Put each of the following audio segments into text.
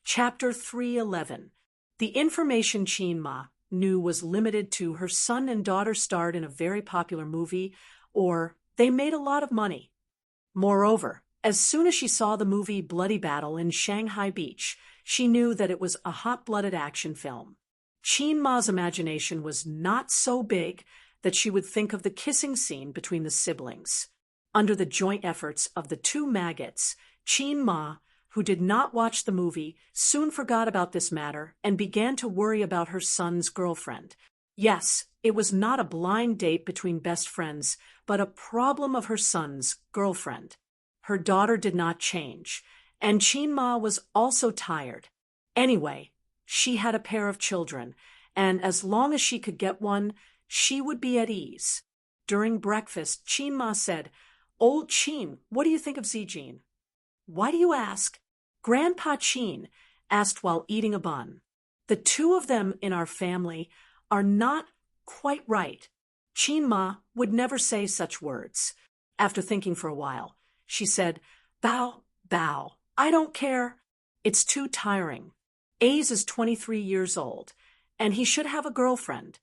Chapter 311. The information Chinma knew was limited to her son and daughter starred in a very popular movie, or they made a lot of money. Moreover, as soon as she saw the movie Bloody Battle in Shanghai Beach, she knew that it was a hot-blooded action film. Chinma's imagination was not so big that she would think of the kissing scene between the siblings. Under the joint efforts of the two maggots, Chinma, who did not watch the movie, soon forgot about this matter and began to worry about her son's girlfriend. Yes, it was not a blind date between best friends, but a problem of her son's girlfriend. Her daughter did not change, and Chinma was also tired. Anyway, she had a pair of children, and as long as she could get one, she would be at ease. During breakfast, Chinma said, "Old Chin, what do you think of Zijin?" "Why do you ask?" Grandpa Chin asked while eating a bun. "The two of them in our family are not quite right." Chinma would never say such words. After thinking for a while, she said, "Bow, bow, I don't care. It's too tiring. Ace is 23 years old, and he should have a girlfriend."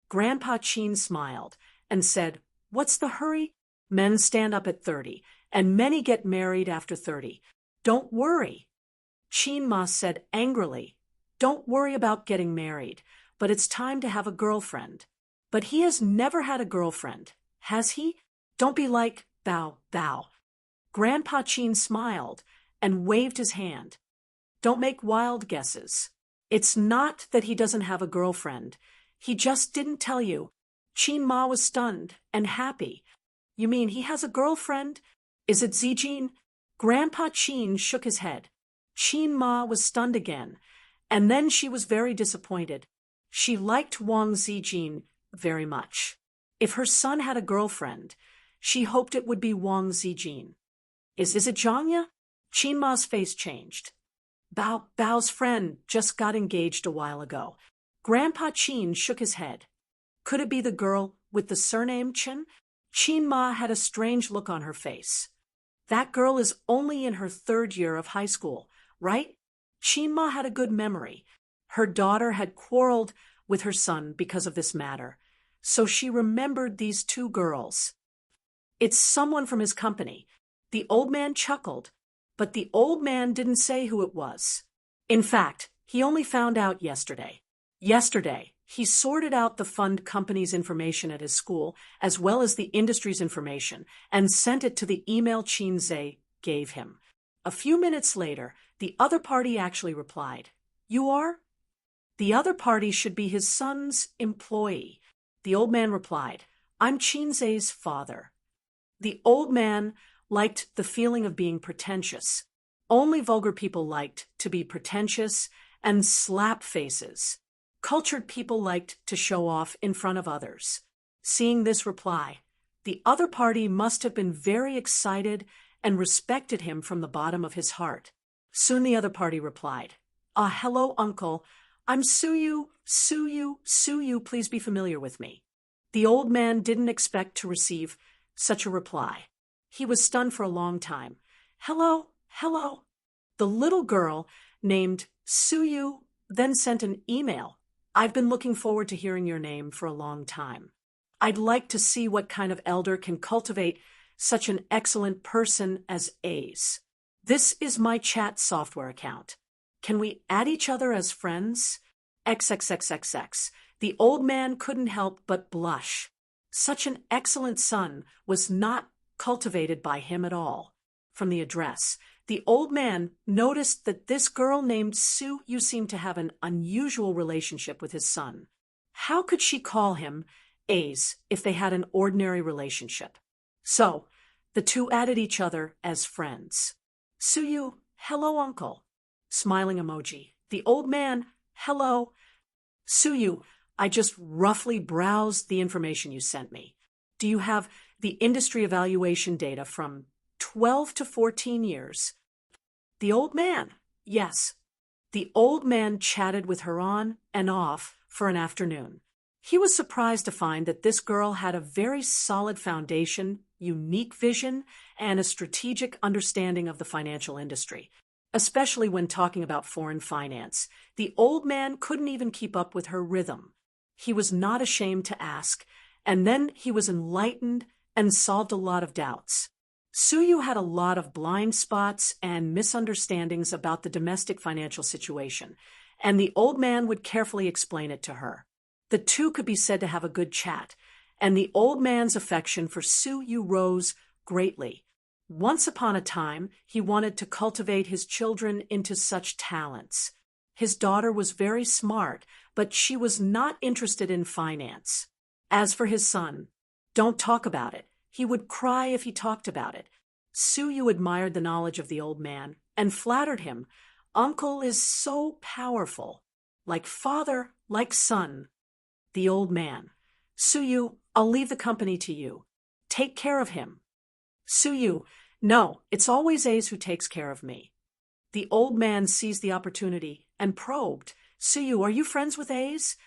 Grandpa Chin smiled and said, "What's the hurry? Men stand up at 30, and many get married after 30. Don't worry." Chinma said angrily, "Don't worry about getting married, but it's time to have a girlfriend." "But he has never had a girlfriend, has he? Don't be like, bow, bow." Grandpa Chin smiled and waved his hand. "Don't make wild guesses. It's not that he doesn't have a girlfriend. He just didn't tell you." Chinma was stunned and happy. "You mean he has a girlfriend? Is it Zijin?" Grandpa Chin shook his head. Chinma was stunned again, and then she was very disappointed. She liked Wang Zijin very much. If her son had a girlfriend, she hoped it would be Wang Zijin. Is it Zhangya?" Chinma's face changed. Bao's friend just got engaged a while ago." Grandpa Chin shook his head. "Could it be the girl with the surname Chen?" Chinma had a strange look on her face. "That girl is only in her 3rd year of high school, right?" Chinma had a good memory. Her daughter had quarreled with her son because of this matter, so she remembered these two girls. "It's someone from his company." The old man chuckled, but the old man didn't say who it was. In fact, he only found out yesterday. Yesterday, he sorted out the fund company's information at his school, as well as the industry's information, and sent it to the email Chinze gave him. A few minutes later, the other party actually replied, "You are?" The other party should be his son's employee. The old man replied, "I'm Chinze's father." The old man liked the feeling of being pretentious. Only vulgar people liked to be pretentious and slap faces. Cultured people liked to show off in front of others. Seeing this reply, the other party must have been very excited and respected him from the bottom of his heart. Soon the other party replied, "Hello, uncle. I'm Suyu, please be familiar with me." The old man didn't expect to receive such a reply. He was stunned for a long time. "Hello. The little girl named Suyu then sent an email. "I've been looking forward to hearing your name for a long time. I'd like to see what kind of elder can cultivate such an excellent person as Ace. This is my chat software account. Can we add each other as friends? XXXXX. The old man couldn't help but blush. Such an excellent son was not cultivated by him at all. From the address, the old man noticed that this girl named Su seemed to have an unusual relationship with his son. How could she call him Ace if they had an ordinary relationship? So, the two added each other as friends. Suyu, hello, uncle. Smiling emoji. The old man, hello. Suyu, I just roughly browsed the information you sent me. Do you have the industry evaluation data from 12 to 14 years? The old man, yes. The old man chatted with her on and off for an afternoon. He was surprised to find that this girl had a very solid foundation, unique vision, and a strategic understanding of the financial industry. especially when talking about foreign finance. The old man couldn't even keep up with her rhythm. He was not ashamed to ask, and then he was enlightened and solved a lot of doubts. Suyu had a lot of blind spots and misunderstandings about the domestic financial situation, and the old man would carefully explain it to her. The two could be said to have a good chat, and the old man's affection for Suyu rose greatly. Once upon a time, he wanted to cultivate his children into such talents. His daughter was very smart, but she was not interested in finance. As for his son, don't talk about it. He would cry if he talked about it. Suyu admired the knowledge of the old man and flattered him. Uncle is so powerful. Like father, like son. The old man. Suyu, I'll leave the company to you. Take care of him. Suyu, no, it's always Ace who takes care of me. The old man seized the opportunity and probed. Suyu, are you friends with Ace?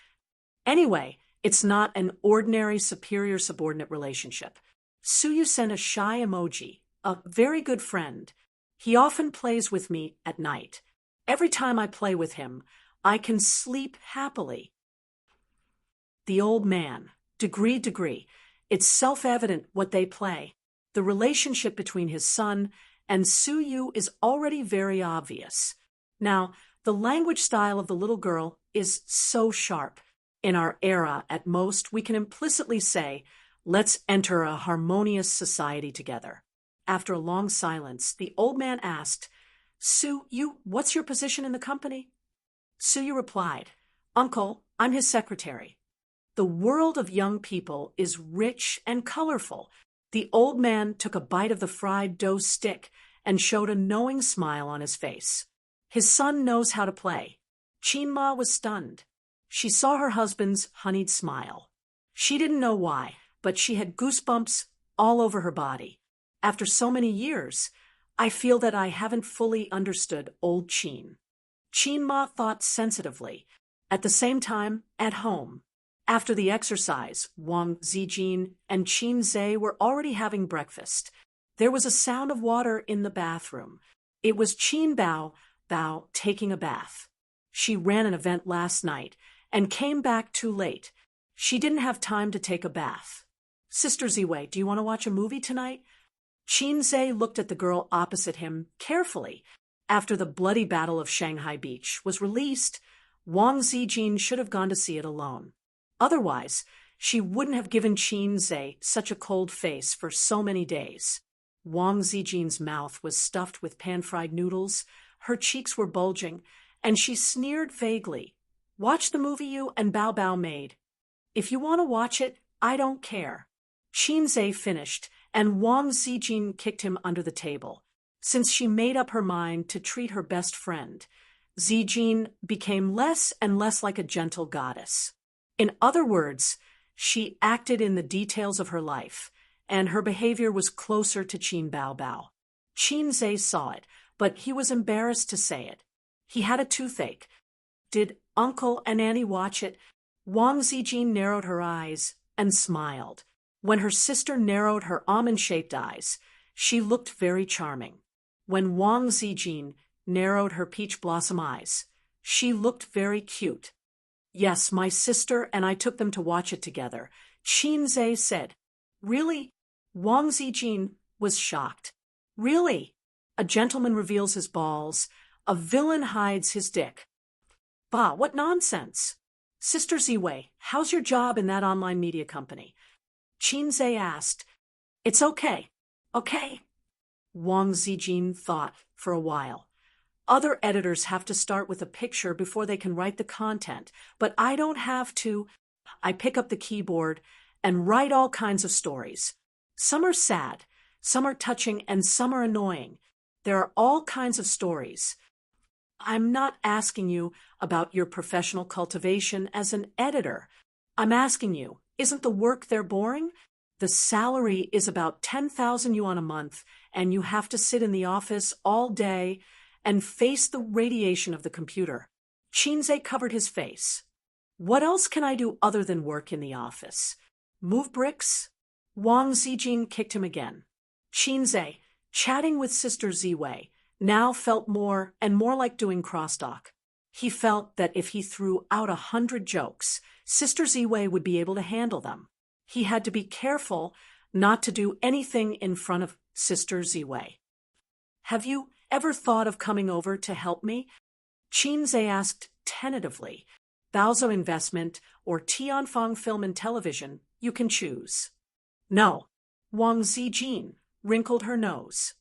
Anyway, it's not an ordinary superior-subordinate relationship. Suyu sent a shy emoji, a very good friend. He often plays with me at night. Every time I play with him, I can sleep happily. The old man. Degree. It's self-evident what they play. The relationship between his son and Suyu is already very obvious. Now, the language style of the little girl is so sharp. In our era, at most, we can implicitly say, let's enter a harmonious society together. After a long silence, the old man asked, Suyu, what's your position in the company? Suyu replied, Uncle, I'm his secretary. The world of young people is rich and colorful. The old man took a bite of the fried dough stick and showed a knowing smile on his face. His son knows how to play. Chinma was stunned. She saw her husband's honeyed smile. She didn't know why, but she had goosebumps all over her body. After so many years, I feel that I haven't fully understood old Qin. Chinma thought sensitively. At the same time, at home. After the exercise, Wang Zijin and Qin Zhe were already having breakfast. There was a sound of water in the bathroom. It was Qin Bao taking a bath. She ran an event last night and came back too late. She didn't have time to take a bath. Sister Ziwei, do you want to watch a movie tonight? Qin Zhe looked at the girl opposite him carefully. After the bloody Battle of Shanghai Beach was released, Wang Zijin should have gone to see it alone. Otherwise, she wouldn't have given Qin Zhe such a cold face for so many days. Wang Zijin's mouth was stuffed with pan-fried noodles, her cheeks were bulging, and she sneered vaguely. Watch the movie you and Bao made. If you want to watch it, I don't care. Qin Zhe finished, and Wang Zijin kicked him under the table. Since she made up her mind to treat her best friend, Zijin became less and less like a gentle goddess. In other words, she acted in the details of her life, and her behavior was closer to Qin Bao. Qin Zhe saw it, but he was embarrassed to say it. He had a toothache. Did Uncle and Annie watch it? Wang Zijin narrowed her eyes and smiled. When her sister narrowed her almond-shaped eyes, she looked very charming. When Wang Zijin narrowed her peach blossom eyes, she looked very cute. Yes, my sister and I took them to watch it together, Qin Zhe said. Really? Wang Zijin was shocked. Really? A gentleman reveals his balls, a villain hides his dick. Bah, what nonsense! Sister Ziwei, how's your job in that online media company? Qin Zhe asked. It's okay. Okay. Wang Zijin thought for a while. Other editors have to start with a picture before they can write the content, but I don't have to. I pick up the keyboard and write all kinds of stories. Some are sad, some are touching, and some are annoying. There are all kinds of stories. I'm not asking you about your professional cultivation as an editor. I'm asking you, isn't the work there boring? The salary is about 10,000 yuan a month, and you have to sit in the office all day and face the radiation of the computer. Qin Zhe covered his face. What else can I do other than work in the office? Move bricks? Wang Zijin kicked him again. Qin Zhe, chatting with Sister Ziwei. now felt more and more like doing crosstalk. He felt that if he threw out 100 jokes, Sister Ziwei would be able to handle them. He had to be careful not to do anything in front of Sister Ziwei. "Have you ever thought of coming over to help me?" Qinze asked tentatively. "Baozo Investment or Tianfang Film and Television, you can choose." "No." Wang Zijin wrinkled her nose.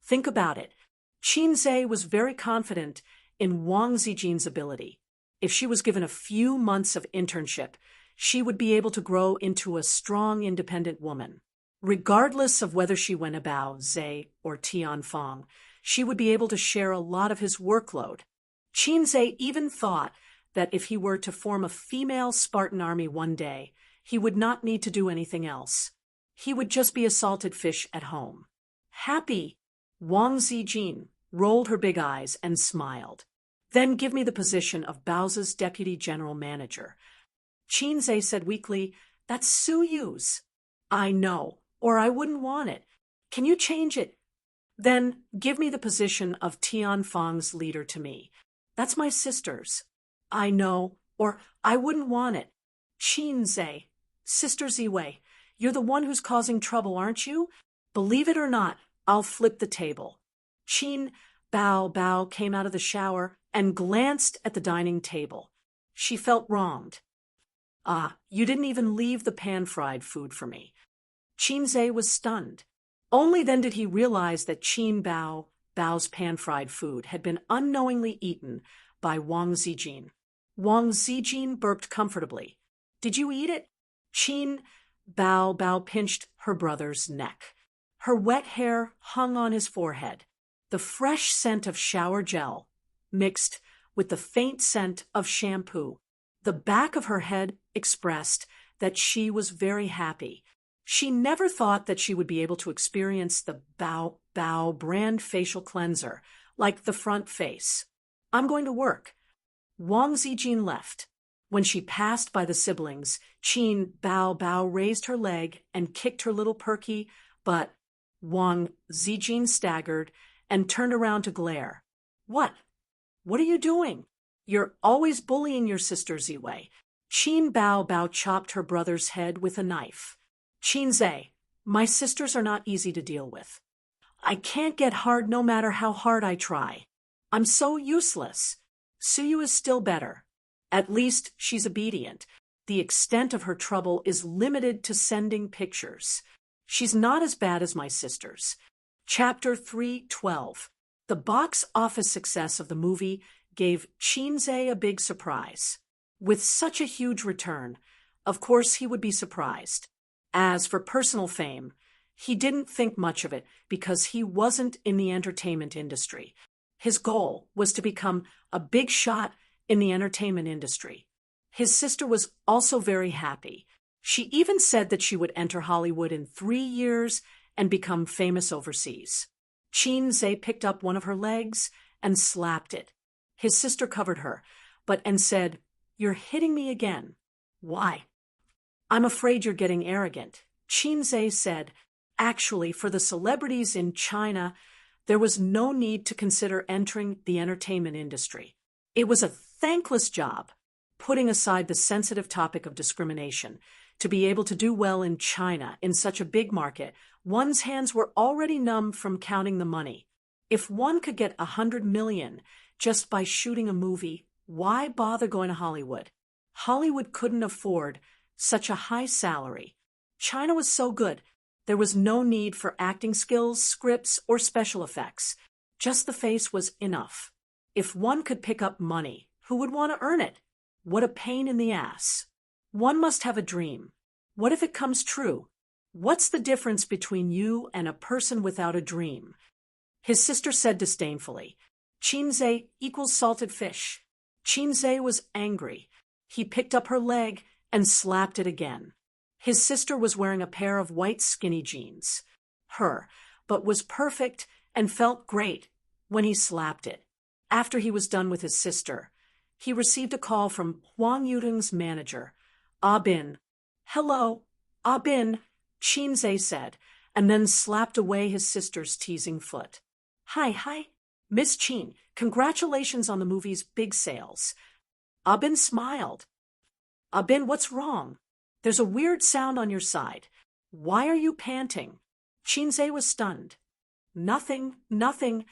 "Think about it." Qinze was very confident in Wang Zijin's ability. If she was given a few months of internship, she would be able to grow into a strong, independent woman. Regardless of whether she went about Zhe or Tianfang, she would be able to share a lot of his workload. Qinze even thought that if he were to form a female Spartan army one day, he would not need to do anything else. He would just be a salted fish at home. Happy, Wang Zijin rolled her big eyes and smiled. "Then give me the position of Baozi's deputy general manager." Qinze said weakly, "That's Su Yu's." "I know, or I wouldn't want it. Can you change it?" "Then give me the position of Tianfang's leader to me. That's my sister's." "I know, or I wouldn't want it." "Qinze, Sister Ziwei, you're the one who's causing trouble, aren't you? Believe it or not, I'll flip the table." Qin Bao came out of the shower and glanced at the dining table. She felt wronged. "Ah, you didn't even leave the pan-fried food for me." Qinze was stunned. Only then did he realize that Qin Bao's pan-fried food had been unknowingly eaten by Wang Zijin. Wang Zijin burped comfortably. "Did you eat it?" Qin Bao pinched her brother's neck. Her wet hair hung on his forehead. The fresh scent of shower gel mixed with the faint scent of shampoo. The back of her head expressed that she was very happy. She never thought that she would be able to experience the Bao brand facial cleanser like the front face. "I'm going to work." Wang Zijin left. When she passed by the siblings, Qin Bao raised her leg and kicked her little perky, but Wang Zijin staggered and turned around to glare. What are you doing? You're always bullying your sister, Ziwei." Qin Bao chopped her brother's head with a knife. "Qinze, my sisters are not easy to deal with. I can't get hard no matter how hard I try. I'm so useless. Suyu is still better. At least she's obedient. The extent of her trouble is limited to sending pictures. She's not as bad as my sisters." Chapter 3:12. The box office success of the movie gave Qinze a big surprise. With such a huge return, of course he would be surprised. As for personal fame, he didn't think much of it because he wasn't in the entertainment industry. His goal was to become a big shot in the entertainment industry. His sister was also very happy. She even said that she would enter Hollywood in 3 years and become famous overseas. Qinze picked up one of her legs and slapped it. His sister covered her, and said, "You're hitting me again." "Why?" "I'm afraid you're getting arrogant." Qinze said, "Actually, for the celebrities in China, there was no need to consider entering the entertainment industry. It was a thankless job, putting aside the sensitive topic of discrimination. To be able to do well in China, in such a big market, one's hands were already numb from counting the money. If one could get 100 million just by shooting a movie, why bother going to Hollywood? Hollywood couldn't afford such a high salary. China was so good, there was no need for acting skills, scripts, or special effects. Just the face was enough. If one could pick up money, who would want to earn it? What a pain in the ass. One must have a dream. What if it comes true? What's the difference between you and a person without a dream?" His sister said disdainfully, "Qinze equals salted fish." Qinze was angry. He picked up her leg and slapped it again. His sister was wearing a pair of white skinny jeans. But was perfect and felt great when he slapped it. After he was done with his sister, he received a call from Huang Yudong's manager, Bin. "Hello, Bin," Qinze said, and then slapped away his sister's teasing foot. Hi, Miss Chin, congratulations on the movie's big sales. Abin smiled. Abin, what's wrong? There's a weird sound on your side. Why are you panting? Chinze was stunned. Nothing, nothing.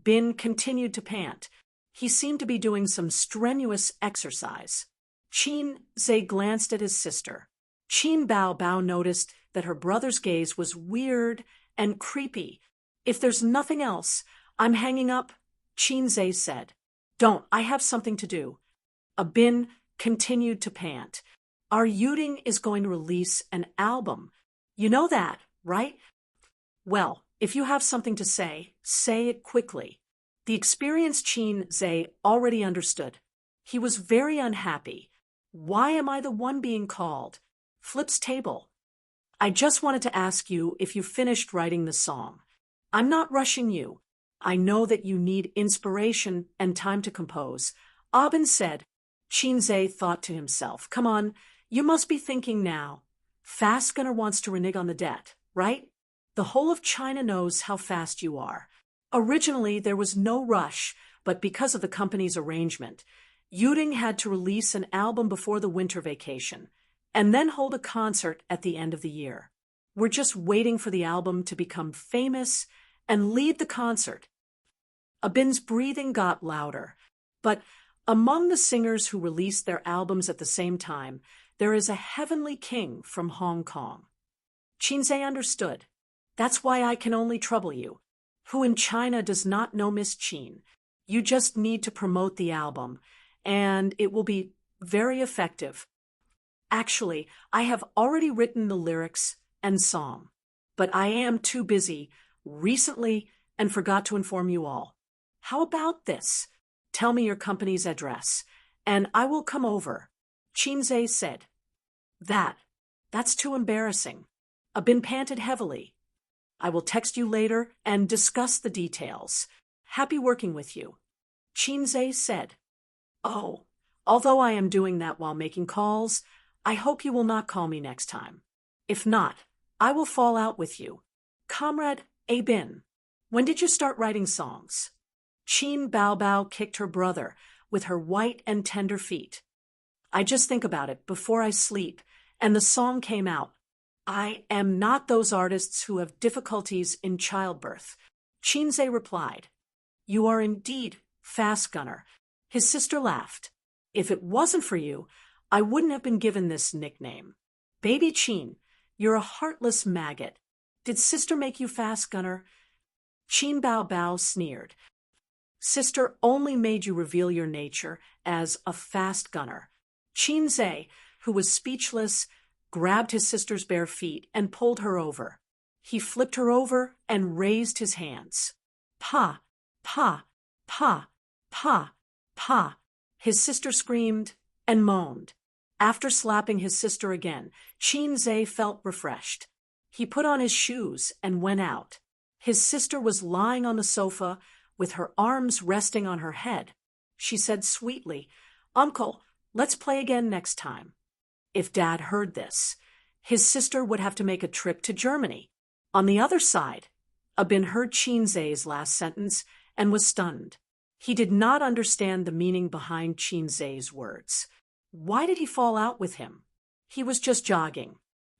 Bin continued to pant. He seemed to be doing some strenuous exercise. Chinze glanced at his sister. Chin Bao Bao noticed that her brother's gaze was weird and creepy. If there's nothing else, I'm hanging up, Chinze said. Don't, I have something to do. Abin continued to pant. Our Yuding is going to release an album. You know that, right? Well, if you have something to say it quickly. The experienced Chinze already understood. He was very unhappy. Why am I the one being called? Flips table. I just wanted to ask you if you finished writing the song. I'm not rushing you. I know that you need inspiration and time to compose. Abin said. Chinze thought to himself, come on, you must be thinking now. Fast Gunner wants to renege on the debt, right? The whole of China knows how fast you are. Originally, there was no rush, but because of the company's arrangement, Yuding had to release an album before the winter vacation, and then hold a concert at the end of the year. We're just waiting for the album to become famous and lead the concert. Abin's breathing got louder, but among the singers who released their albums at the same time, there is a heavenly king from Hong Kong. Chinze understood. That's why I can only trouble you. Who in China does not know Miss Chin? You just need to promote the album, and it will be very effective. Actually, I have already written the lyrics and song, but I am too busy recently and forgot to inform you all. How about this? Tell me your company's address, and I will come over, Chinze said. That's too embarrassing. Abin panted heavily. I will text you later and discuss the details. Happy working with you, Chinze said. Oh, although I am doing that while making calls, I hope you will not call me next time. If not, I will fall out with you. Comrade Abin, when did you start writing songs? Chin Bao Bao kicked her brother with her white and tender feet. I just think about it before I sleep, and the song came out. I am not those artists who have difficulties in childbirth, Chinze replied. You are indeed Fast Gunner. His sister laughed. If it wasn't for you, I wouldn't have been given this nickname. Baby Chin, you're a heartless maggot. Did sister make you Fast Gunner? Chin Bao Bao sneered. Sister only made you reveal your nature as a Fast Gunner. Chinze, who was speechless, grabbed his sister's bare feet and pulled her over. He flipped her over and raised his hands. Pa, pa, pa, pa, pa. His sister screamed and moaned. After slapping his sister again, Chinze felt refreshed. He put on his shoes and went out. His sister was lying on the sofa with her arms resting on her head. She said sweetly, Uncle, let's play again next time. If Dad heard this, his sister would have to make a trip to Germany. On the other side, Abin heard Chinze's last sentence and was stunned. He did not understand the meaning behind Chinze's words. Why did he fall out with him? He was just jogging.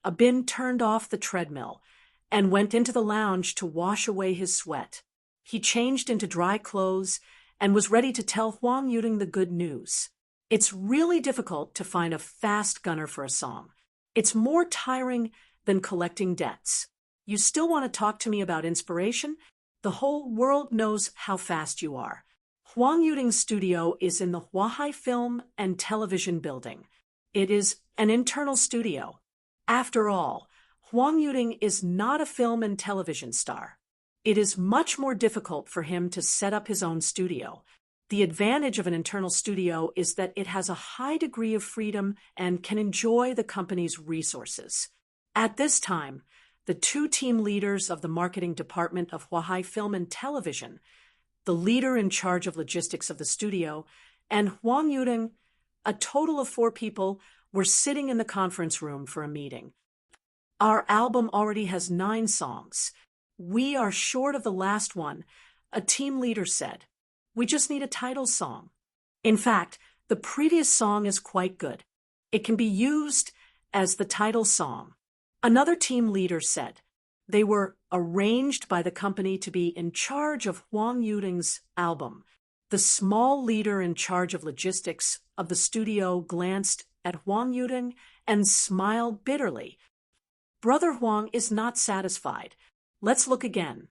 Abin turned off the treadmill and went into the lounge to wash away his sweat. He changed into dry clothes and was ready to tell Huang Yuding the good news. It's really difficult to find a Fast Gunner for a song. It's more tiring than collecting debts. You still want to talk to me about inspiration? The whole world knows how fast you are. Huang Yuding's studio is in the Huahai Film and Television Building. It is an internal studio. After all, Huang Yuding is not a film and television star. It is much more difficult for him to set up his own studio. The advantage of an internal studio is that it has a high degree of freedom and can enjoy the company's resources. At this time, the two team leaders of the marketing department of Huahai Film and Television, the leader in charge of logistics of the studio, and Huang Yuding, a total of 4 people, were sitting in the conference room for a meeting. Our album already has 9 songs. We are short of the last one, a team leader said. We just need a title song. In fact, the previous song is quite good. It can be used as the title song. Another team leader said. They were arranged by the company to be in charge of Huang Yuding's album. The small leader in charge of logistics of the studio glanced at Huang Yuding and smiled bitterly. Brother Huang is not satisfied. Let's look again.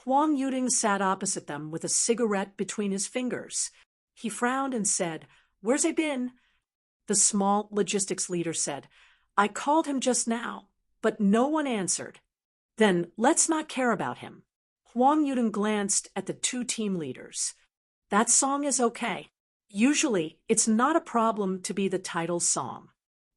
Huang Yuding sat opposite them with a cigarette between his fingers. He frowned and said, Where's he been? The small logistics leader said, I called him just now, but no one answered. Then let's not care about him. Huang Yuding glanced at the two team leaders. That song is okay. Usually, it's not a problem to be the title song.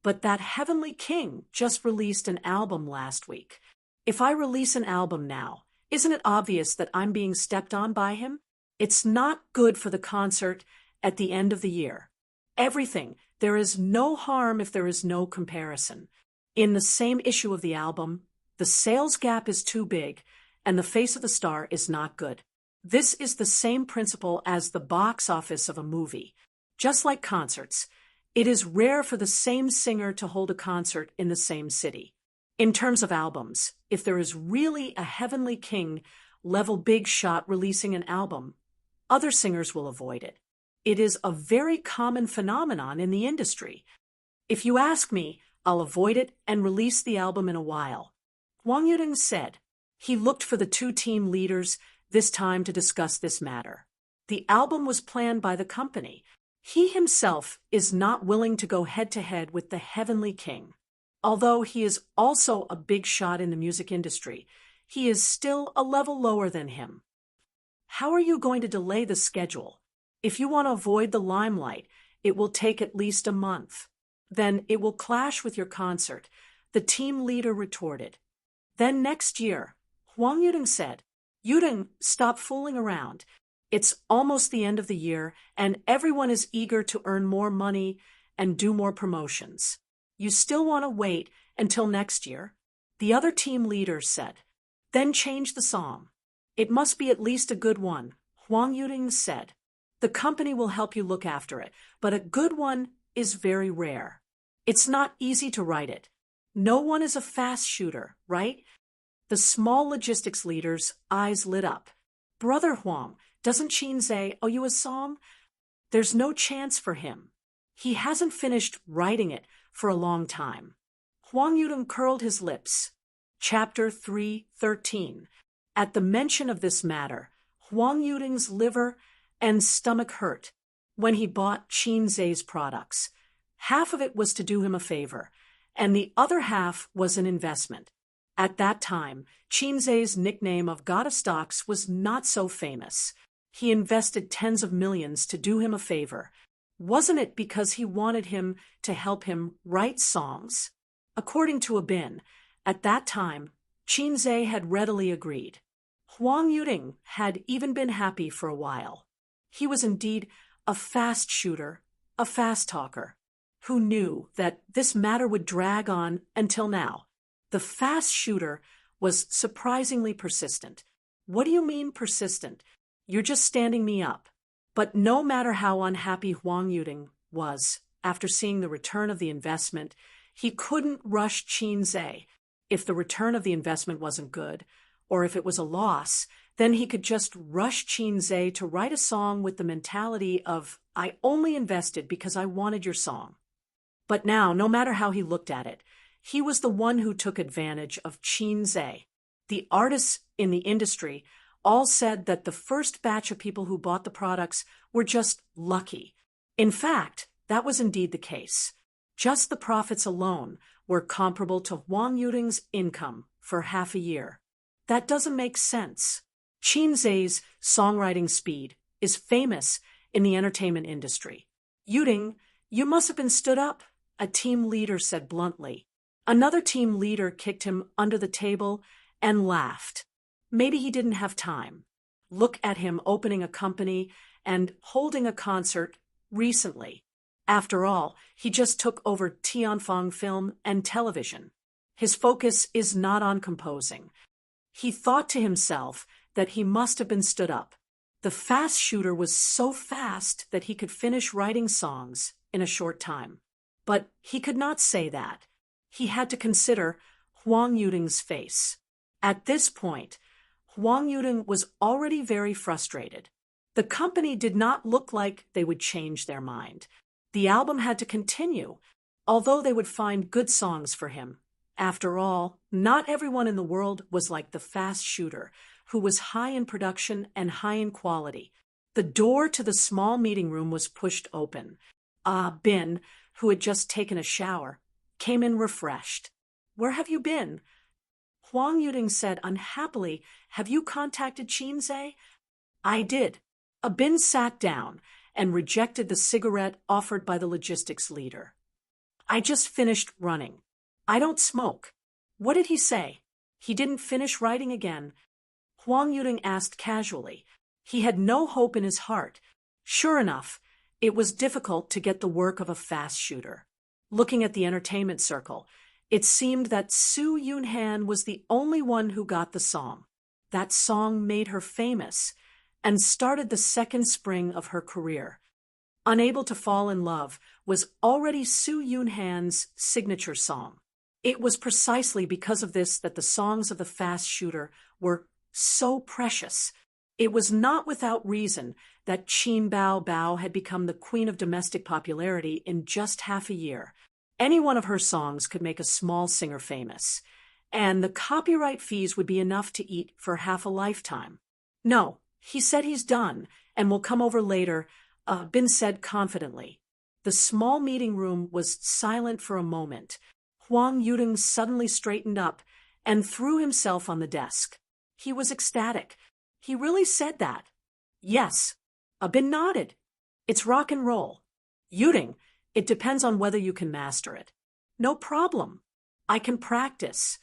But that Heavenly King just released an album last week. If I release an album now, isn't it obvious that I'm being stepped on by him? It's not good for the concert at the end of the year. Everything. There is no harm if there is no comparison. In the same issue of the album, the sales gap is too big, and the face of the star is not good. This is the same principle as the box office of a movie. Just like concerts, it is rare for the same singer to hold a concert in the same city. In terms of albums, if there is really a Heavenly King level big shot releasing an album, other singers will avoid it. It is a very common phenomenon in the industry. If you ask me, I'll avoid it and release the album in a while. Huang Yuding said. He looked for the two team leaders this time to discuss this matter. The album was planned by the company. He himself is not willing to go head-to-head with the Heavenly King. Although he is also a big shot in the music industry, he is still a level lower than him. How are you going to delay the schedule? If you want to avoid the limelight, it will take at least a month. Then it will clash with your concert, the team leader retorted. Then next year, Huang Yuding said, Yuding, stop fooling around. It's almost the end of the year, and everyone is eager to earn more money and do more promotions. You still want to wait until next year? The other team leader said. Then change the song. It must be at least a good one, Huang Yuding said. The company will help you look after it, but a good one is very rare. It's not easy to write it. No one is a fast shooter, right? The small logistics leader's eyes lit up. Brother Huang, doesn't Qinzhe owe you a song? There's no chance for him. He hasn't finished writing it for a long time. Huang Yuding curled his lips. Chapter 3:13. At the mention of this matter, Huang Yuding's liver and stomach hurt when he bought Qinzhe's products. Half of it was to do him a favor, and the other half was an investment. At that time, Qinzhe's nickname of God of Stocks was not so famous. He invested tens of millions to do him a favor. Wasn't it because he wanted him to help him write songs? According to a bin, at that time, Qinzhe had readily agreed. Huang Yuding had even been happy for a while. He was indeed a fast shooter, a fast talker. Who knew that this matter would drag on until now? The fast shooter was surprisingly persistent. What do you mean persistent? You're just standing me up. But no matter how unhappy Huang Yuding was, after seeing the return of the investment, he couldn't rush Qinzhe. If the return of the investment wasn't good, or if it was a loss, then he could just rush Qinzhe to write a song with the mentality of, I only invested because I wanted your song. But now, no matter how he looked at it, he was the one who took advantage of Qinzhe. The artists in the industry all said that the first batch of people who bought the products were just lucky. In fact, that was indeed the case. Just the profits alone were comparable to Huang Yuding's income for half a year. That doesn't make sense. Qinzhe's songwriting speed is famous in the entertainment industry. Yuding, you must have been stood up, a team leader said bluntly. Another team leader kicked him under the table and laughed. Maybe he didn't have time. Look at him opening a company and holding a concert recently. After all, he just took over Tianfeng Film and Television. His focus is not on composing. He thought to himself that he must have been stood up. The fast shooter was so fast that he could finish writing songs in a short time. But he could not say that. He had to consider Huang Yuding's face. At this point, Huang Yuding was already very frustrated. The company did not look like they would change their mind. The album had to continue, although they would find good songs for him. After all, not everyone in the world was like the fast shooter, who was high in production and high in quality. The door to the small meeting room was pushed open. Bin, who had just taken a shower, came in refreshed. "Where have you been?" Huang Yuding said unhappily, "Have you contacted Qinze?" "I did." Bin sat down and rejected the cigarette offered by the logistics leader. "I just finished running. I don't smoke." "What did he say?" "He didn't finish writing again." Huang Yuding asked casually. He had no hope in his heart. Sure enough, it was difficult to get the work of a fast shooter. Looking at the entertainment circle, it seemed that Su Yunhan was the only one who got the song. That song made her famous and started the second spring of her career. Unable to Fall in Love was already Su Yunhan's signature song. It was precisely because of this that the songs of the fast shooter were so precious. It was not without reason that Qin Bao Bao had become the queen of domestic popularity in just half a year. Any one of her songs could make a small singer famous, and the copyright fees would be enough to eat for half a lifetime. "No, he said he's done and will come over later," Bin said confidently. The small meeting room was silent for a moment. Huang Yuding suddenly straightened up and threw himself on the desk. He was ecstatic. "He really said that?" "Yes." Bin nodded. "It's rock and roll." "Yuding, it depends on whether you can master it." "No problem. I can practice."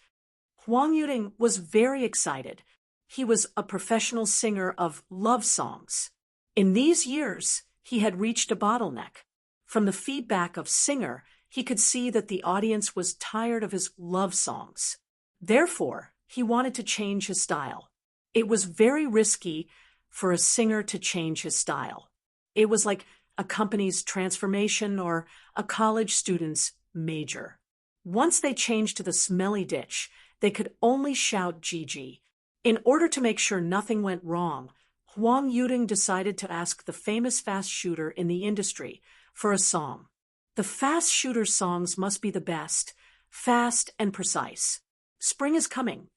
Huang Yuding was very excited. He was a professional singer of love songs. In these years, he had reached a bottleneck. From the feedback of Singer, he could see that the audience was tired of his love songs. Therefore, he wanted to change his style. It was very risky for a singer to change his style. It was like a company's transformation or a college student's major. Once they changed to the smelly ditch, they could only shout Gigi. In order to make sure nothing went wrong, Huang Yuding decided to ask the famous fast shooter in the industry for a song. The fast shooter songs must be the best, fast and precise. "Spring is coming."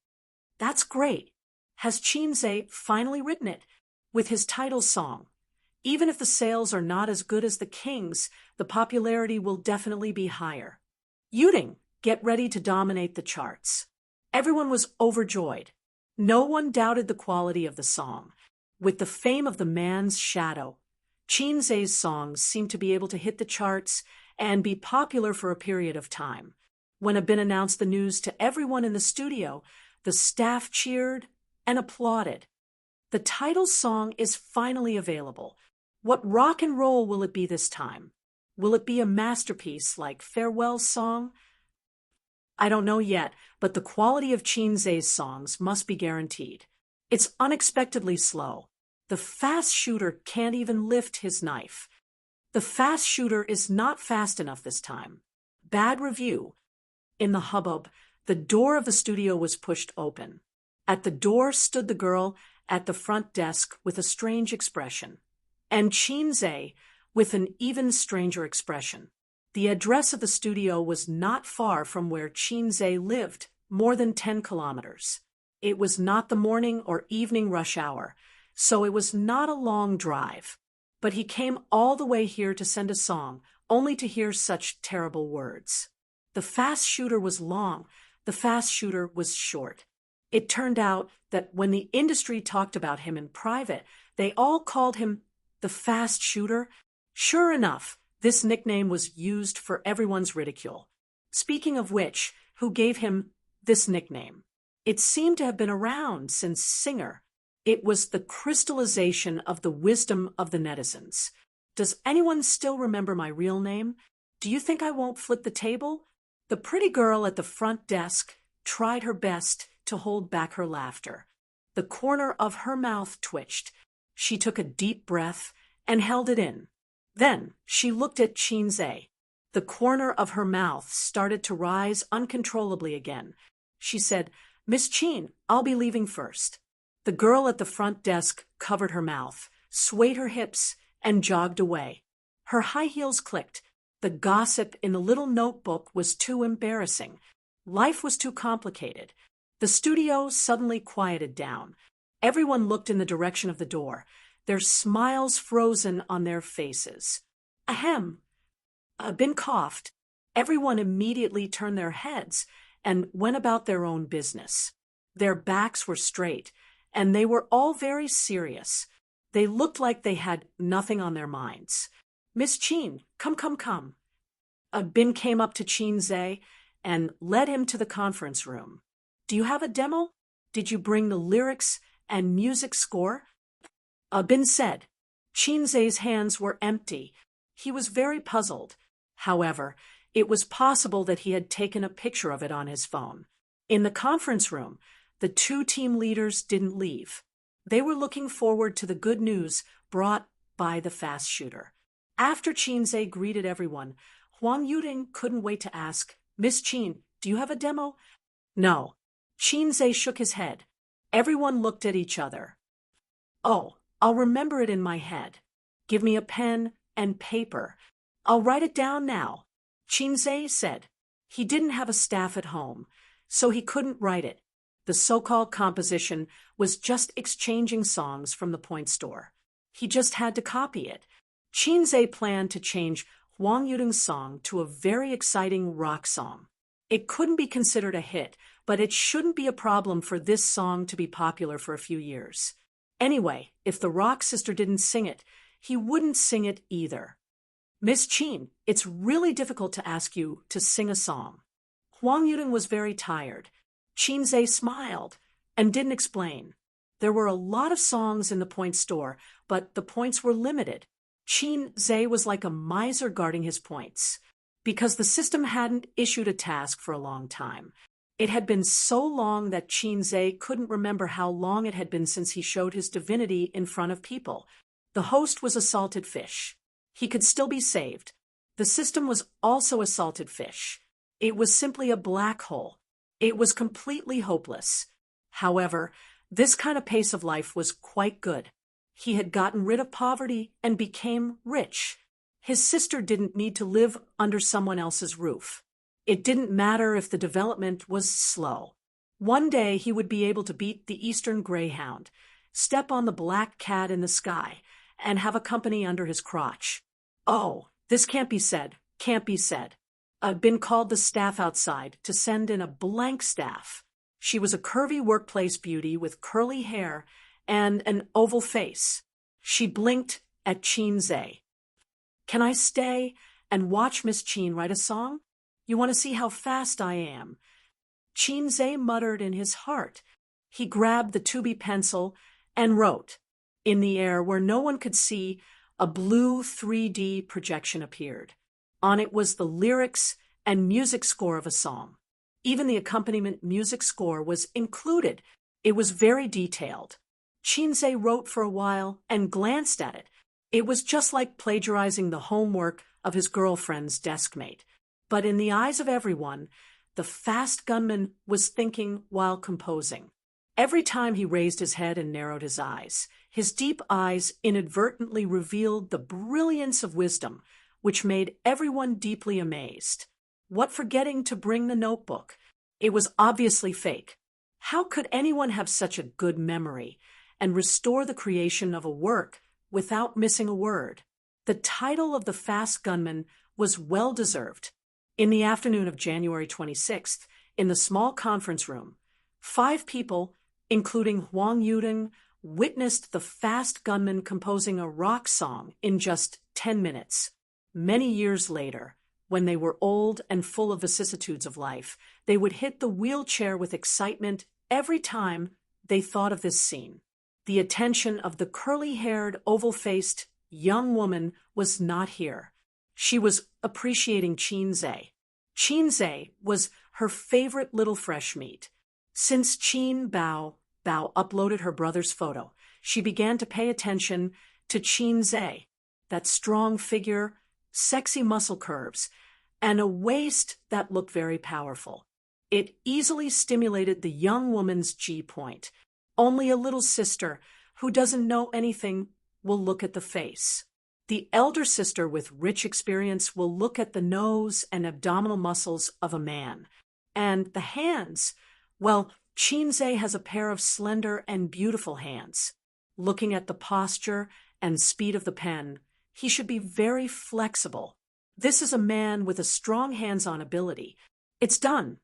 "That's great. Has Qinze finally written it?" "With his title song. Even if the sales are not as good as the King's, the popularity will definitely be higher." "Yuding, get ready to dominate the charts." Everyone was overjoyed. No one doubted the quality of the song. With the fame of the man's shadow, Qinze's songs seemed to be able to hit the charts and be popular for a period of time. When Bin announced the news to everyone in the studio, the staff cheered and applauded. The title song is finally available. What rock and roll will it be this time? Will it be a masterpiece like Farewell's song? I don't know yet, but the quality of Qinze's songs must be guaranteed. It's unexpectedly slow. The fast shooter can't even lift his knife. The fast shooter is not fast enough this time. Bad review. In the hubbub, the door of the studio was pushed open. At the door stood the girl at the front desk with a strange expression, and Qinze with an even stranger expression. The address of the studio was not far from where Qinze lived, more than 10 kilometers. It was not the morning or evening rush hour, so it was not a long drive. But he came all the way here to send a song, only to hear such terrible words. The fast shooter was long, the fast shooter was short. It turned out that when the industry talked about him in private, they all called him the fast shooter. Sure enough, this nickname was used for everyone's ridicule. Speaking of which, who gave him this nickname? It seemed to have been around since Singer. It was the crystallization of the wisdom of the netizens. Does anyone still remember my real name? Do you think I won't flip the table? The pretty girl at the front desk tried her best to hold back her laughter. The corner of her mouth twitched. She took a deep breath and held it in. Then she looked at Chinze. The corner of her mouth started to rise uncontrollably again. She said, "Miss Chin, I'll be leaving first." The girl at the front desk covered her mouth, swayed her hips, and jogged away. Her high heels clicked. The gossip in the little notebook was too embarrassing. Life was too complicated. The studio suddenly quieted down. Everyone looked in the direction of the door, their smiles frozen on their faces. Ahem. Bin coughed. Everyone immediately turned their heads and went about their own business. Their backs were straight, and they were all very serious. They looked like they had nothing on their minds. "Miss Chin, come. Bin came up to Chinze and led him to the conference room. "Do you have a demo? Did you bring the lyrics and music score?" Bin said. Chinze's hands were empty. He was very puzzled. However, it was possible that he had taken a picture of it on his phone. In the conference room, the two team leaders didn't leave. They were looking forward to the good news brought by the fast shooter. After Chinze greeted everyone, Huang Yuding couldn't wait to ask, "Miss Chin, do you have a demo?" "No." Chinze shook his head. Everyone looked at each other. "Oh, I'll remember it in my head. Give me a pen and paper. I'll write it down now," Chinze said. He didn't have a staff at home, so he couldn't write it. The so-called composition was just exchanging songs from the point store. He just had to copy it. Chinze planned to change Huang Yuding's song to a very exciting rock song. It couldn't be considered a hit, but it shouldn't be a problem for this song to be popular for a few years. Anyway, if the rock sister didn't sing it, he wouldn't sing it either. "Miss Chin, it's really difficult to ask you to sing a song." Huang Yuding was very tired. Chinze smiled and didn't explain. There were a lot of songs in the point store, but the points were limited. Chinze was like a miser guarding his points, because the system hadn't issued a task for a long time. It had been so long that Chinze couldn't remember how long it had been since he showed his divinity in front of people. The host was a salted fish. He could still be saved. The system was also a salted fish. It was simply a black hole. It was completely hopeless. However, this kind of pace of life was quite good. He had gotten rid of poverty and became rich. His sister didn't need to live under someone else's roof. It didn't matter if the development was slow. One day he would be able to beat the Eastern Greyhound, step on the black cat in the sky, and have a company under his crotch. "Oh, this can't be said. Bin called the staff outside to send in a blank staff. She was a curvy workplace beauty with curly hair and an oval face. She blinked at Chinze. "Can I stay and watch Miss Chin write a song? You want to see how fast I am?" Chinze muttered in his heart. He grabbed the 2B pencil and wrote. In the air, where no one could see, a blue 3D projection appeared. On it was the lyrics and music score of a song. Even the accompaniment music score was included. It was very detailed. Chinze wrote for a while and glanced at it. It was just like plagiarizing the homework of his girlfriend's deskmate. But in the eyes of everyone, the fast gunman was thinking while composing. Every time he raised his head and narrowed his eyes, his deep eyes inadvertently revealed the brilliance of wisdom, which made everyone deeply amazed. What forgetting to bring the notebook? It was obviously fake. How could anyone have such a good memory and restore the creation of a work without missing a word? The title of the fast gunman was well-deserved. In the afternoon of January 26th, in the small conference room, 5 people, including Huang Yuding, witnessed the fast gunman composing a rock song in just 10 minutes. Many years later, when they were old and full of vicissitudes of life, they would hit the wheelchair with excitement every time they thought of this scene. The attention of the curly-haired, oval-faced young woman was not here. She was appreciating Chinze. Chinze was her favorite little fresh meat. Since Chin Bao uploaded her brother's photo, she began to pay attention to Qin Zhe, that strong figure, sexy muscle curves, and a waist that looked very powerful. It easily stimulated the young woman's G-point. Only a little sister who doesn't know anything will look at the face. The elder sister with rich experience will look at the nose and abdominal muscles of a man. And the hands, well, Qin Zhe has a pair of slender and beautiful hands. Looking at the posture and speed of the pen, he should be very flexible. This is a man with a strong hands-on ability. It's done.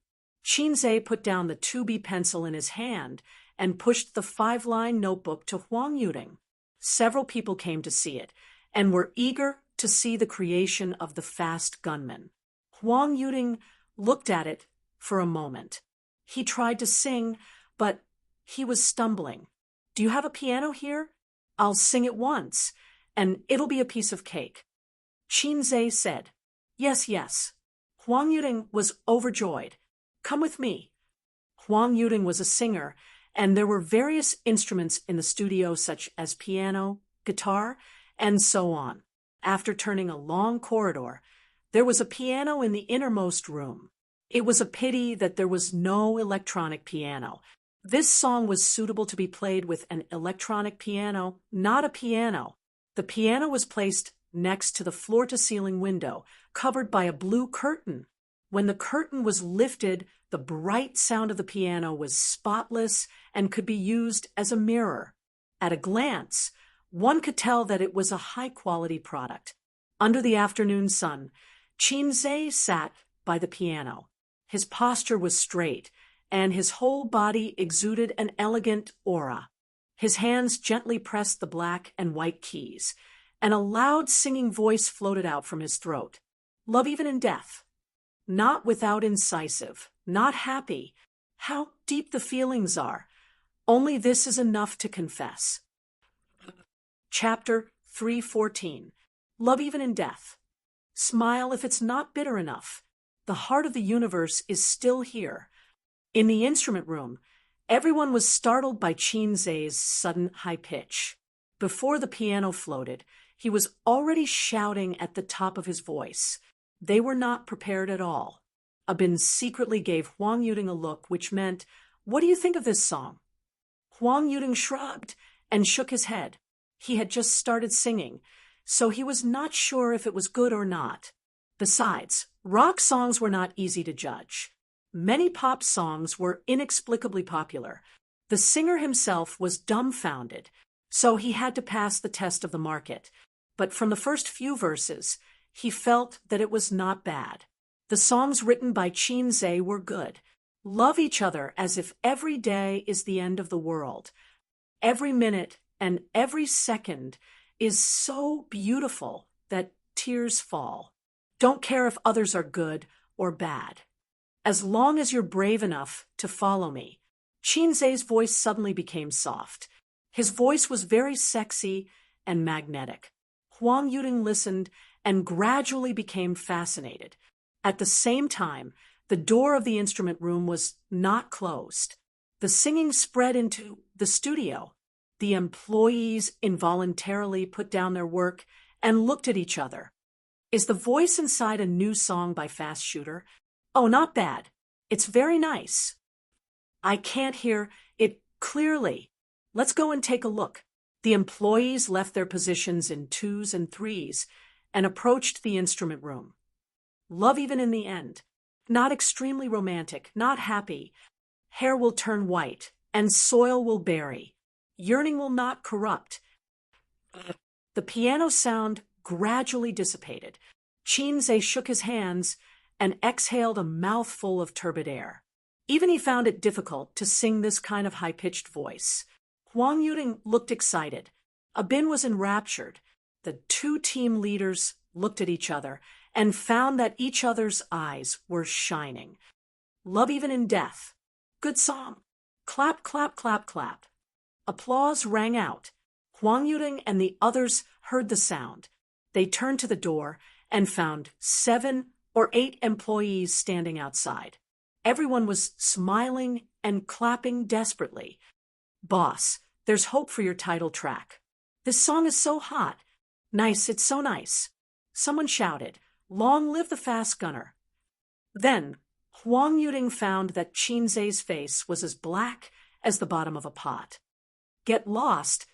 Qin Zhe put down the 2B pencil in his hand and pushed the 5-line notebook to Huang Yuding. Several people came to see it and were eager to see the creation of the fast gunman. Huang Yuding looked at it for a moment. He tried to sing, but he was stumbling. "Do you have a piano here? I'll sing it once, and it'll be a piece of cake." Qin Zhe said, "Yes, yes." Huang Yuding was overjoyed. "Come with me." Huang Yuding was a singer, and there were various instruments in the studio such as piano, guitar, and so on. After turning a long corridor, there was a piano in the innermost room. It was a pity that there was no electronic piano. This song was suitable to be played with an electronic piano, not a piano. The piano was placed next to the floor-to-ceiling window, covered by a blue curtain. When the curtain was lifted, the bright sound of the piano was spotless and could be used as a mirror. At a glance, one could tell that it was a high-quality product. Under the afternoon sun, Qin Zhe sat by the piano. His posture was straight, and his whole body exuded an elegant aura. His hands gently pressed the black and white keys, and a loud singing voice floated out from his throat. "Love even in death." Not without incisive, not happy. How deep the feelings are. Only this is enough to confess. Chapter 314. Love even in death. Smile if it's not bitter enough. The heart of the universe is still here. In the instrument room, everyone was startled by Qin Zhe's sudden high pitch. Before the piano floated, he was already shouting at the top of his voice. They were not prepared at all. Abin secretly gave Huang Yuding a look which meant, "What do you think of this song?" Huang Yuding shrugged and shook his head. He had just started singing, so he was not sure if it was good or not. Besides, rock songs were not easy to judge. Many pop songs were inexplicably popular. The singer himself was dumbfounded, so he had to pass the test of the market. But from the first few verses, he felt that it was not bad. The songs written by Qin Zhe were good. Love each other as if every day is the end of the world. Every minute and every second is so beautiful that tears fall. Don't care if others are good or bad. As long as you're brave enough to follow me. Qin Zhe's voice suddenly became soft. His voice was very sexy and magnetic. Huang Yuding listened and gradually became fascinated. At the same time, the door of the instrument room was not closed. The singing spread into the studio. The employees involuntarily put down their work and looked at each other. Is the voice inside a new song by Fast Shooter? Oh, not bad. It's very nice. I can't hear it clearly. Let's go and take a look. The employees left their positions in 2s and 3s and approached the instrument room. Love even in the end. Not extremely romantic, not happy. Hair will turn white, and soil will bury. Yearning will not corrupt. The piano sound gradually dissipated. Qin Zhe shook his hands and exhaled a mouthful of turbid air. Even he found it difficult to sing this kind of high-pitched voice. Huang Yuding looked excited. Abin was enraptured. The two team leaders looked at each other and found that each other's eyes were shining. Love even in death. Good song. Clap, clap, clap, clap. Applause rang out. Huang Yuding and the others heard the sound. They turned to the door and found 7 or 8 employees standing outside. Everyone was smiling and clapping desperately. "Boss, there's hope for your title track. This song is so hot. Nice, it's so nice. Someone shouted, long live the fast gunner. Then, Huang Yuding found that Qinzhe's face was as black as the bottom of a pot. Get lost,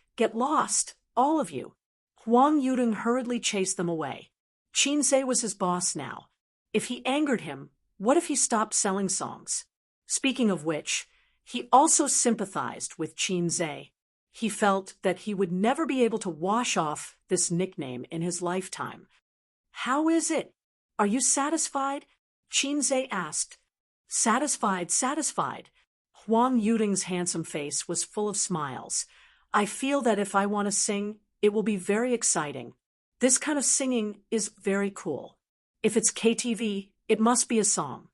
all of you. Huang Yuding hurriedly chased them away. Qinzhe was his boss now. If he angered him, what if he stopped selling songs? Speaking of which, he also sympathized with Qinzhe. He felt that he would never be able to wash off this nickname in his lifetime. How is it? Are you satisfied? Qinzhe asked. Satisfied. Huang Yuding's handsome face was full of smiles. I feel that if I want to sing, it will be very exciting. This kind of singing is very cool. If it's KTV, it must be a song.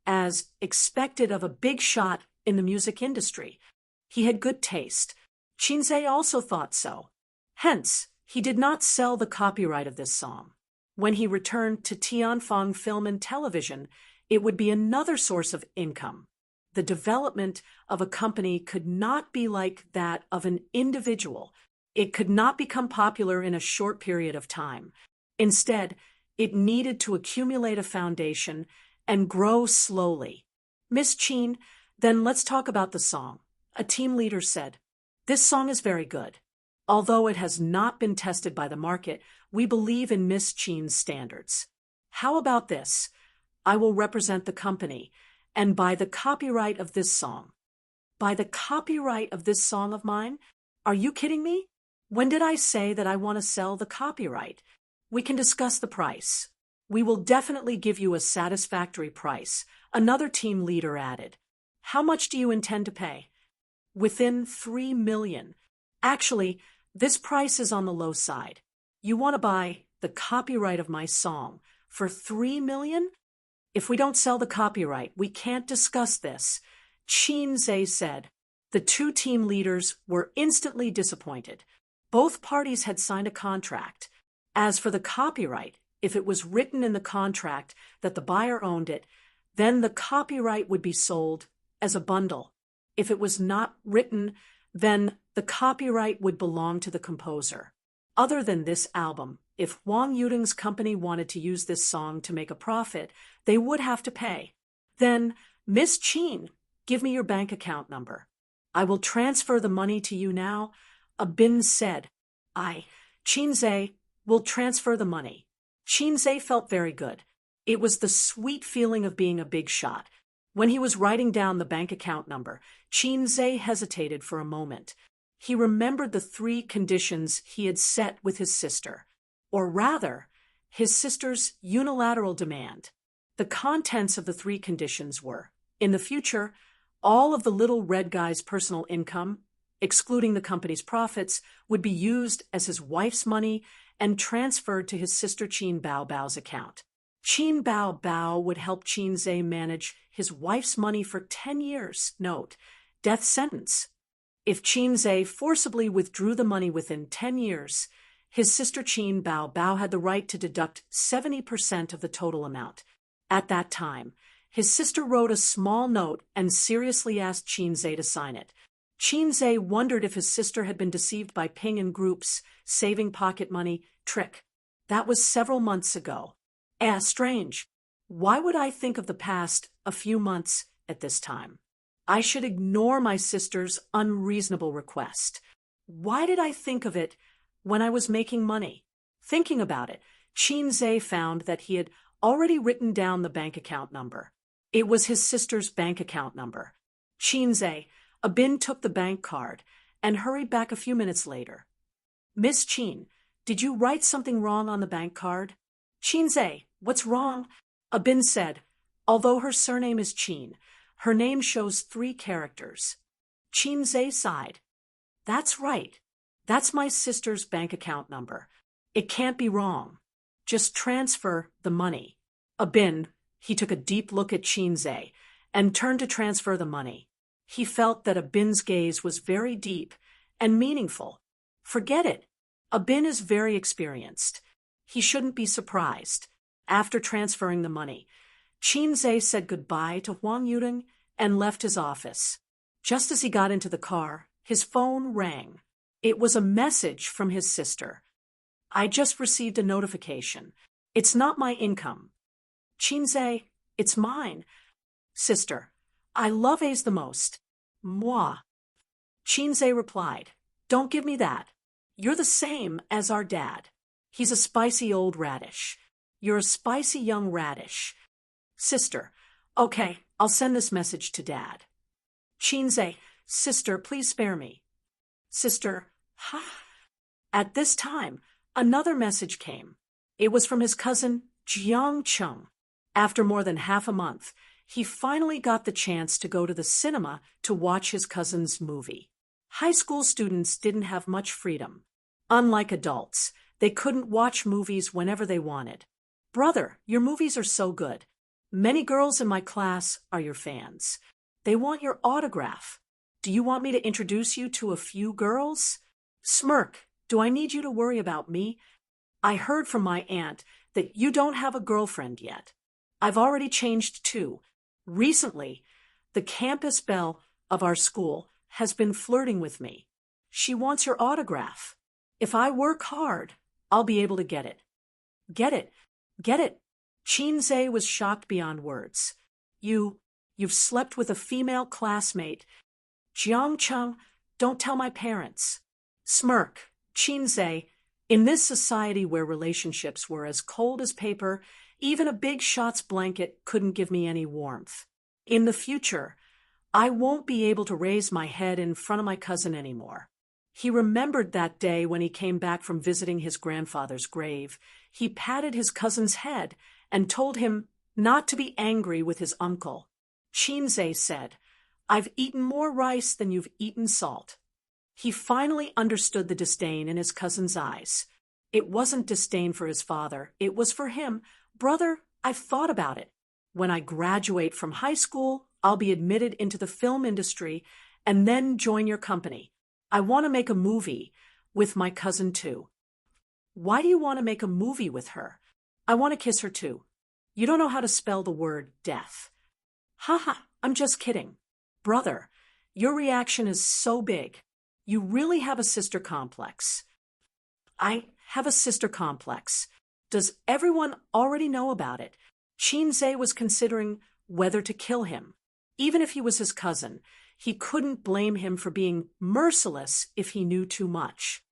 As expected of a big shot in the music industry, he had good taste. Qinzhe also thought so. Hence, he did not sell the copyright of this song. When he returned to Tianfang Film and Television, it would be another source of income. The development of a company could not be like that of an individual. It could not become popular in a short period of time. Instead, it needed to accumulate a foundation and grow slowly. Miss Qin, then let's talk about the song. A team leader said, this song is very good. Although it has not been tested by the market, we believe in Miss Qin's standards. How about this? I will represent the company and buy the copyright of this song. Buy the copyright of this song of mine? Are you kidding me? When did I say that I want to sell the copyright? We can discuss the price. We will definitely give you a satisfactory price, another team leader added. How much do you intend to pay? Within 3 million. Actually, this price is on the low side. You want to buy the copyright of my song for 3 million? If we don't sell the copyright, we can't discuss this, Qinzhe said. The two team leaders were instantly disappointed. Both parties had signed a contract. As for the copyright, if it was written in the contract that the buyer owned it, then the copyright would be sold as a bundle. If it was not written, then the copyright would belong to the composer. Other than this album, if Huang Yuding's company wanted to use this song to make a profit, they would have to pay. Then, Miss Qin, give me your bank account number. I will transfer the money to you now. Bin said. Qinzhe, will transfer the money. Qinzhe felt very good. It was the sweet feeling of being a big shot. When he was writing down the bank account number, Qinzhe hesitated for a moment. He remembered the 3 conditions he had set with his sister, or rather, his sister's unilateral demand. The contents of the 3 conditions were, in the future, all of the little red guy's personal income, excluding the company's profits, would be used as his wife's money and transferred to his sister Qin Baobao's account. Qin Baobao would help Qinzhe manage his wife's money for 10 years, note, death sentence. If Qinzhe forcibly withdrew the money within 10 years, his sister Qin Baobao had the right to deduct 70% of the total amount. At that time, his sister wrote a small note and seriously asked Qinzhe to sign it. Qinzhe wondered if his sister had been deceived by Ping and Group's saving pocket money trick. That was several months ago. Strange. Why would I think of the past a few months at this time? I should ignore my sister's unreasonable request. Why did I think of it when I was making money? Thinking about it, Qinzhe found that he had already written down the bank account number. It was his sister's bank account number. Qinzhe, Bin took the bank card and hurried back a few minutes later. Miss Qin, did you write something wrong on the bank card? Qinzhe, what's wrong? Bin said, although her surname is Qin, her name shows 3 characters. Qinzhe sighed. That's right. That's my sister's bank account number. It can't be wrong. Just transfer the money. Bin, he took a deep look at Qinzhe and turned to transfer the money. He felt that Bin's gaze was very deep and meaningful. Forget it. Bin is very experienced. He shouldn't be surprised. After transferring the money, Qinzhe said goodbye to Huang Yuding and left his office. Just as he got into the car, His phone rang. It was a message from his sister. I just received a notification. It's not my income. Chinze, it's mine. Sister, I love A's the most. Moi. Chinze replied, don't give me that. You're the same as our dad. He's a spicy old radish. You're a spicy young radish. Sister, okay, I'll send this message to Dad. Chinze, sister, please spare me. Sister, ha. At this time, another message came. It was from his cousin, Jiang Chung. After more than half a month, he finally got the chance to go to the cinema to watch his cousin's movie. High school students didn't have much freedom. Unlike adults, they couldn't watch movies whenever they wanted. Brother, your movies are so good. Many girls in my class are your fans. They want your autograph. Do you want me to introduce you to a few girls? Smirk, do I need you to worry about me? I heard from my aunt that you don't have a girlfriend yet. I've already changed too. Recently, the campus belle of our school has been flirting with me. She wants your autograph. If I work hard, I'll be able to get it. Get it. Get it. Chinze was shocked beyond words. You've slept with a female classmate. Jiang Chung, don't tell my parents. Smirk, Chinze, in this society where relationships were as cold as paper, even a big shot's blanket couldn't give me any warmth. In the future, I won't be able to raise my head in front of my cousin anymore. He remembered that day when he came back from visiting his grandfather's grave. He patted his cousin's head and told him not to be angry with his uncle. Chinze said, I've eaten more rice than you've eaten salt. He finally understood the disdain in his cousin's eyes. It wasn't disdain for his father, it was for him. Brother, I've thought about it. When I graduate from high school, I'll be admitted into the film industry and then join your company. I want to make a movie with my cousin too. Why do you want to make a movie with her? I want to kiss her too. You don't know how to spell the word death. Haha, I'm just kidding. Brother, your reaction is so big. You really have a sister complex. I have a sister complex. Does everyone already know about it? Chinze was considering whether to kill him. Even if he was his cousin, he couldn't blame him for being merciless if he knew too much.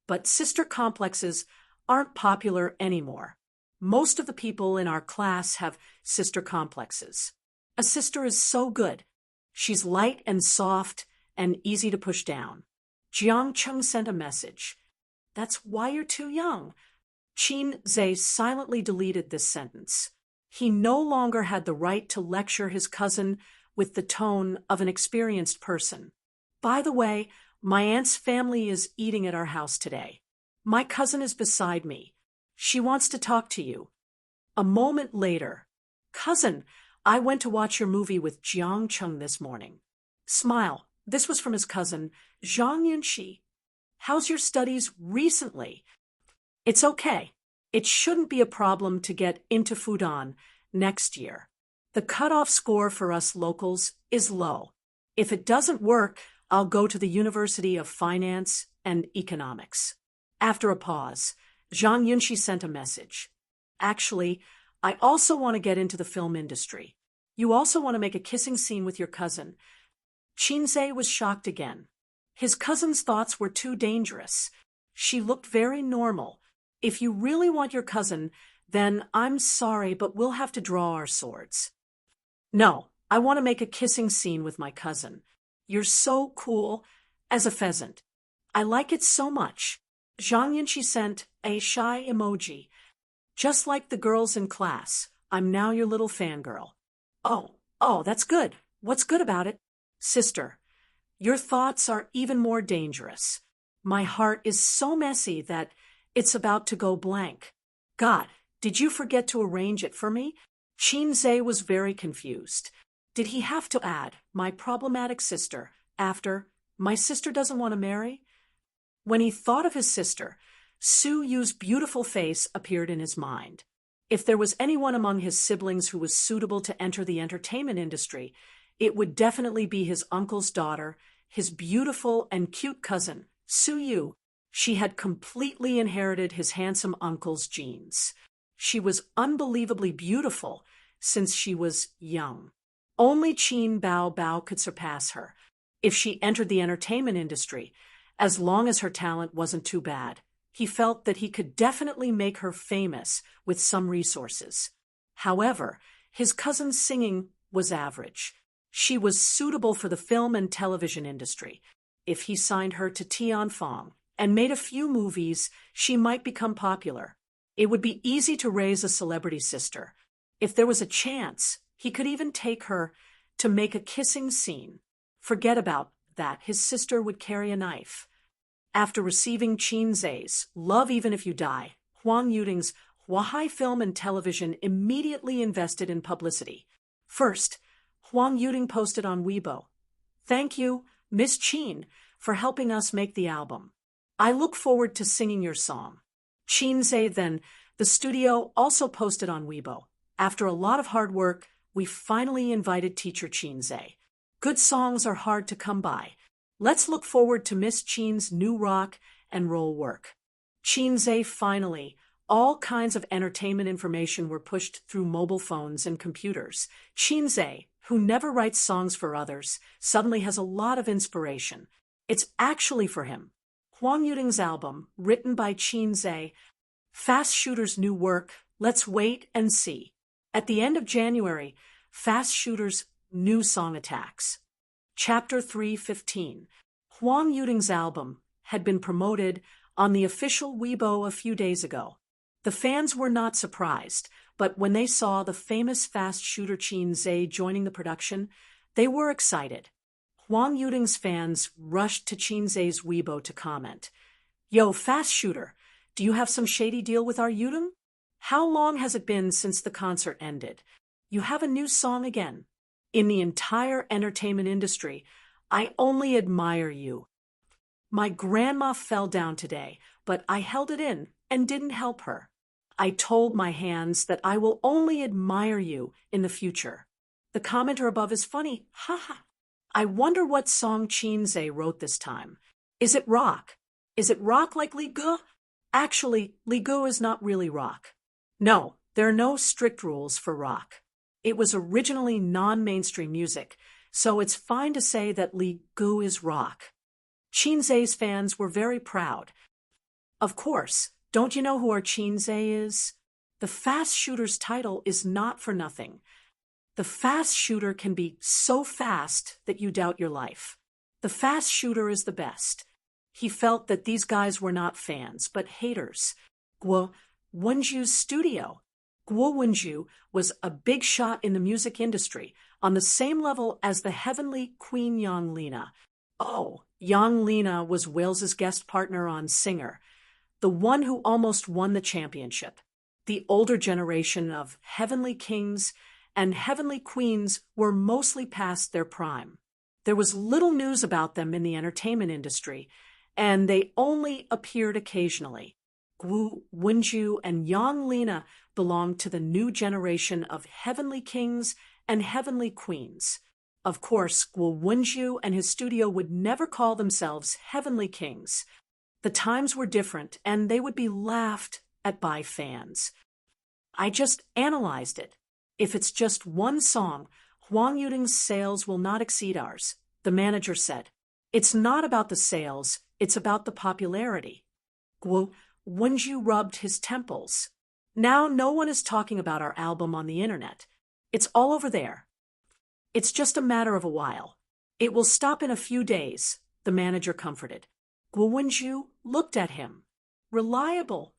But sister complexes aren't popular anymore. Most of the people in our class have sister complexes. A sister is so good. She's light and soft and easy to push down. Jiang Chung sent a message. That's why you're too young. Chinze silently deleted this sentence. He no longer had the right to lecture his cousin with the tone of an experienced person. By the way, my aunt's family is eating at our house today. My cousin is beside me. She wants to talk to you. A moment later, cousin, I went to watch your movie with Jiang Chung this morning. Smile. This was from his cousin, Zhang Yunxi. How's your studies recently? It's okay. It shouldn't be a problem to get into Fudan next year. The cutoff score for us locals is low. If it doesn't work, I'll go to the University of Finance and Economics. After a pause, Zhang Yunxi sent a message. Actually, I also want to get into the film industry. You also want to make a kissing scene with your cousin. Chinze was shocked again. His cousin's thoughts were too dangerous. She looked very normal. If you really want your cousin, then I'm sorry, but we'll have to draw our swords. No, I want to make a kissing scene with my cousin. You're so cool as a pheasant. I like it so much. Zhang Yunxi sent a shy emoji. Just like the girls in class, I'm now your little fangirl. Oh, that's good. What's good about it? Sister, your thoughts are even more dangerous. My heart is so messy that it's about to go blank. God, did you forget to arrange it for me? Chinze was very confused. Did he have to add, my problematic sister, after, my sister doesn't want to marry? When he thought of his sister, Su Yu's beautiful face appeared in his mind. If there was anyone among his siblings who was suitable to enter the entertainment industry, it would definitely be his uncle's daughter, his beautiful and cute cousin, Suyu. She had completely inherited his handsome uncle's genes. She was unbelievably beautiful since she was young. Only Qin Bao Bao could surpass her if she entered the entertainment industry, as long as her talent wasn't too bad. He felt that he could definitely make her famous with some resources. However, his cousin's singing was average. She was suitable for the film and television industry. If he signed her to Tianfang and made a few movies, she might become popular. It would be easy to raise a celebrity sister. If there was a chance, he could even take her to make a kissing scene. Forget about that, his sister would carry a knife. After receiving Qin Zhe's Love Even If You Die, Huang Yuding's Huahai Film and Television immediately invested in publicity. First, Huang Yuding posted on Weibo, "Thank you, Miss Qin, for helping us make the album. I look forward to singing your song." Qin Zhe then, the studio, also posted on Weibo, "After a lot of hard work, we finally invited teacher Qin Zhe. Good songs are hard to come by. Let's look forward to Miss Qin's new rock and roll work." Qin Zhe finally. All kinds of entertainment information were pushed through mobile phones and computers. Qin Zhe, who never writes songs for others, suddenly has a lot of inspiration. It's actually for him. Huang Yuding's album, written by Qin Zhe, Fast Shooter's new work, let's wait and see. At the end of January, Fast Shooter's new song attacks. Chapter 3:15. Huang Yuding's album had been promoted on the official Weibo a few days ago. The fans were not surprised, but when they saw the famous fast shooter Qin Zhe joining the production, they were excited. Huang Yuding's fans rushed to Qin Zhe's Weibo to comment, "Yo, fast shooter, do you have some shady deal with our Yuding? How long has it been since the concert ended? You have a new song again. In the entire entertainment industry, I only admire you. My grandma fell down today, but I held it in and didn't help her. I told my hands that I will only admire you in the future." The commenter above is funny. Haha. I wonder what song Qin Zhe wrote this time. Is it rock? Is it rock like Li Ge? Actually, Li Ge is not really rock. No, there are no strict rules for rock. It was originally non-mainstream music, so it's fine to say that Li Ge is rock. Qin Zhe's fans were very proud. Of course, don't you know who our Qin Zhe is? The fast shooter's title is not for nothing. The fast shooter can be so fast that you doubt your life. The fast shooter is the best. He felt that these guys were not fans, but haters. Guo Wenju's studio. Guo Wenju was a big shot in the music industry, on the same level as the heavenly Queen Yang Lina. Oh, Yang Lina was Wales's guest partner on Singer, the one who almost won the championship. The older generation of heavenly kings and heavenly queens were mostly past their prime. There was little news about them in the entertainment industry, and they only appeared occasionally. Guo Wenju and Yang Lina belonged to the new generation of heavenly kings and heavenly queens. Of course, Guo Wenju and his studio would never call themselves heavenly kings. The times were different, and they would be laughed at by fans. I just analyzed it. If it's just one song, Huang Yuding's sales will not exceed ours, the manager said. It's not about the sales, it's about the popularity. Guo Wenju rubbed his temples. Now no one is talking about our album on the internet. It's all over there. It's just a matter of a while. It will stop in a few days, the manager comforted. Guo Wenju looked at him. Reliable.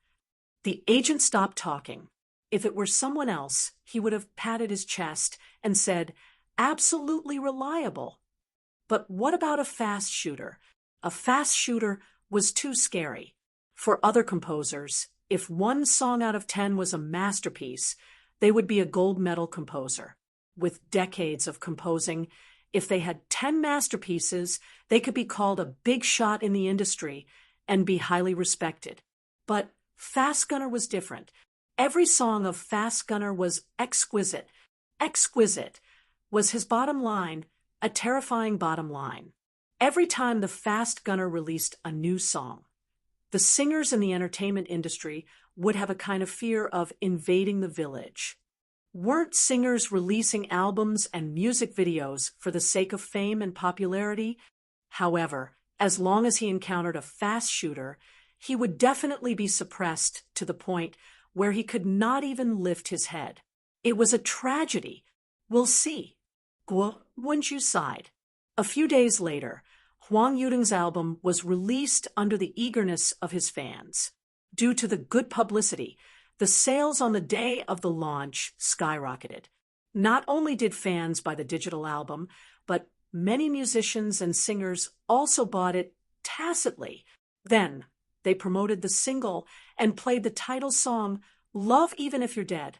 The agent stopped talking. If it were someone else, he would have patted his chest and said, "Absolutely reliable." But what about a fast shooter? A fast shooter was too scary. For other composers, if one song out of 10 was a masterpiece, they would be a gold medal composer. With decades of composing, if they had 10 masterpieces, they could be called a big shot in the industry and be highly respected. But Fast Gunner was different. Every song of Fast Gunner was exquisite. Exquisite was his bottom line, a terrifying bottom line. Every time the Fast Gunner released a new song, the singers in the entertainment industry would have a kind of fear of invading the village. Weren't singers releasing albums and music videos for the sake of fame and popularity? However, as long as he encountered a fast shooter, he would definitely be suppressed to the point where he could not even lift his head. It was a tragedy. We'll see. Guo Wenju sighed. A few days later, Huang Yuding's album was released under the eagerness of his fans. Due to the good publicity, the sales on the day of the launch skyrocketed. Not only did fans buy the digital album, but many musicians and singers also bought it tacitly. Then, they promoted the single and played the title song, Love Even If You're Dead.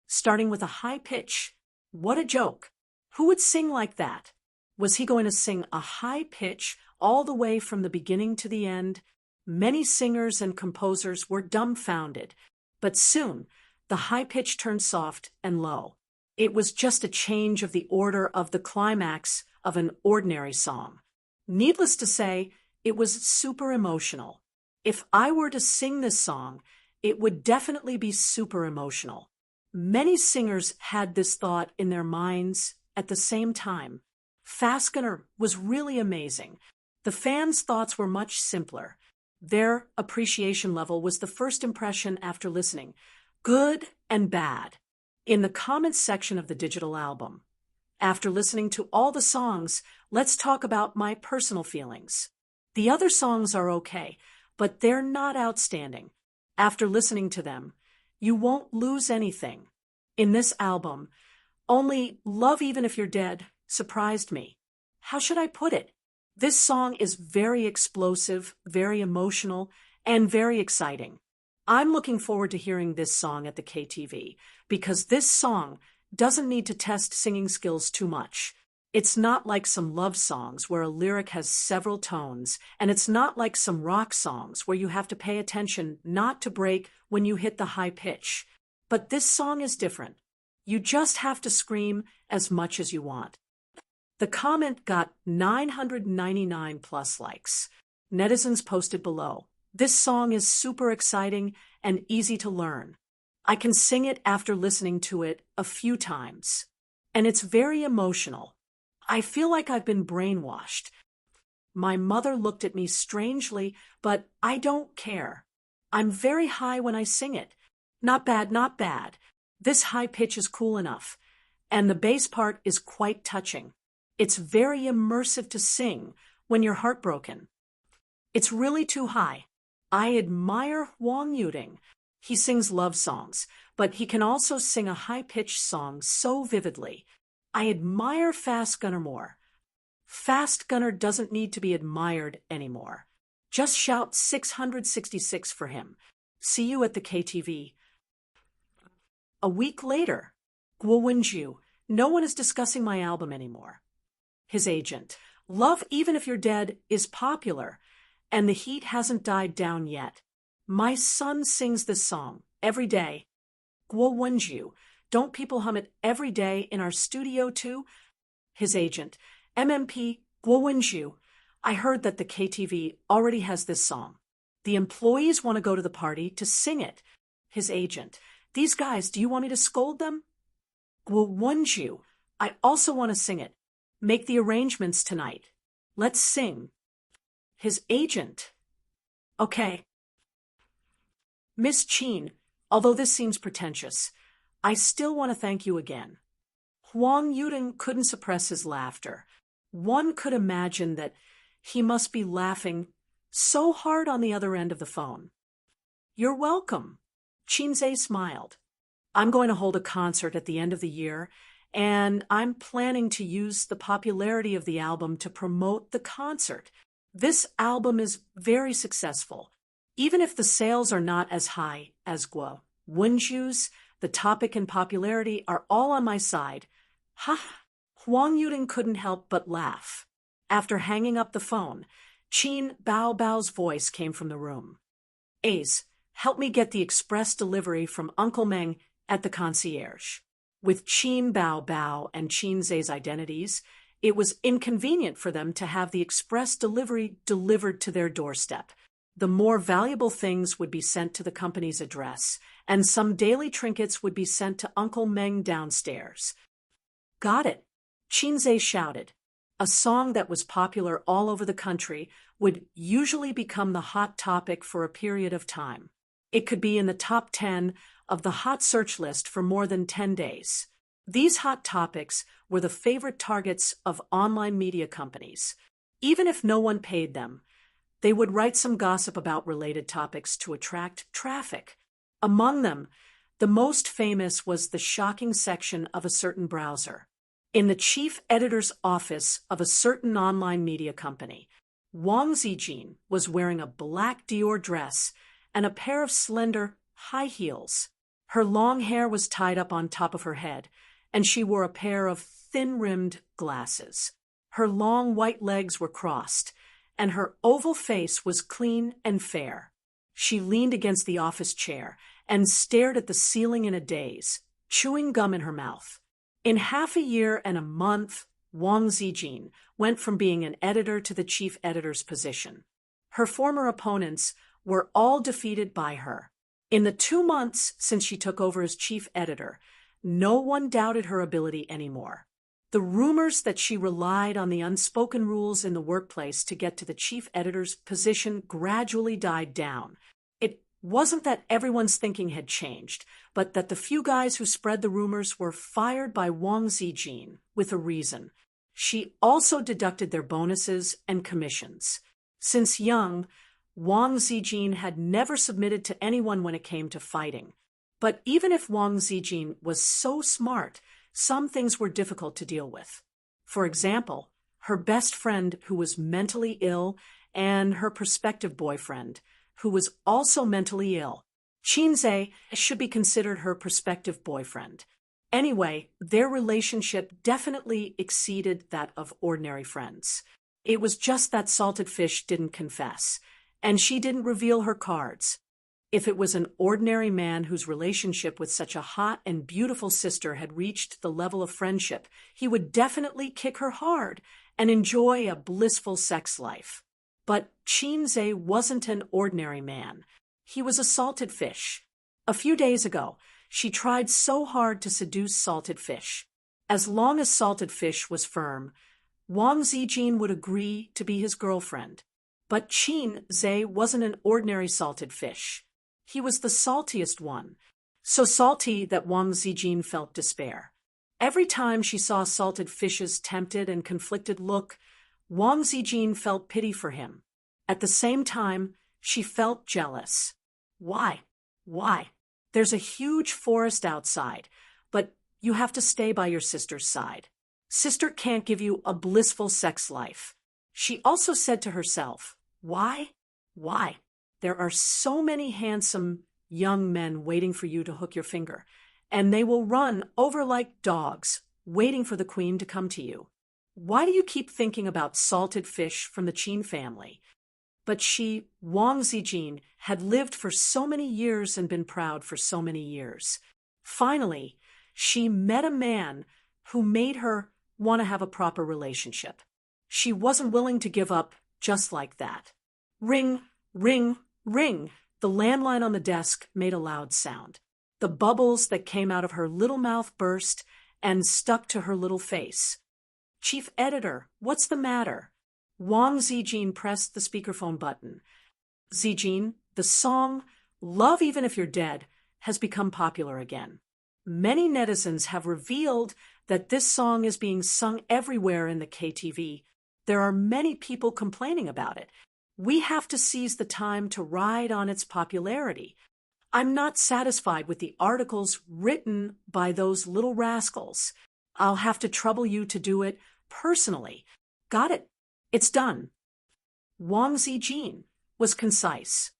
Starting with a high pitch. What a joke. Who would sing like that? Was he going to sing a high pitch all the way from the beginning to the end? Many singers and composers were dumbfounded, but soon the high pitch turned soft and low. It was just a change of the order of the climax of an ordinary song. Needless to say, it was super emotional. If I were to sing this song, it would definitely be super emotional. Many singers had this thought in their minds at the same time. Fast Gunner was really amazing. The fans' thoughts were much simpler. Their appreciation level was the first impression after listening, good and bad. In the comments section of the digital album, after listening to all the songs, let's talk about my personal feelings. The other songs are okay, but they're not outstanding. After listening to them, you won't lose anything. In this album, only Love Even If You're Dead surprised me. How should I put it? This song is very explosive, very emotional, and very exciting. I'm looking forward to hearing this song at the KTV because this song doesn't need to test singing skills too much. It's not like some love songs where a lyric has several tones, and it's not like some rock songs where you have to pay attention not to break when you hit the high pitch. But this song is different. You just have to scream as much as you want. The comment got 999 plus likes. Netizens posted below, "This song is super exciting and easy to learn. I can sing it after listening to it a few times. And it's very emotional. I feel like I've been brainwashed. My mother looked at me strangely, but I don't care. I'm very high when I sing it. Not bad, not bad. This high pitch is cool enough. And the bass part is quite touching. It's very immersive to sing when you're heartbroken. It's really too high. I admire Huang Yuding. He sings love songs, but he can also sing a high-pitched song so vividly. I admire Fast Gunner more. Fast Gunner doesn't need to be admired anymore. Just shout 666 for him. See you at the KTV." A week later, Guo Wenju, "No one is discussing my album anymore." His agent, "Love Even If You're Dead is popular, and the heat hasn't died down yet. My son sings this song every day." Guo Wenju, "Don't people hum it every day in our studio too?" His agent, "MMP Guo Wenju, I heard that the KTV already has this song. The employees want to go to the party to sing it." His agent, "These guys, do you want me to scold them?" Guo Wenju, "I also want to sing it. Make the arrangements tonight. Let's sing." His agent, "Okay." Miss Qin, although this seems pretentious, I still want to thank you again." Huang Yuding couldn't suppress his laughter. One could imagine that he must be laughing so hard on the other end of the phone. "You're welcome." Qinze smiled. "I'm going to hold a concert at the end of the year, and I'm planning to use the popularity of the album to promote the concert. This album is very successful. Even if the sales are not as high as Guo Wenju's, the topic and popularity are all on my side." Ha! Huang Yuding couldn't help but laugh. After hanging up the phone, Qin Bao Bao's voice came from the room. "Ace, help me get the express delivery from Uncle Meng at the concierge." With Qin Bao Bao and Qinze's identities, It was inconvenient for them to have the express delivery delivered to their doorstep. The more valuable things would be sent to the company's address, and some daily trinkets would be sent to Uncle Meng downstairs. Got it, Qinze shouted. A song that was popular all over the country would usually become the hot topic for a period of time. It could be in the top 10 of the hot search list for more than 10 days. These hot topics were the favorite targets of online media companies. Even if no one paid them, they would write some gossip about related topics to attract traffic. Among them, the most famous was the shocking section of a certain browser. In the chief editor's office of a certain online media company, Wang Zijin was wearing a black Dior dress and a pair of slender high heels. Her long hair was tied up on top of her head, and she wore a pair of thin-rimmed glasses. Her long white legs were crossed, and her oval face was clean and fair. She leaned against the office chair and stared at the ceiling in a daze, chewing gum in her mouth. In half a year and a month, Wang Zijin went from being an editor to the chief editor's position. Her former opponents were all defeated by her. In the 2 months since she took over as chief editor, no one doubted her ability anymore. The rumors that she relied on the unspoken rules in the workplace to get to the chief editor's position gradually died down. It wasn't that everyone's thinking had changed, but that the few guys who spread the rumors were fired by Wang Zijin with a reason. She also deducted their bonuses and commissions. Since young, Wang Zijin had never submitted to anyone when it came to fighting. But even if Wang Zijin was so smart, some things were difficult to deal with. For example, her best friend who was mentally ill and her prospective boyfriend, who was also mentally ill. Qinze should be considered her prospective boyfriend. Anyway, their relationship definitely exceeded that of ordinary friends. It was just that Salted Fish didn't confess, and she didn't reveal her cards. If it was an ordinary man whose relationship with such a hot and beautiful sister had reached the level of friendship, he would definitely kick her hard and enjoy a blissful sex life. But Qinze wasn't an ordinary man. He was a salted fish. A few days ago, she tried so hard to seduce Salted Fish. As long as Salted Fish was firm, Wang Zijin would agree to be his girlfriend. But Qinze wasn't an ordinary salted fish. He was the saltiest one, so salty that Wang Zijin felt despair. Every time she saw Salted Fish's tempted and conflicted look, Wang Zijin felt pity for him. At the same time, she felt jealous. Why? Why? There's a huge forest outside, but you have to stay by your sister's side. Sister can't give you a blissful sex life. She also said to herself, why? Why? There are so many handsome young men waiting for you to hook your finger, and they will run over like dogs, waiting for the queen to come to you. Why do you keep thinking about Salted Fish from the Qin family? But she, Wang Zijin, had lived for so many years and been proud for so many years. Finally, she met a man who made her want to have a proper relationship. She wasn't willing to give up just like that. Ring, ring, ring. The landline on the desk made a loud sound. The bubbles that came out of her little mouth burst and stuck to her little face. Chief editor, what's the matter? Wang Zijin pressed the speakerphone button. Zijin, the song Love Even If You're Dead has become popular again. Many netizens have revealed that this song is being sung everywhere in the KTV. There are many people complaining about it. We have to seize the time to ride on its popularity. I'm not satisfied with the articles written by those little rascals. I'll have to trouble you to do it personally. Got it? It's done. Wang Zijin was concise.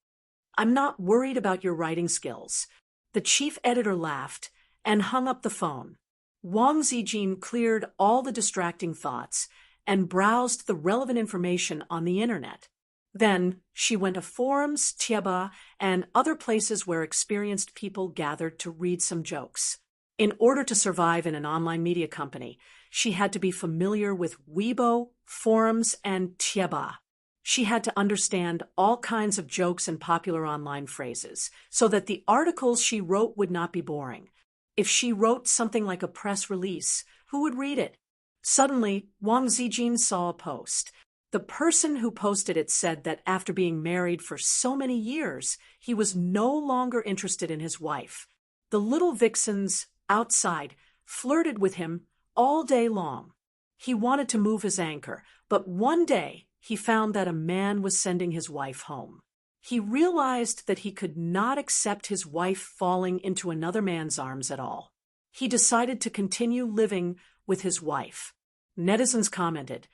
I'm not worried about your writing skills. The chief editor laughed and hung up the phone. Wang Zijin cleared all the distracting thoughts and browsed the relevant information on the internet. Then she went to forums, Tieba, and other places where experienced people gathered to read some jokes. In order to survive in an online media company, she had to be familiar with Weibo, forums, and Tieba. She had to understand all kinds of jokes and popular online phrases so that the articles she wrote would not be boring. If she wrote something like a press release, who would read it? Suddenly, Wang Zijin saw a post. The person who posted it said that after being married for so many years, he was no longer interested in his wife. The little vixens outside flirted with him all day long. He wanted to move his anchor, but one day he found that a man was sending his wife home. He realized that he could not accept his wife falling into another man's arms at all. He decided to continue living with his wife. Netizens commented,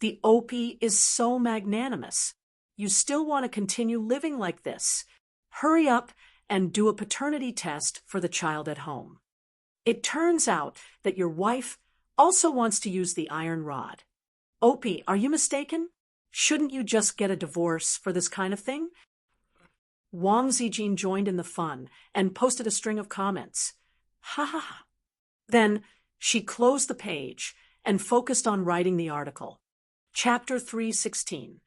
"The OP is so magnanimous. You still want to continue living like this? Hurry up and do a paternity test for the child at home. It turns out that your wife also wants to use the iron rod. OP, are you mistaken? Shouldn't you just get a divorce for this kind of thing?" Wang Zijin joined in the fun and posted a string of comments. Ha ha ha. Then she closed the page and focused on writing the article. Chapter 316.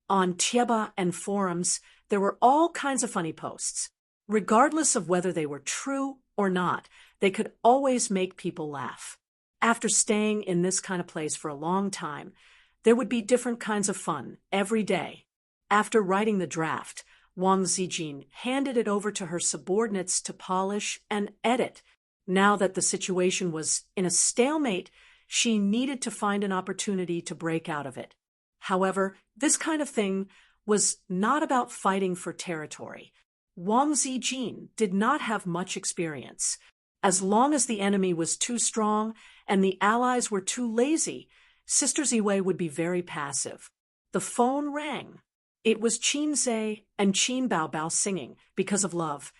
On Tieba and forums, there were all kinds of funny posts. Regardless of whether they were true or not, they could always make people laugh. After staying in this kind of place for a long time, there would be different kinds of fun every day. After writing the draft, Wang Zijin handed it over to her subordinates to polish and edit. Now that the situation was in a stalemate, she needed to find an opportunity to break out of it. However, this kind of thing was not about fighting for territory. Wang Zijin did not have much experience. As long as the enemy was too strong and the allies were too lazy, Sister Ziwei would be very passive. The phone rang. It was Qin Zhe and Qin Baobao singing because of love.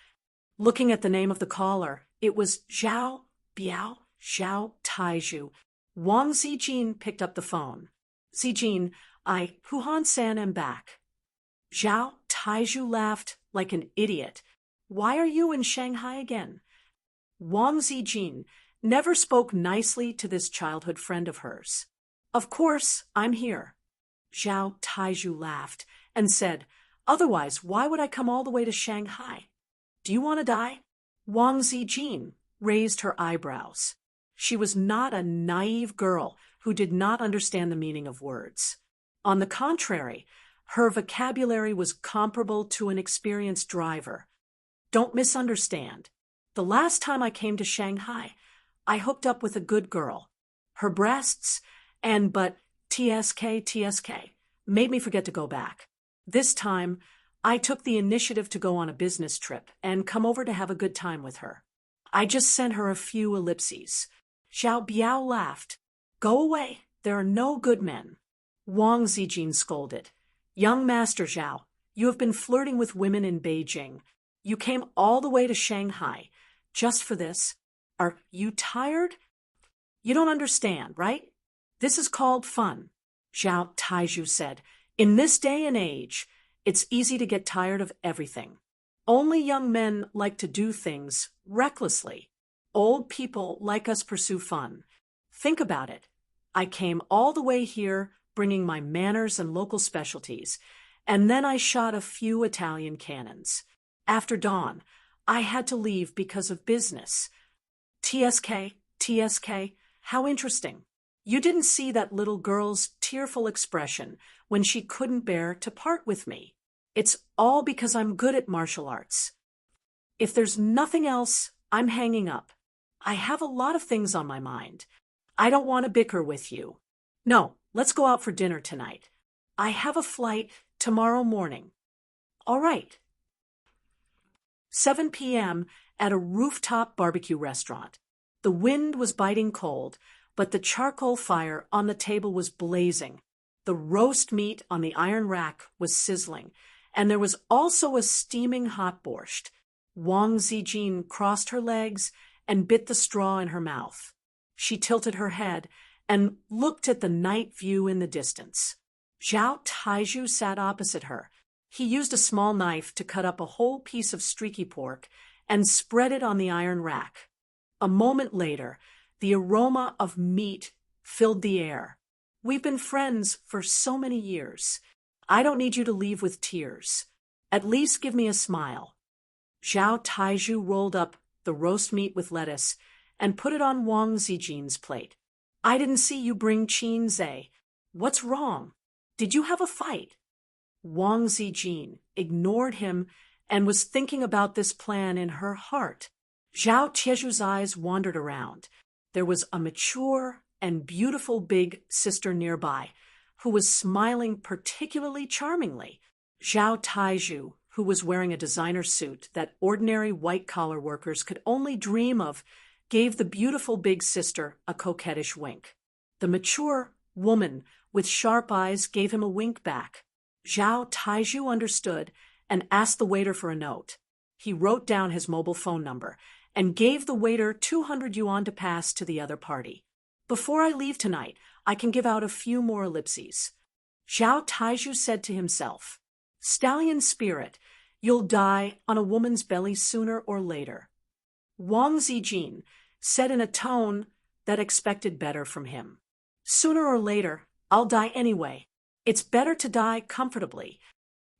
Looking at the name of the caller, it was Zhao Biao Zhao Taizhu. Wang Zijin picked up the phone. "Zijin, I, Huhan-san, am back." Zhao Taizhu laughed like an idiot. "Why are you in Shanghai again?" Wang Zijin never spoke nicely to this childhood friend of hers. "Of course, I'm here." Zhao Taizhu laughed and said, "Otherwise, why would I come all the way to Shanghai? Do you want to die?" Wang Zijin raised her eyebrows. She was not a naive girl who did not understand the meaning of words. On the contrary, her vocabulary was comparable to an experienced driver. "Don't misunderstand. The last time I came to Shanghai, I hooked up with a good girl. Her breasts but TSK made me forget to go back. This time, I took the initiative to go on a business trip and come over to have a good time with her. I just sent her a few ellipses." Zhao Biao laughed. "Go away. There are no good men." Wang Zijin scolded. "Young Master Zhao, you have been flirting with women in Beijing. You came all the way to Shanghai just for this. Are you tired? You don't understand, right? This is called fun." Zhao Taizhu said, "In this day and age, it's easy to get tired of everything. Only young men like to do things recklessly. Old people like us pursue fun. Think about it. I came all the way here bringing my manners and local specialties, and then I shot a few Italian cannons. After dawn, I had to leave because of business. TSK, how interesting. You didn't see that little girl's tearful expression when she couldn't bear to part with me. It's all because I'm good at martial arts. If there's nothing else, I'm hanging up. I have a lot of things on my mind. I don't want to bicker with you. No, let's go out for dinner tonight. I have a flight tomorrow morning." "All right." 7 p.m. at a rooftop barbecue restaurant. The wind was biting cold, but the charcoal fire on the table was blazing. The roast meat on the iron rack was sizzling, and there was also a steaming hot borscht. Wang Zijin crossed her legs and bit the straw in her mouth. She tilted her head and looked at the night view in the distance. Zhao Taizhu sat opposite her. He used a small knife to cut up a whole piece of streaky pork and spread it on the iron rack. A moment later, the aroma of meat filled the air. We've been friends for so many years. I don't need you to leave with tears. At least give me a smile. Zhao Taizhu rolled up the roast meat with lettuce and put it on Wang Zijin's plate. I didn't see you bring Qin Zhe. What's wrong? Did you have a fight? Wang Zijin ignored him and was thinking about this plan in her heart. Zhao Tieju's eyes wandered around. There was a mature and beautiful big sister nearby, who was smiling particularly charmingly. Zhao Taizhu, who was wearing a designer suit that ordinary white-collar workers could only dream of, gave the beautiful big sister a coquettish wink. The mature woman with sharp eyes gave him a wink back. Zhao Taizhu understood and asked the waiter for a note. He wrote down his mobile phone number and gave the waiter 200 yuan to pass to the other party. Before I leave tonight, I can give out a few more ellipses. Zhao Taizhu said to himself, "Stallion spirit, you'll die on a woman's belly sooner or later." Wang Zijin said in a tone that expected better from him, "Sooner or later, I'll die anyway. It's better to die comfortably."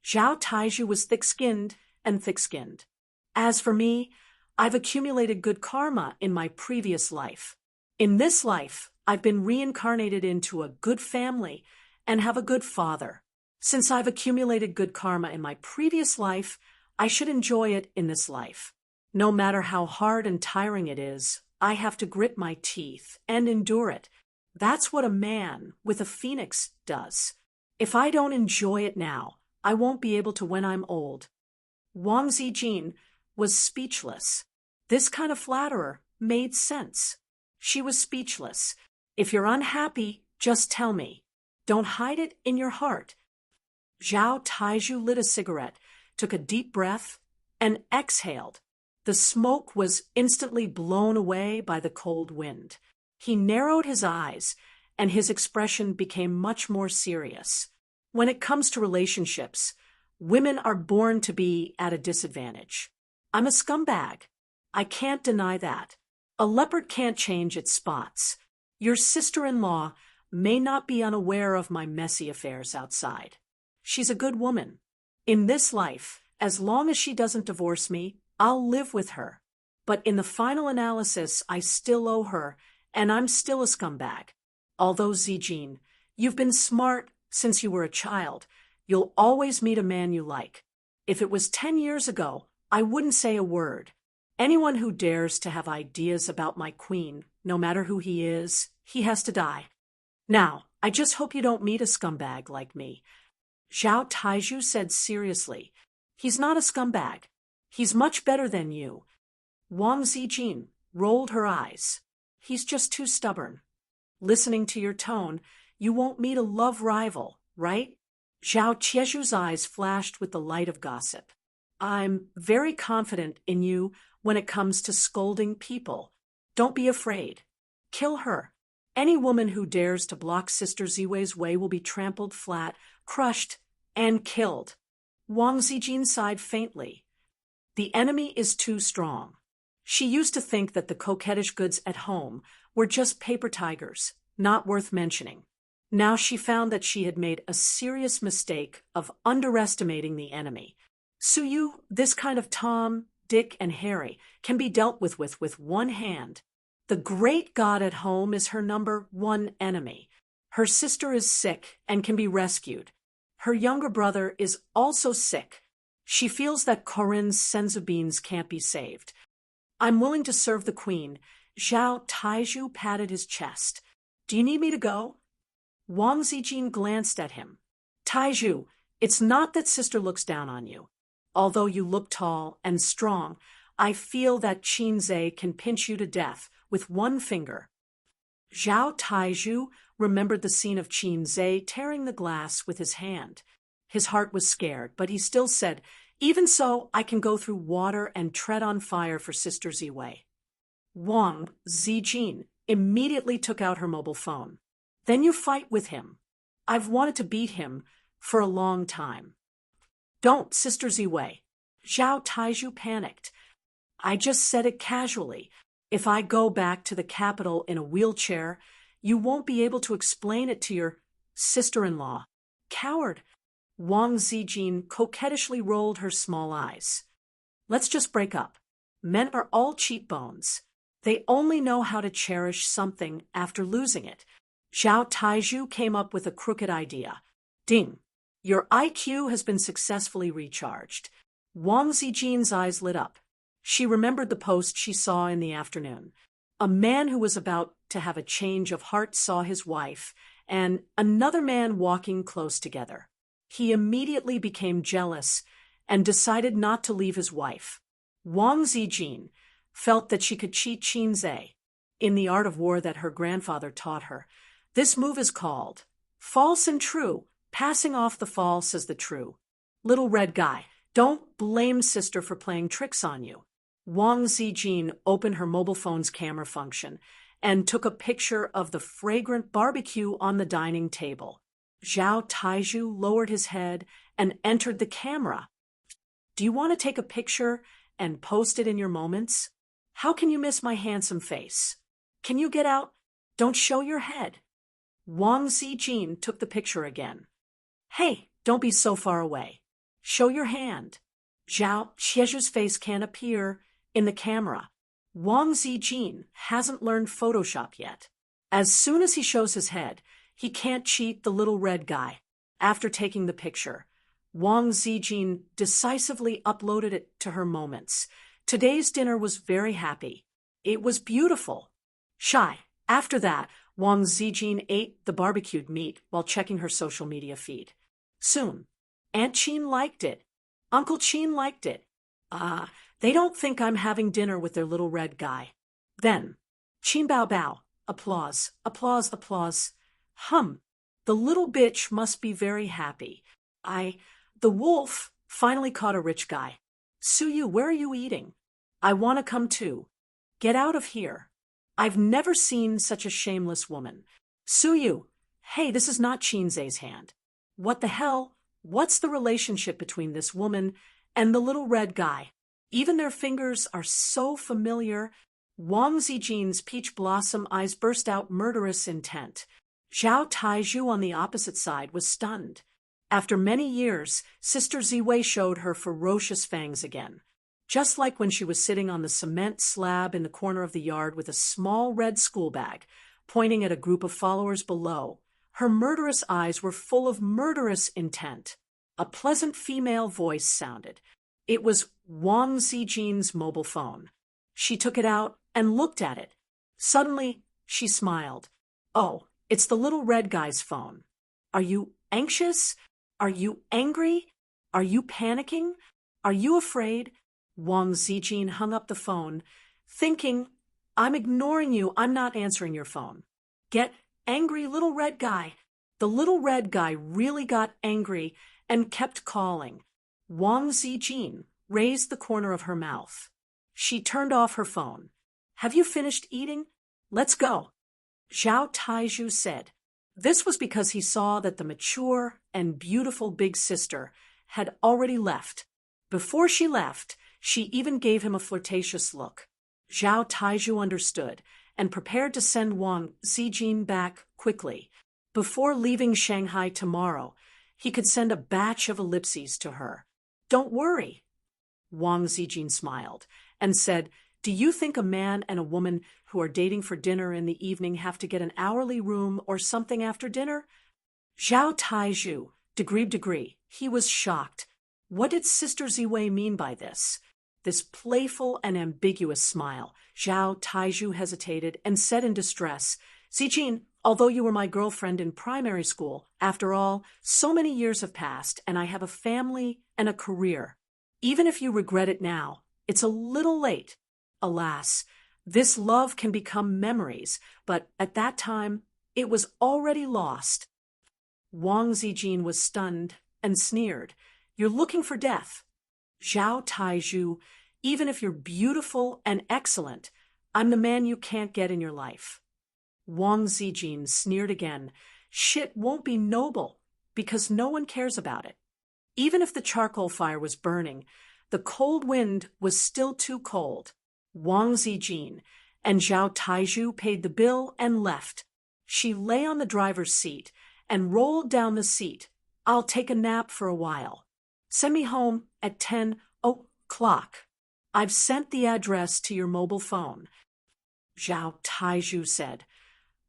Zhao Taizhu was thick-skinned and thick-skinned. As for me, I've accumulated good karma in my previous life. In this life, I've been reincarnated into a good family and have a good father. Since I've accumulated good karma in my previous life, I should enjoy it in this life. No matter how hard and tiring it is, I have to grit my teeth and endure it. That's what a man with a phoenix does. If I don't enjoy it now, I won't be able to when I'm old. Wang Zijin was speechless. This kind of flatterer made sense. She was speechless. If you're unhappy, just tell me. Don't hide it in your heart. Zhao Taizhu lit a cigarette, took a deep breath, and exhaled. The smoke was instantly blown away by the cold wind. He narrowed his eyes, and his expression became much more serious. When it comes to relationships, women are born to be at a disadvantage. I'm a scumbag. I can't deny that. A leopard can't change its spots. Your sister-in-law may not be unaware of my messy affairs outside. She's a good woman. In this life, as long as she doesn't divorce me, I'll live with her. But in the final analysis, I still owe her, and I'm still a scumbag. Although, Zijin, you've been smart since you were a child, you'll always meet a man you like. If it was 10 years ago, I wouldn't say a word. Anyone who dares to have ideas about my queen, no matter who he is, he has to die. Now, I just hope you don't meet a scumbag like me. Zhao Taizhu said seriously, "He's not a scumbag. He's much better than you." Wang Zijin rolled her eyes. "He's just too stubborn. Listening to your tone, you won't meet a love rival, right?" Zhao Tieju's eyes flashed with the light of gossip. "I'm very confident in you when it comes to scolding people. Don't be afraid. Kill her. Any woman who dares to block Sister Ziwei's way will be trampled flat, crushed, and killed." Wang Zijin sighed faintly. The enemy is too strong. She used to think that the coquettish goods at home were just paper tigers, not worth mentioning. Now she found that she had made a serious mistake of underestimating the enemy. Suyu, this kind of Tom, Dick, and Harry, can be dealt with one hand. The great god at home is her number one enemy. Her sister is sick and can be rescued. Her younger brother is also sick. She feels that Corinne's senzu beans can't be saved. "I'm willing to serve the queen." Zhao Taizhu patted his chest. "Do you need me to go?" Wang Zijin glanced at him. "Taizhu, it's not that sister looks down on you. Although you look tall and strong, I feel that Qin Zhe can pinch you to death with one finger." Zhao Taizhu remembered the scene of Qin Zhe tearing the glass with his hand. His heart was scared, but he still said, "Even so, I can go through water and tread on fire for Sister Ziwei." Wang Zijin immediately took out her mobile phone. "Then you fight with him. I've wanted to beat him for a long time." "Don't, Sister Ziwei." Zhao Taizhu panicked. "I just said it casually. If I go back to the capital in a wheelchair, you won't be able to explain it to your sister-in-law. Coward. Wang Zijin coquettishly rolled her small eyes. Let's just break up. Men are all cheekbones. They only know how to cherish something after losing it. Zhao Taizhu came up with a crooked idea. Ding. Your IQ has been successfully recharged. Wang Zijin's eyes lit up. She remembered the post she saw in the afternoon. A man who was about to have a change of heart saw his wife and another man walking close together. He immediately became jealous and decided not to leave his wife. Wang Zijin felt that she could cheat Qinze in the art of war that her grandfather taught her. This move is called false and true, passing off the false as the true. Little red guy, don't blame sister for playing tricks on you. Wang Zijin opened her mobile phone's camera function and took a picture of the fragrant barbecue on the dining table. Zhao Taizhu lowered his head and entered the camera. Do you want to take a picture and post it in your moments? How can you miss my handsome face? Can you get out? Don't show your head. Wang Zijin took the picture again. Hey, don't be so far away. Show your hand. Zhao Xieju's face can't appear in the camera. Wang Zijin hasn't learned Photoshop yet. As soon as he shows his head, he can't cheat the little red guy. After taking the picture, Wang Zijin decisively uploaded it to her moments. Today's dinner was very happy. It was beautiful. Shy. After that, Wang Zijin ate the barbecued meat while checking her social media feed. Soon, Aunt Qin liked it. Uncle Qin liked it. They don't think I'm having dinner with their little red guy. Then, Qin Bao Bao. Applause, applause, applause. The little bitch must be very happy. The wolf finally caught a rich guy. Suyu, where are you eating? I want to come too. Get out of here. I've never seen such a shameless woman. Suyu, hey, this is not Qinze's hand. What the hell? What's the relationship between this woman and the little red guy? Even their fingers are so familiar. Wang Zijin's peach blossom eyes burst out murderous intent. Zhao Taizhu on the opposite side was stunned. After many years, Sister Ziwei showed her ferocious fangs again. Just like when she was sitting on the cement slab in the corner of the yard with a small red school bag, pointing at a group of followers below, her murderous eyes were full of murderous intent. A pleasant female voice sounded. It was Wang Zijin's mobile phone. She took it out and looked at it. Suddenly, she smiled. Oh, it's the little red guy's phone. Are you anxious? Are you angry? Are you panicking? Are you afraid? Wang Zijin hung up the phone, thinking, I'm ignoring you, I'm not answering your phone. Get angry, little red guy. The little red guy really got angry and kept calling. Wang Zijin raised the corner of her mouth. She turned off her phone. Have you finished eating? Let's go. Zhao Taizhu said. This was because he saw that the mature and beautiful big sister had already left. Before she left, she even gave him a flirtatious look. Zhao Taizhu understood and prepared to send Wang Zijin back quickly. Before leaving Shanghai tomorrow, he could send a batch of ellipses to her. Don't worry. Wang Zijin smiled and said, Do you think a man and a woman who are dating for dinner in the evening have to get an hourly room or something after dinner? Zhao Taizhu, degree. He was shocked. What did Sister Ziwei mean by this? This playful and ambiguous smile. Zhao Taizhu hesitated and said in distress, Zijin, although you were my girlfriend in primary school, after all, so many years have passed and I have a family and a career. Even if you regret it now, it's a little late. Alas, this love can become memories, but at that time, it was already lost. Wang Zijin was stunned and sneered. You're looking for death. Zhao Taizhu, even if you're beautiful and excellent, I'm the man you can't get in your life. Wang Zijin sneered again. Shit won't be noble because no one cares about it. Even if the charcoal fire was burning, the cold wind was still too cold. Wang Zijin, and Zhao Taizhu paid the bill and left. She lay on the driver's seat and rolled down the seat. I'll take a nap for a while. Send me home at 10 o'clock. I've sent the address to your mobile phone. Zhao Taizhu said,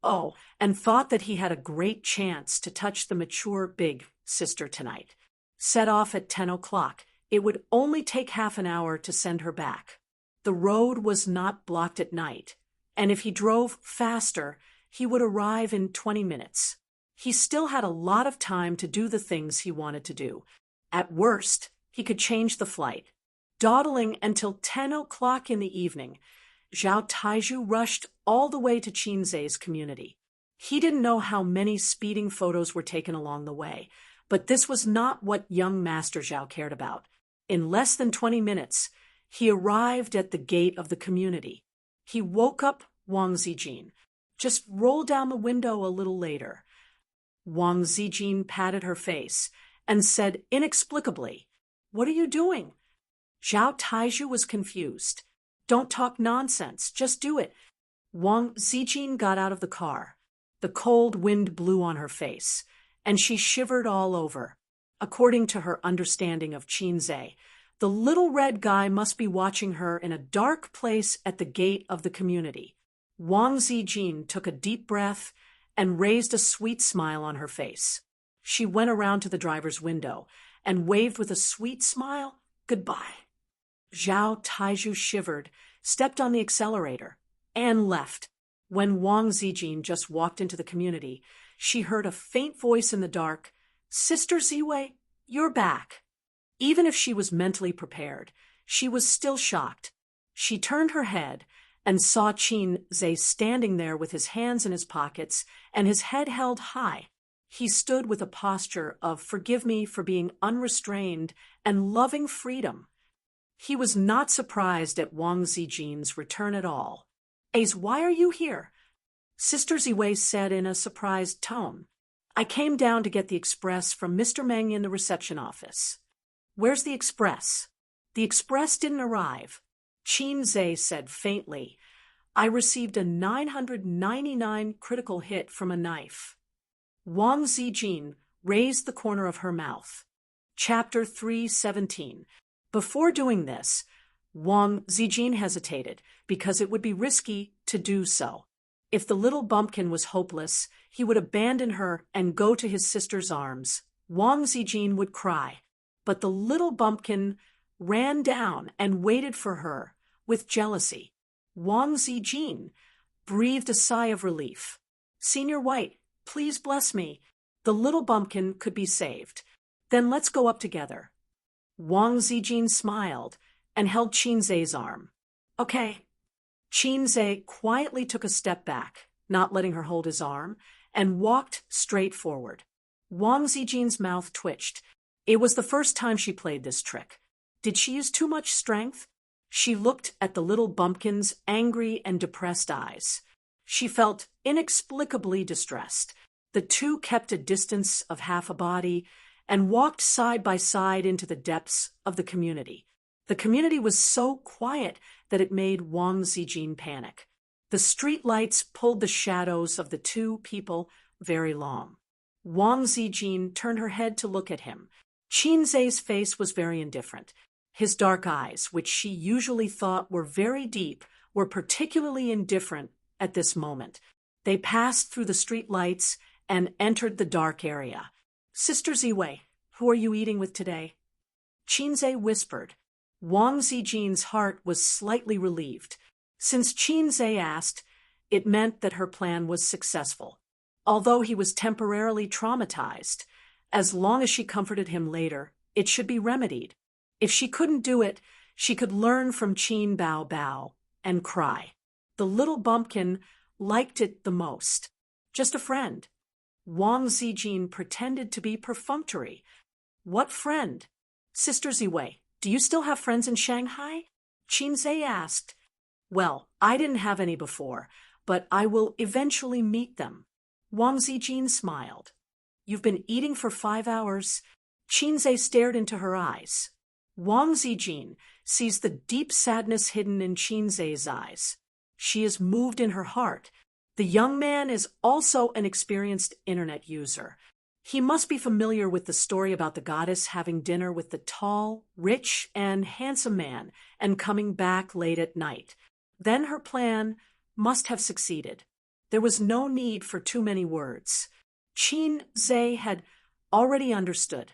"Oh," and thought that he had a great chance to touch the mature big sister tonight. Set off at 10 o'clock. It would only take half an hour to send her back. The road was not blocked at night, and if he drove faster, he would arrive in 20 minutes. He still had a lot of time to do the things he wanted to do. At worst, he could change the flight. Dawdling until 10 o'clock in the evening, Zhao Taizhu rushed all the way to Qinzai's community. He didn't know how many speeding photos were taken along the way, but this was not what young Master Zhao cared about. In less than 20 minutes, he arrived at the gate of the community. He woke up Wang Zijin. Just roll down the window a little later. Wang Zijin patted her face and said inexplicably, "What are you doing?" Zhao Taizhu was confused. "Don't talk nonsense, just do it." Wang Zijin got out of the car. The cold wind blew on her face, and she shivered all over. According to her understanding of Qinzai, the little red guy must be watching her in a dark place at the gate of the community. Wang Zijin took a deep breath and raised a sweet smile on her face. She went around to the driver's window and waved with a sweet smile, "Goodbye." Zhao Taizhu shivered, stepped on the accelerator, and left. When Wang Zijin just walked into the community, she heard a faint voice in the dark, "Sister Ziwei, you're back." Even if she was mentally prepared, she was still shocked. She turned her head and saw Qinzai standing there with his hands in his pockets and his head held high. He stood with a posture of "forgive me for being unrestrained" and loving freedom. He was not surprised at Wang Zijin's return at all. "Why are you here?" Sister Ziwei said in a surprised tone. "I came down to get the express from Mr. Meng in the reception office." "Where's the express?" "The express didn't arrive." Qinzai said faintly, "I received a 999 critical hit from a knife." Wang Zijin raised the corner of her mouth. Chapter 317. Before doing this, Wang Zijin hesitated because it would be risky to do so. If the little bumpkin was hopeless, he would abandon her and go to his sister's arms. Wang Zijin would cry, but the little bumpkin ran down and waited for her with jealousy. Wang Zijin breathed a sigh of relief. "Senior White, please bless me. The little bumpkin could be saved. Then let's go up together." Wang Zijin smiled and held Qinzai's arm. "Okay." Qinzai quietly took a step back, not letting her hold his arm, and walked straight forward. Wang Zijin's mouth twitched. It was the first time she played this trick. Did she use too much strength? She looked at the little bumpkin's angry and depressed eyes. She felt inexplicably distressed. The two kept a distance of half a body and walked side by side into the depths of the community. The community was so quiet that it made Wang Zijin panic. The street lights pulled the shadows of the two people very long. Wang Zijin turned her head to look at him. Qinzai's face was very indifferent. His dark eyes, which she usually thought were very deep, were particularly indifferent at this moment. They passed through the street lights and entered the dark area. "Sister Ziwei, who are you eating with today?" Qinzai whispered. Wang Zijin's heart was slightly relieved. Since Qinzai asked, it meant that her plan was successful. Although he was temporarily traumatized, as long as she comforted him later, it should be remedied. If she couldn't do it, she could learn from Qin Bao Bao and cry. The little bumpkin liked it the most. Just a friend. Wang Zijin pretended to be perfunctory. "What friend?" "Sister Ziwei, do you still have friends in Shanghai?" Qinzai asked. "Well, I didn't have any before, but I will eventually meet them." Wang Zijin smiled. "You've been eating for 5 hours." Qinzai stared into her eyes. Wang Zijin sees the deep sadness hidden in Qinzai's eyes. She is moved in her heart. The young man is also an experienced internet user. He must be familiar with the story about the goddess having dinner with the tall, rich, and handsome man and coming back late at night. Then her plan must have succeeded. There was no need for too many words. Qin Zhe had already understood.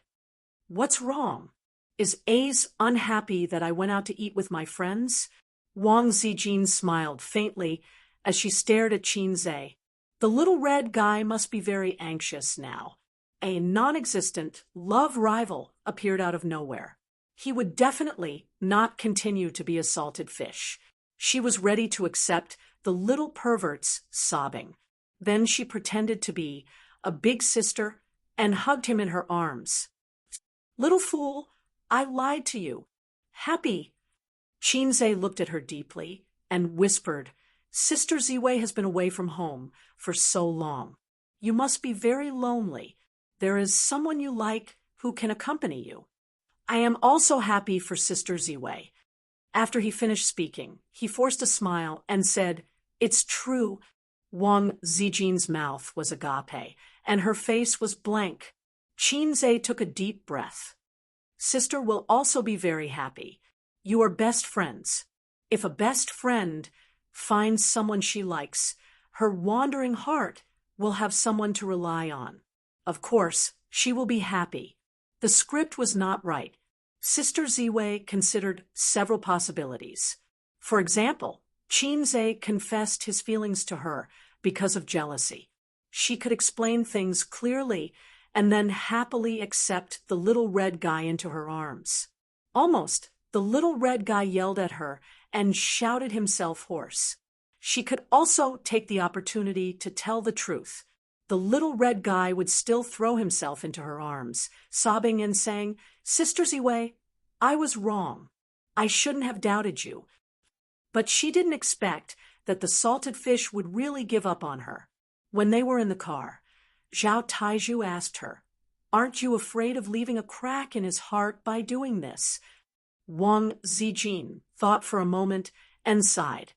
What's wrong? Is Ace unhappy that I went out to eat with my friends? Wang Zijin smiled faintly as she stared at Qin Zhe. The little red guy must be very anxious now. A non-existent love rival appeared out of nowhere. He would definitely not continue to be a salted fish. She was ready to accept the little pervert's sobbing. Then she pretended to be a big sister and hugged him in her arms. Little fool, I lied to you. Happy. Qin Zhe looked at her deeply and whispered, Sister Ziwei has been away from home for so long. You must be very lonely. There is someone you like who can accompany you. I am also happy for Sister Ziwei. After he finished speaking, he forced a smile and said, It's true. Wang Zijin's mouth was agape, and her face was blank. Qin Zhe took a deep breath. Sister will also be very happy. You are best friends. If a best friend finds someone she likes, her wandering heart will have someone to rely on. Of course, she will be happy. The script was not right. Sister Ziwei considered several possibilities. For example, Qin Zhe confessed his feelings to her because of jealousy. She could explain things clearly and then happily accept the little red guy into her arms. Almost, the little red guy yelled at her and shouted himself hoarse. She could also take the opportunity to tell the truth. The little red guy would still throw himself into her arms, sobbing and saying, Sister Ziwei, I was wrong. I shouldn't have doubted you. But she didn't expect that the salted fish would really give up on her. When they were in the car, Zhao Taizhu asked her, Aren't you afraid of leaving a crack in his heart by doing this? Wang Zijin thought for a moment and sighed.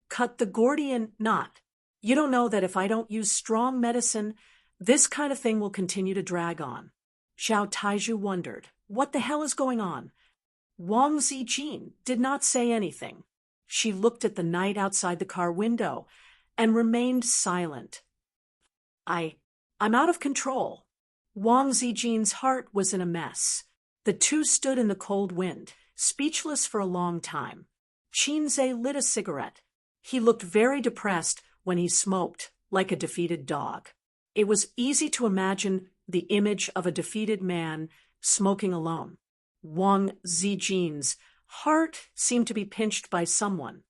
Cut the Gordian knot. You don't know that if I don't use strong medicine, this kind of thing will continue to drag on. Zhao Taizhu wondered, what the hell is going on? Wang Zijin did not say anything. She looked at the night outside the car window and remained silent. I'm out of control. Wang Zijin's heart was in a mess. The two stood in the cold wind, speechless for a long time. Qin Zhe lit a cigarette. He looked very depressed when he smoked, like a defeated dog. It was easy to imagine the image of a defeated man smoking alone. Wang Zijin's heart seemed to be pinched by someone.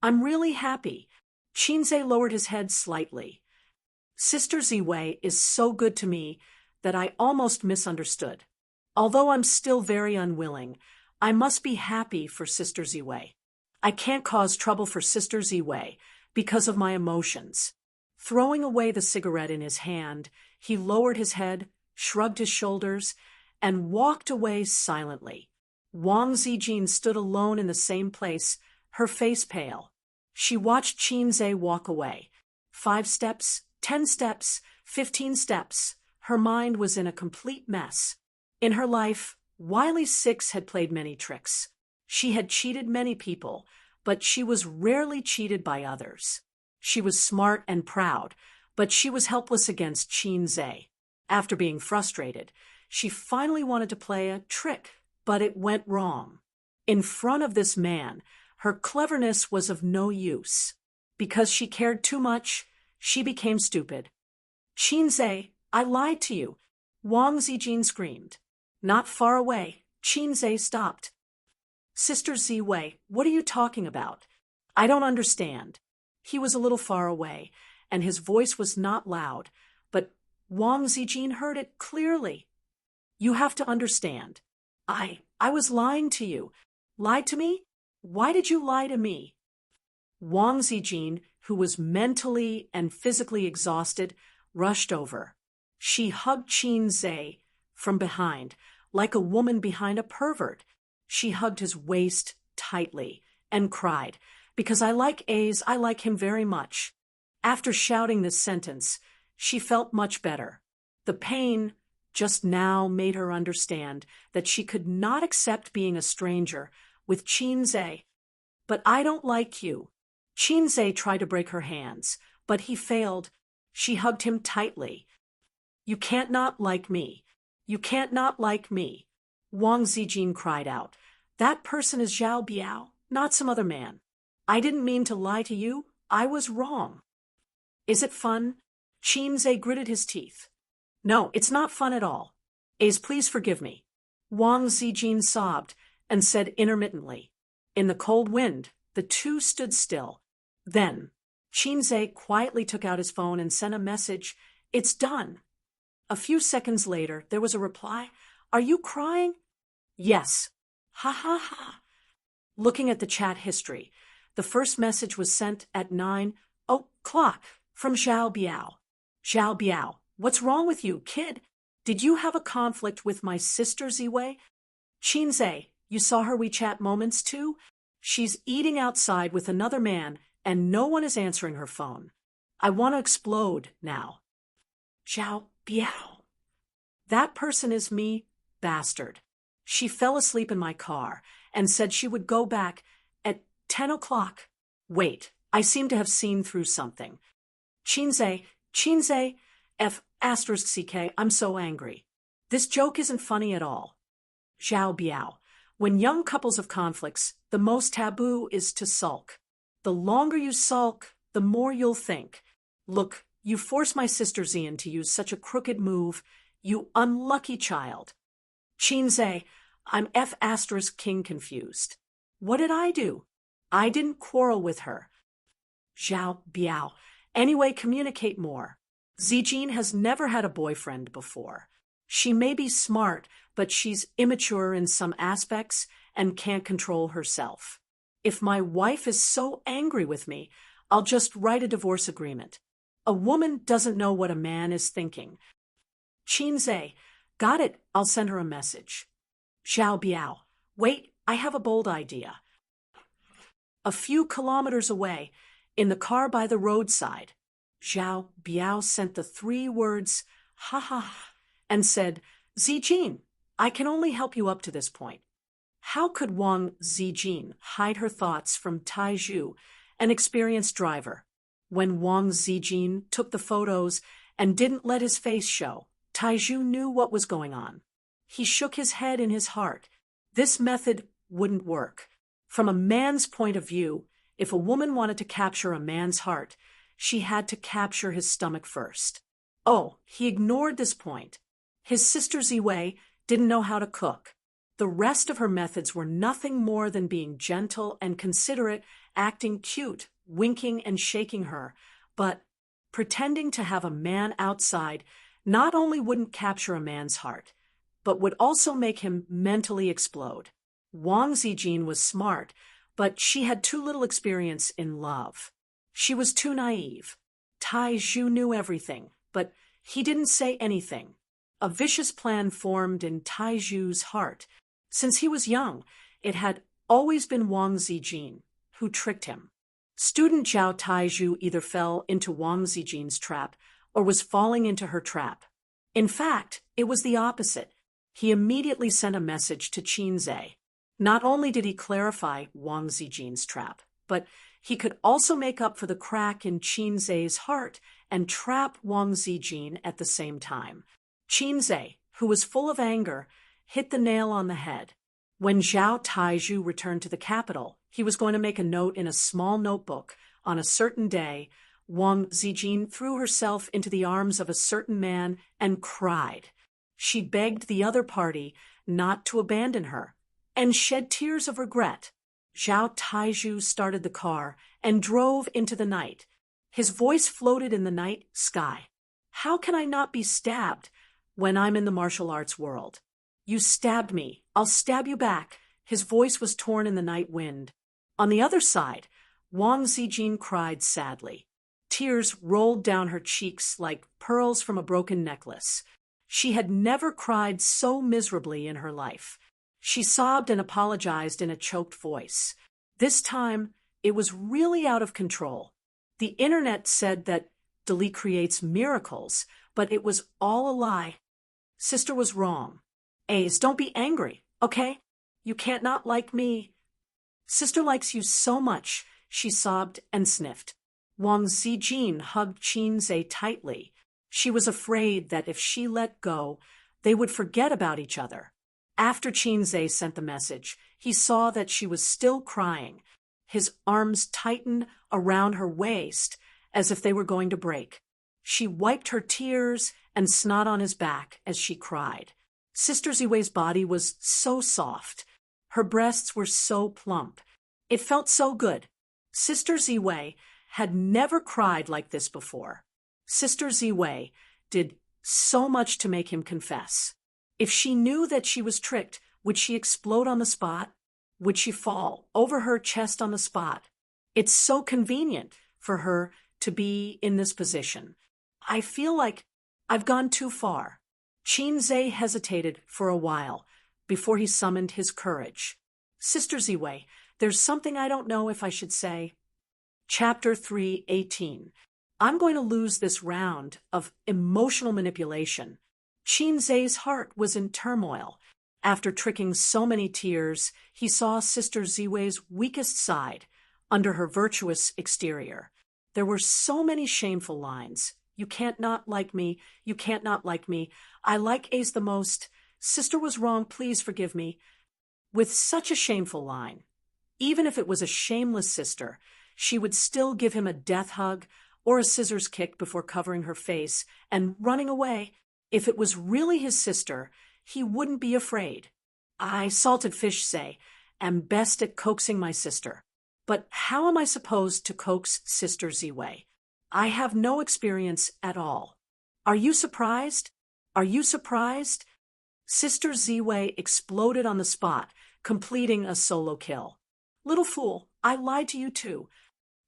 I'm really happy. Qin Zhe lowered his head slightly. Sister Ziwei is so good to me that I almost misunderstood. Although I'm still very unwilling, I must be happy for Sister Ziwei. I can't cause trouble for Sister Ziwei because of my emotions. Throwing away the cigarette in his hand, he lowered his head, shrugged his shoulders, and walked away silently. Wang Zijin stood alone in the same place, her face pale. She watched Qin Zhe walk away. 5 steps, 10 steps, 15 steps. Her mind was in a complete mess. In her life, Wiley Six had played many tricks. She had cheated many people, but she was rarely cheated by others. She was smart and proud, but she was helpless against Qin Zhe. After being frustrated, she finally wanted to play a trick, but it went wrong. In front of this man, her cleverness was of no use. Because she cared too much, she became stupid. Qin Zhe, I lied to you. Wang Zijin screamed. Not far away, Qin Zhe stopped. Sister Ziwei, what are you talking about? I don't understand. He was a little far away, and his voice was not loud, but Wang Zijin heard it clearly. You have to understand. I was lying to you. Lied to me? Why did you lie to me? Wang Zijin, who was mentally and physically exhausted, rushed over. She hugged Qin Zhe from behind, like a woman behind a pervert. She hugged his waist tightly and cried, Because I like A's, I like him very much. After shouting this sentence, she felt much better. The pain just now made her understand that she could not accept being a stranger with Chinze. But I don't like you. Chinze tried to break her hands, but he failed. She hugged him tightly. You can't not like me. You can't not like me. Wang Zijin cried out. That person is Zhao Biao, not some other man. I didn't mean to lie to you. I was wrong. Is it fun? Chinze gritted his teeth. No, it's not fun at all. Ace, please forgive me. Wang Zijin sobbed and said intermittently. In the cold wind, the two stood still. Then, Chinze quietly took out his phone and sent a message. It's done. A few seconds later, there was a reply. Are you crying? Yes. Ha ha ha. Looking at the chat history, the first message was sent at 9:00 from Zhao Biao. Zhao Biao, what's wrong with you, kid? Did you have a conflict with my sister Ziwei? Chinze, you saw her WeChat moments too? She's eating outside with another man and no one is answering her phone. I want to explode now. Zhao Biao. That person is me, bastard. She fell asleep in my car and said she would go back at 10:00. Wait, I seem to have seen through something. Chinze, F***CK, I'm so angry. This joke isn't funny at all. Zhao Biao. When young couples have conflicts, the most taboo is to sulk. The longer you sulk, the more you'll think. Look, you forced my sister Xian to use such a crooked move. You unlucky child. Chinze, I'm F***king confused. What did I do? I didn't quarrel with her. Zhao Biao. Anyway, communicate more. Zijin has never had a boyfriend before. She may be smart, but she's immature in some aspects and can't control herself. If my wife is so angry with me, I'll just write a divorce agreement. A woman doesn't know what a man is thinking. Chinze, got it, I'll send her a message. Zhao Biao, wait, I have a bold idea. A few kilometers away, in the car by the roadside, Zhao Biao sent the 3 words, ha ha, and said, Zijin, I can only help you up to this point. How could Wang Zijin hide her thoughts from Taizhu, an experienced driver? When Wang Zijin took the photos and didn't let his face show, Taizhu knew what was going on. He shook his head in his heart. This method wouldn't work. From a man's point of view, if a woman wanted to capture a man's heart, she had to capture his stomach first. Oh, he ignored this point. His sister Ziwei didn't know how to cook. The rest of her methods were nothing more than being gentle and considerate, acting cute, winking and shaking her, but pretending to have a man outside not only wouldn't capture a man's heart, but would also make him mentally explode. Wang Zijin was smart, but she had too little experience in love. She was too naive. Taizhu knew everything, but he didn't say anything. A vicious plan formed in Taizhu's heart. Since he was young, it had always been Wang Zijin who tricked him. Student Zhao Taizhu either fell into Wang Zijin's trap or was falling into her trap. In fact, it was the opposite. He immediately sent a message to Chinze. Not only did he clarify Wang Zijin's trap, but he could also make up for the crack in Chinze's heart and trap Wang Zijin at the same time. Chinze, who was full of anger, hit the nail on the head. When Zhao Taizhu returned to the capital, he was going to make a note in a small notebook. On a certain day, Wang Zijin threw herself into the arms of a certain man and cried. She begged the other party not to abandon her and shed tears of regret. Zhao Taizhu started the car and drove into the night. His voice floated in the night sky. How can I not be stabbed when I'm in the martial arts world? You stabbed me. I'll stab you back. His voice was torn in the night wind. On the other side, Wang Zijin cried sadly. Tears rolled down her cheeks like pearls from a broken necklace. She had never cried so miserably in her life. She sobbed and apologized in a choked voice. This time, It was really out of control. The internet said that Dali creates miracles, but it was all a lie. Sister was wrong. Ace, don't be angry, okay? You can't not like me. Sister likes you so much, she sobbed and sniffed. Wang Zijin hugged Qinze tightly. She was afraid that if she let go, they would forget about each other. After Qinze sent the message, he saw that she was still crying. His arms tightened around her waist as if they were going to break. She wiped her tears and snot on his back as she cried. Sister Ziwei's body was so soft. Her breasts were so plump. It felt so good. Sister Ziwei had never cried like this before. Sister Ziwei did so much to make him confess. If she knew that she was tricked, would she explode on the spot? Would she fall over her chest on the spot? It's so convenient for her to be in this position. I feel like I've gone too far. Qinze hesitated for a while before he summoned his courage. Sister Ziwei, there's something I don't know if I should say. Chapter 3:18. I'm going to lose this round of emotional manipulation. Qinze's heart was in turmoil. After tricking so many tears, he saw Sister Ziwei's weakest side under her virtuous exterior. There were so many shameful lines. You can't not like me. You can't not like me. I like Ace the most. Sister was wrong. Please forgive me. With such a shameful line, even if it was a shameless sister, she would still give him a death hug or a scissors kick before covering her face and running away. If it was really his sister, he wouldn't be afraid. I, Salted Fish say, am best at coaxing my sister. But how am I supposed to coax Sister Ziwei? I have no experience at all. Are you surprised? Are you surprised? Sister Ziwei exploded on the spot, completing a solo kill. Little fool, I lied to you too.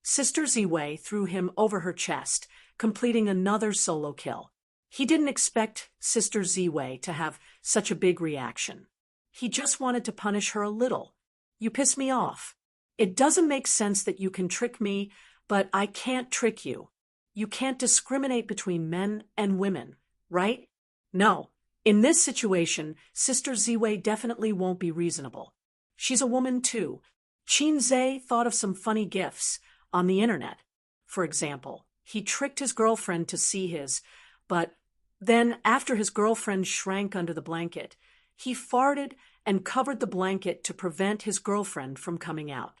Sister Ziwei threw him over her chest, completing another solo kill. He didn't expect Sister Ziwei to have such a big reaction. He just wanted to punish her a little. You piss me off. It doesn't make sense that you can trick me, but I can't trick you. You can't discriminate between men and women, right? No. In this situation, Sister Ziwei definitely won't be reasonable. She's a woman too. Qinze thought of some funny gifs on the internet. For example, he tricked his girlfriend to see his, but then after his girlfriend shrank under the blanket, he farted and covered the blanket to prevent his girlfriend from coming out.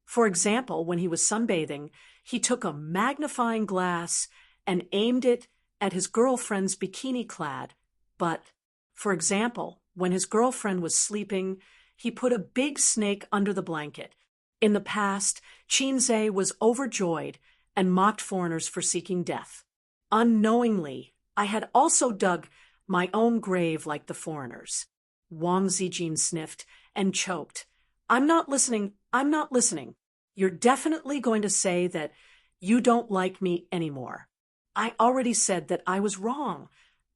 For example, when he was sunbathing, he took a magnifying glass and aimed it at his girlfriend's bikini-clad butt. For example, when his girlfriend was sleeping, he put a big snake under the blanket. In the past, Qinze was overjoyed and mocked foreigners for seeking death. Unknowingly, I had also dug my own grave like the foreigners. Wang Zijin sniffed and choked. I'm not listening. I'm not listening. You're definitely going to say that you don't like me anymore. I already said that I was wrong.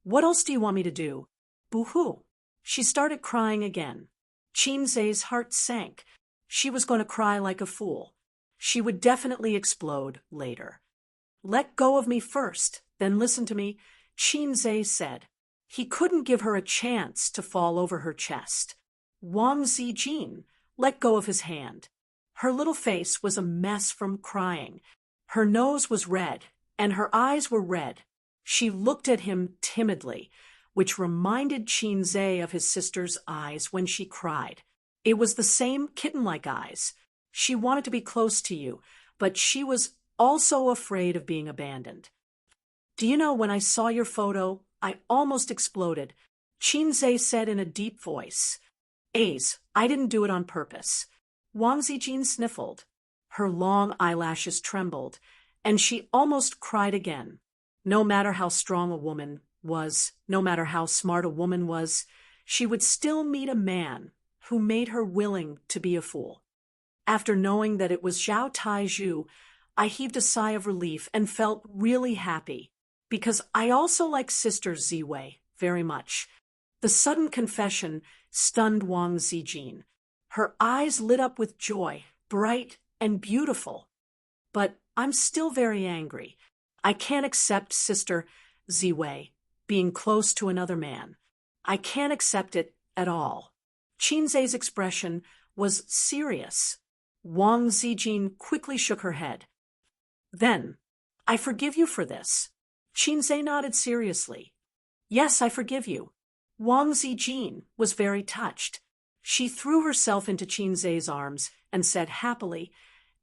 What else do you want me to do? Boo-hoo. She started crying again. Qinze's heart sank. She was going to cry like a fool. She would definitely explode later. Let go of me first, then listen to me, Qinze said. He couldn't give her a chance to fall over her chest. Wang Zijin let go of his hand. Her little face was a mess from crying. Her nose was red, and her eyes were red. She looked at him timidly, which reminded Qinze of his sister's eyes when she cried. It was the same kitten-like eyes. She wanted to be close to you, but she was also afraid of being abandoned. Do you know, when I saw your photo, I almost exploded. Qinze said in a deep voice. Ace, I didn't do it on purpose. Wang Zijin sniffled. Her long eyelashes trembled, and she almost cried again. No matter how strong a woman was, no matter how smart a woman was, she would still meet a man who made her willing to be a fool. After knowing that it was Zhao Taizhu, I heaved a sigh of relief and felt really happy, because I also like Sister Ziwei very much. The sudden confession stunned Wang Zijin. Her eyes lit up with joy, bright and beautiful. But I'm still very angry. I can't accept Sister Ziwei being close to another man. I can't accept it at all. Qinzhe's expression was serious. Wang Zijin quickly shook her head. Then, I forgive you for this. Qinzhe nodded seriously. Yes, I forgive you. Wang Zijin was very touched. She threw herself into Qinzhe's arms and said happily,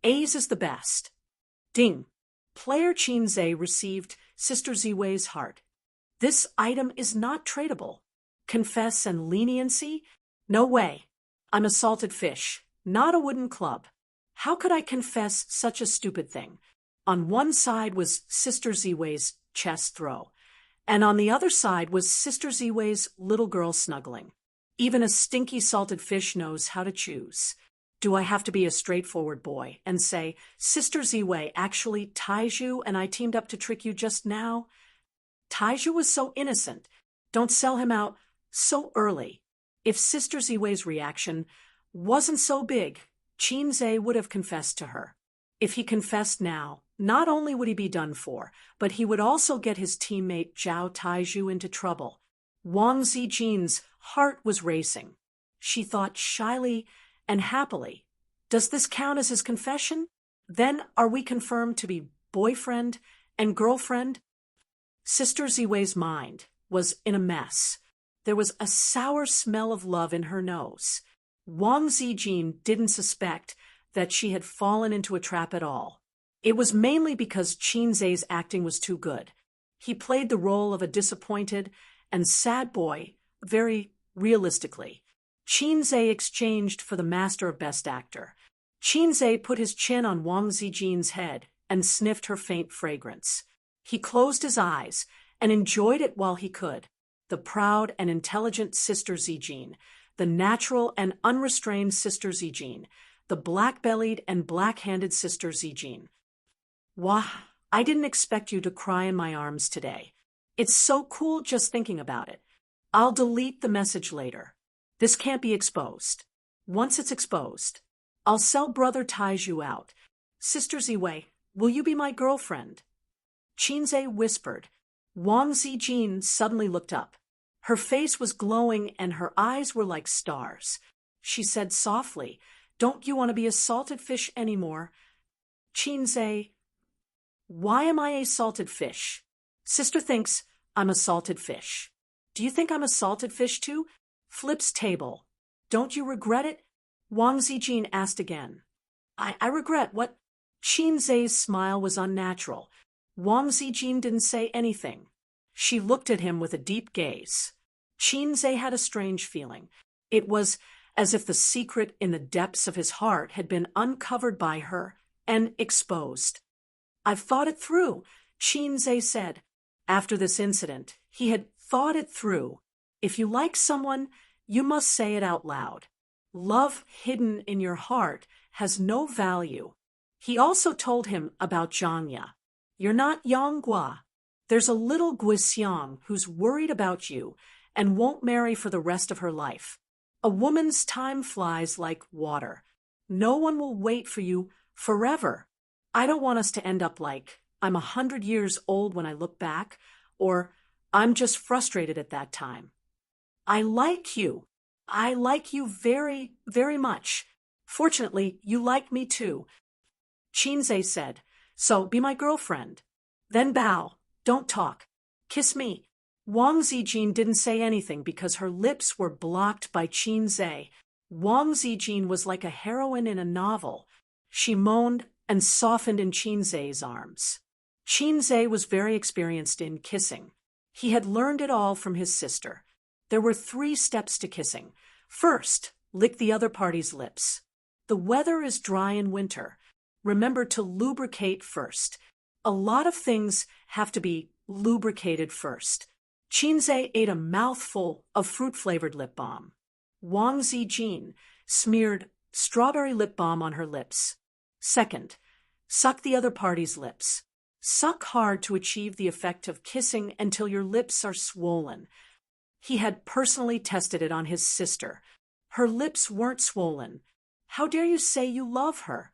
A's is the best. Ding. Player Qinzhe received Sister Ziwei's heart. This item is not tradable. Confess and leniency? No way. I'm a salted fish, not a wooden club. How could I confess such a stupid thing? On one side was Sister Ziwei's chest throw, and on the other side was Sister Ziwei's little girl snuggling. Even a stinky salted fish knows how to choose. Do I have to be a straightforward boy and say, Sister Ziwei, actually, Taiju and I teamed up to trick you just now? Taiju was so innocent. Don't sell him out so early. If Sister Ziwei's reaction wasn't so big, Qinzhe would have confessed to her. If he confessed now, not only would he be done for, but he would also get his teammate Zhao Taiju into trouble. Wang Zijin's heart was racing. She thought shyly and happily, does this count as his confession? Then are we confirmed to be boyfriend and girlfriend? Sister Ziwei's mind was in a mess. There was a sour smell of love in her nose. Wang Zijin didn't suspect that she had fallen into a trap at all. It was mainly because Qinzhe's acting was too good. He played the role of a disappointed and sad boy very realistically. Qinzhe exchanged for the Master of Best Actor. Qinzhe put his chin on Wang Zijin's head and sniffed her faint fragrance. He closed his eyes and enjoyed it while he could. The proud and intelligent Sister Zijin, the natural and unrestrained Sister Zijin, the black-bellied and black-handed Sister Zijin. Wah, I didn't expect you to cry in my arms today. It's so cool just thinking about it. I'll delete the message later. This can't be exposed. Once it's exposed, I'll sell Brother Taiju out. Sister Ziwei, will you be my girlfriend? Qinzhe whispered. Wang Zijin suddenly looked up. Her face was glowing and her eyes were like stars. She said softly, Don't you want to be a salted fish anymore? Qinzhe, why am I a salted fish? Sister thinks I'm a salted fish. Do you think I'm a salted fish too? Flips table. Don't you regret it? Wang Zijin asked again. I regret what? Qinzhe's smile was unnatural. Wang Zijin didn't say anything. She looked at him with a deep gaze. Qinzhe had a strange feeling. It was as if the secret in the depths of his heart had been uncovered by her and exposed. I've thought it through, Qinzhe said. After this incident, he had thought it through. If you like someone, you must say it out loud. Love hidden in your heart has no value. He also told him about Zhangya. You're not Yanggua. There's a little Guixiang who's worried about you and won't marry for the rest of her life. A woman's time flies like water. No one will wait for you forever. I don't want us to end up like, I'm 100 years old when I look back, or I'm just frustrated at that time. I like you. I like you very, very much. Fortunately, you like me too. Qinzhe said, so be my girlfriend. Then bow. Don't talk. Kiss me. Wang Zijin didn't say anything because her lips were blocked by Qinzhe. Wang Zijin was like a heroine in a novel. She moaned and softened in Qinzhe's arms. Qinzhe was very experienced in kissing. He had learned it all from his sister. There were 3 steps to kissing. First, lick the other party's lips. The weather is dry in winter. Remember to lubricate first. A lot of things have to be lubricated first. Qinzhe ate a mouthful of fruit-flavored lip balm. Wang Zijin smeared strawberry lip balm on her lips. Second, suck the other party's lips. Suck hard to achieve the effect of kissing until your lips are swollen. He had personally tested it on his sister. Her lips weren't swollen. How dare you say you love her?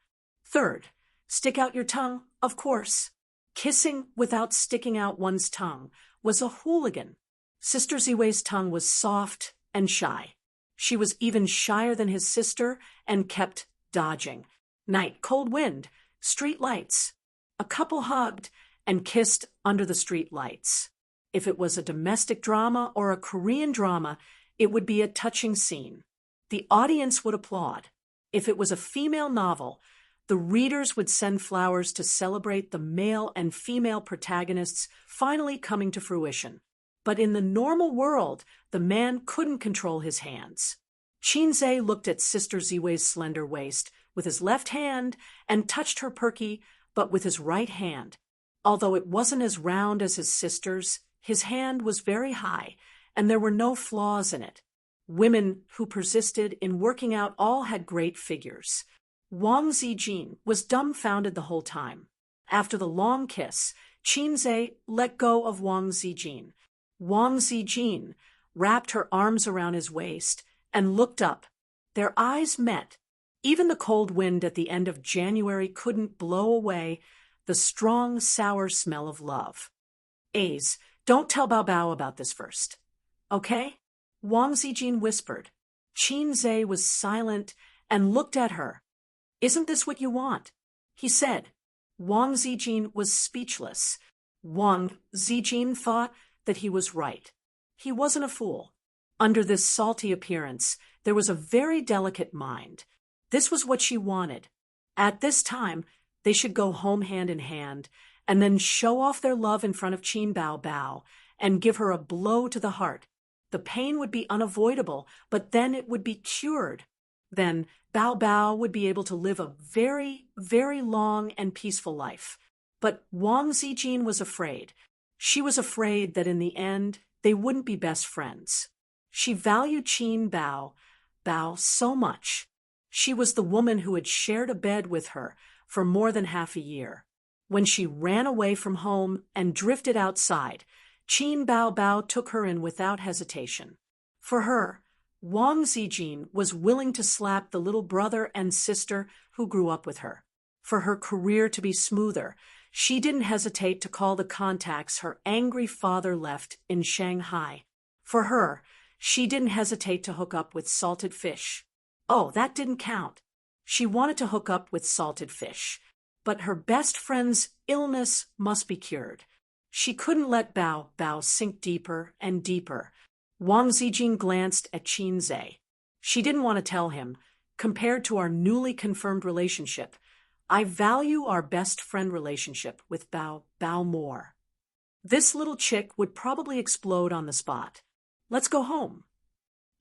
Third, stick out your tongue, of course. Kissing without sticking out one's tongue was a hooligan. Sister Ziwei's tongue was soft and shy. She was even shyer than his sister and kept dodging. Night, cold wind, street lights. A couple hugged and kissed under the street lights. If it was a domestic drama or a Korean drama, it would be a touching scene. The audience would applaud. If it was a female novel, the readers would send flowers to celebrate the male and female protagonists finally coming to fruition. But in the normal world, the man couldn't control his hands. Chinze looked at Sister Ziwei's slender waist with his left hand and touched her perky, but with his right hand. Although it wasn't as round as his sister's, his hand was very high, and there were no flaws in it. Women who persisted in working out all had great figures. Wang Zijin was dumbfounded the whole time. After the long kiss, Chinze let go of Wang Zijin. Wang Zijin wrapped her arms around his waist and looked up. Their eyes met. Even the cold wind at the end of January couldn't blow away the strong, sour smell of love. A's, don't tell Bao Bao about this first. Okay? Wang Zijin whispered. Chinze was silent and looked at her. Isn't this what you want? He said. Wang Zijin was speechless. Wang Zijin thought that he was right. He wasn't a fool. Under this salty appearance, there was a very delicate mind. This was what she wanted. At this time, they should go home hand in hand, and then show off their love in front of Qin Bao Bao and give her a blow to the heart. The pain would be unavoidable, but then it would be cured. Then Bao Bao would be able to live a very, very long and peaceful life. But Wang Zijin was afraid. She was afraid that in the end, they wouldn't be best friends. She valued Qin Bao Bao so much. She was the woman who had shared a bed with her for more than half a year. When she ran away from home and drifted outside, Qin Bao Bao took her in without hesitation. For her, Wang Zijin was willing to slap the little brother and sister who grew up with her. For her career to be smoother, she didn't hesitate to call the contacts her angry father left in Shanghai. For her, she didn't hesitate to hook up with salted fish. Oh, that didn't count. She wanted to hook up with salted fish. But her best friend's illness must be cured. She couldn't let Bao Bao sink deeper and deeper. Wang Zijin glanced at Chinze. She didn't want to tell him, compared to our newly confirmed relationship, I value our best friend relationship with Bao Bao more. This little chick would probably explode on the spot. Let's go home.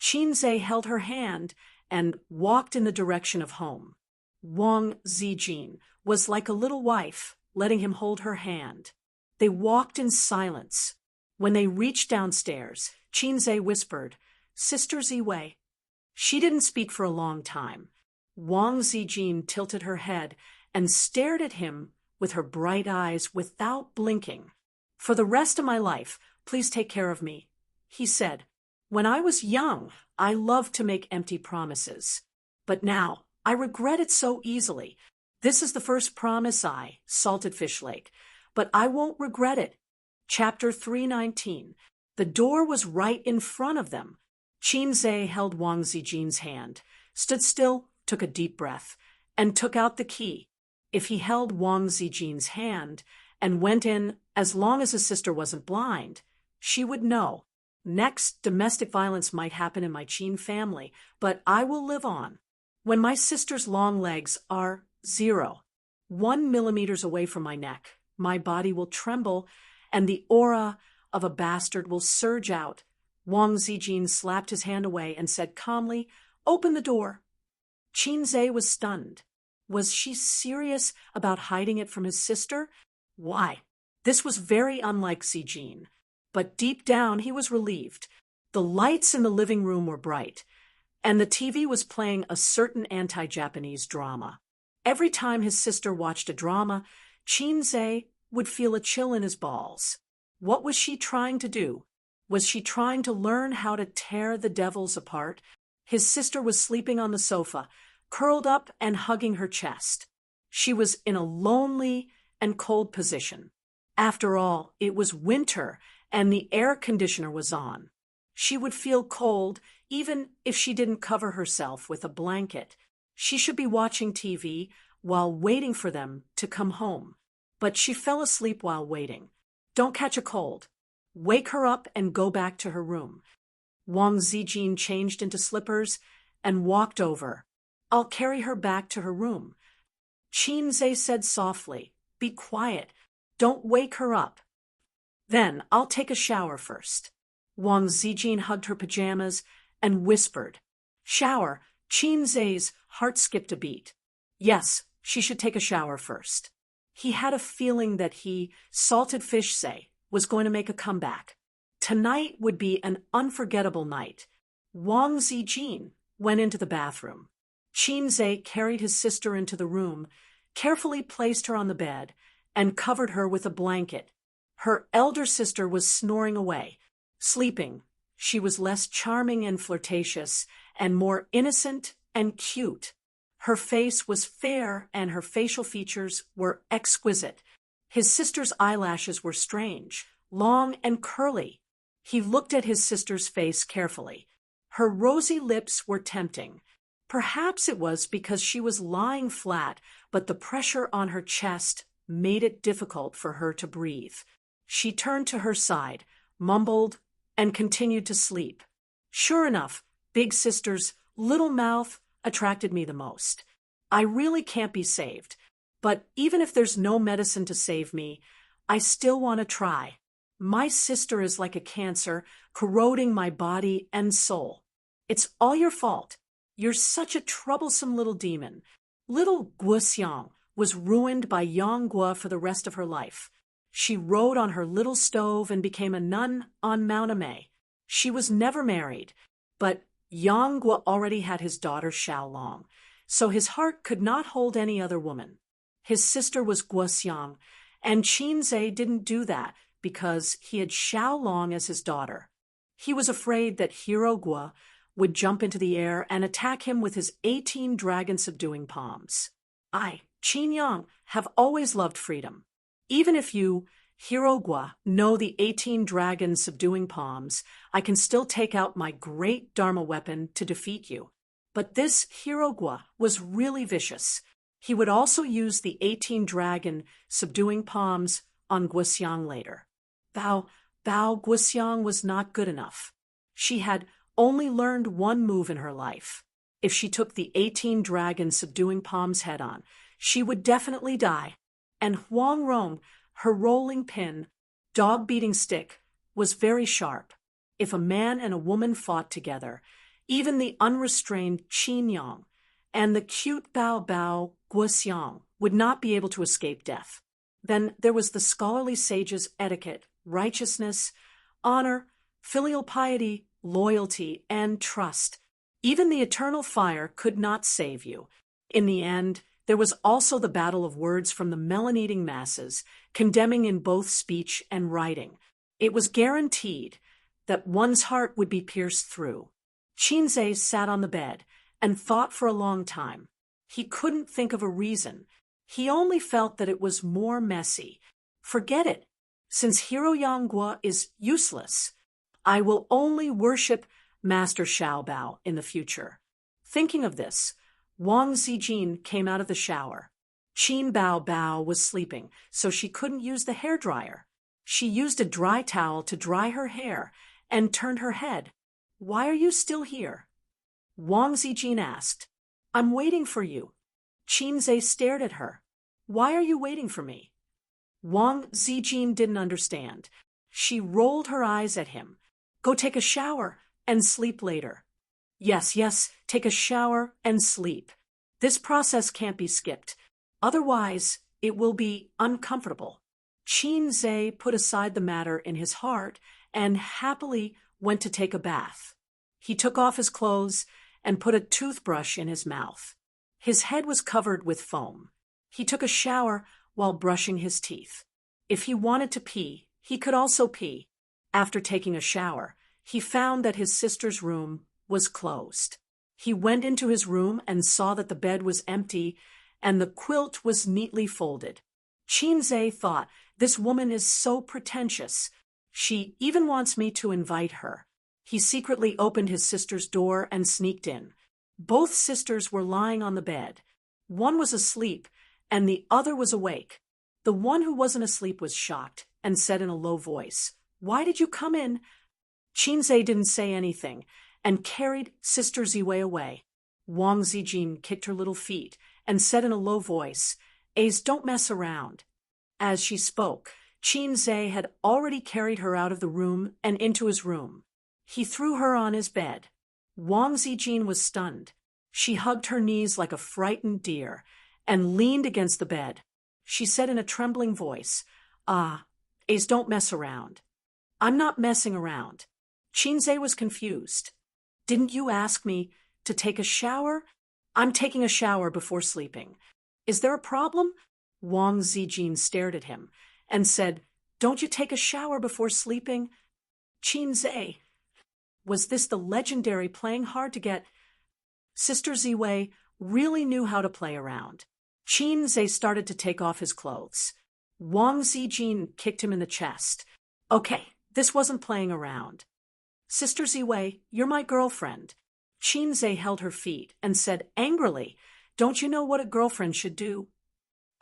Chinze held her hand and walked in the direction of home. Wang Zijin was like a little wife, letting him hold her hand. They walked in silence. When they reached downstairs, Chinze whispered, Sister Ziwei. She didn't speak for a long time. Wang Zijin tilted her head and stared at him with her bright eyes without blinking. For the rest of my life, please take care of me, he said. When I was young, I loved to make empty promises. But now, I regret it so easily. This is the first promise Salted Fish Lake, but I won't regret it. Chapter 319. The door was right in front of them. Chinze held Wang Zijin's hand, stood still, took a deep breath, and took out the key. If he held Wang Zijin's hand and went in as long as his sister wasn't blind, she would know. Next, domestic violence might happen in my Qin family, but I will live on. When my sister's long legs are 1 millimeter away from my neck, my body will tremble, and the aura of a bastard will surge out. Wang Zijin slapped his hand away and said calmly, Open the door. Chinze was stunned. Was she serious about hiding it from his sister? Why? This was very unlike Zijin. But deep down he was relieved. The lights in the living room were bright, and the TV was playing a certain anti-Japanese drama. Every time his sister watched a drama, Chinze would feel a chill in his balls. What was she trying to do? Was she trying to learn how to tear the devils apart? His sister was sleeping on the sofa, curled up and hugging her chest. She was in a lonely and cold position. After all, it was winter and the air conditioner was on. She would feel cold even if she didn't cover herself with a blanket. She should be watching TV while waiting for them to come home. But she fell asleep while waiting. Don't catch a cold. Wake her up and go back to her room. Wang Zijin changed into slippers and walked over. I'll carry her back to her room. Qin Zhe said softly, be quiet. Don't wake her up. Then I'll take a shower first. Wang Zijin hugged her pajamas and whispered. Shower. Qin Zhe's heart skipped a beat. Yes, she should take a shower first. He had a feeling that Salted Fish Zhe, was going to make a comeback. Tonight would be an unforgettable night. Wang Zijin went into the bathroom. Qin Zhe carried his sister into the room, carefully placed her on the bed, and covered her with a blanket. Her elder sister was snoring away, sleeping. She was less charming and flirtatious, and more innocent and cute. Her face was fair and her facial features were exquisite. His sister's eyelashes were strange, long and curly. He looked at his sister's face carefully. Her rosy lips were tempting. Perhaps it was because she was lying flat, but the pressure on her chest made it difficult for her to breathe. She turned to her side, mumbled, and continued to sleep. Sure enough, big sister's little mouth attracted me the most. I really can't be saved, but even if there's no medicine to save me, I still want to try. My sister is like a cancer, corroding my body and soul. It's all your fault. You're such a troublesome little demon. Little Guoxiang was ruined by Yang Guo for the rest of her life. She rode on her little stove and became a nun on Mount Amei. She was never married, but Yang Guo already had his daughter Xiaolong, so his heart could not hold any other woman. His sister was Guoxiang, and Qin Zhe didn't do that because he had Xiaolong as his daughter. He was afraid that Hero Guo would jump into the air and attack him with his 18 dragon-subduing palms. I, Qin Yang, have always loved freedom. Even if you, Hero Guo, know the 18 dragon-subduing palms, I can still take out my great Dharma weapon to defeat you. But this Hero Guo was really vicious. He would also use the 18 dragon-subduing palms on Guoxiang later. Bao Guoxiang was not good enough. She had only learned one move in her life. If she took the 18 dragon-subduing palms head-on, she would definitely die. And Huang Rong, her rolling pin, dog-beating stick, was very sharp. If a man and a woman fought together, even the unrestrained Qin Yang and the cute Bao Guoxiang would not be able to escape death. Then there was the scholarly sage's etiquette, righteousness, honor, filial piety, loyalty, and trust. Even the eternal fire could not save you. In the end, there was also the battle of words from the melon-eating masses, condemning in both speech and writing. It was guaranteed that one's heart would be pierced through. Qin Zhe sat on the bed and thought for a long time. He couldn't think of a reason. He only felt that it was more messy. Forget it. Since Hero Yang Guo is useless, I will only worship Master Xiaobao in the future. Thinking of this, Wang Zijin came out of the shower. Qin Bao was sleeping, so she couldn't use the hairdryer. She used a dry towel to dry her hair and turned her head. Why are you still here? Wang Zijin asked. I'm waiting for you. Qin Zhe stared at her. Why are you waiting for me? Wang Zijin didn't understand. She rolled her eyes at him. Go take a shower and sleep later. Yes, take a shower and sleep. This process can't be skipped. Otherwise, it will be uncomfortable. Qin Zhe put aside the matter in his heart and happily went to take a bath. He took off his clothes and put a toothbrush in his mouth. His head was covered with foam. He took a shower while brushing his teeth. If he wanted to pee, he could also pee. After taking a shower, he found that his sister's room was closed. He went into his room and saw that the bed was empty and the quilt was neatly folded. Qinze thought, this woman is so pretentious. She even wants me to invite her. He secretly opened his sister's door and sneaked in. Both sisters were lying on the bed. One was asleep, and the other was awake. The one who wasn't asleep was shocked and said in a low voice, "Why did you come in?" Qinze didn't say anything and carried Sister Ziwei away. Wang Zijin kicked her little feet and said in a low voice, "Ace, don't mess around." As she spoke, Qinze had already carried her out of the room and into his room. He threw her on his bed. Wang Zijin was stunned. She hugged her knees like a frightened deer and leaned against the bed. She said in a trembling voice, Ace, don't mess around." "I'm not messing around." Qinze was confused. "Didn't you ask me to take a shower?" "I'm taking a shower before sleeping." "Is there a problem?" Wang Zijin stared at him and said, "Don't you take a shower before sleeping?" Qinze. Was this the legendary playing hard to get? Sister Ziwei really knew how to play around. Qinze started to take off his clothes. Wang Zijin kicked him in the chest. "Okay, this wasn't playing around." "Sister Ziwei, you're my girlfriend." Qinze held her feet and said angrily, "Don't you know what a girlfriend should do?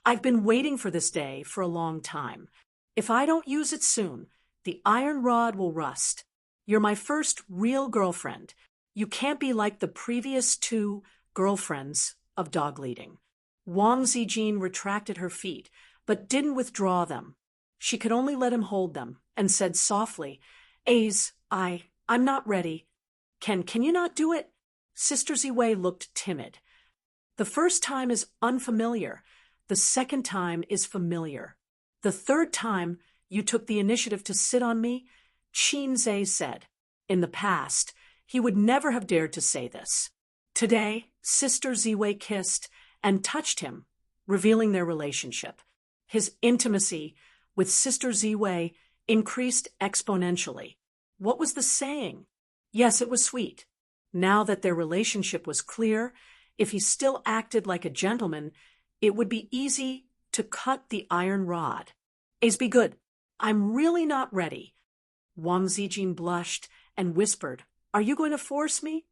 I've been waiting for this day for a long time. If I don't use it soon, the iron rod will rust. You're my first real girlfriend. You can't be like the previous 2 girlfriends of dog leading." Wang Zijin retracted her feet, but didn't withdraw them. She could only let him hold them, and said softly, "Ace, I'm not ready. Can you not do it?" Sister Ziwei looked timid. "The first time is unfamiliar. The second time is familiar. The third time you took the initiative to sit on me," Qinze said. In the past, he would never have dared to say this. Today, Sister Ziwei kissed and touched him, revealing their relationship. His intimacy with Sister Ziwei increased exponentially. What was the saying? Yes, it was sweet. Now that their relationship was clear, if he still acted like a gentleman, it would be easy to cut the iron rod. "Ace, be good. I'm really not ready." Wang Zijin blushed and whispered, "Are you going to force me?"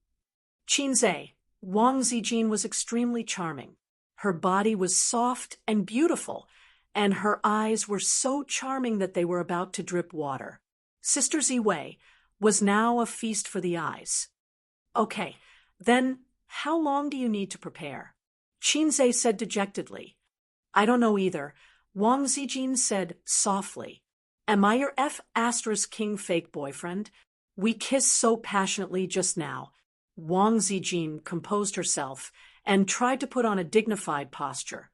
Qinze. Wang Zijin was extremely charming. Her body was soft and beautiful, and her eyes were so charming that they were about to drip water. Sister Ziwei was now a feast for the eyes. "Okay, then how long do you need to prepare?" Qinze said dejectedly. "I don't know either." Wang Zijin said softly, "Am I your F*King fake boyfriend? We kissed so passionately just now." Wang Zijin composed herself and tried to put on a dignified posture.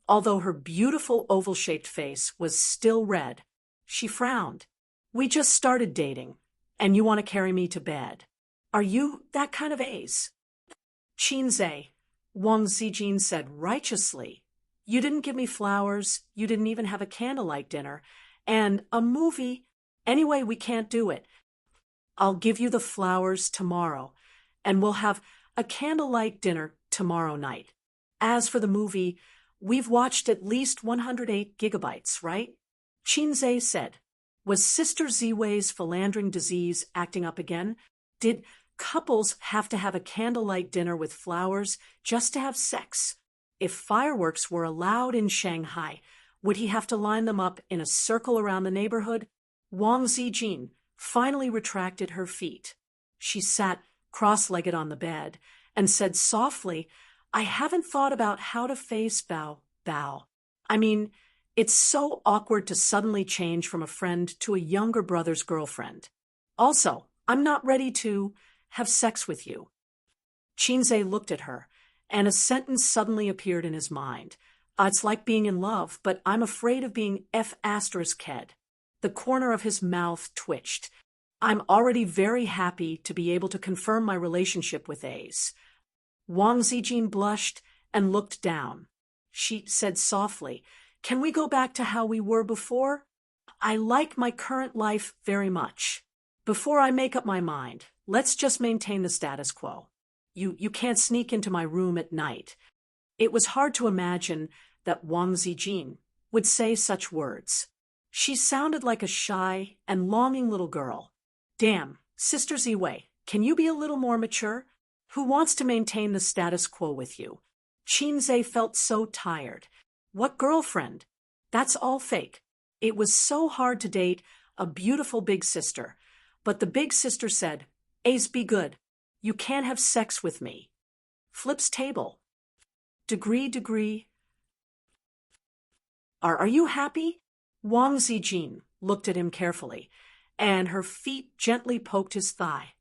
Although her beautiful oval-shaped face was still red, she frowned. "We just started dating, and you want to carry me to bed. Are you that kind of ace?" "Qinze," Wang Zijin said righteously, "you didn't give me flowers, you didn't even have a candlelight dinner, and a movie. Anyway, we can't do it. I'll give you the flowers tomorrow, and we'll have a candlelight dinner tomorrow night. As for the movie, we've watched at least 108 gigabytes, right?" Qinze said. Was Sister Ziwei's philandering disease acting up again? Did couples have to have a candlelight dinner with flowers just to have sex? If fireworks were allowed in Shanghai, would he have to line them up in a circle around the neighborhood? Wang Zijin finally retracted her feet. She sat cross-legged on the bed and said softly, "I haven't thought about how to face Bao. I mean, it's so awkward to suddenly change from a friend to a younger brother's girlfriend. Also, I'm not ready to have sex with you." Qinze looked at her, and a sentence suddenly appeared in his mind. It's like being in love, but I'm afraid of being F*Ked. The corner of his mouth twitched. "I'm already very happy to be able to confirm my relationship with Ace." Wang Zijin blushed and looked down. She said softly, "Can we go back to how we were before? I like my current life very much. Before I make up my mind, let's just maintain the status quo. You can't sneak into my room at night. It was hard to imagine that Wang Zijin would say such words. She sounded like a shy and longing little girl. Damn, Sister Ziwei, can you be a little more mature? Who wants to maintain the status quo with you? Qinzhe felt so tired. What girlfriend? That's all fake. It was so hard to date a beautiful big sister. But the big sister said, Ace, be good. You can't have sex with me. Flips table. Degree. Are you happy? Wang Zijin looked at him carefully, and her feet gently poked his thigh.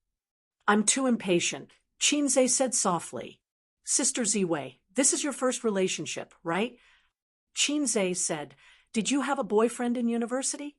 I'm too impatient, Qinzhe said softly. Sister Ziwei, this is your first relationship, right? Qinzhe said, did you have a boyfriend in university?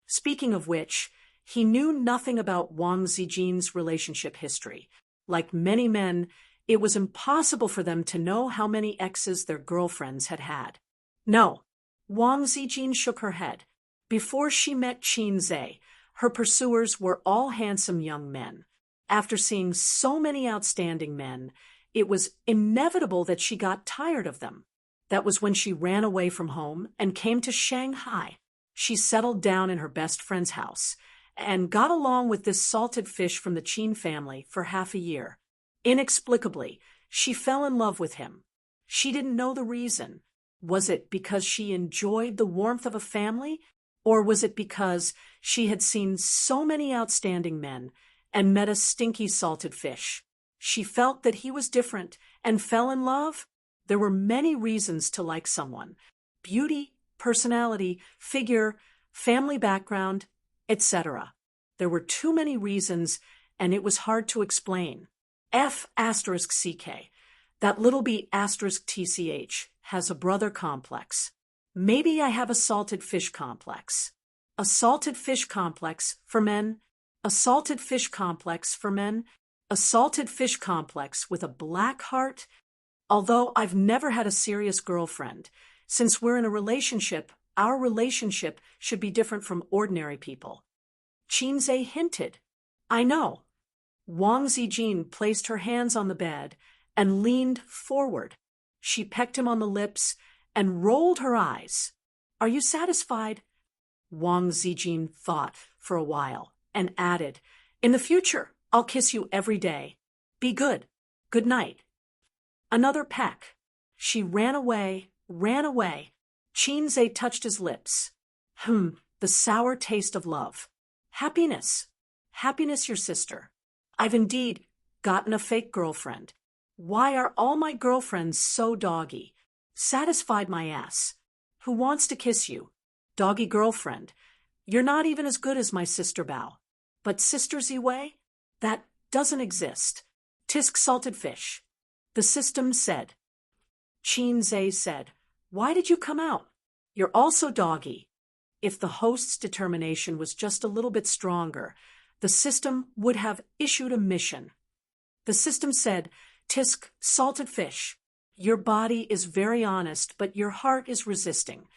Speaking of which, he knew nothing about Wang Zijin's relationship history. Like many men, it was impossible for them to know how many exes their girlfriends had had. No, Wang Zijin shook her head. Before she met Qinzhe, her pursuers were all handsome young men. After seeing so many outstanding men, it was inevitable that she got tired of them. That was when she ran away from home and came to Shanghai. She settled down in her best friend's house and got along with this salted fish from the Qin family for half a year. Inexplicably, she fell in love with him. She didn't know the reason. Was it because she enjoyed the warmth of a family, or was it because she had seen so many outstanding men and met a stinky salted fish? She felt that he was different and fell in love. There were many reasons to like someone: beauty, personality, figure, family background, etc. There were too many reasons, and it was hard to explain. F*CK, that little b*TCH, has a brother complex. Maybe I have a salted fish complex. A salted fish complex for men. A salted fish complex for men. A salted fish complex with a black heart. Although I've never had a serious girlfriend, since we're in a relationship, our relationship should be different from ordinary people. Qinzhe hinted. I know. Wang Zijin placed her hands on the bed and leaned forward. She pecked him on the lips and rolled her eyes. Are you satisfied? Wang Zijin thought for a while and added, in the future, I'll kiss you every day. Be good. Good night. Another peck. She ran away. Qinzhe touched his lips. The sour taste of love. Happiness, your sister. I've indeed gotten a fake girlfriend. Why are all my girlfriends so doggy? Satisfied my ass. Who wants to kiss you? Doggy girlfriend. You're not even as good as my sister Bao. But Sister Ziwei? That doesn't exist. Tisk salted fish. The system said. Qinzhe said, why did you come out? You're also doggy. If the host's determination was just a little bit stronger, the system would have issued a mission. The system said, Tisk, salted fish. Your body is very honest, but your heart is resisting.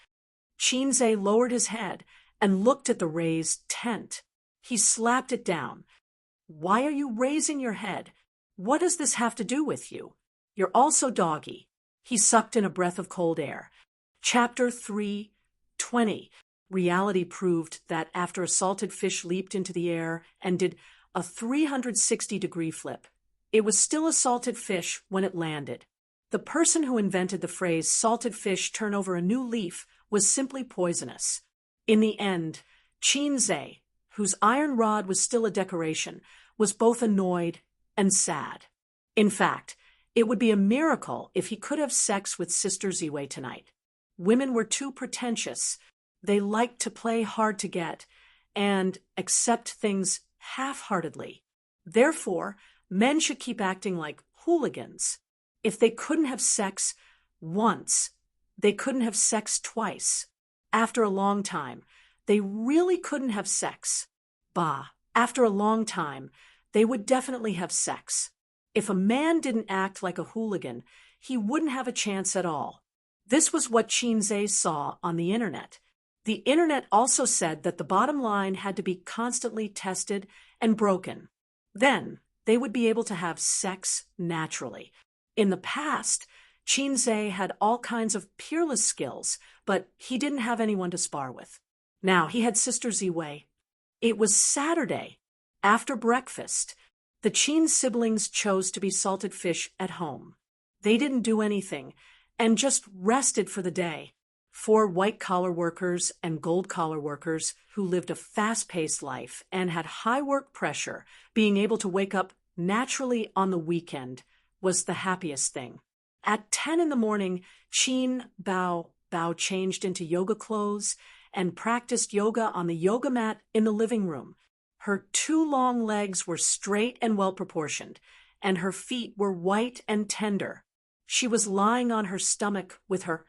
Qinzhe lowered his head and looked at the raised tent. He slapped it down. Why are you raising your head? What does this have to do with you? You're also doggy. He sucked in a breath of cold air. Chapter 3:20. Reality proved that after a salted fish leaped into the air and did a 360-degree flip, it was still a salted fish when it landed. The person who invented the phrase salted fish turn over a new leaf was simply poisonous. In the end, Qinzhe, whose iron rod was still a decoration, was both annoyed and sad. In fact, it would be a miracle if he could have sex with Sister Ziwei tonight. Women were too pretentious. They liked to play hard to get and accept things half-heartedly. Therefore, men should keep acting like hooligans. If they couldn't have sex once, they couldn't have sex twice. After a long time, they really couldn't have sex. After a long time, they would definitely have sex. If a man didn't act like a hooligan, he wouldn't have a chance at all. This was what Qinzhe saw on the internet. The internet also said that the bottom line had to be constantly tested and broken. Then, they would be able to have sex naturally. In the past, Qinze had all kinds of peerless skills, but he didn't have anyone to spar with. Now he had Sister Ziwei. It was Saturday. After breakfast, the Qin siblings chose to be salted fish at home. They didn't do anything and just rested for the day. 4 white-collar workers and gold-collar workers who lived a fast-paced life and had high work pressure, being able to wake up naturally on the weekend was the happiest thing. At 10 in the morning, Qin Bao changed into yoga clothes and practiced yoga on the yoga mat in the living room. Her 2 long legs were straight and well-proportioned, and her feet were white and tender. She was lying on her stomach with her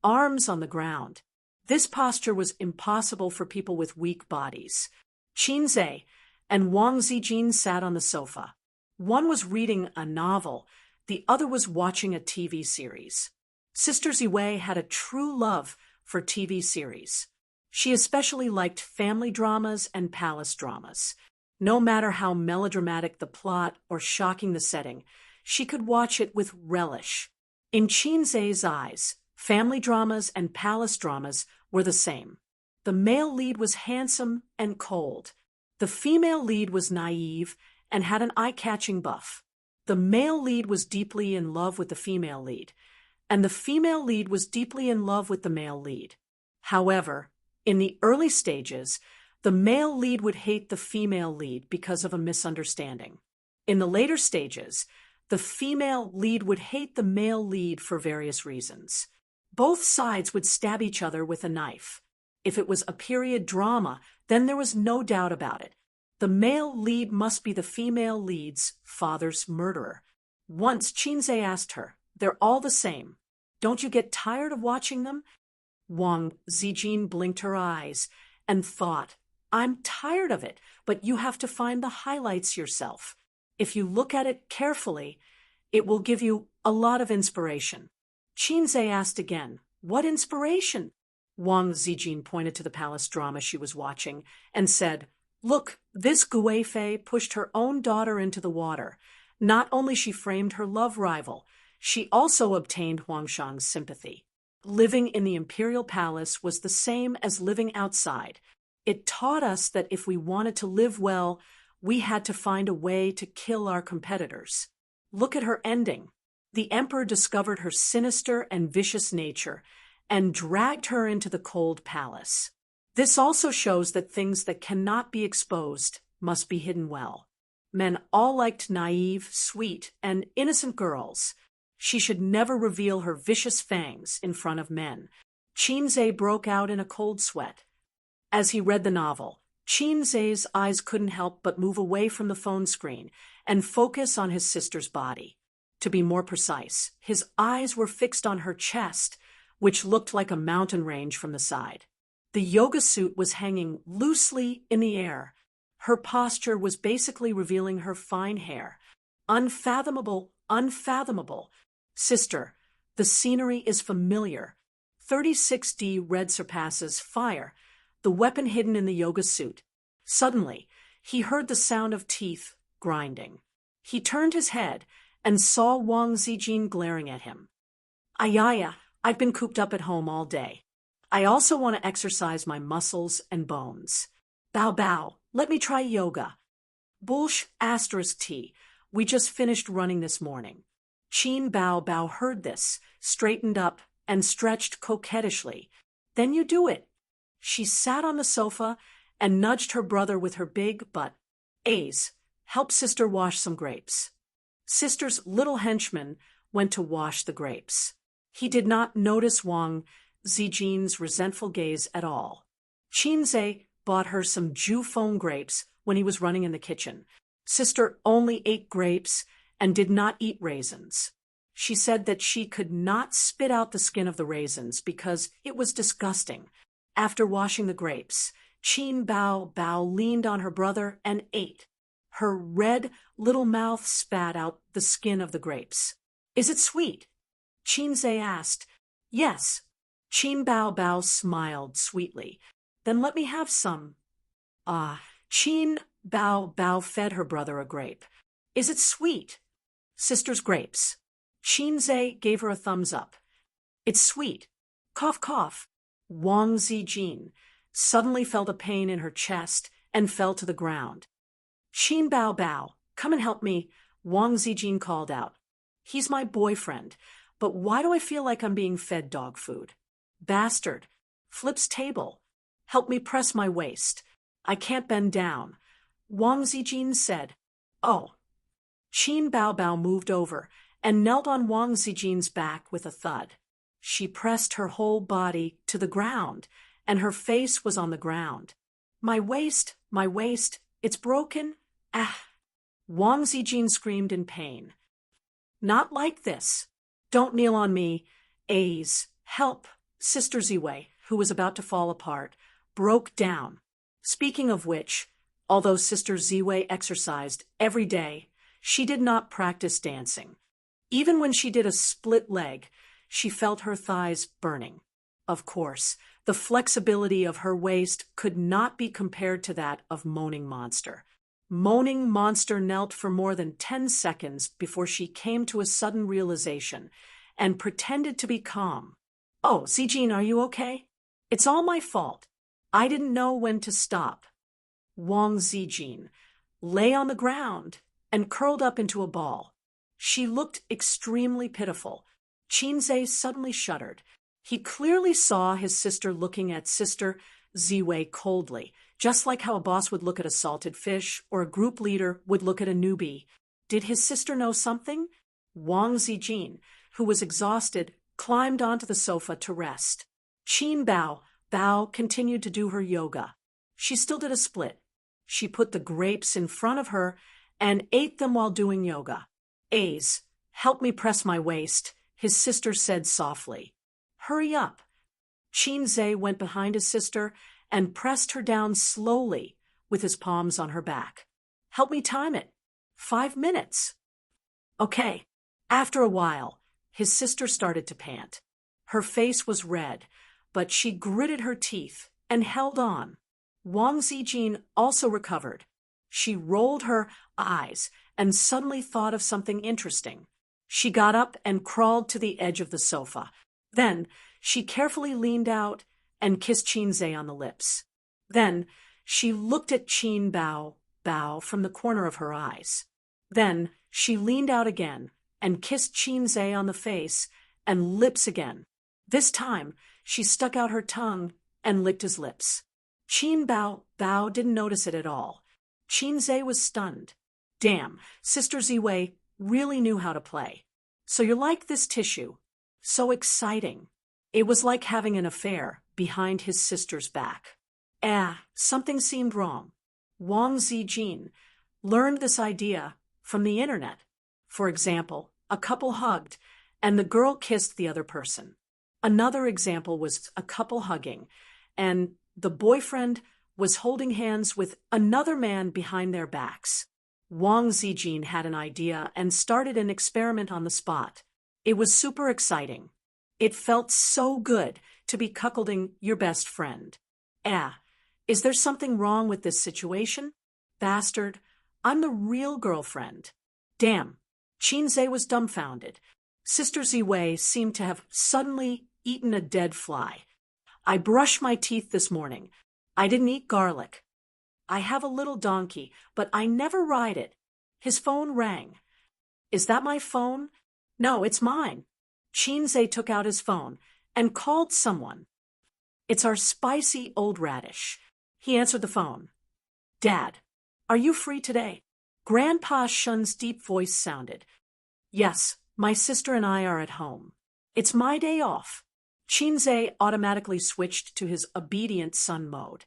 arms on the ground. This posture was impossible for people with weak bodies. Qinze and Wang Zijin sat on the sofa. One was reading a novel, the other was watching a TV series. Sister Ziwei had a true love for TV series. She especially liked family dramas and palace dramas. No matter how melodramatic the plot or shocking the setting, she could watch it with relish. In Qinze's eyes, family dramas and palace dramas were the same. The male lead was handsome and cold. The female lead was naive and had an eye-catching buff. The male lead was deeply in love with the female lead, and the female lead was deeply in love with the male lead. However, in the early stages, the male lead would hate the female lead because of a misunderstanding. In the later stages, the female lead would hate the male lead for various reasons. Both sides would stab each other with a knife. If it was a period drama, then there was no doubt about it. The male lead must be the female lead's father's murderer. Once Qinze asked her, "They're all the same. Don't you get tired of watching them?" Wang Zijin blinked her eyes and thought, "I'm tired of it, but you have to find the highlights yourself. If you look at it carefully, it will give you a lot of inspiration." Qinze asked again, "What inspiration?" Wang Zijin pointed to the palace drama she was watching and said, "Look, this Guifei pushed her own daughter into the water. Not only she framed her love rival, she also obtained Huangshang's sympathy. Living in the imperial palace was the same as living outside. It taught us that if we wanted to live well, we had to find a way to kill our competitors. Look at her ending. The emperor discovered her sinister and vicious nature and dragged her into the cold palace. This also shows that things that cannot be exposed must be hidden well. Men all liked naive, sweet, and innocent girls. She should never reveal her vicious fangs in front of men." Qinze broke out in a cold sweat. As he read the novel, Qinze's eyes couldn't help but move away from the phone screen and focus on his sister's body. To be more precise, his eyes were fixed on her chest, which looked like a mountain range from the side. The yoga suit was hanging loosely in the air. Her posture was basically revealing her fine hair. Unfathomable, unfathomable. "Sister, the scenery is familiar. 36D red surpasses fire, the weapon hidden in the yoga suit." Suddenly, he heard the sound of teeth grinding. He turned his head and saw Wang Zijin glaring at him. "Ayaya, I've been cooped up at home all day. I also want to exercise my muscles and bones. Bao, let me try yoga." Bullsh *T. We just finished running this morning. Qin Bao heard this, straightened up, and stretched coquettishly. "Then you do it." She sat on the sofa and nudged her brother with her big butt. "A's, help sister wash some grapes." Sister's little henchman went to wash the grapes. He did not notice Wang Zijin's resentful gaze at all. Qinze bought her some Jufeng grapes when he was running in the kitchen. Sister only ate grapes and did not eat raisins. She said that she could not spit out the skin of the raisins because it was disgusting. After washing the grapes, Qin Bao leaned on her brother and ate. Her red little mouth spat out the skin of the grapes. "Is it sweet?" Qinze asked. "Yes." Qin Bao smiled sweetly. "Then let me have some." Qin Bao fed her brother a grape. "Is it sweet?" "Sister's grapes." Qinze gave her a thumbs up. It's sweet. Cough, cough. Wang Zijin suddenly felt a pain in her chest and fell to the ground. Xin Bao Bao, come and help me, Wang Zijin called out. He's my boyfriend, but why do I feel like I'm being fed dog food? Bastard. Flips table. Help me press my waist. I can't bend down. Wang Zijin said. Oh. Xin Bao Bao moved over and knelt on Wang Zijin's back with a thud. She pressed her whole body to the ground, and her face was on the ground. My waist, it's broken. Ah! Wang Zijin screamed in pain. Not like this. Don't kneel on me. A's. Help. Sister Ziwei, who was about to fall apart, broke down. Speaking of which, although Sister Ziwei exercised every day, she did not practice dancing. Even when she did a split leg, she felt her thighs burning. Of course, the flexibility of her waist could not be compared to that of Moaning Monster. Moaning Monster knelt for more than 10 seconds before she came to a sudden realization and pretended to be calm. Oh, Zijin, are you okay? It's all my fault. I didn't know when to stop. Wang Zijin lay on the ground and curled up into a ball. She looked extremely pitiful. Qinze suddenly shuddered. He clearly saw his sister looking at Sister Ziwei coldly, just like how a boss would look at a salted fish or a group leader would look at a newbie. Did his sister know something? Wang Zijin, who was exhausted, climbed onto the sofa to rest. Xin Bao Bao continued to do her yoga. She still did a split. She put the grapes in front of her and ate them while doing yoga. A's, help me press my waist, his sister said softly. Hurry up. Qinze went behind his sister and pressed her down slowly with his palms on her back. Help me time it. 5 minutes. Okay. After a while, his sister started to pant. Her face was red, but she gritted her teeth and held on. Wang Zijin also recovered. She rolled her eyes and suddenly thought of something interesting. She got up and crawled to the edge of the sofa. Then she carefully leaned out and kissed Qinze on the lips. Then she looked at Xin Bao Bao from the corner of her eyes. Then she leaned out again and kissed Qinze on the face and lips again. This time she stuck out her tongue and licked his lips. Xin Bao Bao didn't notice it at all. Qinze was stunned. Damn, Sister Ziwei really knew how to play. So you're like this tissue. So exciting. It was like having an affair behind his sister's back. Something seemed wrong. Wang Zijin learned this idea from the internet. For example, a couple hugged, and the girl kissed the other person. Another example was a couple hugging, and the boyfriend was holding hands with another man behind their backs. Wang Zijin had an idea and started an experiment on the spot. It was super exciting. It felt so good to be cuckolding your best friend. Is there something wrong with this situation? Bastard, I'm the real girlfriend. Damn, Qinze was dumbfounded. Sister Ziwei seemed to have suddenly eaten a dead fly. I brushed my teeth this morning. I didn't eat garlic. I have a little donkey, but I never ride it. His phone rang. Is that my phone? No, it's mine. Qinze took out his phone and called someone. It's our spicy old radish. He answered the phone. Dad, are you free today? Grandpa Shun's deep voice sounded. Yes, my sister and I are at home. It's my day off. Qinze automatically switched to his obedient son mode.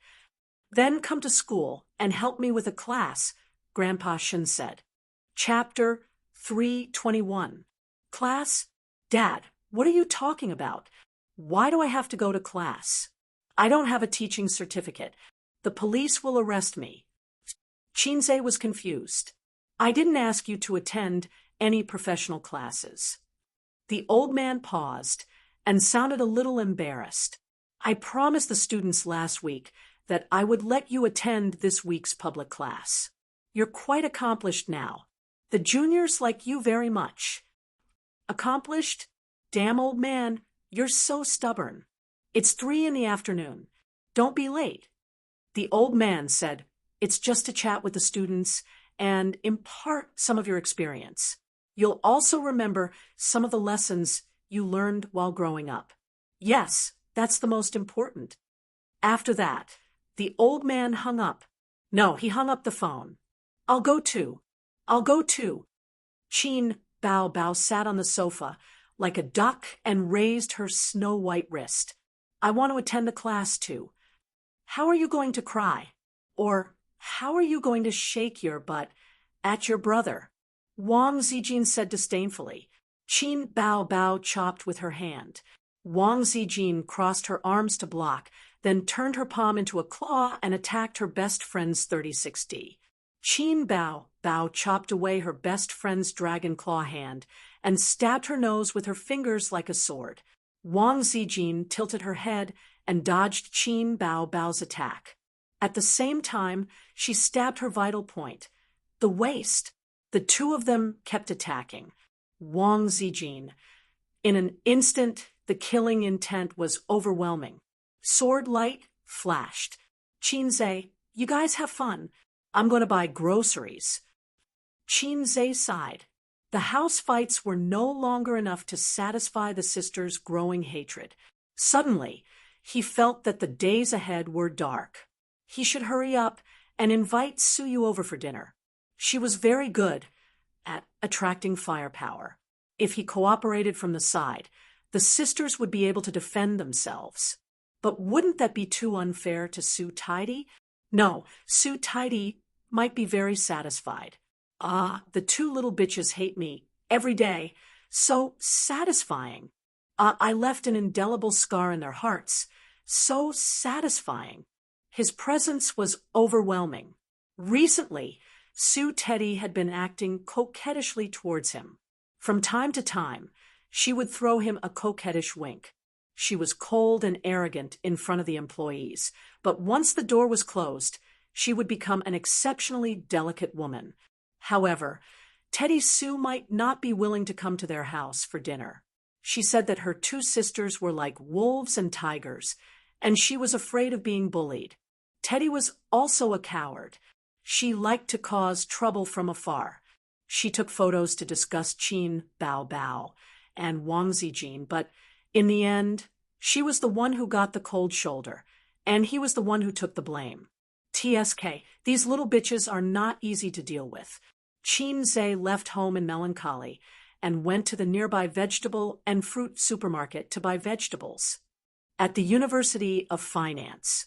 Then come to school and help me with a class, Grandpa Shun said. Chapter 321. Class? Dad, what are you talking about? Why do I have to go to class? I don't have a teaching certificate. The police will arrest me. Qinze was confused. I didn't ask you to attend any professional classes. The old man paused and sounded a little embarrassed. I promised the students last week that I would let you attend this week's public class. You're quite accomplished now. The juniors like you very much. Accomplished? Damn old man, you're so stubborn. It's 3 in the afternoon. Don't be late. The old man said, it's just to chat with the students and impart some of your experience. You'll also remember some of the lessons you learned while growing up. Yes, that's the most important. After that, the old man hung up. No, he hung up the phone. I'll go too. I'll go too. Chin Bao Bao sat on the sofa like a duck and raised her snow-white wrist. I want to attend the class too. How are you going to cry? Or how are you going to shake your butt at your brother? Wang Zijin said disdainfully. Chin Bao Bao chopped with her hand. Wang Zijin crossed her arms to block, then turned her palm into a claw and attacked her best friend's 36D. Chin Bao Bao chopped away her best friend's dragon claw hand and stabbed her nose with her fingers like a sword. Wang Zijin tilted her head and dodged Chin Bao Bao's attack. At the same time, she stabbed her vital point, the waist. The two of them kept attacking. Wang Zijin. In an instant, the killing intent was overwhelming. Sword light flashed. Qinzhe, you guys have fun. I'm going to buy groceries. Qinzhe sighed. The house fights were no longer enough to satisfy the sisters' growing hatred. Suddenly, he felt that the days ahead were dark. He should hurry up and invite Suyu over for dinner. She was very good at attracting firepower. If he cooperated from the side, the sisters would be able to defend themselves. But wouldn't that be too unfair to Su Tidy? No, Su Tidy might be very satisfied. The two little bitches hate me every day. So satisfying. I left an indelible scar in their hearts. So satisfying. His presence was overwhelming. Recently, Su Teddy had been acting coquettishly towards him. From time to time, she would throw him a coquettish wink. She was cold and arrogant in front of the employees, but once the door was closed, she would become an exceptionally delicate woman. However, Teddy Sue might not be willing to come to their house for dinner. She said that her two sisters were like wolves and tigers, and she was afraid of being bullied. Teddy was also a coward. She liked to cause trouble from afar. She took photos to discuss Chin Bao Bao and Wang Zijin, but in the end, she was the one who got the cold shoulder, and he was the one who took the blame. TSK, these little bitches are not easy to deal with. Qinzhe left home in melancholy and went to the nearby vegetable and fruit supermarket to buy vegetables. At the University of Finance.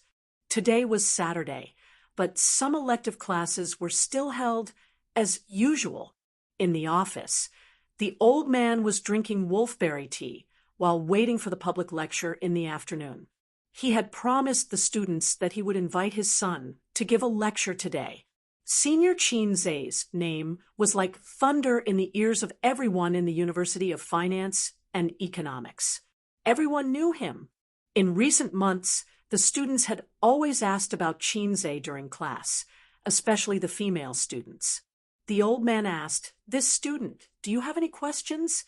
Today was Saturday, but some elective classes were still held as usual. In the office, the old man was drinking wolfberry tea while waiting for the public lecture in the afternoon. He had promised the students that he would invite his son to give a lecture today. Senior Qinzhe's name was like thunder in the ears of everyone in the University of Finance and Economics. Everyone knew him. In recent months, the students had always asked about Qinzhe during class, especially the female students. The old man asked, "This student, do you have any questions?"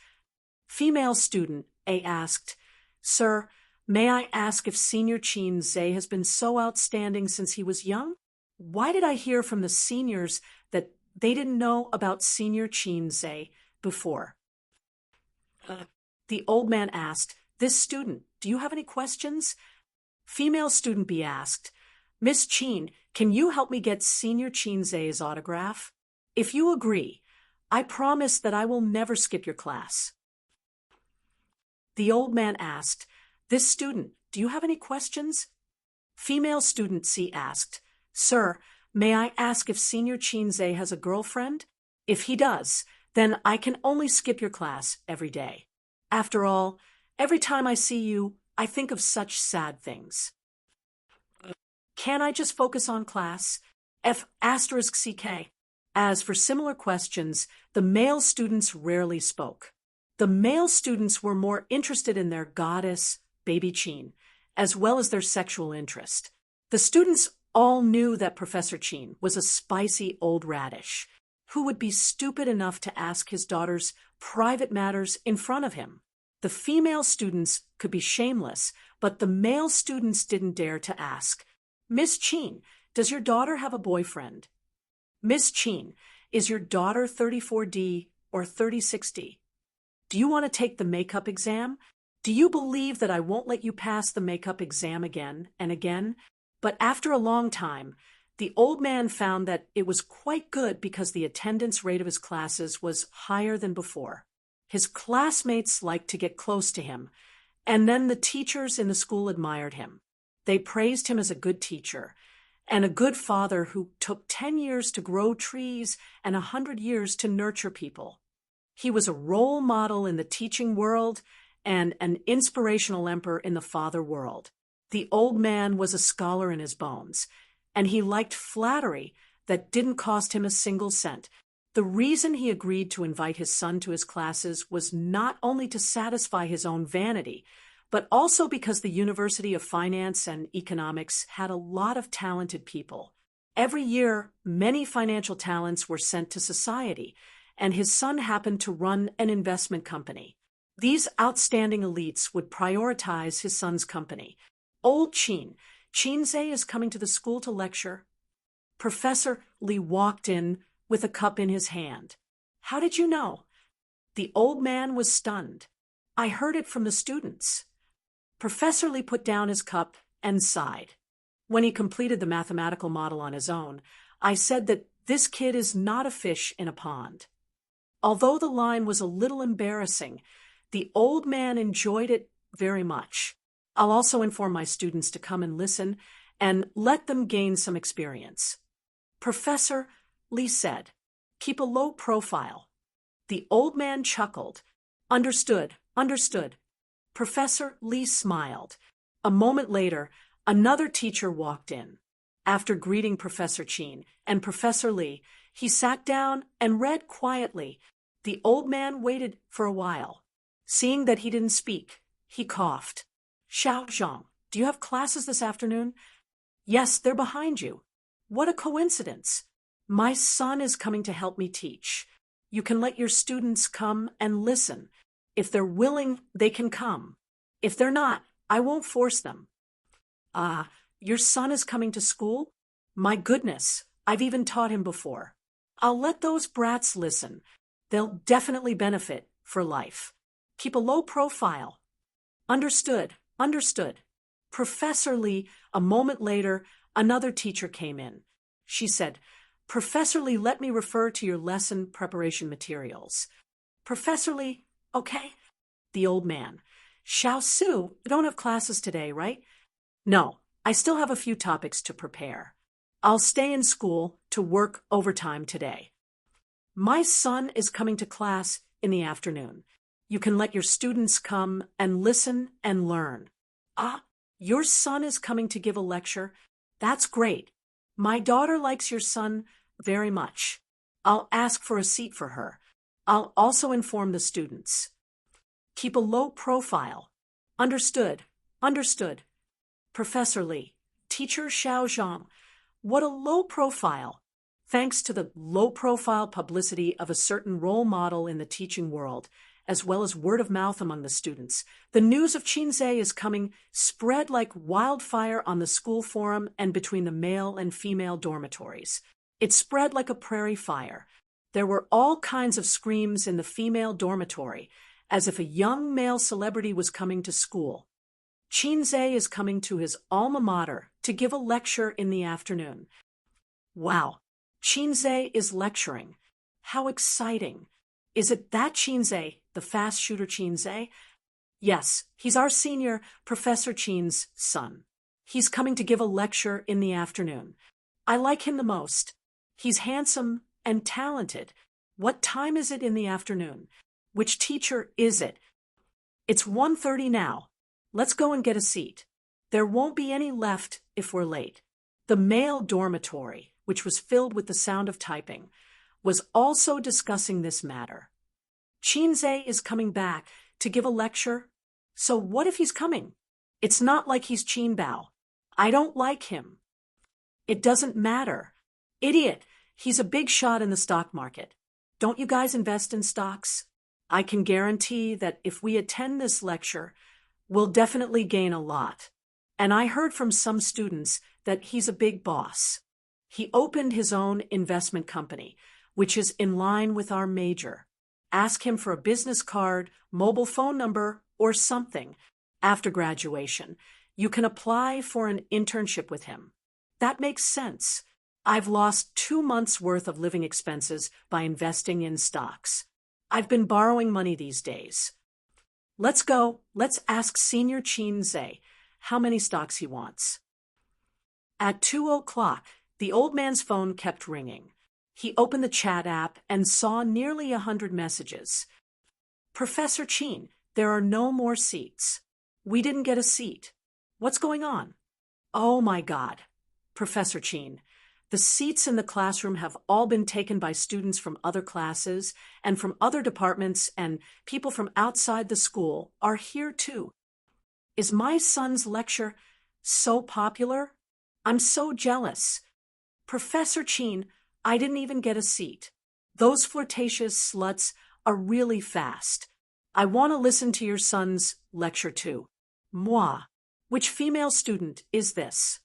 Female student A asked, "Sir, may I ask if Senior Qinzhe has been so outstanding since he was young? Why did I hear from the seniors that they didn't know about Senior Qinzhe before?" The old man asked, "This student, do you have any questions?" Female student B asked, "Miss Qin, can you help me get Senior Qinzhe's autograph? If you agree, I promise that I will never skip your class." The old man asked, "This student, do you have any questions?" Female student C asked, "Sir, may I ask if Senior Qinzhe has a girlfriend? If he does, then I can only skip your class every day. After all, every time I see you, I think of such sad things. Can I just focus on class? F***CK. As for similar questions, the male students rarely spoke. The male students were more interested in their goddess, Baby Qin, as well as their sexual interest. The students all knew that Professor Qin was a spicy old radish. Who would be stupid enough to ask his daughter's private matters in front of him? The female students could be shameless, but the male students didn't dare to ask. Miss Chin, does your daughter have a boyfriend? Miss Chin, is your daughter 34D or 36D? Do you want to take the makeup exam? Do you believe that I won't let you pass the makeup exam again and again? But after a long time, the old man found that it was quite good because the attendance rate of his classes was higher than before. His classmates liked to get close to him, and then the teachers in the school admired him. They praised him as a good teacher and a good father who took 10 years to grow trees and 100 years to nurture people. He was a role model in the teaching world and an inspirational emperor in the father world. The old man was a scholar in his bones, and he liked flattery that didn't cost him a single cent. The reason he agreed to invite his son to his classes was not only to satisfy his own vanity, but also because the University of Finance and Economics had a lot of talented people. Every year, many financial talents were sent to society, and his son happened to run an investment company. These outstanding elites would prioritize his son's company. Old Chinze is coming to the school to lecture. Professor Lee walked in with a cup in his hand. How did you know? The old man was stunned. I heard it from the students. Professor Lee put down his cup and sighed. When he completed the mathematical model on his own, I said that this kid is not a fish in a pond. Although the line was a little embarrassing, the old man enjoyed it very much. I'll also inform my students to come and listen and let them gain some experience. Professor Lee said, keep a low profile. The old man chuckled. Understood, understood. Professor Lee smiled. A moment later, another teacher walked in. After greeting Professor Chin and Professor Lee, he sat down and read quietly. The old man waited for a while. Seeing that he didn't speak, he coughed. Xiaozhang, do you have classes this afternoon? Yes, they're behind you. What a coincidence. My son is coming to help me teach. You can let your students come and listen. If they're willing, they can come. If they're not, I won't force them. Your son is coming to school? My goodness, I've even taught him before. I'll let those brats listen. They'll definitely benefit for life. Keep a low profile. Understood, understood. Professor Lee, a moment later, another teacher came in. She said, Professor Lee, let me refer to your lesson preparation materials. Professor Lee, okay. The old man. Xiao Su, you don't have classes today, right? No, I still have a few topics to prepare. I'll stay in school to work overtime today. My son is coming to class in the afternoon. You can let your students come and listen and learn. Your son is coming to give a lecture? That's great. My daughter likes your son very much. I'll ask for a seat for her. I'll also inform the students. Keep a low profile. Understood, understood. Professor Lee, Teacher Xiaozhang, what a low profile. Thanks to the low-profile publicity of a certain role model in the teaching world, as well as word of mouth among the students, the news of Chinze is coming spread like wildfire on the school forum and between the male and female dormitories. It spread like a prairie fire. There were all kinds of screams in the female dormitory, as if a young male celebrity was coming to school. Chinze is coming to his alma mater to give a lecture in the afternoon. Wow, Chinze is lecturing. How exciting. Is it that Chinze, the fast shooter Chinze? Yes, he's our senior, Professor Chin's son. He's coming to give a lecture in the afternoon. I like him the most. He's handsome and talented. What time is it in the afternoon? Which teacher is it? It's 1:30 now. Let's go and get a seat. There won't be any left if we're late. The male dormitory, which was filled with the sound of typing, was also discussing this matter. Chinze is coming back to give a lecture. So what if he's coming? It's not like he's Qin Bao. I don't like him. It doesn't matter. Idiot, He's a big shot in the stock market. Don't you guys invest in stocks? I can guarantee that if we attend this lecture, we'll definitely gain a lot. And I heard from some students that he's a big boss. He opened his own investment company, which is in line with our major. Ask him for a business card, mobile phone number, or something. After graduation, you can apply for an internship with him. That makes sense. I've lost 2 months' worth of living expenses by investing in stocks. I've been borrowing money these days. Let's go. Let's ask Senior Chin-ze how many stocks he wants. At 2:00, the old man's phone kept ringing. He opened the chat app and saw nearly 100 messages. Professor Chin, there are no more seats. We didn't get a seat. What's going on? Oh my God. Professor Chin, the seats in the classroom have all been taken by students from other classes and from other departments, and people from outside the school are here too. Is my son's lecture so popular? I'm so jealous. Professor Chin, I didn't even get a seat. Those flirtatious sluts are really fast. I want to listen to your son's lecture too. Moi. Which female student is this?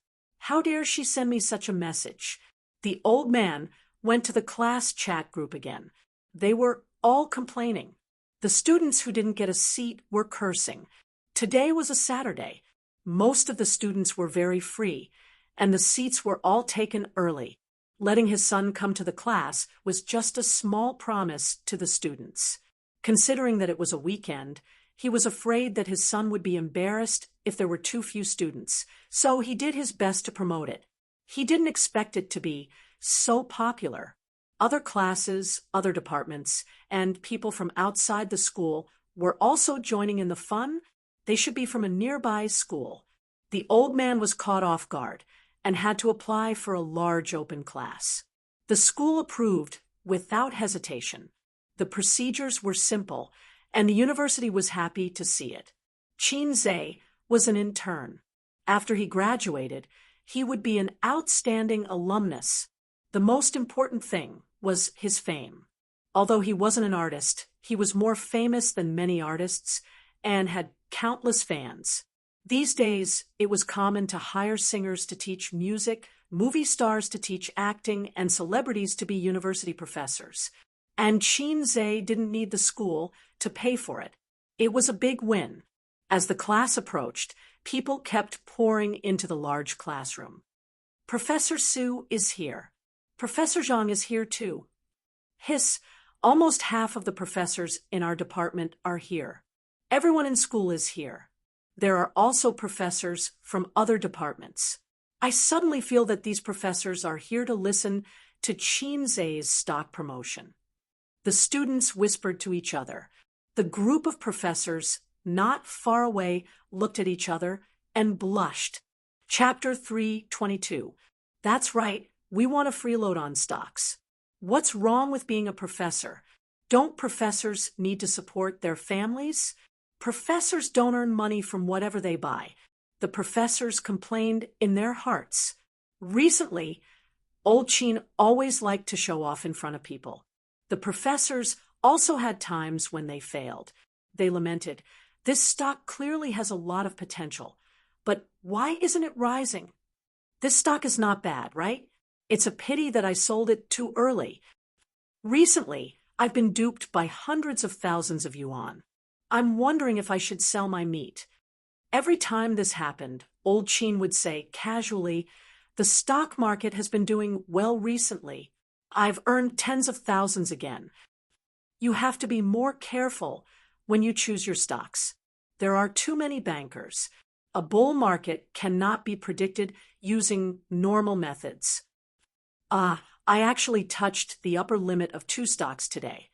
How dare she send me such a message? The old man went to the class chat group again. They were all complaining. The students who didn't get a seat were cursing. Today was a Saturday. Most of the students were very free, and the seats were all taken early. Letting his son come to the class was just a small promise to the students. Considering that it was a weekend, he was afraid that his son would be embarrassed if there were too few students, so he did his best to promote it. He didn't expect it to be so popular. Other classes, other departments, and people from outside the school were also joining in the fun. They should be from a nearby school. The old man was caught off guard and had to apply for a large open class. The school approved without hesitation. The procedures were simple, and the university was happy to see it. Chin-ze was an intern. After he graduated, he would be an outstanding alumnus. The most important thing was his fame. Although he wasn't an artist, he was more famous than many artists and had countless fans. These days, it was common to hire singers to teach music, movie stars to teach acting, and celebrities to be university professors. And Chin-ze didn't need the school to pay for it. It was a big win. As the class approached, people kept pouring into the large classroom. Professor Su is here. Professor Zhang is here too. Hiss, almost half of the professors in our department are here. Everyone in school is here. There are also professors from other departments. I suddenly feel that these professors are here to listen to Chin-ze's stock promotion. The students whispered to each other. The group of professors not far away looked at each other and blushed. Chapter 3:22. That's right, we want a freeload on stocks. What's wrong with being a professor? Don't professors need to support their families? Professors don't earn money from whatever they buy. The professors complained in their hearts. Recently, old Chin always liked to show off in front of people. The professors also had times when they failed. They lamented, "This stock clearly has a lot of potential, but why isn't it rising? This stock is not bad, right? It's a pity that I sold it too early. Recently, I've been duped by hundreds of thousands of yuan. I'm wondering if I should sell my meat." Every time this happened, old Chin would say casually, "The stock market has been doing well recently. I've earned tens of thousands again." You have to be more careful when you choose your stocks. There are too many bankers. A bull market cannot be predicted using normal methods. I actually touched the upper limit of 2 stocks today.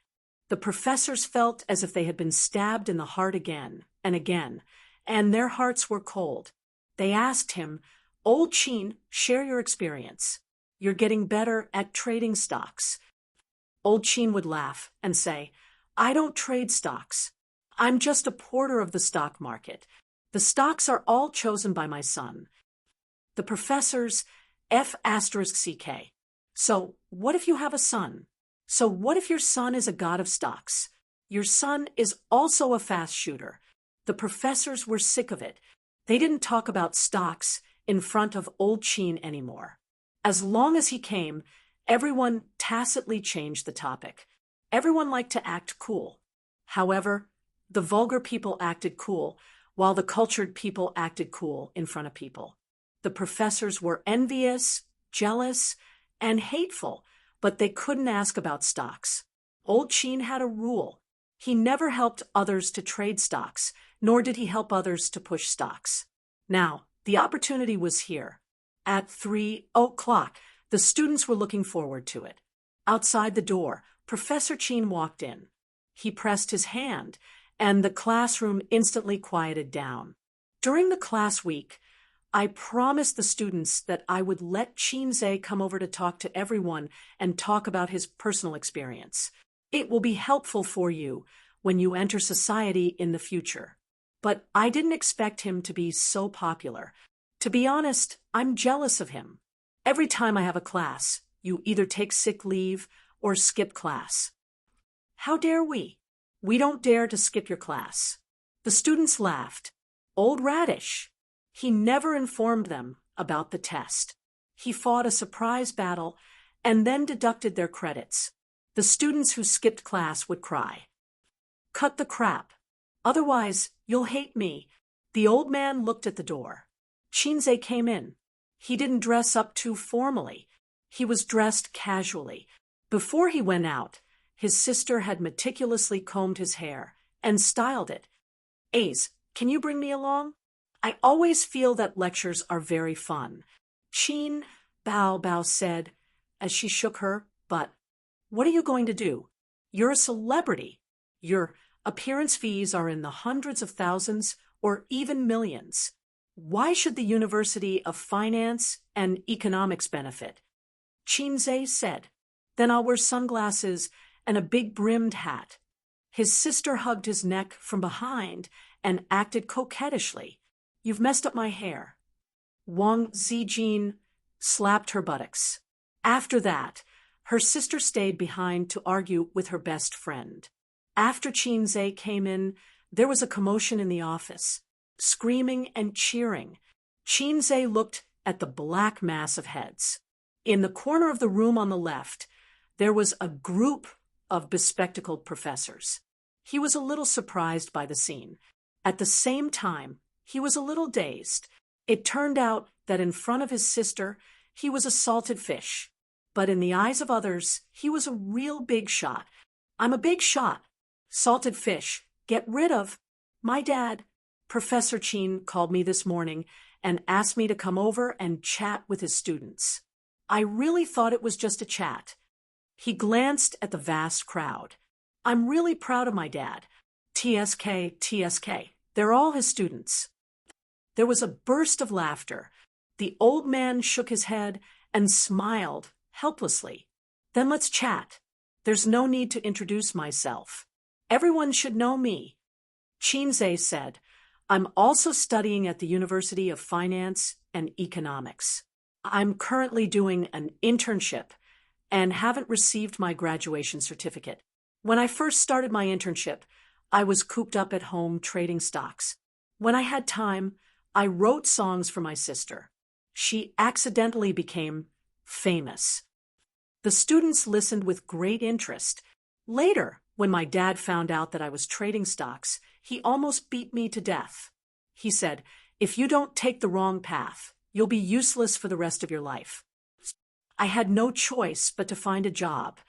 The professors felt as if they had been stabbed in the heart again and again, and their hearts were cold. They asked him, "Old Chin, share your experience. You're getting better at trading stocks." Old Chin would laugh and say, "I don't trade stocks. I'm just a porter of the stock market. The stocks are all chosen by my son." The professors F***CK. "So, what if you have a son? So what if your son is a god of stocks? Your son is also a fast shooter. The professors were sick of it. They didn't talk about stocks in front of old Sheen anymore. As long as he came, everyone tacitly changed the topic. Everyone liked to act cool. However, the vulgar people acted cool, while the cultured people acted cool in front of people. The professors were envious, jealous, and hateful, but they couldn't ask about stocks. Old Sheen had a rule. He never helped others to trade stocks, nor did he help others to push stocks. Now, the opportunity was here. At 3:00, the students were looking forward to it. Outside the door, Professor Sheen walked in. He pressed his hand, and the classroom instantly quieted down. During the class week, I promised the students that I would let Shinzei come over to talk to everyone and talk about his personal experience. It will be helpful for you when you enter society in the future. But I didn't expect him to be so popular. To be honest, I'm jealous of him. Every time I have a class, you either take sick leave or skip class. How dare we? We don't dare to skip your class. The students laughed. Old Radish. He never informed them about the test. He fought a surprise battle and then deducted their credits. The students who skipped class would cry. Cut the crap. Otherwise, you'll hate me. The old man looked at the door. Shinzei came in. He didn't dress up too formally. He was dressed casually. Before he went out, his sister had meticulously combed his hair and styled it. Ace, can you bring me along? I always feel that lectures are very fun. Sheen, Bao said, as she shook her butt. What are you going to do? You're a celebrity. Your appearance fees are in the hundreds of thousands or even millions. Why should the University of Finance and Economics benefit? Shinzei said. Then I'll wear sunglasses and a big brimmed hat. His sister hugged his neck from behind and acted coquettishly. You've messed up my hair. Wang Zijin slapped her buttocks. After that, her sister stayed behind to argue with her best friend. After Shinzei came in, there was a commotion in the office. Screaming and cheering. Shinzei looked at the black mass of heads. In the corner of the room on the left, there was a group of bespectacled professors. He was a little surprised by the scene. At the same time, he was a little dazed. It turned out that in front of his sister, he was a salted fish. But in the eyes of others, he was a real big shot. I'm a big shot. Salted fish. Get rid of. My dad, Professor Sheen, called me this morning and asked me to come over and chat with his students. I really thought it was just a chat. He glanced at the vast crowd. I'm really proud of my dad. TSK. They're all his students. There was a burst of laughter. The old man shook his head and smiled helplessly. Then let's chat. There's no need to introduce myself. Everyone should know me. Shinzei said, I'm also studying at the University of Finance and Economics. I'm currently doing an internship and haven't received my graduation certificate. When I first started my internship, I was cooped up at home trading stocks. When I had time, I wrote songs for my sister. She accidentally became famous. The students listened with great interest. Later, when my dad found out that I was trading stocks, he almost beat me to death. He said, if you don't take the wrong path, you'll be useless for the rest of your life. I had no choice but to find a job.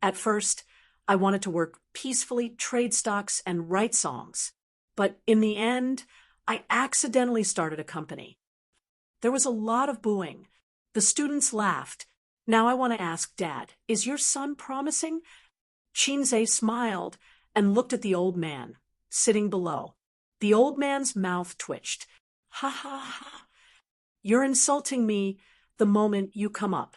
At first, I wanted to work peacefully, trade stocks, and write songs. But in the end, I accidentally started a company. There was a lot of booing. The students laughed. Now I want to ask Dad, is your son promising? Shinzei smiled and looked at the old man, sitting below. The old man's mouth twitched. Ha ha ha. You're insulting me the moment you come up.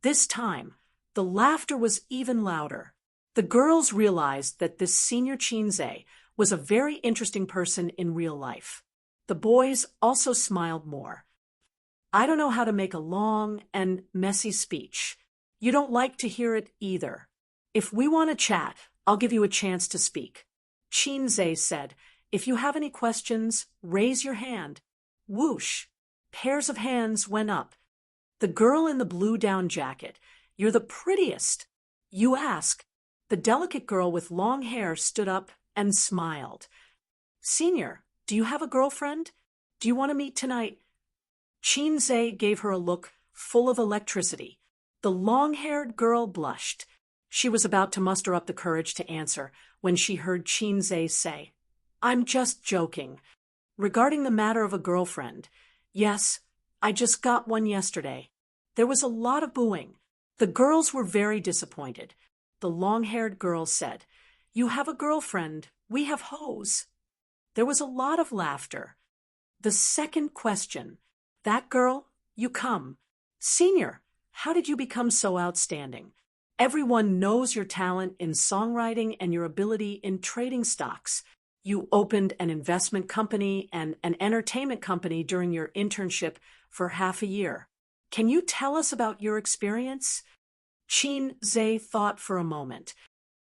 This time, the laughter was even louder. The girls realized that this senior Shinzei was a very interesting person in real life. The boys also smiled more. I don't know how to make a long and messy speech. You don't like to hear it either. If we want to chat, I'll give you a chance to speak. Chinze said, if you have any questions, raise your hand. Whoosh! Pairs of hands went up. The girl in the blue down jacket, you're the prettiest. You ask. The delicate girl with long hair stood up and smiled. Senior, do you have a girlfriend? Do you want to meet tonight? Chinze gave her a look full of electricity. The long-haired girl blushed. She was about to muster up the courage to answer when she heard Chinze say, I'm just joking. Regarding the matter of a girlfriend, yes, I just got one yesterday. There was a lot of booing. The girls were very disappointed. The long-haired girl said, You have a girlfriend. We have hoes. There was a lot of laughter. The second question, that girl, you come. Senior, how did you become so outstanding? Everyone knows your talent in songwriting and your ability in trading stocks. You opened an investment company and an entertainment company during your internship for half a year. Can you tell us about your experience? Chinze thought for a moment.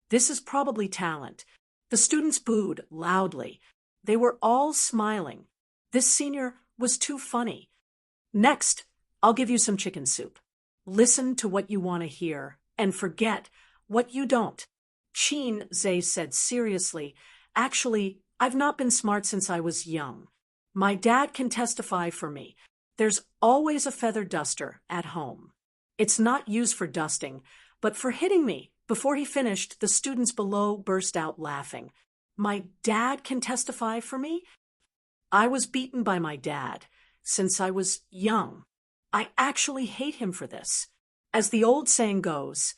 This is probably talent. The students booed loudly. They were all smiling. This senior was too funny. Next, I'll give you some chicken soup. Listen to what you want to hear and forget what you don't. Chinze said seriously, Actually, I've not been smart since I was young. My dad can testify for me. There's always a feather duster at home. It's not used for dusting, but for hitting me. Before he finished, the students below burst out laughing. My dad can testify for me? I was beaten by my dad since I was young. I actually hate him for this. As the old saying goes,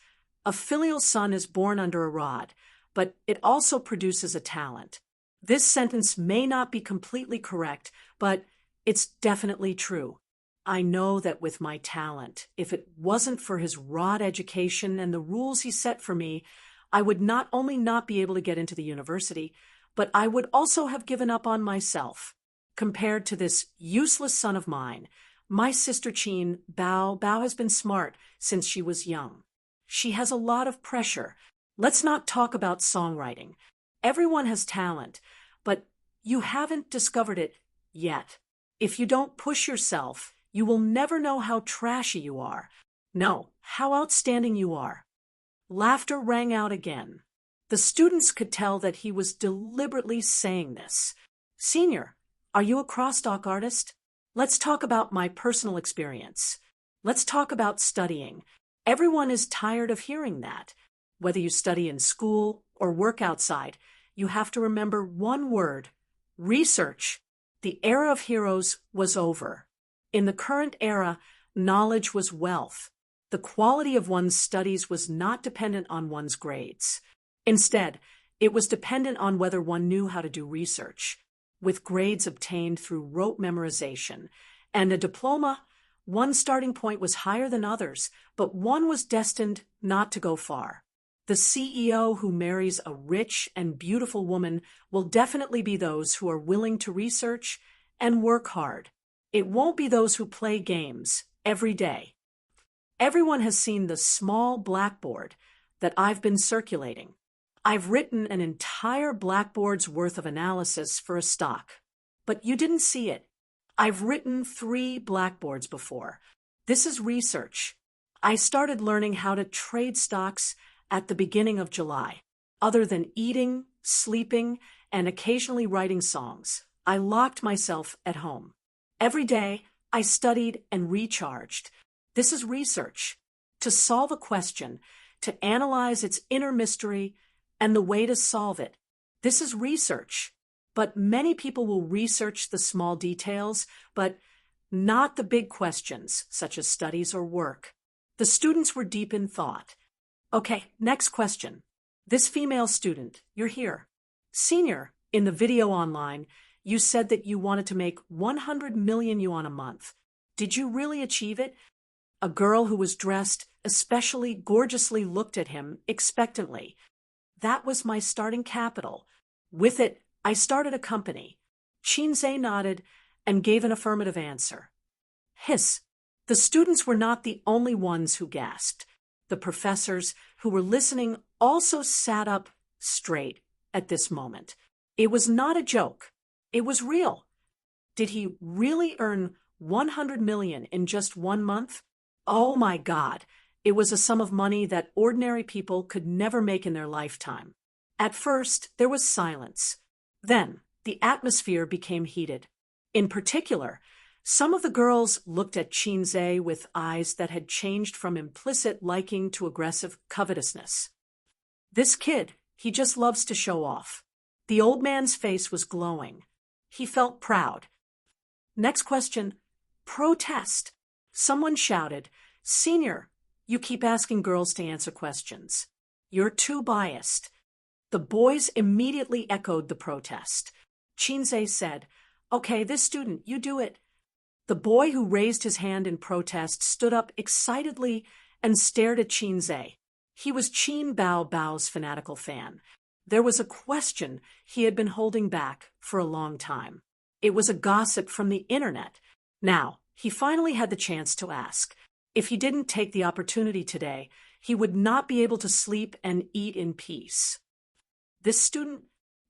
a filial son is born under a rod, but it also produces a talent. This sentence may not be completely correct, but it's definitely true. I know that with my talent, if it wasn't for his rod education and the rules he set for me, I would not only not be able to get into the university, but I would also have given up on myself. Compared to this useless son of mine, my sister Chin Bao has been smart since she was young. She has a lot of pressure. Let's not talk about songwriting. Everyone has talent, but you haven't discovered it yet. If you don't push yourself, you will never know how trashy you are. No, how outstanding you are. Laughter rang out again. The students could tell that he was deliberately saying this. Senior, are you a crosstalk artist? Let's talk about my personal experience. Let's talk about studying. Everyone is tired of hearing that. Whether you study in school or work outside, you have to remember one word: research. The era of heroes was over. In the current era, knowledge was wealth. The quality of one's studies was not dependent on one's grades. Instead, it was dependent on whether one knew how to do research. With grades obtained through rote memorization and a diploma, one starting point was higher than others, but one was destined not to go far. The CEO who marries a rich and beautiful woman will definitely be those who are willing to research and work hard. It won't be those who play games every day. Everyone has seen the small blackboard that I've been circulating. I've written an entire blackboard's worth of analysis for a stock, but you didn't see it. I've written 3 blackboards before. This is research. I started learning how to trade stocks at the beginning of July. Other than eating, sleeping, and occasionally writing songs, I locked myself at home. Every day, I studied and recharged. This is research. To solve a question, to analyze its inner mystery, and the way to solve it. This is research. But many people will research the small details, but not the big questions, such as studies or work. The students were deep in thought. Okay, next question. This female student, you're here. Senior, in the video online, you said that you wanted to make 100 million yuan a month. Did you really achieve it? A girl who was dressed especially gorgeously looked at him expectantly. That was my starting capital. With it, I started a company. Chinze nodded and gave an affirmative answer. Hiss. The students were not the only ones who gasped. The professors who were listening also sat up straight at this moment. It was not a joke. It was real. Did he really earn 100 million in just 1 month? Oh my God. It was a sum of money that ordinary people could never make in their lifetime. At first, there was silence. Then, the atmosphere became heated. In particular, some of the girls looked at Chinze with eyes that had changed from implicit liking to aggressive covetousness. This kid, he just loves to show off. The old man's face was glowing. He felt proud. Next question. Protest. Someone shouted, "Senior, you keep asking girls to answer questions. You're too biased." The boys immediately echoed the protest. Chinze said, "Okay, this student, you do it." The boy who raised his hand in protest stood up excitedly and stared at Chinze. He was Qin Bao Bao's fanatical fan. There was a question he had been holding back for a long time. It was a gossip from the internet. Now, he finally had the chance to ask. If he didn't take the opportunity today, he would not be able to sleep and eat in peace. This student,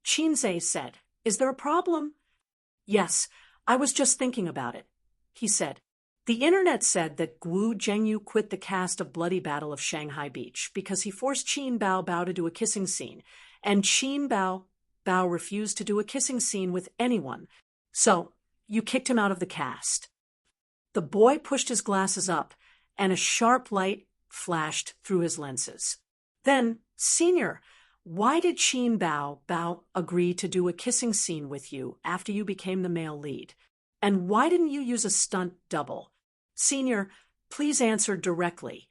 Chinze said, "Is there a problem?" "Yes, I was just thinking about it," he said. The internet said that Guo Zhengyu quit the cast of Bloody Battle of Shanghai Beach because he forced Qin Bao Bao to do a kissing scene, and Qin Bao Bao refused to do a kissing scene with anyone. So, you kicked him out of the cast. The boy pushed his glasses up, and a sharp light flashed through his lenses. Then, "Senior, why did Qin Bao Bao agree to do a kissing scene with you after you became the male lead? And why didn't you use a stunt double? Senior, please answer directly."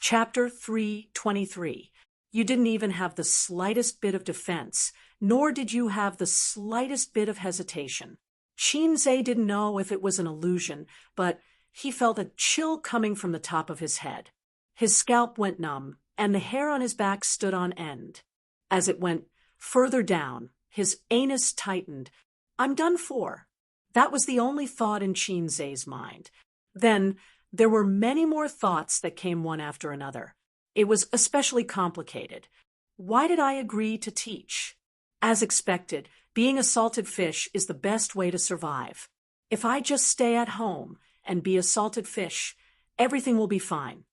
Chapter 323. You didn't even have the slightest bit of defense, nor did you have the slightest bit of hesitation. Chinze didn't know if it was an illusion, but he felt a chill coming from the top of his head. His scalp went numb, and the hair on his back stood on end. As it went further down, his anus tightened. "I'm done for." That was the only thought in Chinze's mind. Then there were many more thoughts that came one after another. It was especially complicated. Why did I agree to teach? As expected, being a salted fish is the best way to survive. If I just stay at home and be a salted fish, everything will be fine.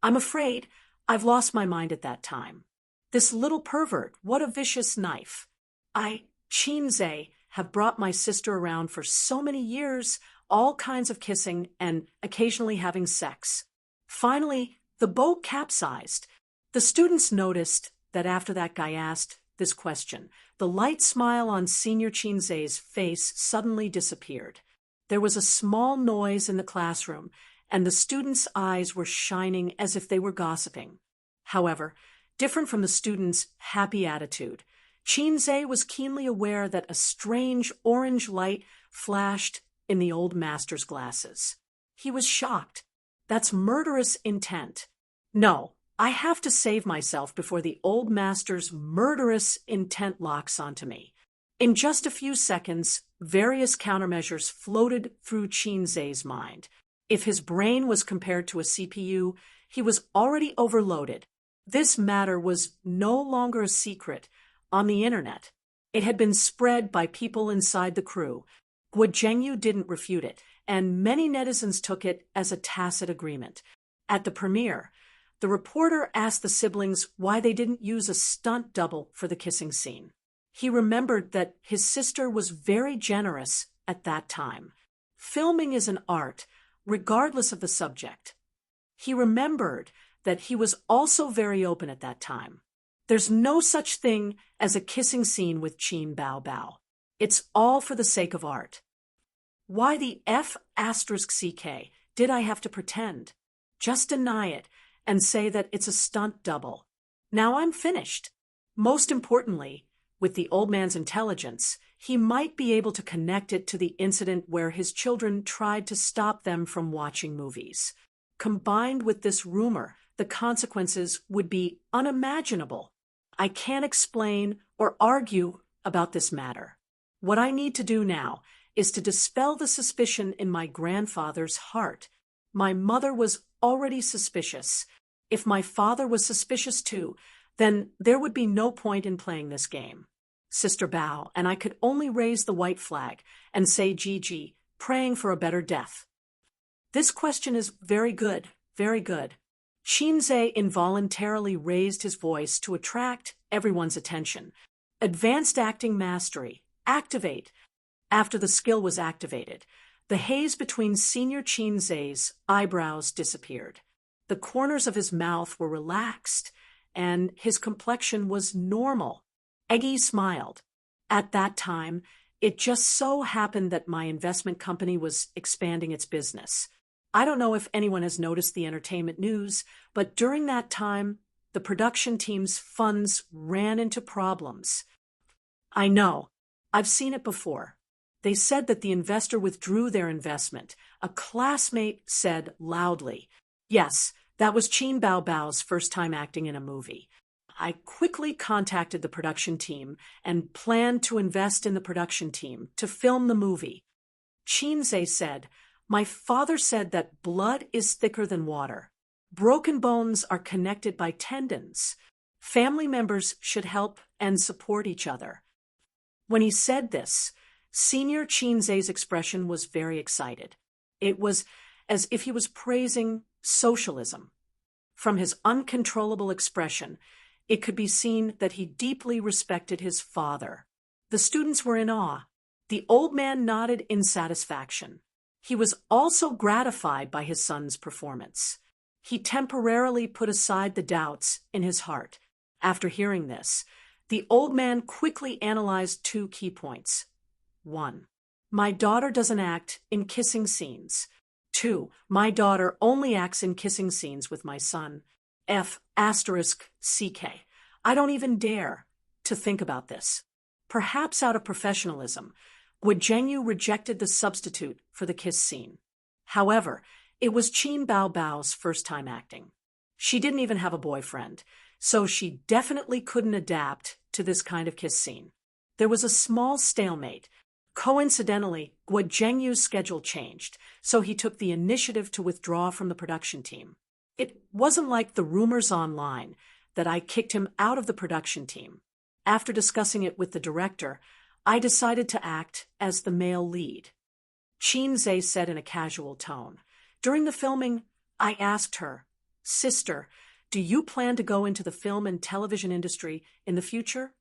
I'm afraid I've lost my mind at that time. This little pervert, what a vicious knife. I, Chinze, have brought my sister around for so many years, all kinds of kissing and occasionally having sex. Finally, the boat capsized. The students noticed that after that guy asked this question, the light smile on Senior Chinze's face suddenly disappeared. There was a small noise in the classroom, and the students' eyes were shining as if they were gossiping. However, different from the students' happy attitude, Chinze was keenly aware that a strange orange light flashed in the old master's glasses. He was shocked. That's murderous intent. No, I have to save myself before the old master's murderous intent locks onto me. In just a few seconds, various countermeasures floated through Chinze's mind. If his brain was compared to a CPU, he was already overloaded. This matter was no longer a secret on the internet. It had been spread by people inside the crew. Guo Zhengyu didn't refute it, and many netizens took it as a tacit agreement. At the premiere, the reporter asked the siblings why they didn't use a stunt double for the kissing scene. He remembered that his sister was very generous at that time. Filming is an art, regardless of the subject. He remembered that he was also very open at that time. There's no such thing as a kissing scene with Qin Bao Bao. It's all for the sake of art. Why the F***CK did I have to pretend? Just deny it and say that it's a stunt double. Now I'm finished. Most importantly, with the old man's intelligence, he might be able to connect it to the incident where his children tried to stop them from watching movies. Combined with this rumor, the consequences would be unimaginable. I can't explain or argue about this matter. What I need to do now is to dispel the suspicion in my grandfather's heart. My mother was already suspicious. If my father was suspicious too, then there would be no point in playing this game. Sister Bao and I could only raise the white flag and say Gigi, praying for a better death. This question is very good, very good. Qinze involuntarily raised his voice to attract everyone's attention. Advanced acting mastery. Activate. After the skill was activated, the haze between Senior Qinze's eyebrows disappeared. The corners of his mouth were relaxed, and his complexion was normal. Eggy smiled. At that time, it just so happened that my investment company was expanding its business. I don't know if anyone has noticed the entertainment news, but during that time, the production team's funds ran into problems. I know. I've seen it before. They said that the investor withdrew their investment. A classmate said loudly. Yes, that was Qin Bao Bao's first time acting in a movie. I quickly contacted the production team and planned to invest in the production team to film the movie. Qinze said, "My father said that blood is thicker than water. Broken bones are connected by tendons. Family members should help and support each other." When he said this, Senior Qinze's expression was very excited. It was as if he was praising socialism. From his uncontrollable expression, it could be seen that he deeply respected his father. The students were in awe. The old man nodded in satisfaction. He was also gratified by his son's performance. He temporarily put aside the doubts in his heart. After hearing this, the old man quickly analyzed 2 key points. 1. My daughter doesn't act in kissing scenes. 2. My daughter only acts in kissing scenes with my son. F***CK. I don't even dare to think about this. Perhaps out of professionalism, Guizhenyu rejected the substitute for the kiss scene. However, it was Qin Bao Bao's first time acting. She didn't even have a boyfriend, so she definitely couldn't adapt to this kind of kiss scene. There was a small stalemate. Coincidentally, Guizhenyu's schedule changed, so he took the initiative to withdraw from the production team. It wasn't like the rumors online that I kicked him out of the production team. After discussing it with the director, I decided to act as the male lead. Qinze said in a casual tone. During the filming, I asked her, "Sister, do you plan to go into the film and television industry in the future?"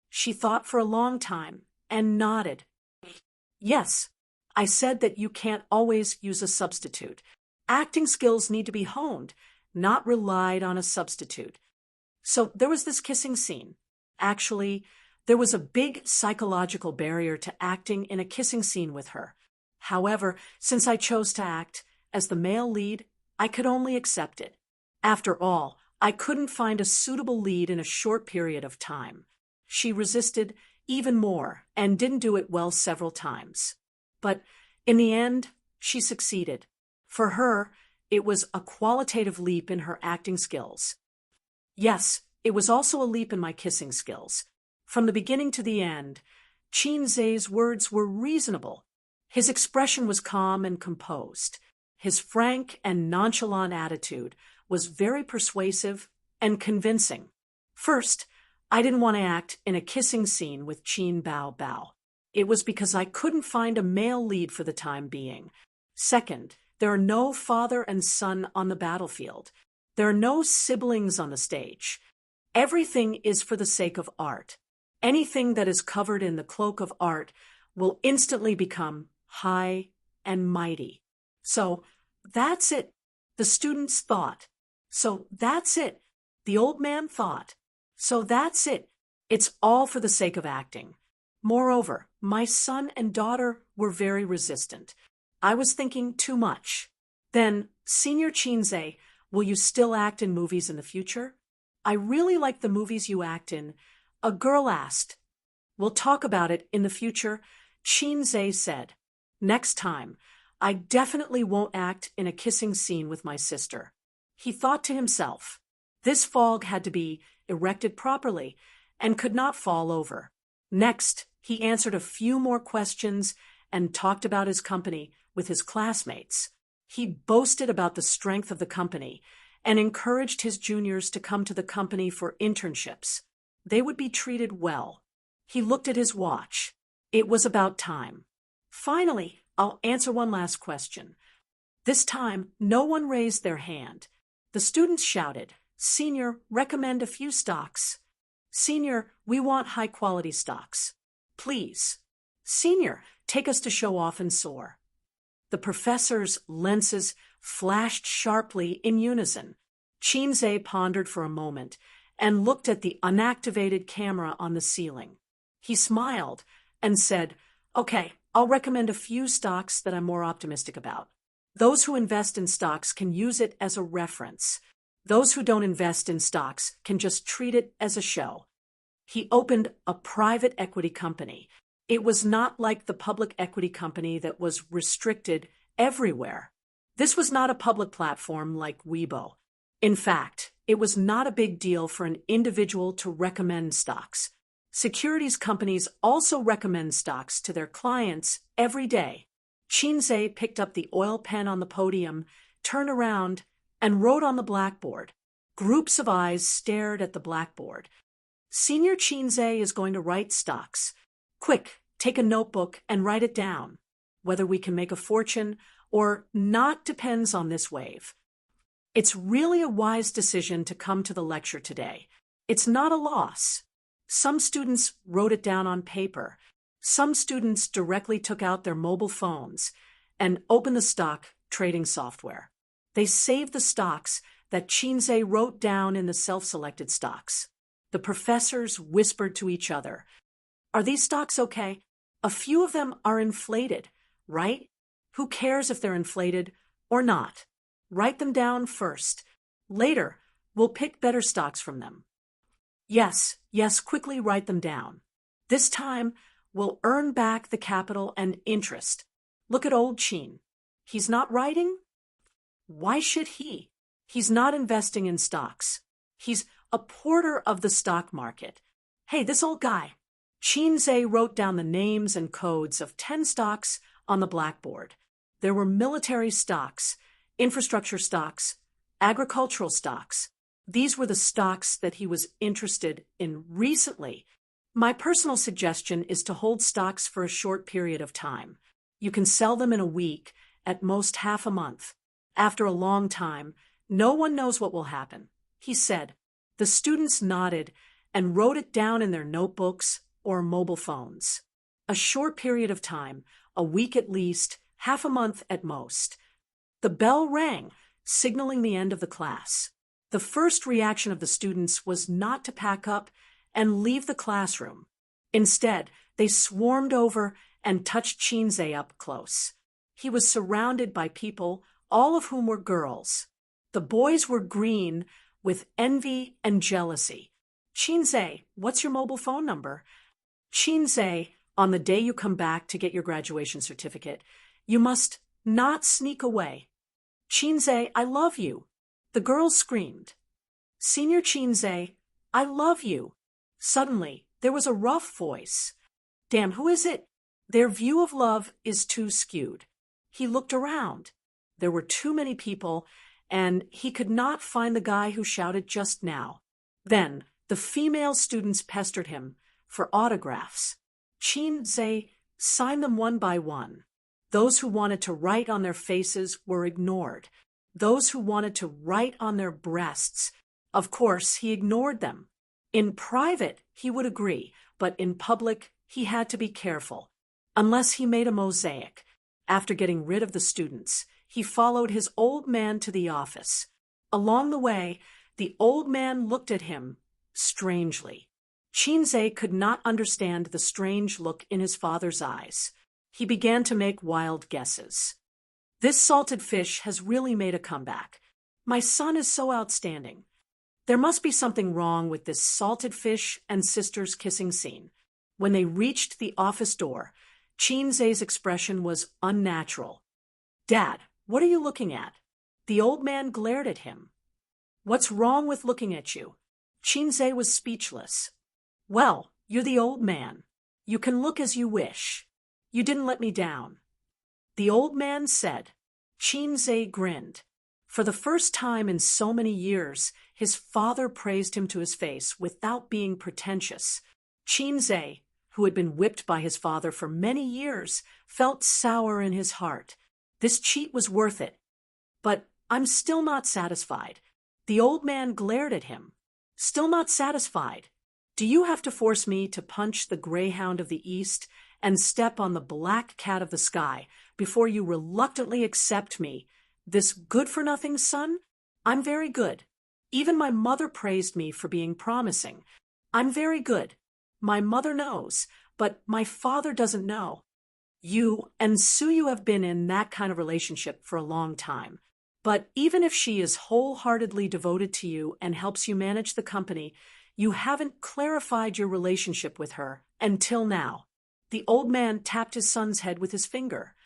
She thought for a long time and nodded. Yes, I said that you can't always use a substitute. Acting skills need to be honed, not relied on a substitute. So there was this kissing scene. Actually, there was a big psychological barrier to acting in a kissing scene with her. However, since I chose to act as the male lead, I could only accept it. After all, I couldn't find a suitable lead in a short period of time. She resisted even more and didn't do it well several times. But in the end, she succeeded. For her, it was a qualitative leap in her acting skills. Yes, it was also a leap in my kissing skills. From the beginning to the end, Qinze's words were reasonable. His expression was calm and composed. His frank and nonchalant attitude was very persuasive and convincing. First, I didn't want to act in a kissing scene with Qin Bao Bao. It was because I couldn't find a male lead for the time being. Second, there are no father and son on the battlefield. There are no siblings on the stage. Everything is for the sake of art. Anything that is covered in the cloak of art will instantly become high and mighty. So that's it. The students thought. So that's it. The old man thought. So that's it. It's all for the sake of acting. Moreover, my son and daughter were very resistant. I was thinking too much. Then, Senior Qinze, will you still act in movies in the future? I really like the movies you act in. A girl asked. We'll talk about it in the future, Qinze said. Next time, I definitely won't act in a kissing scene with my sister. He thought to himself, this fog had to be erected properly and could not fall over. Next, he answered a few more questions and talked about his company with his classmates. He boasted about the strength of the company and encouraged his juniors to come to the company for internships. They would be treated well. He looked at his watch. It was about time. Finally, I'll answer one last question. This time, no one raised their hand. The students shouted, "Senior, recommend a few stocks." "Senior, we want high-quality stocks. Please." "Senior, take us to show off and soar." The professor's lenses flashed sharply in unison. Chinze pondered for a moment and looked at the unactivated camera on the ceiling. He smiled and said, "Okay, I'll recommend a few stocks that I'm more optimistic about. Those who invest in stocks can use it as a reference. Those who don't invest in stocks can just treat it as a show." He opened a private equity company. It was not like the public equity company that was restricted everywhere. This was not a public platform like Weibo. In fact, it was not a big deal for an individual to recommend stocks. Securities companies also recommend stocks to their clients every day. Chinze picked up the oil pen on the podium, turned around, and wrote on the blackboard. Groups of eyes stared at the blackboard. "Senior Chinze is going to write stocks. Quick, take a notebook and write it down. Whether we can make a fortune or not depends on this wave." It's really a wise decision to come to the lecture today. It's not a loss. Some students wrote it down on paper. Some students directly took out their mobile phones and opened the stock trading software. They saved the stocks that Chinze wrote down in the self-selected stocks. The professors whispered to each other, "Are these stocks okay? A few of them are inflated, right? Who cares if they're inflated or not? Write them down first. Later, we'll pick better stocks from them." Yes, quickly write them down. This time, we'll earn back the capital and interest. Look at old Chin. He's not writing? Why should he? He's not investing in stocks. He's a porter of the stock market. Hey, this old guy. Chinze wrote down the names and codes of 10 stocks on the blackboard. There were military stocks, infrastructure stocks, agricultural stocks. These were the stocks that he was interested in recently. My personal suggestion is to hold stocks for a short period of time. You can sell them in a week, at most half a month. After a long time, no one knows what will happen, he said. The students nodded and wrote it down in their notebooks or mobile phones. A short period of time, a week at least, half a month at most. The bell rang, signaling the end of the class. The first reaction of the students was not to pack up and leave the classroom. Instead, they swarmed over and touched Chinze up close. He was surrounded by people, all of whom were girls. The boys were green with envy and jealousy. "Chinze, what's your mobile phone number?" "Chinze, on the day you come back to get your graduation certificate, you must not sneak away." "Chinze, I love you." The girls screamed. "Senior Chinze, I love you." Suddenly, there was a rough voice. "Damn, who is it?" Their view of love is too skewed. He looked around. There were too many people, and he could not find the guy who shouted just now. Then, the female students pestered him for autographs. Chinze signed them one by one. Those who wanted to write on their faces were ignored. Those who wanted to write on their breasts, of course, he ignored them. In private, he would agree, but in public, he had to be careful. Unless he made a mosaic. After getting rid of the students, he followed his old man to the office. Along the way, the old man looked at him strangely. Chinze could not understand the strange look in his father's eyes. He began to make wild guesses. "This salted fish has really made a comeback. My son is so outstanding. There must be something wrong with this salted fish and sisters kissing scene." When they reached the office door, Chinze's expression was unnatural. "Dad, what are you looking at?" The old man glared at him. "What's wrong with looking at you?" Chinze was speechless. "Well, you're the old man. You can look as you wish. You didn't let me down." The old man said. Chinze grinned. For the first time in so many years, his father praised him to his face without being pretentious. Chinze, who had been whipped by his father for many years, felt sour in his heart. This cheat was worth it. But I'm still not satisfied. The old man glared at him. Still not satisfied? Do you have to force me to punch the greyhound of the east and step on the black cat of the sky before you reluctantly accept me, this good-for-nothing son? I'm very good. Even my mother praised me for being promising. I'm very good. My mother knows, but my father doesn't know. You and Suyu have been in that kind of relationship for a long time. But even if she is wholeheartedly devoted to you and helps you manage the company, you haven't clarified your relationship with her until now. The old man tapped his son's head with his finger.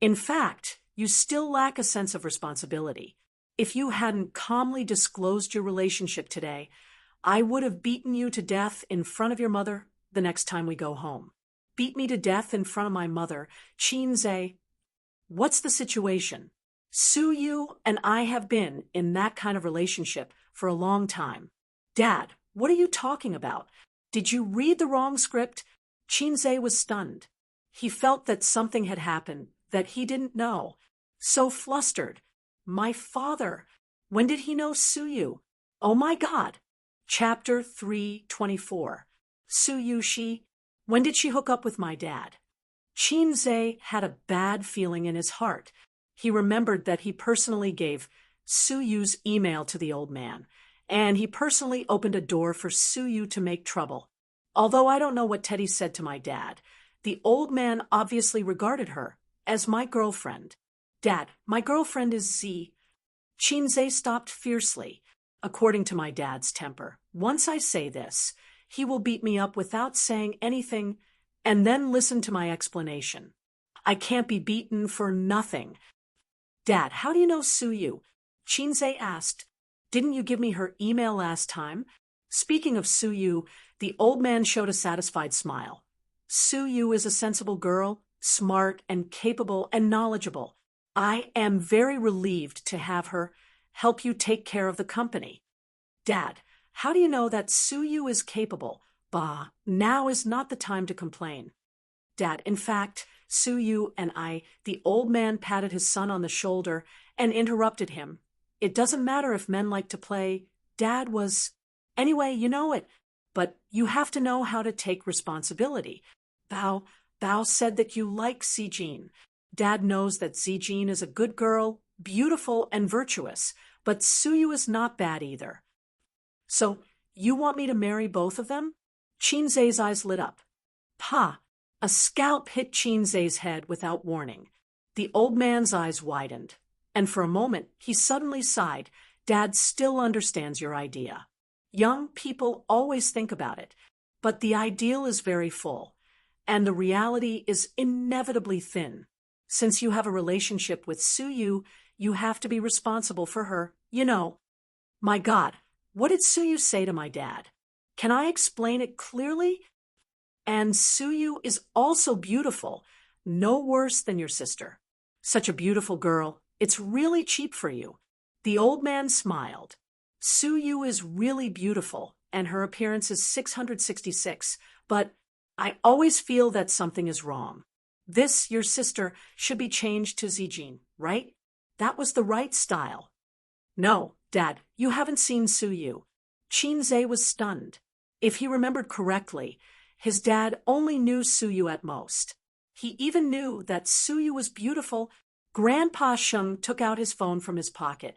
In fact, you still lack a sense of responsibility. If you hadn't calmly disclosed your relationship today, I would have beaten you to death in front of your mother the next time we go home. Beat me to death in front of my mother, Chinze. What's the situation? Suyu and I have been in that kind of relationship for a long time. Dad, what are you talking about? Did you read the wrong script? Chinze was stunned. He felt that something had happened that he didn't know. So flustered. My father. When did he know Suyu? Oh my God. Chapter 324. Suyu, when did she hook up with my dad? Chinze had a bad feeling in his heart. He remembered that he personally gave Suyu's email to the old man, and he personally opened a door for Suyu to make trouble. Although I don't know what Teddy said to my dad, the old man obviously regarded her as my girlfriend. Dad, my girlfriend is Z. Chinze stopped fiercely. According to my dad's temper, once I say this, he will beat me up without saying anything and then listen to my explanation. I can't be beaten for nothing. Dad, how do you know Suyu? Chinze asked. Didn't you give me her email last time? Speaking of Suyu, the old man showed a satisfied smile. Suyu is a sensible girl, smart and capable and knowledgeable. I am very relieved to have her help you take care of the company. Dad, how do you know that Suyu is capable? Bah, now is not the time to complain. Dad, in fact, Suyu and I, the old man patted his son on the shoulder and interrupted him. It doesn't matter if men like to play. Dad was... Anyway, you know it. But you have to know how to take responsibility. Bao said that you like Zijin. Dad knows that Zijin is a good girl, beautiful and virtuous, but Suyu is not bad either. So, you want me to marry both of them? Chinze's eyes lit up. Pa! A scalp hit Chinze's head without warning. The old man's eyes widened, and for a moment he suddenly sighed. Dad still understands your idea. Young people always think about it, but the ideal is very full, and the reality is inevitably thin. Since you have a relationship with Suyu, you have to be responsible for her, you know. My God, what did Suyu say to my dad? Can I explain it clearly? And Suyu is also beautiful, no worse than your sister. Such a beautiful girl, it's really cheap for you. The old man smiled. Suyu is really beautiful, and her appearance is 666, but I always feel that something is wrong. This, your sister, should be changed to Zijin, right? That was the right style. No, Dad, you haven't seen Suyu. Chinze was stunned. If he remembered correctly, his dad only knew Suyu at most. He even knew that Suyu was beautiful. Grandpa Sheng took out his phone from his pocket.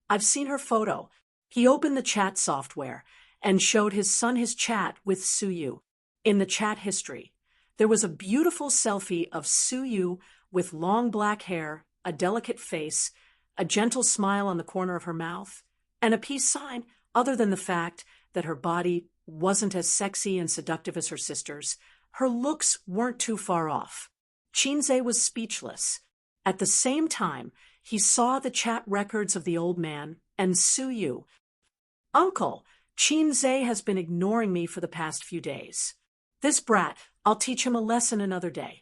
I've seen her photo. He opened the chat software and showed his son his chat with Suyu. In the chat history, there was a beautiful selfie of Suyu with long black hair, a delicate face, a gentle smile on the corner of her mouth, and a peace sign other than the fact that her body wasn't as sexy and seductive as her sister's. Her looks weren't too far off. Chinze was speechless. At the same time, he saw the chat records of the old man and Suyu. Uncle, Chinze has been ignoring me for the past few days. This brat, I'll teach him a lesson another day.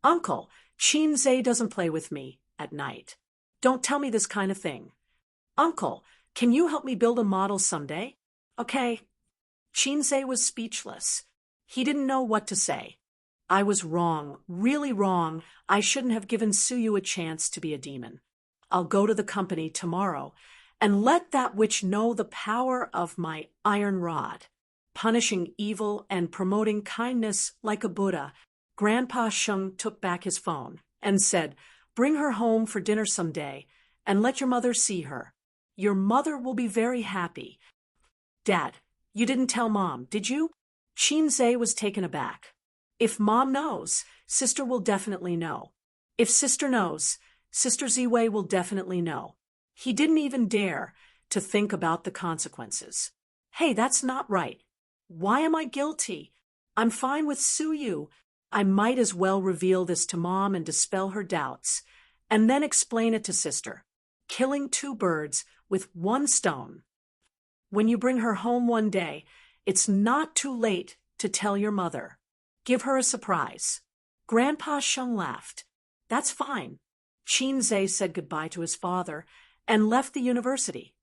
Uncle, Chinze doesn't play with me at night. Don't tell me this kind of thing. Uncle, can you help me build a model someday? Okay. Shinzei was speechless. He didn't know what to say. I was wrong, really wrong. I shouldn't have given Suyu a chance to be a demon. I'll go to the company tomorrow and let that witch know the power of my iron rod. Punishing evil and promoting kindness like a Buddha, Grandpa Sheng took back his phone and said, "Bring her home for dinner someday and let your mother see her. Your mother will be very happy." Dad, you didn't tell Mom, did you? Shinzei was taken aback. If Mom knows, Sister will definitely know. If Sister knows, Sister Ziwei will definitely know. He didn't even dare to think about the consequences. Hey, that's not right. Why am I guilty? I'm fine with Suyu. I might as well reveal this to Mom and dispel her doubts, and then explain it to Sister. Killing two birds with one stone. When you bring her home one day, it's not too late to tell your mother. Give her a surprise. Grandpa Sheng laughed. That's fine. Shinzei said goodbye to his father and left the university.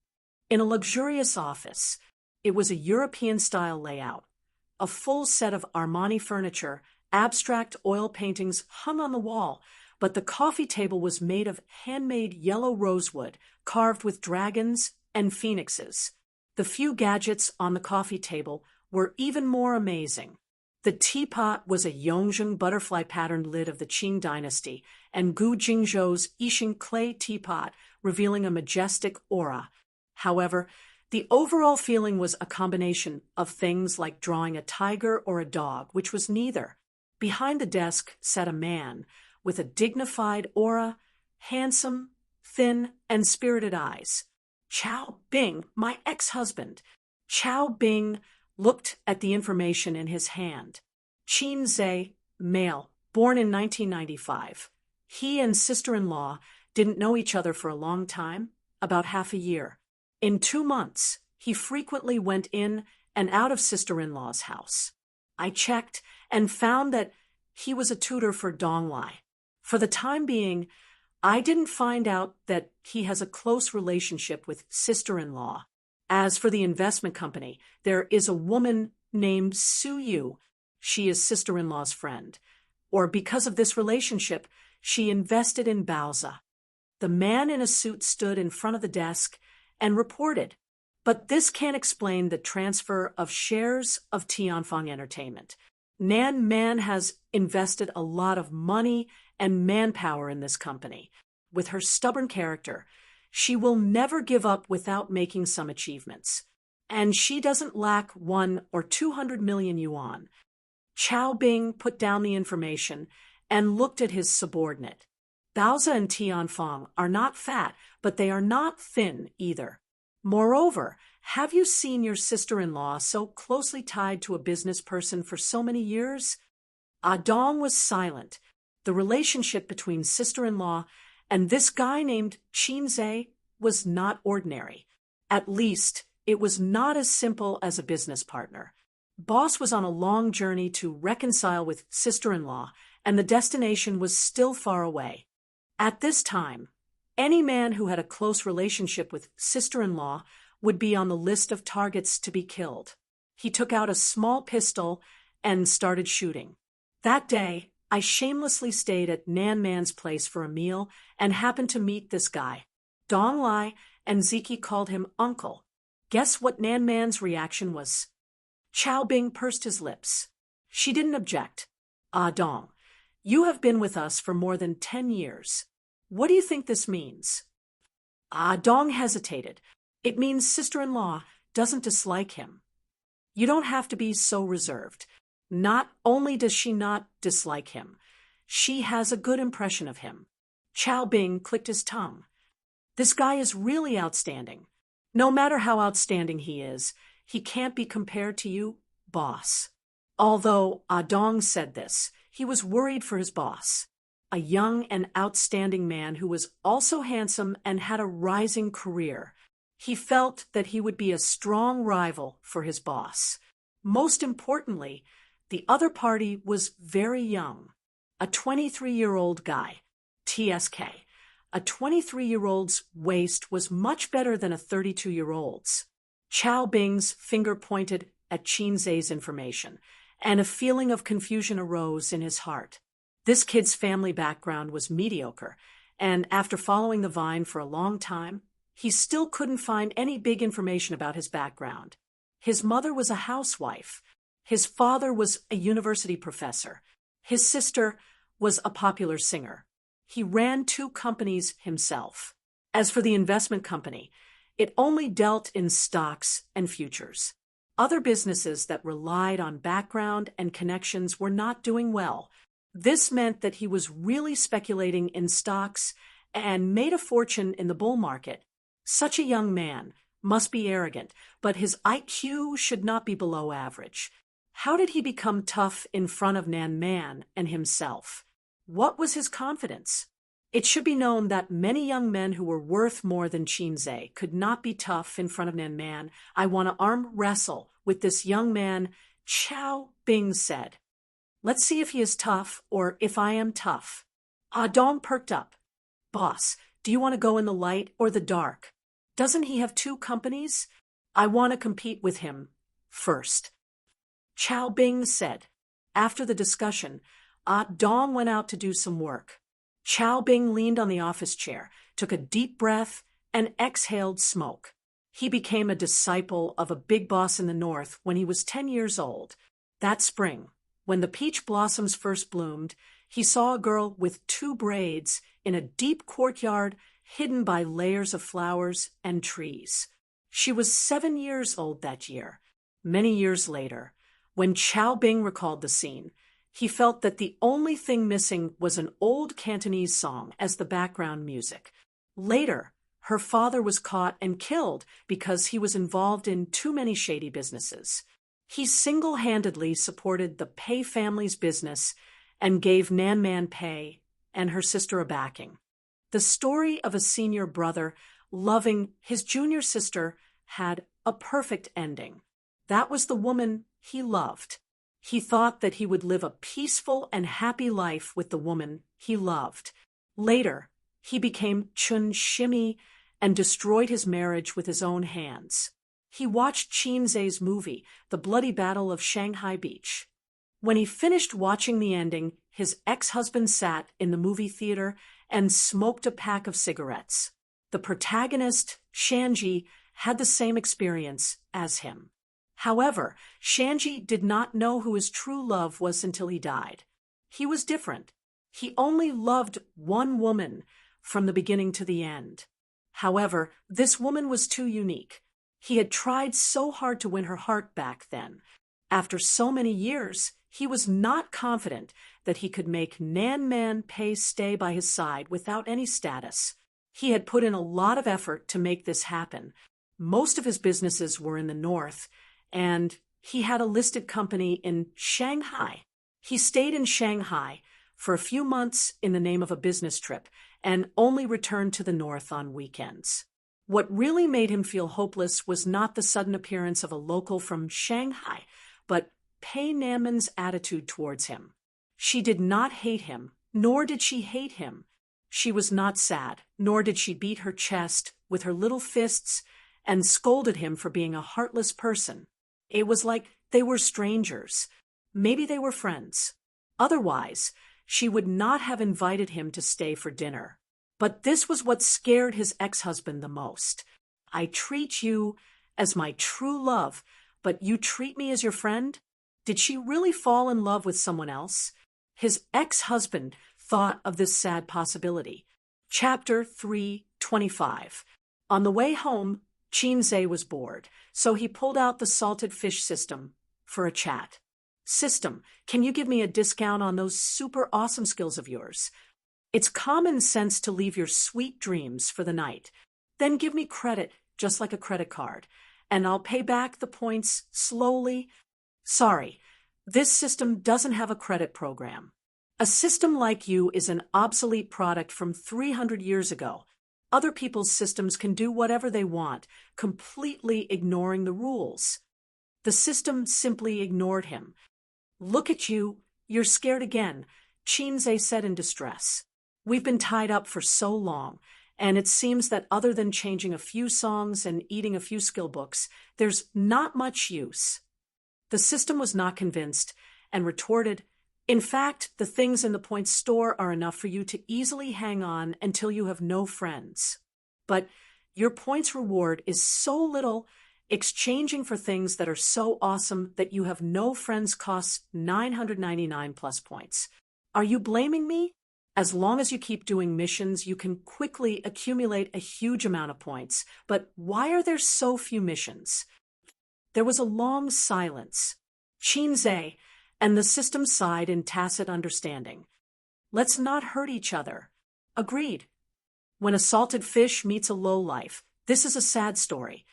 In a luxurious office, it was a European-style layout. A full set of Armani furniture, abstract oil paintings hung on the wall, but the coffee table was made of handmade yellow rosewood, carved with dragons and phoenixes. The few gadgets on the coffee table were even more amazing. The teapot was a Yongzheng butterfly-patterned lid of the Qing dynasty, and Gu Jingzhou's Yixing clay teapot, revealing a majestic aura. However, the overall feeling was a combination of things like drawing a tiger or a dog, which was neither. Behind the desk sat a man with a dignified aura, handsome, thin, and spirited eyes. Chao Bing, my ex-husband. Chao Bing looked at the information in his hand. Shinzei, male, born in 1995. He and sister-in-law didn't know each other for a long time, about half a year. In 2 months, he frequently went in and out of sister-in-law's house. I checked and found that he was a tutor for Donglai. For the time being, I didn't find out that he has a close relationship with sister-in-law. As for the investment company, there is a woman named Suyu. She is sister-in-law's friend. Or because of this relationship, she invested in Baoza. The man in a suit stood in front of the desk and reported. But this can't explain the transfer of shares of Tianfeng Entertainment. Nan Man has invested a lot of money and manpower in this company. With her stubborn character, she will never give up without making some achievements. And she doesn't lack 1 or 200 million yuan. Chao Bing put down the information and looked at his subordinate. Baoza and Tianfeng are not fat, but they are not thin either. Moreover, have you seen your sister-in-law so closely tied to a business person for so many years? Dong was silent. The relationship between sister-in-law and this guy named Shinzei was not ordinary. At least, it was not as simple as a business partner. Boss was on a long journey to reconcile with sister-in-law, and the destination was still far away. At this time, any man who had a close relationship with sister-in-law would be on the list of targets to be killed. He took out a small pistol and started shooting. That day, I shamelessly stayed at Nan Man's place for a meal and happened to meet this guy. Dong Lai and Ziki called him Uncle. Guess what Nan Man's reaction was? Chao Bing pursed his lips. She didn't object. Dong, you have been with us for more than 10 years. What do you think this means? Dong hesitated. It means sister-in-law doesn't dislike him. You don't have to be so reserved. Not only does she not dislike him, she has a good impression of him. Chao Bing clicked his tongue. This guy is really outstanding. No matter how outstanding he is, he can't be compared to you, boss. Although Dong said this, he was worried for his boss. A young and outstanding man who was also handsome and had a rising career. He felt that he would be a strong rival for his boss. Most importantly, the other party was very young. A 23-year-old guy, TSK. A 23-year-old's waist was much better than a 32-year-old's. Chao Bing's finger pointed at Qinzhe's information, and a feeling of confusion arose in his heart. This kid's family background was mediocre, and after following the vine for a long time, he still couldn't find any big information about his background. His mother was a housewife. His father was a university professor. His sister was a popular singer. He ran 2 companies himself. As for the investment company, it only dealt in stocks and futures. Other businesses that relied on background and connections were not doing well. This meant that he was really speculating in stocks and made a fortune in the bull market. Such a young man must be arrogant, but his IQ should not be below average. How did he become tough in front of Nan Man and himself? What was his confidence? It should be known that many young men who were worth more than Qinzhe could not be tough in front of Nan Man. I want to arm wrestle with this young man, Chao Bing said. Let's see if he is tough or if I am tough. Ah Dong perked up. Boss, do you want to go in the light or the dark? Doesn't he have 2 companies? I want to compete with him first. Chao Bing said. After the discussion, Ah Dong went out to do some work. Chao Bing leaned on the office chair, took a deep breath, and exhaled smoke. He became a disciple of a big boss in the north when he was 10 years old. That spring, when the peach blossoms first bloomed, he saw a girl with 2 braids in a deep courtyard hidden by layers of flowers and trees. She was 7 years old that year. Many years later, when Chao Bing recalled the scene, he felt that the only thing missing was an old Cantonese song as the background music. Later, her father was caught and killed because he was involved in too many shady businesses. He single-handedly supported the Pei family's business and gave Nan Man Pei and her sister a backing. The story of a senior brother loving his junior sister had a perfect ending. That was the woman he loved. He thought that he would live a peaceful and happy life with the woman he loved. Later, he became Chun Shimi and destroyed his marriage with his own hands. He watched Qinzhe's movie, The Bloody Battle of Shanghai Beach. When he finished watching the ending, his ex-husband sat in the movie theater and smoked a pack of cigarettes. The protagonist, Shanji, had the same experience as him. However, Shanji did not know who his true love was until he died. He was different. He only loved one woman from the beginning to the end. However, this woman was too unique. He had tried so hard to win her heart back then. After so many years, he was not confident that he could make Nan Man Pei stay by his side without any status. He had put in a lot of effort to make this happen. Most of his businesses were in the north, and he had a listed company in Shanghai. He stayed in Shanghai for a few months in the name of a business trip and only returned to the north on weekends. What really made him feel hopeless was not the sudden appearance of a local from Shanghai, but Pei Nanman's attitude towards him. She did not hate him, nor did she hate him. She was not sad, nor did she beat her chest with her little fists and scolded him for being a heartless person. It was like they were strangers. Maybe they were friends. Otherwise, she would not have invited him to stay for dinner. But this was what scared his ex-husband the most. I treat you as my true love, but you treat me as your friend? Did she really fall in love with someone else? His ex-husband thought of this sad possibility. Chapter 3:25. On the way home, Qinzhe was bored, so he pulled out the salted fish system for a chat. System, can you give me a discount on those super awesome skills of yours? It's common sense to leave your sweet dreams for the night. Then give me credit, just like a credit card, and I'll pay back the points slowly. Sorry, this system doesn't have a credit program. A system like you is an obsolete product from 300 years ago. Other people's systems can do whatever they want, completely ignoring the rules. The system simply ignored him. Look at you, you're scared again, Qinzhe said in distress. We've been tied up for so long, and it seems that other than changing a few songs and eating a few skill books, there's not much use. The system was not convinced and retorted, "In fact, the things in the points store are enough for you to easily hang on until you have no friends. But your points reward is so little, exchanging for things that are so awesome that you have no friends costs 999 plus points. Are you blaming me? As long as you keep doing missions, you can quickly accumulate a huge amount of points. But why are there so few missions?" There was a long silence. Chinze and the system sighed in tacit understanding. "Let's not hurt each other." "Agreed. When a salted fish meets a lowlife, this is a sad story."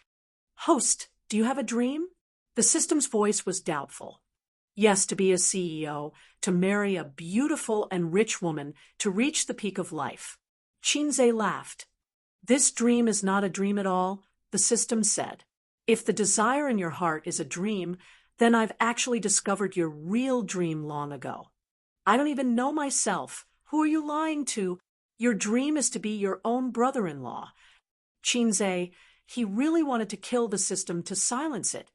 "Host, do you have a dream?" The system's voice was doubtful. "Yes, to be a CEO, to marry a beautiful and rich woman, to reach the peak of life." Chinze laughed. "This dream is not a dream at all," the system said. "If the desire in your heart is a dream, then I've actually discovered your real dream long ago. I don't even know myself. Who are you lying to? Your dream is to be your own brother-in-law." Chinze, he really wanted to kill the system to silence it.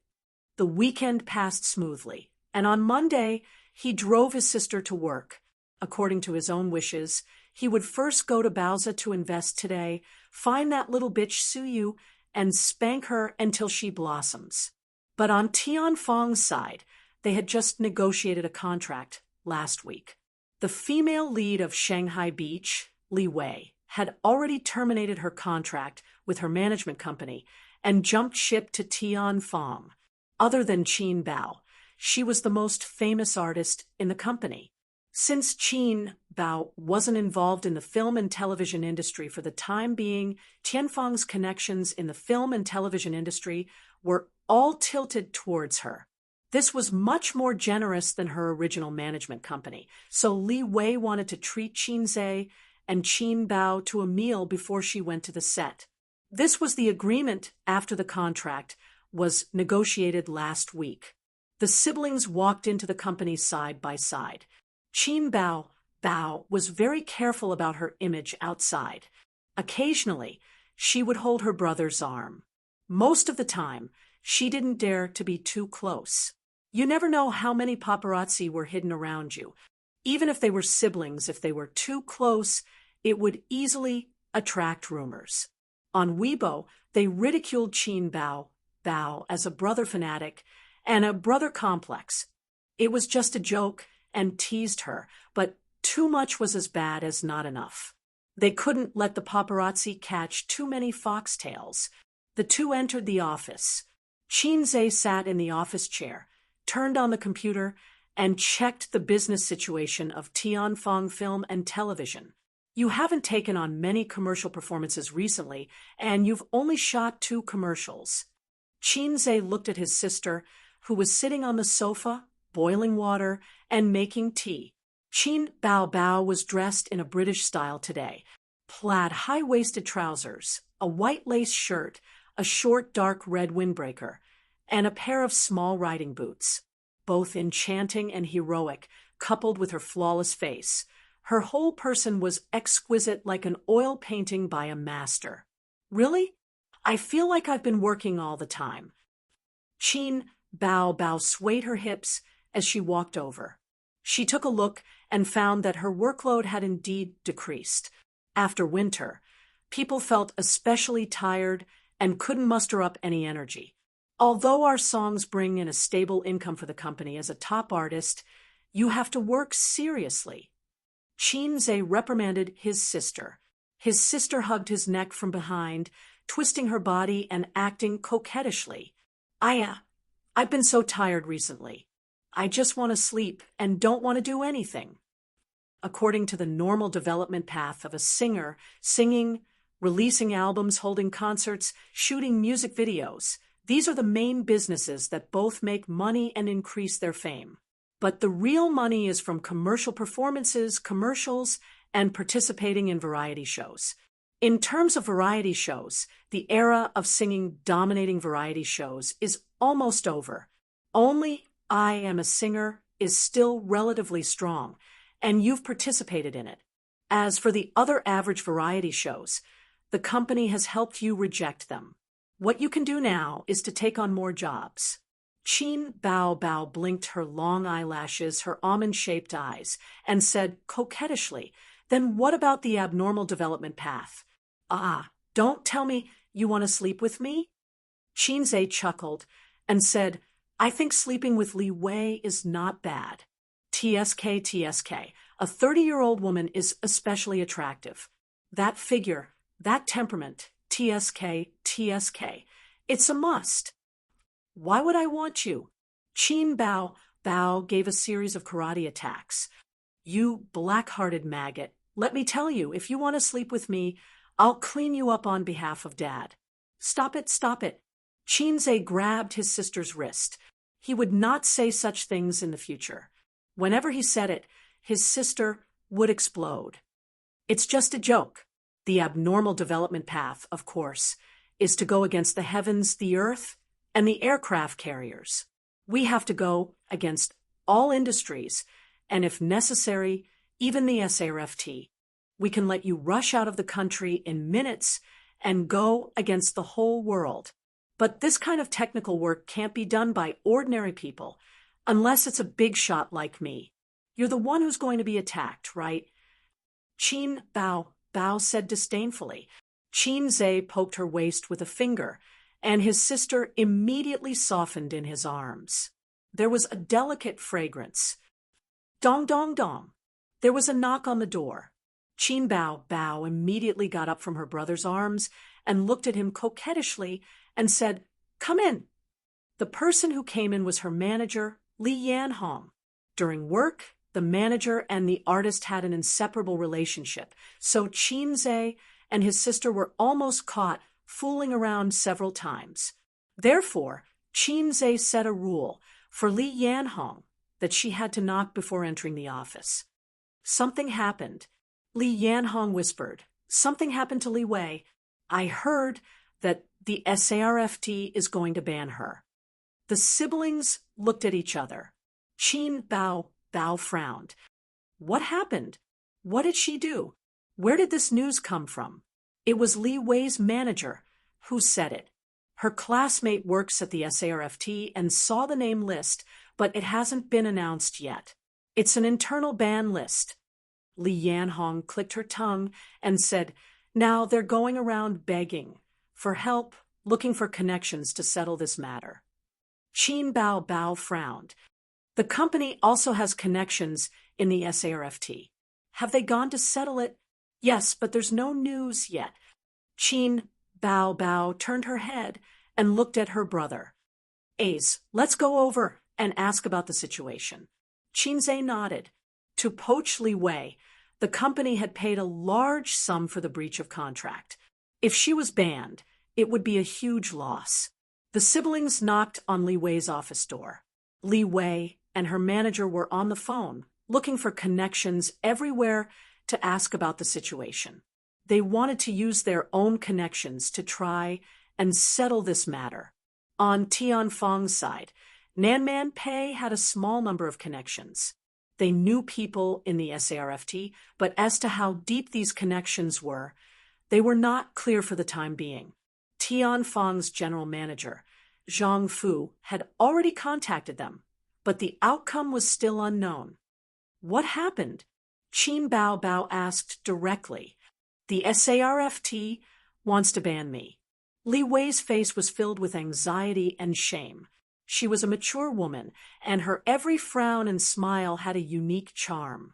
The weekend passed smoothly, and on Monday, he drove his sister to work. According to his own wishes, he would first go to Bowser to invest today, find that little bitch Suyu, and spank her until she blossoms. But on Tianfeng's side, they had just negotiated a contract last week. The female lead of Shanghai Beach, Li Wei, had already terminated her contract with her management company and jumped ship to Tianfeng. Other than Qin Bao, she was the most famous artist in the company. Since Qin Bao wasn't involved in the film and television industry for the time being, Tianfeng's connections in the film and television industry were all tilted towards her. This was much more generous than her original management company, so Li Wei wanted to treat Chinze and Qin Bao to a meal before she went to the set. This was the agreement after the contract was negotiated last week. The siblings walked into the company side by side. Qin Bao was very careful about her image outside. Occasionally, she would hold her brother's arm. Most of the time, she didn't dare to be too close. You never know how many paparazzi were hidden around you. Even if they were siblings, if they were too close, it would easily attract rumors. On Weibo, they ridiculed Qin Bao as a brother fanatic and a brother complex. It was just a joke and teased her, but too much was as bad as not enough. They couldn't let the paparazzi catch too many foxtails. The two entered the office. Chinze sat in the office chair, turned on the computer, and checked the business situation of Tianfeng Film and Television. "You haven't taken on many commercial performances recently, and you've only shot 2 commercials." Chinze looked at his sister, who was sitting on the sofa, boiling water, and making tea. Qin Bao was dressed in a British style today. Plaid high-waisted trousers, a white lace shirt, a short dark red windbreaker, and a pair of small riding boots. Both enchanting and heroic, coupled with her flawless face. Her whole person was exquisite like an oil painting by a master. "Really? I feel like I've been working all the time." Qin Bao swayed her hips as she walked over. She took a look and found that her workload had indeed decreased. After winter, people felt especially tired and couldn't muster up any energy. "Although our songs bring in a stable income for the company as a top artist, you have to work seriously." Chinze reprimanded his sister. His sister hugged his neck from behind, twisting her body and acting coquettishly. I've been so tired recently. I just want to sleep and don't want to do anything." According to the normal development path of a singer, singing, releasing albums, holding concerts, shooting music videos, these are the main businesses that both make money and increase their fame. But the real money is from commercial performances, commercials, and participating in variety shows. In terms of variety shows, the era of singing dominating variety shows is almost over. Only I Am a Singer is still relatively strong, and you've participated in it. As for the other average variety shows, the company has helped you reject them. What you can do now is to take on more jobs. Qin Bao Bao blinked her long eyelashes, her almond-shaped eyes, and said coquettishly, "Then what about the abnormal development path? Ah, don't tell me you want to sleep with me?" Qinze chuckled and said, "I think sleeping with Li Wei is not bad. TSK, a 30-year-old woman is especially attractive. That figure, that temperament, TSK, it's a must." "Why would I want you?" Qin Bao Bao gave a series of karate attacks. "You black-hearted maggot, let me tell you, if you want to sleep with me, I'll clean you up on behalf of Dad." Stop it, stop it." Qinze grabbed his sister's wrist. He would not say such things in the future. Whenever he said it, his sister would explode. It's just a joke. The abnormal development path, of course, is to go against the heavens, the earth, and the aircraft carriers. We have to go against all industries, and if necessary, even the SARFT. We can let you rush out of the country in minutes and go against the whole world. But this kind of technical work can't be done by ordinary people, unless it's a big shot like me. You're the one who's going to be attacked, right?" Qin Bao Bao said disdainfully. Qinze poked her waist with a finger, and his sister immediately softened in his arms. There was a delicate fragrance. Dong, dong, dong. There was a knock on the door. Qin Bao Bao immediately got up from her brother's arms and looked at him coquettishly and said, "Come in." The person who came in was her manager, Li Yanhong. During work, the manager and the artist had an inseparable relationship, so Qinze and his sister were almost caught fooling around several times. Therefore, Qinze set a rule for Li Yanhong that she had to knock before entering the office. Something happened. Li Yanhong whispered, "Something happened to Li Wei. I heard that the SARFT is going to ban her." The siblings looked at each other. Qin Bao Bao frowned. What happened? What did she do? Where did this news come from? It was Li Wei's manager who said it. Her classmate works at the SARFT and saw the name list, but it hasn't been announced yet. It's an internal ban list. Li Yanhong clicked her tongue and said, "Now they're going around begging for help, looking for connections to settle this matter." Qin Bao Bao frowned. The company also has connections in the SARFT. Have they gone to settle it? Yes, but there's no news yet. Qin Bao Bao turned her head and looked at her brother. "Ace, let's go over and ask about the situation." Qinze nodded. To poach Li Wei, the company had paid a large sum for the breach of contract. If she was banned, it would be a huge loss. The siblings knocked on Li Wei's office door. Li Wei and her manager were on the phone, looking for connections everywhere to ask about the situation. They wanted to use their own connections to try and settle this matter. On Tianfeng's side, Nanman Pei had a small number of connections. They knew people in the SARFT, but as to how deep these connections were, they were not clear for the time being. Tianfeng's general manager, Zhang Fu, had already contacted them, but the outcome was still unknown. What happened? Qin Bao Bao asked directly. The SARFT wants to ban me. Li Wei's face was filled with anxiety and shame. She was a mature woman, and her every frown and smile had a unique charm.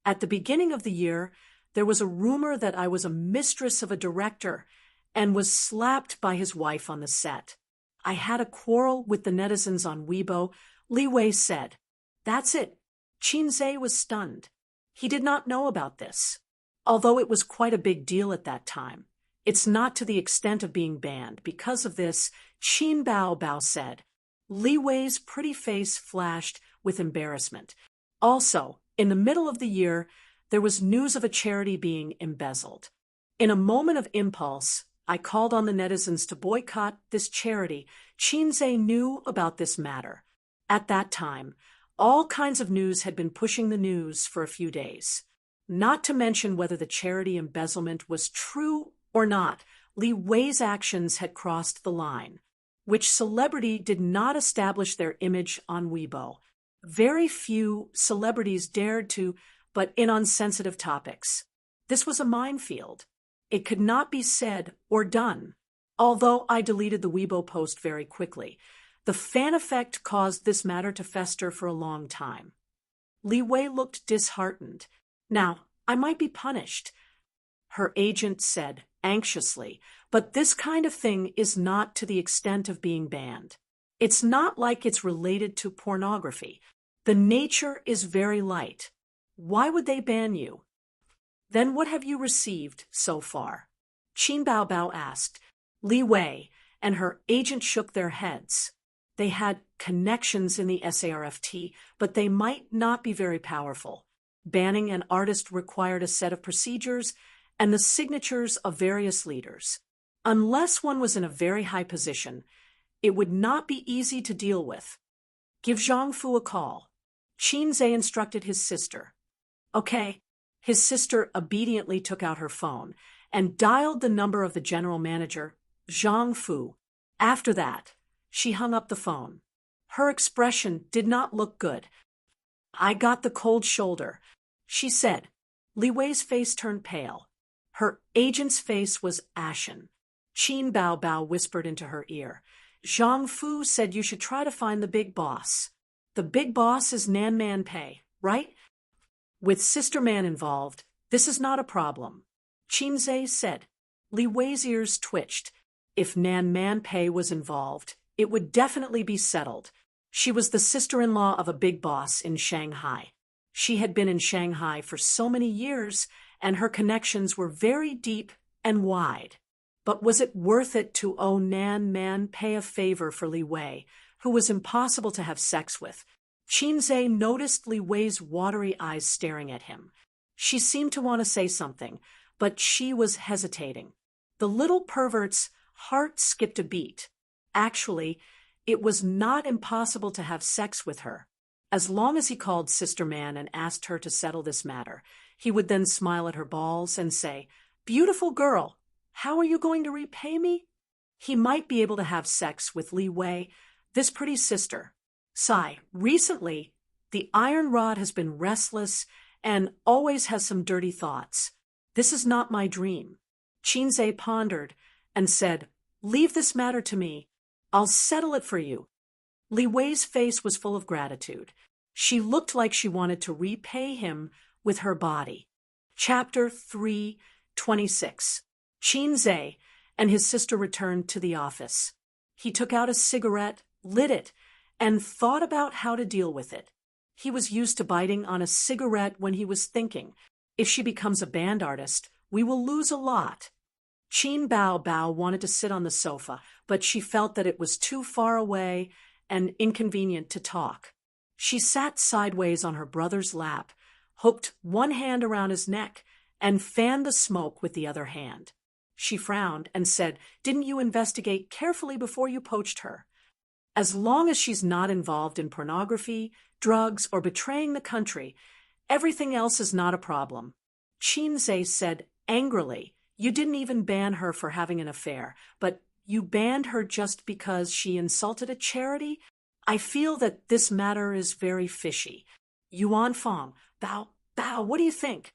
At the beginning of the year, there was a rumor that I was a mistress of a director and was slapped by his wife on the set. I had a quarrel with the netizens on Weibo, Li Wei said. That's it. Qinze was stunned. He did not know about this. Although it was quite a big deal at that time, it's not to the extent of being banned. Because of this, Qin Bao Bao said. Li Wei's pretty face flashed with embarrassment. Also, in the middle of the year, there was news of a charity being embezzled. In a moment of impulse, I called on the netizens to boycott this charity. Qinze knew about this matter. At that time, all kinds of news had been pushing the news for a few days. Not to mention whether the charity embezzlement was true or not, Li Wei's actions had crossed the line. Which celebrity did not establish their image on Weibo? Very few celebrities dared to, but in on sensitive topics. This was a minefield. It could not be said or done. Although I deleted the Weibo post very quickly, the fan effect caused this matter to fester for a long time. Li Wei looked disheartened. Now, I might be punished, her agent said anxiously, but this kind of thing is not to the extent of being banned. It's not like it's related to pornography. The nature is very light. Why would they ban you? Then what have you received so far? Qin Baobao asked. Li Wei and her agent shook their heads. They had connections in the SARFT, but they might not be very powerful. Banning an artist required a set of procedures and the signatures of various leaders. Unless one was in a very high position, it would not be easy to deal with. Give Zhang Fu a call. Qin Zhe instructed his sister. Okay. His sister obediently took out her phone and dialed the number of the general manager, Zhang Fu. After that, she hung up the phone. Her expression did not look good. I got the cold shoulder, she said. Li Wei's face turned pale. Her agent's face was ashen. Qin Baobao whispered into her ear. Zhang Fu said you should try to find the big boss. The big boss is Nan Man Pei, right? With Sister Man involved, this is not a problem. Qin Zhe said. Li Wei's ears twitched. If Nan Man Pei was involved, it would definitely be settled. She was the sister-in-law of a big boss in Shanghai. She had been in Shanghai for so many years, and her connections were very deep and wide. But was it worth it to owe Nan Man Pei a favor for Li Wei, who was impossible to have sex with? Qin Zhe noticed Li Wei's watery eyes staring at him. She seemed to want to say something, but she was hesitating. The little pervert's heart skipped a beat. Actually, it was not impossible to have sex with her. As long as he called Sister Man and asked her to settle this matter, he would then smile at her balls and say, "Beautiful girl, how are you going to repay me?" He might be able to have sex with Li Wei, this pretty sister. Sigh, recently, the iron rod has been restless and always has some dirty thoughts. This is not my dream. Qin Zhe pondered and said, "Leave this matter to me. I'll settle it for you." Li Wei's face was full of gratitude. She looked like she wanted to repay him with her body. Chapter 3:26. Qin Zhe and his sister returned to the office. He took out a cigarette, lit it, and thought about how to deal with it. He was used to biting on a cigarette when he was thinking, if she becomes a band artist, we will lose a lot. Qin Baobao wanted to sit on the sofa, but she felt that it was too far away and inconvenient to talk. She sat sideways on her brother's lap, hooked one hand around his neck, and fanned the smoke with the other hand. She frowned and said, "Didn't you investigate carefully before you poached her? As long as she's not involved in pornography, drugs, or betraying the country, everything else is not a problem." Qin Zhe said angrily, "You didn't even ban her for having an affair, but you banned her just because she insulted a charity? I feel that this matter is very fishy. Yuan Fong, Bao, what do you think?"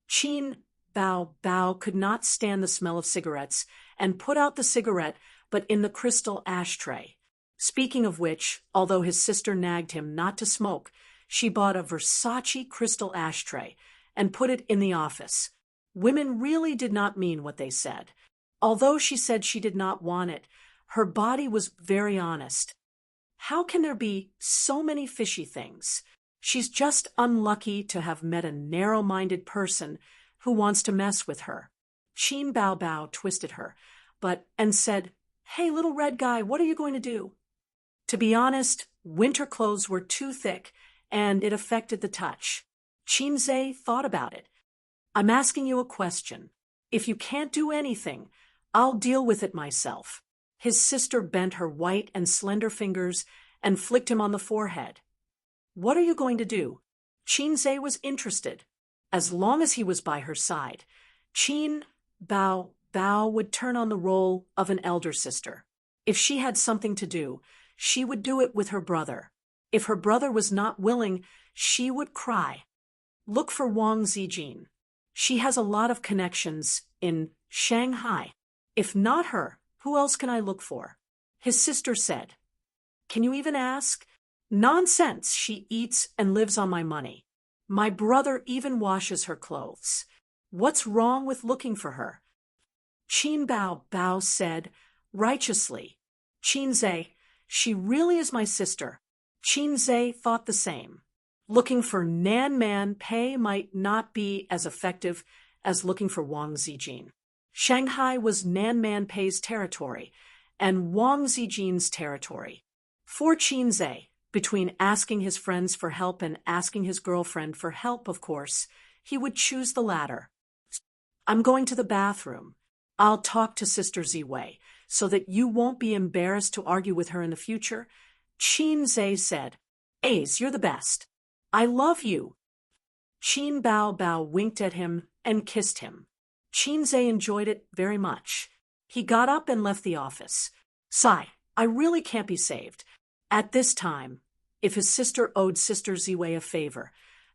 Qin Bao could not stand the smell of cigarettes and put out the cigarette, but in the crystal ashtray. Speaking of which, although his sister nagged him not to smoke, she bought a Versace crystal ashtray and put it in the office. Women really did not mean what they said. Although she said she did not want it, her body was very honest. How can there be so many fishy things? She's just unlucky to have met a narrow-minded person who wants to mess with her. Qin Baobao twisted her, and said, "Hey, little red guy, what are you going to do?" To be honest, winter clothes were too thick, and it affected the touch. Qin Zhe thought about it. "I'm asking you a question. If you can't do anything, I'll deal with it myself." His sister bent her white and slender fingers and flicked him on the forehead. "What are you going to do?" Qin Zhe was interested. As long as he was by her side, Qin Bao would turn on the role of an elder sister. If she had something to do, she would do it with her brother. If her brother was not willing, she would cry. Look for Wang Zijin. She has a lot of connections in Shanghai. If not her, who else can I look for? His sister said. Can you even ask? Nonsense, she eats and lives on my money. My brother even washes her clothes. What's wrong with looking for her? Qin Bao said, righteously. Qinze, she really is my sister. Qinze thought the same. Looking for Nan Man Pei might not be as effective as looking for Wang Zijin. Shanghai was Nan Man Pei's territory and Wang Zijin's territory. For Qinze, between asking his friends for help and asking his girlfriend for help, of course, he would choose the latter. I'm going to the bathroom. I'll talk to Sister Ziwei so that you won't be embarrassed to argue with her in the future. Qinze said, Ace, you're the best. I love you. Qin Bao winked at him and kissed him. Qinze enjoyed it very much. He got up and left the office. Sigh, I really can't be saved. At this time, if his sister owed Sister Ziwei a favor,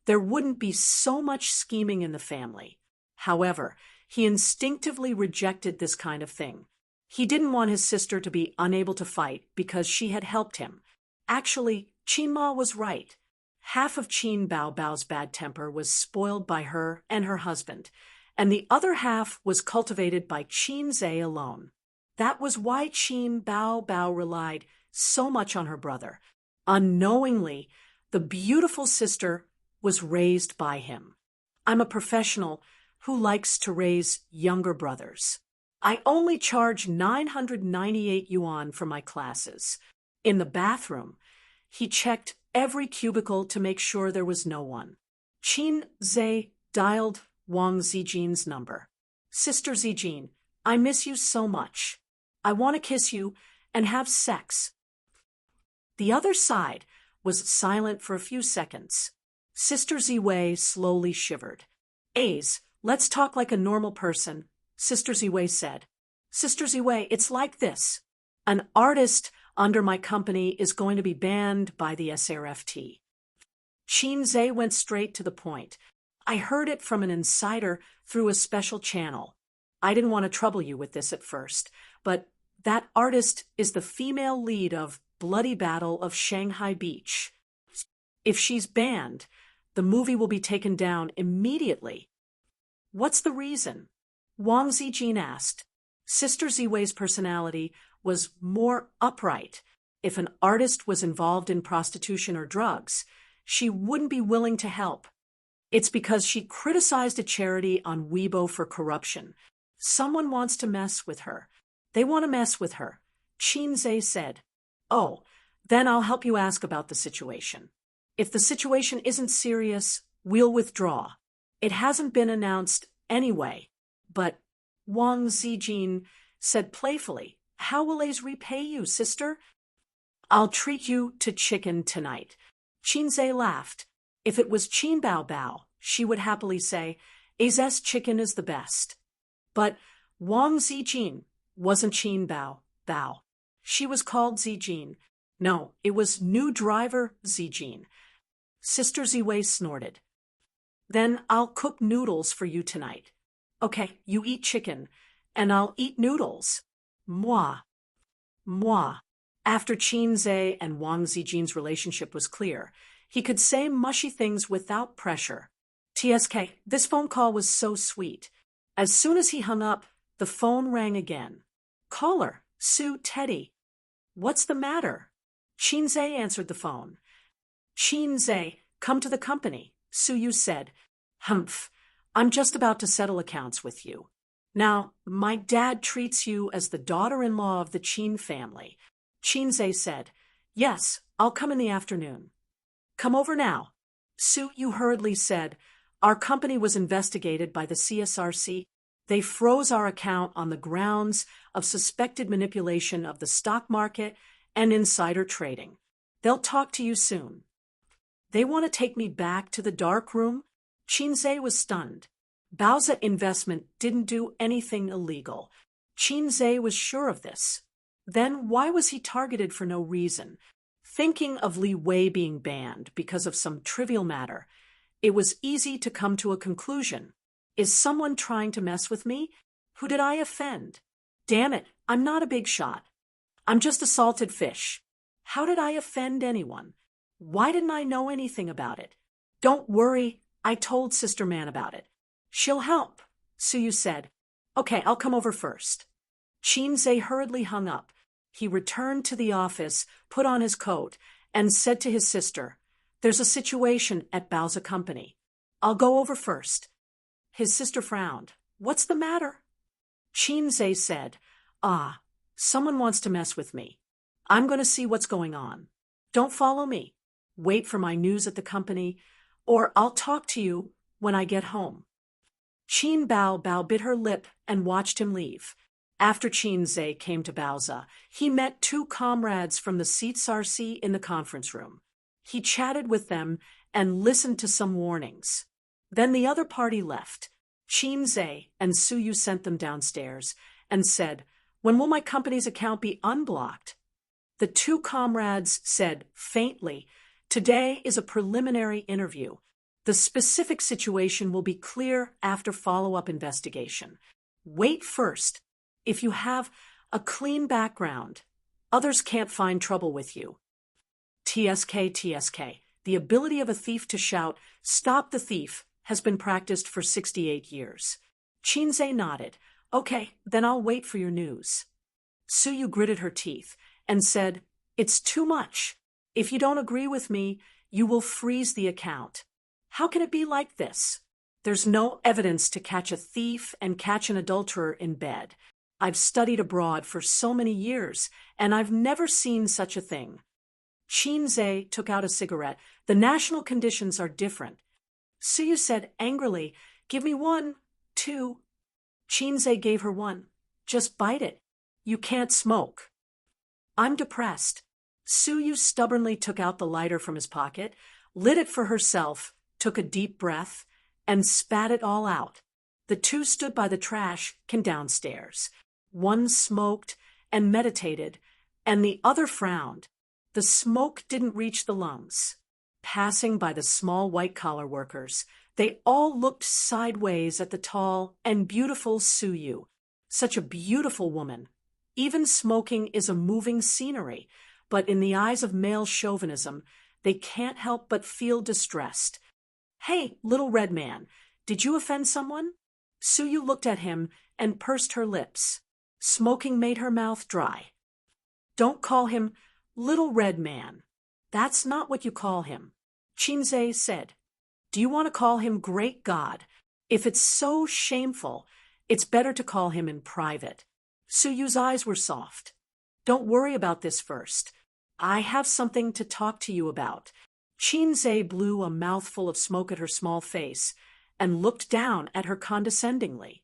there wouldn't be so much scheming in the family. However, he instinctively rejected this kind of thing. He didn't want his sister to be unable to fight because she had helped him. Actually, Qin Ma was right. Half of Qin Bao's bad temper was spoiled by her and her husband, and the other half was cultivated by Qinze alone. That was why Qin Bao relied so much on her brother. Unknowingly, the beautiful sister was raised by him. I'm a professional who likes to raise younger brothers. I only charge 998 yuan for my classes. In the bathroom, he checked every cubicle to make sure there was no one. Qinze dialed Wang Zijin's number. Sister Zijin, I miss you so much. I want to kiss you and have sex. The other side was silent for a few seconds. Sister Ziwei slowly shivered. Ace, let's talk like a normal person, Sister Ziwei said. Sister Ziwei, it's like this. An artist under my company is going to be banned by the SRFT. Qinze went straight to the point. I heard it from an insider through a special channel. I didn't want to trouble you with this at first, but that artist is the female lead of Bloody Battle of Shanghai Beach. If she's banned, the movie will be taken down immediately. What's the reason? Wang Zijin asked. Sister Ziwei's personality was more upright. If an artist was involved in prostitution or drugs, she wouldn't be willing to help. It's because she criticized a charity on Weibo for corruption. Someone wants to mess with her. They want to mess with her. Qinze said. Oh, then I'll help you ask about the situation. If the situation isn't serious, we'll withdraw. It hasn't been announced anyway, but Wang Zijin said playfully, how will Ace repay you, sister? I'll treat you to chicken tonight. Qinze laughed. If it was Qin Bao, she would happily say, Ace's chicken is the best. But Wang Zijin wasn't Qin Bao. She was called Zijin. No, it was new driver Zijin. Sister Ziwei snorted. Then I'll cook noodles for you tonight. Okay, you eat chicken, and I'll eat noodles. Moi. After Qinze and Wang Zijin's relationship was clear, he could say mushy things without pressure. TSK, this phone call was so sweet. As soon as he hung up, the phone rang again. Caller, Sue Teddy. What's the matter? Qinze answered the phone. Qinze, come to the company, Suyu said. Humph, I'm just about to settle accounts with you. Now, my dad treats you as the daughter-in-law of the Qin family. Qinze said, Yes, I'll come in the afternoon. Come over now. Suyu hurriedly said, Our company was investigated by the CSRC. They froze our account on the grounds of suspected manipulation of the stock market and insider trading. They'll talk to you soon. They want to take me back to the dark room? Qinze was stunned. Bao's investment didn't do anything illegal. Qinze was sure of this. Then why was he targeted for no reason? Thinking of Li Wei being banned because of some trivial matter, it was easy to come to a conclusion. Is someone trying to mess with me? Who did I offend? Damn it, I'm not a big shot. I'm just a salted fish. How did I offend anyone? Why didn't I know anything about it? Don't worry, I told Sister Man about it. She'll help, Suyu said. Okay, I'll come over first. Qinze hurriedly hung up. He returned to the office, put on his coat, and said to his sister, There's a situation at Bao's company. I'll go over first. His sister frowned. What's the matter? Qinze said, someone wants to mess with me. I'm going to see what's going on. Don't follow me. Wait for my news at the company, or I'll talk to you when I get home. Bao bit her lip and watched him leave. After Qinze came to Baoza, he met two comrades from the Sitsarsi in the conference room. He chatted with them and listened to some warnings. Then the other party left. Qinze and Suyu sent them downstairs and said, When will my company's account be unblocked? The two comrades said faintly, Today is a preliminary interview. The specific situation will be clear after follow-up investigation. Wait first. If you have a clean background, others can't find trouble with you. TSK. The ability of a thief to shout, Stop the thief, has been practiced for 68 years. Qinze nodded. Okay, then I'll wait for your news. Suyu gritted her teeth and said, It's too much. If you don't agree with me, you will freeze the account. How can it be like this? There's no evidence to catch a thief and catch an adulterer in bed. I've studied abroad for so many years, and I've never seen such a thing. Qinze took out a cigarette. The national conditions are different. Suyu said angrily, Give me one, two. Qinze gave her one. Just bite it. You can't smoke. I'm depressed. Suyu stubbornly took out the lighter from his pocket, lit it for herself, took a deep breath, and spat it all out. The two stood by the trash can downstairs. One smoked and meditated, and the other frowned. The smoke didn't reach the lungs. Passing by the small white-collar workers, they all looked sideways at the tall and beautiful Suyu. Such a beautiful woman. Even smoking is a moving scenery, but in the eyes of male chauvinism, they can't help but feel distressed. Hey, little red man, did you offend someone? Suyu looked at him and pursed her lips. Smoking made her mouth dry. Don't call him little red man. That's not what you call him. Qinze said. Do you want to call him great God? If it's so shameful, it's better to call him in private. Suyu's eyes were soft. Don't worry about this first. I have something to talk to you about. Qinze blew a mouthful of smoke at her small face and looked down at her condescendingly.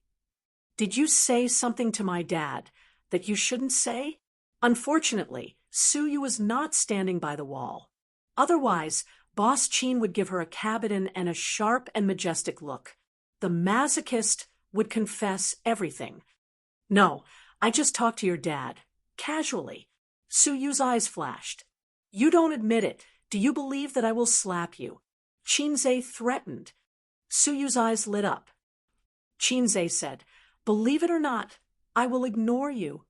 Did you say something to my dad that you shouldn't say? Unfortunately, Suyu was not standing by the wall. Otherwise, Boss Qin would give her a cabinet and a sharp and majestic look. The masochist would confess everything. No, I just talked to your dad. Casually. Suyu's eyes flashed. You don't admit it. Do you believe that I will slap you? Qinze threatened. Suyu's eyes lit up. Qinze said, Believe it or not, I will ignore you.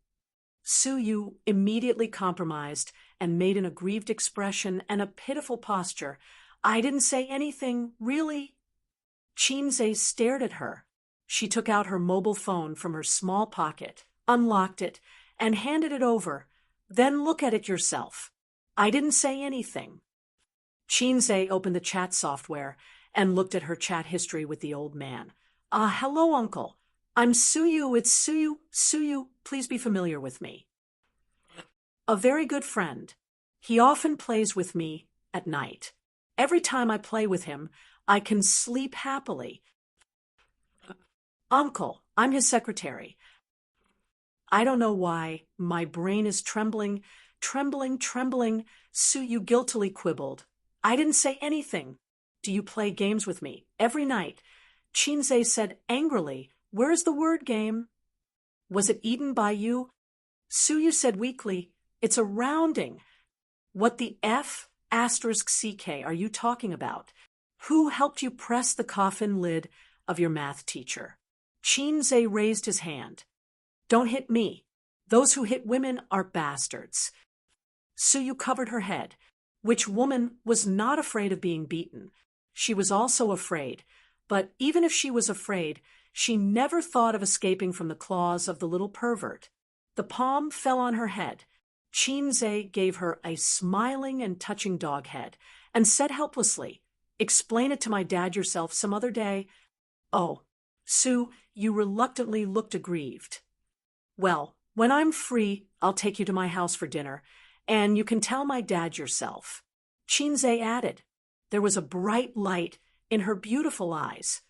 Suyu immediately compromised and made an aggrieved expression and a pitiful posture. I didn't say anything, really. Qinze stared at her. She took out her mobile phone from her small pocket, unlocked it, and handed it over. Then look at it yourself. I didn't say anything. Qinze opened the chat software and looked at her chat history with the old man. Hello, uncle. I'm Suyu. It's Suyu. Suyu, please be familiar with me. A very good friend. He often plays with me at night. Every time I play with him, I can sleep happily. Uncle, I'm his secretary. I don't know why. My brain is trembling. Suyu guiltily quibbled. I didn't say anything. do you play games with me? Every night. Chinze said angrily, where is the word game? Was it eaten by you? Suyu said weakly, it's a rounding. What the F asterisk CK are you talking about? Who helped you press the coffin lid of your math teacher? Chinze raised his hand. Don't hit me. Those who hit women are bastards. Suyu covered her head. Which woman was not afraid of being beaten? She was also afraid, but even if she was afraid, she never thought of escaping from the claws of the little pervert. The palm fell on her head. Chinze gave her a smiling and touching dog head and said helplessly, explain it to my dad yourself some other day. Oh, Sue, you reluctantly looked aggrieved. Well, when I'm free, I'll take you to my house for dinner, and you can tell my dad yourself. Chinze added. There was a bright light in her beautiful eyes.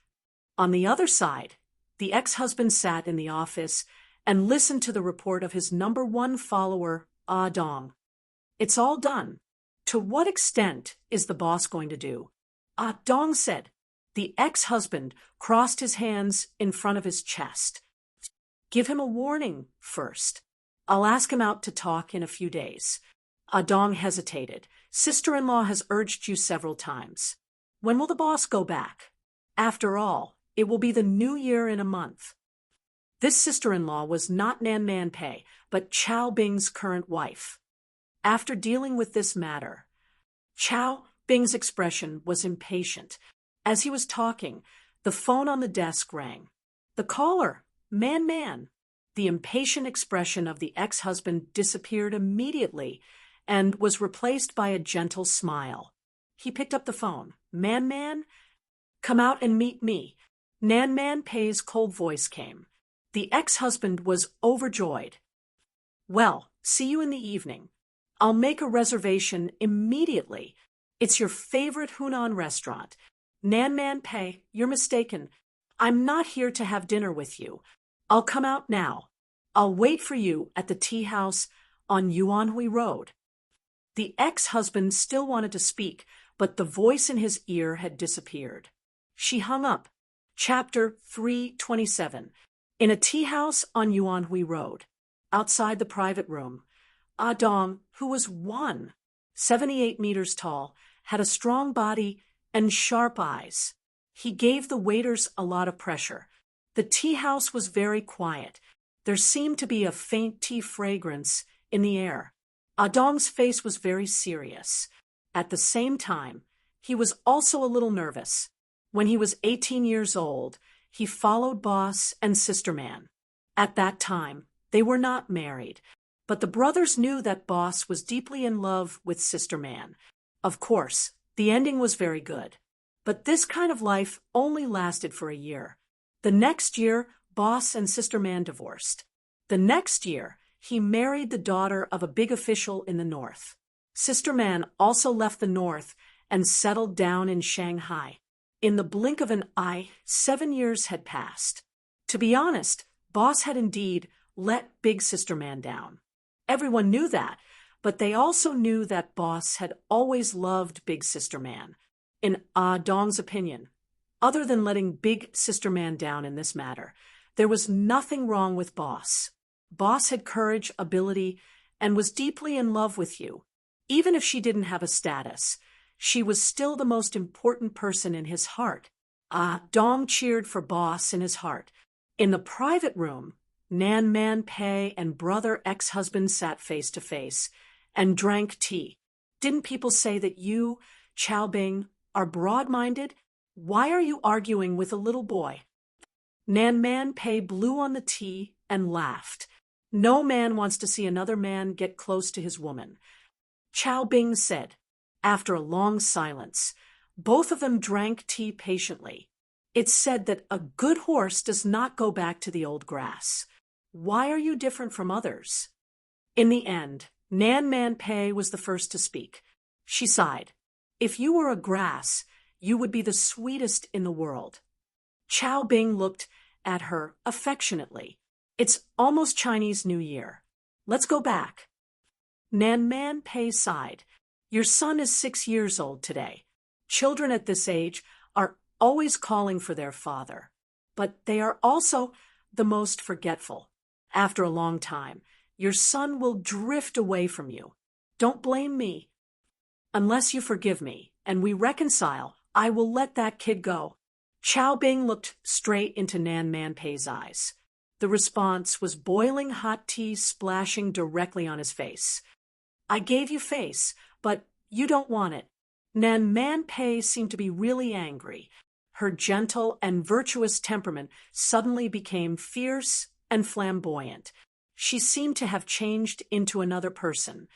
On the other side, the ex-husband sat in the office and listened to the report of his #1 follower, Ah Dong. It's all done. To what extent is the boss going to do? Ah Dong said. The ex-husband crossed his hands in front of his chest. Give him a warning first. I'll ask him out to talk in a few days. Ah Dong hesitated. Sister-in-law has urged you several times. When will the boss go back? After all, it will be the new year in a month. This sister-in-law was not Nan Man Pei, but Chao Bing's current wife. After dealing with this matter, Chao Bing's expression was impatient. As he was talking, the phone on the desk rang. The caller, Man. The impatient expression of the ex-husband disappeared immediately and was replaced by a gentle smile. He picked up the phone. Man, come out and meet me. Nan Man Pei's cold voice came. The ex-husband was overjoyed. Well, see you in the evening. I'll make a reservation immediately. It's your favorite Hunan restaurant. Nan Man Pei, you're mistaken. I'm not here to have dinner with you. I'll come out now. I'll wait for you at the tea house on Yuanhui Road. The ex-husband still wanted to speak, but the voice in his ear had disappeared. She hung up. Chapter 327. In a tea house on Yuanhui Road. Outside the private room, Ah Dong, who was 178 meters tall, had a strong body and sharp eyes. He gave the waiters a lot of pressure. The tea house was very quiet. There seemed to be a faint tea fragrance in the air. Ah Dong's face was very serious. At the same time, he was also a little nervous. When he was 18 years old, he followed Boss and Sister Man. At that time, they were not married, but the brothers knew that Boss was deeply in love with Sister Man. Of course, the ending was very good. But this kind of life only lasted for a year. The next year, Boss and Sister Man divorced. The next year, he married the daughter of a big official in the north. Sister Man also left the north and settled down in Shanghai. In the blink of an eye, 7 years had passed. To be honest, Boss had indeed let Big Sister Man down. Everyone knew that, but they also knew that Boss had always loved Big Sister Man. In Ah Dong's opinion, other than letting Big Sister Man down in this matter, there was nothing wrong with Boss. Boss had courage, ability, and was deeply in love with you. Even if she didn't have a status, she was still the most important person in his heart. Ah Dong cheered for Boss in his heart. In the private room, Nan Man Pei and brother ex-husband sat face to face and drank tea. Didn't people say that you, Chao Bing, are broad-minded? Why are you arguing with a little boy? Nan Man Pei blew on the tea and laughed. No man wants to see another man get close to his woman. Chao Bing said. After a long silence, both of them drank tea patiently. It's said that a good horse does not go back to the old grass. Why are you different from others? In the end, Nan Man Pei was the first to speak. She sighed. If you were a grass, you would be the sweetest in the world. Chao Bing looked at her affectionately. It's almost Chinese New Year. Let's go back. Nan Man Pei sighed. Your son is 6 years old today. Children at this age are always calling for their father, but they are also the most forgetful. After a long time, your son will drift away from you. Don't blame me. Unless you forgive me and we reconcile, I will let that kid go. Chao Bing looked straight into Nan Manpei's eyes. The response was boiling hot tea splashing directly on his face. I gave you face, but you don't want it. Nan Manpei seemed to be really angry. Her gentle and virtuous temperament suddenly became fierce and flamboyant. She seemed to have changed into another person.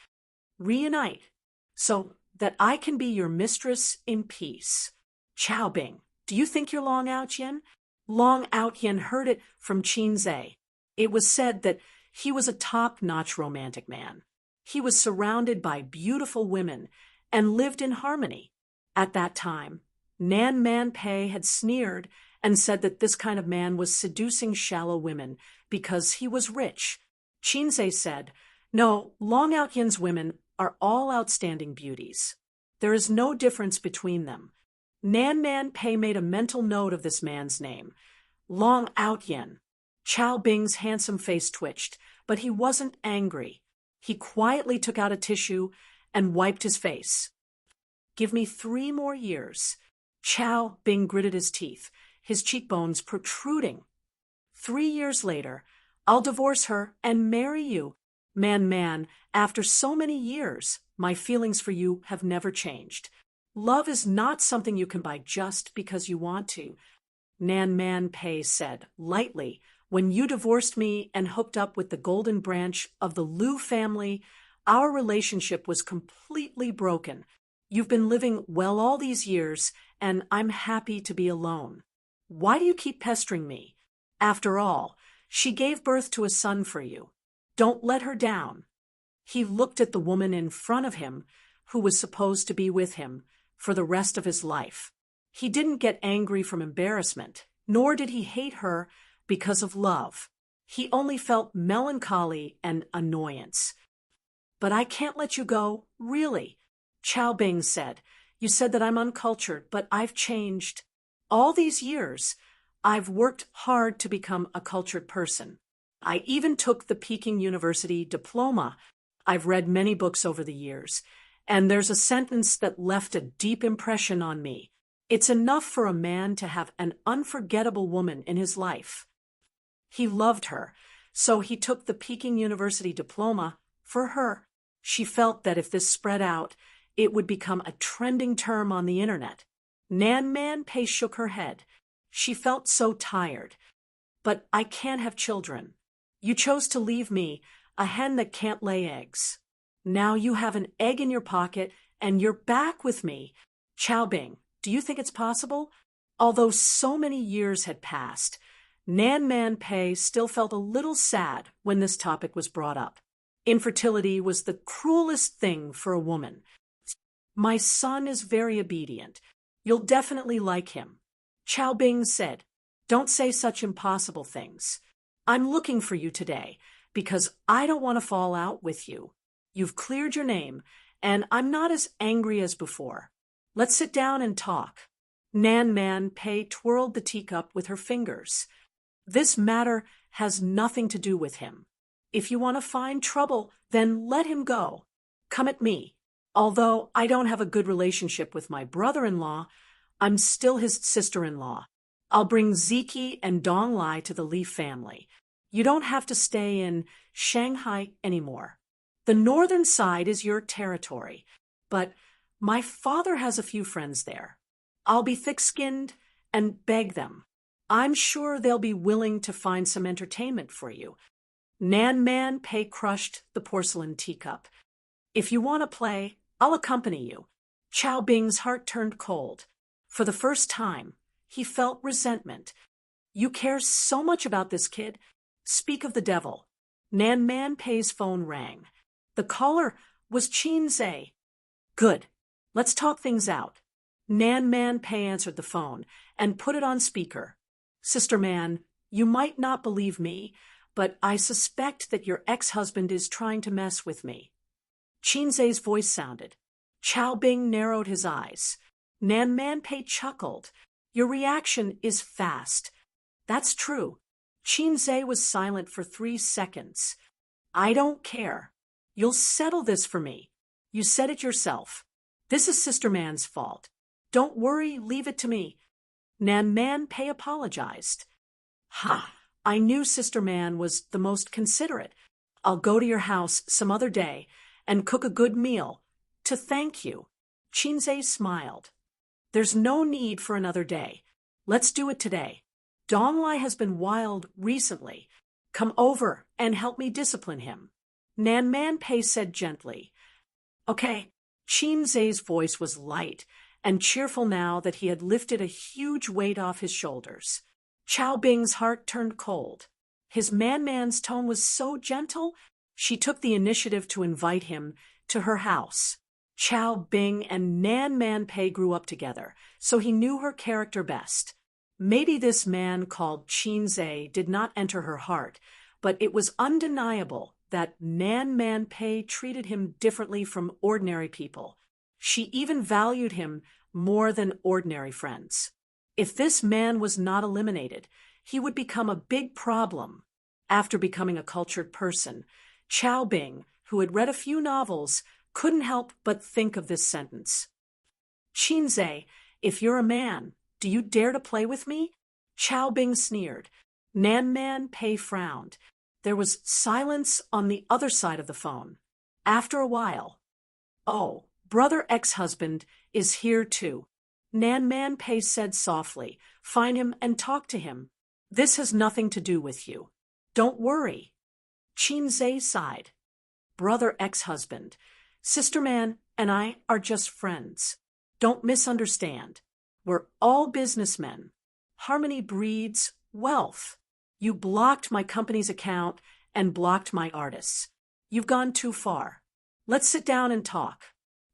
Reunite, so that I can be your mistress in peace. Chao Bing, do you think you're Long Out Yin? Long Out Yin heard it from Qin Zhe. It was said that he was a top-notch romantic man. He was surrounded by beautiful women and lived in harmony. At that time, Nan Manpei had sneered and said that this kind of man was seducing shallow women because he was rich. Qin Zhe said, no, Long Out Yin's women are all outstanding beauties. There is no difference between them. Nan Manpei made a mental note of this man's name, Long Out Yin. Chao Bing's handsome face twitched, but he wasn't angry. He quietly took out a tissue and wiped his face. Give me 3 more years. Chao Bing gritted his teeth, his cheekbones protruding. 3 years later, I'll divorce her and marry you. Man, after so many years, my feelings for you have never changed. Love is not something you can buy just because you want to. Nan Manpei said, lightly, when you divorced me and hooked up with the golden branch of the Liu family, our relationship was completely broken. You've been living well all these years, and I'm happy to be alone. Why do you keep pestering me? After all, she gave birth to a son for you. Don't let her down. He looked at the woman in front of him, who was supposed to be with him for the rest of his life. He didn't get angry from embarrassment, nor did he hate her because of love. He only felt melancholy and annoyance. But I can't let you go, really. Chao Bing said, you said that I'm uncultured, but I've changed. All these years, I've worked hard to become a cultured person. I even took the Peking University diploma. I've read many books over the years, and there's a sentence that left a deep impression on me. It's enough for a man to have an unforgettable woman in his life. He loved her, so he took the Peking University diploma for her. She felt that if this spread out, it would become a trending term on the internet. Nan Manpei shook her head. She felt so tired. But I can't have children. You chose to leave me, a hen that can't lay eggs. Now you have an egg in your pocket, and you're back with me. Chao Bing, do you think it's possible? Although so many years had passed, Nan Manpei still felt a little sad when this topic was brought up. Infertility was the cruelest thing for a woman. My son is very obedient. You'll definitely like him. Chao Bing said, don't say such impossible things. I'm looking for you today because I don't want to fall out with you. You've cleared your name, and I'm not as angry as before. Let's sit down and talk. Nan Manpei twirled the teacup with her fingers. This matter has nothing to do with him. If you want to find trouble, then let him go. Come at me. Although I don't have a good relationship with my brother-in-law, I'm still his sister-in-law. I'll bring Ziki and Donglai to the Li family. You don't have to stay in Shanghai anymore. The northern side is your territory, but my father has a few friends there. I'll be thick-skinned and beg them. I'm sure they'll be willing to find some entertainment for you. Nan Manpei crushed the porcelain teacup. If you want to play, I'll accompany you. Chao Bing's heart turned cold. For the first time, he felt resentment. You care so much about this kid. Speak of the devil. Nan Manpei's phone rang. The caller was Qin Zhe. Good. Let's talk things out. Nan Manpei answered the phone and put it on speaker. Sister Man, you might not believe me, but I suspect that your ex-husband is trying to mess with me. Qin Zhe's voice sounded. Chao Bing narrowed his eyes. Nan Manpei chuckled. Your reaction is fast. That's true. Qinze was silent for 3 seconds. I don't care. You'll settle this for me. You said it yourself. This is Sister Man's fault. Don't worry, leave it to me. Nan Manpei apologized. Ha! I knew Sister Man was the most considerate. I'll go to your house some other day and cook a good meal to thank you. Qinze smiled. There's no need for another day. Let's do it today. Donglai has been wild recently. Come over and help me discipline him. Nan Manpei said gently. Okay. Qinze's voice was light and cheerful now that he had lifted a huge weight off his shoulders. Chao Bing's heart turned cold. His man's tone was so gentle, she took the initiative to invite him to her house. Chao Bing and Nan Manpei grew up together, so he knew her character best. Maybe this man called Qinze did not enter her heart, but it was undeniable that Nan Manpei treated him differently from ordinary people. She even valued him more than ordinary friends. If this man was not eliminated, he would become a big problem. After becoming a cultured person, Chao Bing, who had read a few novels, couldn't help but think of this sentence. Qinze, if you're a man, do you dare to play with me? Chao Bing sneered. Nan Manpei frowned. There was silence on the other side of the phone. After a while, oh, brother ex-husband is here too. Nan Manpei said softly, find him and talk to him. This has nothing to do with you. Don't worry. Qinze sighed. Brother ex-husband, Sister Man and I are just friends. Don't misunderstand. We're all businessmen. Harmony breeds wealth. You blocked my company's account and blocked my artists. You've gone too far. Let's sit down and talk.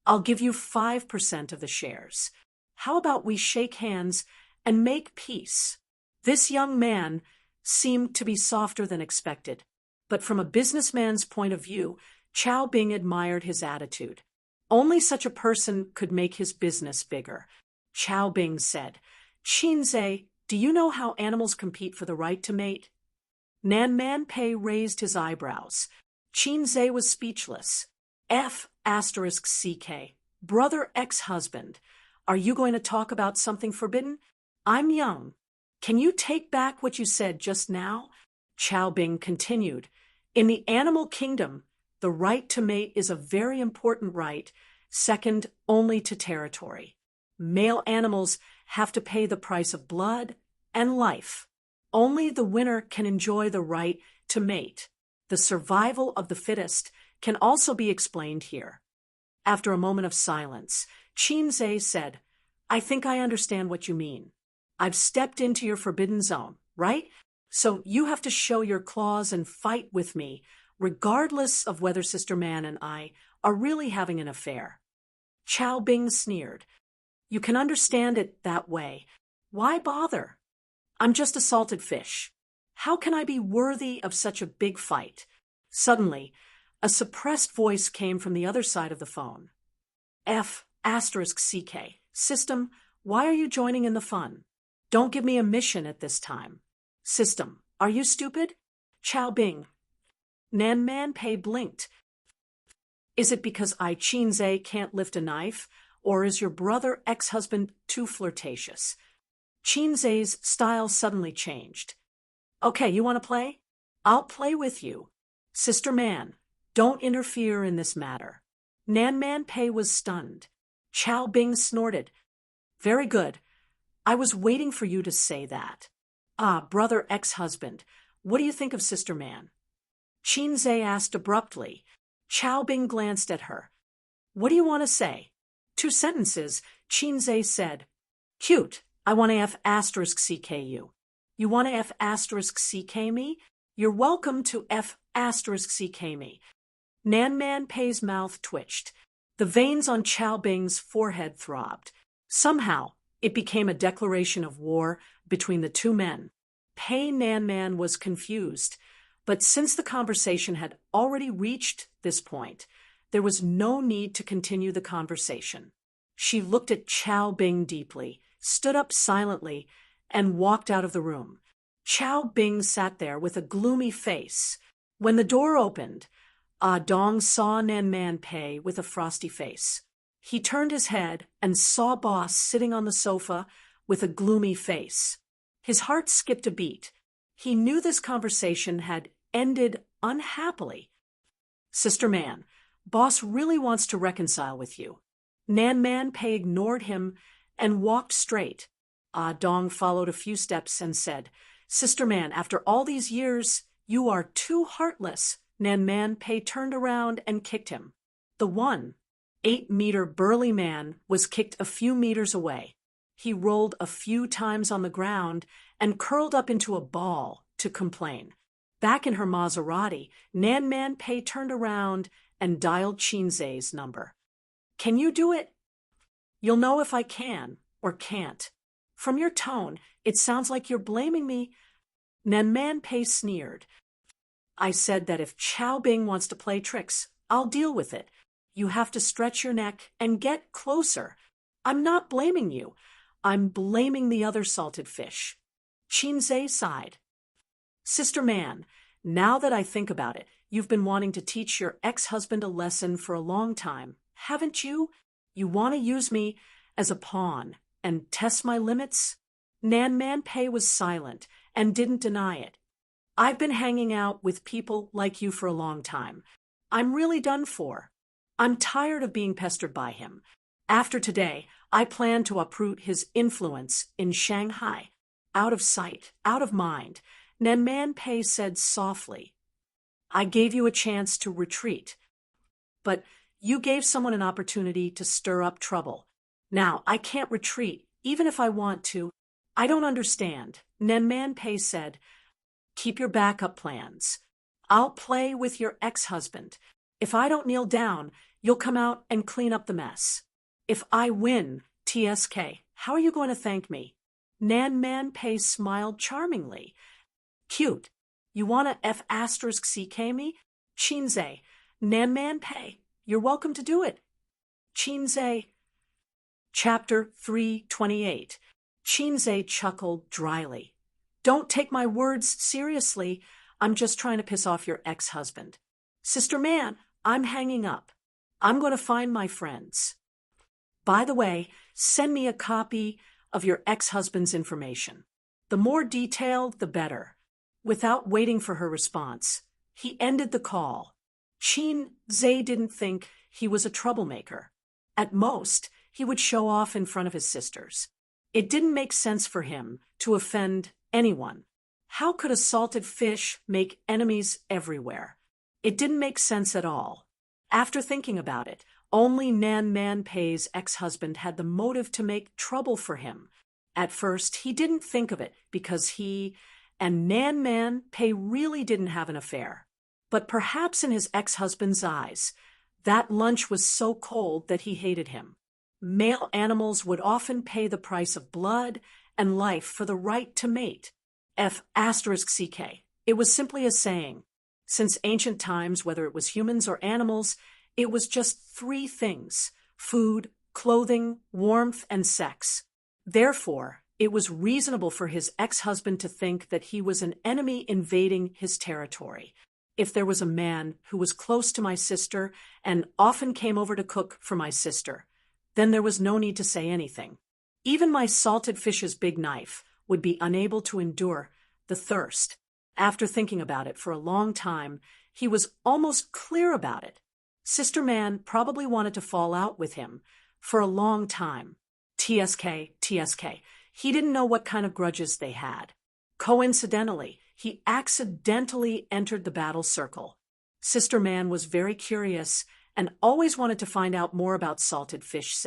I'll give you 5% of the shares. How about we shake hands and make peace? This young man seemed to be softer than expected, but from a businessman's point of view, Chao Bing admired his attitude. Only such a person could make his business bigger. Chao Bing said, Qinze, do you know how animals compete for the right to mate? Nan Manpei raised his eyebrows. Qinze was speechless. F***CK, brother ex-husband. Are you going to talk about something forbidden? I'm young. Can you take back what you said just now? Chao Bing continued. In the animal kingdom, the right to mate is a very important right, second only to territory. Male animals have to pay the price of blood and life. Only the winner can enjoy the right to mate. The survival of the fittest can also be explained here. After a moment of silence, Qinze said, I think I understand what you mean. I've stepped into your forbidden zone, right? So you have to show your claws and fight with me, regardless of whether Sister Man and I are really having an affair. Chao Bing sneered. You can understand it that way. Why bother? I'm just a salted fish. How can I be worthy of such a big fight? Suddenly, a suppressed voice came from the other side of the phone. F***CK, System, why are you joining in the fun? Don't give me a mission at this time. System, are you stupid? Chao Bing. Nan Manpei blinked. Is it because I Qinze can't lift a knife, or is your brother ex-husband too flirtatious? Qinze's style suddenly changed. Okay, you want to play? I'll play with you. Sister Man, don't interfere in this matter. Nan Manpei was stunned. Chao Bing snorted. Very good. I was waiting for you to say that. Ah, brother ex-husband, what do you think of Sister Man? Qinze asked abruptly. Chao Bing glanced at her. What do you want to say? 2 sentences, Qinze said. Cute. I want to F***CK you. You want to F***CK me? You're welcome to F***CK me. Nan Manpei's mouth twitched. The veins on Chao Bing's forehead throbbed. Somehow, it became a declaration of war between the two men. Pei Nan Man was confused, but since the conversation had already reached this point, there was no need to continue the conversation. She looked at Chow Bing deeply, stood up silently, and walked out of the room. Chow Bing sat there with a gloomy face. When the door opened, Ah Dong saw Nan Man Pei with a frosty face. He turned his head and saw Boss sitting on the sofa with a gloomy face. His heart skipped a beat. He knew this conversation had ended unhappily. Sister Man, Boss really wants to reconcile with you. Nan Man Pei ignored him and walked straight. Ah Dong followed a few steps and said, Sister Man, after all these years, you are too heartless. Nan Man Pei turned around and kicked him. The 1.8-meter burly man was kicked a few meters away. He rolled a few times on the ground and curled up into a ball to complain. Back in her Maserati, Nan Man Pei turned around and dialed Qinzai's number. Can you do it? You'll know if I can or can't. From your tone, it sounds like you're blaming me. Nan Man Pei sneered. I said that if Chow Bing wants to play tricks, I'll deal with it. You have to stretch your neck and get closer. I'm not blaming you. I'm blaming the other salted fish. Qinzai sighed. Sister Man, now that I think about it, you've been wanting to teach your ex-husband a lesson for a long time, haven't you? You want to use me as a pawn and test my limits? Nan Man Pei was silent and didn't deny it. I've been hanging out with people like you for a long time. I'm really done for. I'm tired of being pestered by him. After today, I plan to uproot his influence in Shanghai. Out of sight, out of mind, Nan Man Pei said softly. I gave you a chance to retreat, but you gave someone an opportunity to stir up trouble. Now, I can't retreat, even if I want to. I don't understand. Nan Man Pei said, keep your backup plans. I'll play with your ex-husband. If I don't kneel down, you'll come out and clean up the mess. If I win, TSK, how are you going to thank me? Nan Man Pei smiled charmingly. Cute. You want to F***CK me? Qinzai, Nan Man Pei, you're welcome to do it. Qinzai. Chapter 328. Qinzai chuckled dryly. Don't take my words seriously. I'm just trying to piss off your ex-husband. Sister Man, I'm hanging up. I'm going to find my friends. By the way, send me a copy of your ex-husband's information. The more detailed, the better. Without waiting for her response, he ended the call. Qinzai didn't think he was a troublemaker. At most, he would show off in front of his sisters. It didn't make sense for him to offend anyone. How could a salted fish make enemies everywhere? It didn't make sense at all. After thinking about it, only Nan Man Pei's ex-husband had the motive to make trouble for him. At first, he didn't think of it because he and Nan Man Pei really didn't have an affair. But perhaps in his ex-husband's eyes, that lunch was so cold that he hated him. Male animals would often pay the price of blood and life for the right to mate. F***CK. It was simply a saying. Since ancient times, whether it was humans or animals, it was just three things: food, clothing, warmth, and sex. Therefore, it was reasonable for his ex-husband to think that he was an enemy invading his territory. If there was a man who was close to my sister and often came over to cook for my sister, then there was no need to say anything. Even my salted fish's big knife would be unable to endure the thirst. After thinking about it for a long time, he was almost clear about it. Sister Man probably wanted to fall out with him for a long time. TSK. He didn't know what kind of grudges they had. Coincidentally, he accidentally entered the battle circle. Sister Man was very curious and always wanted to find out more about salted fish,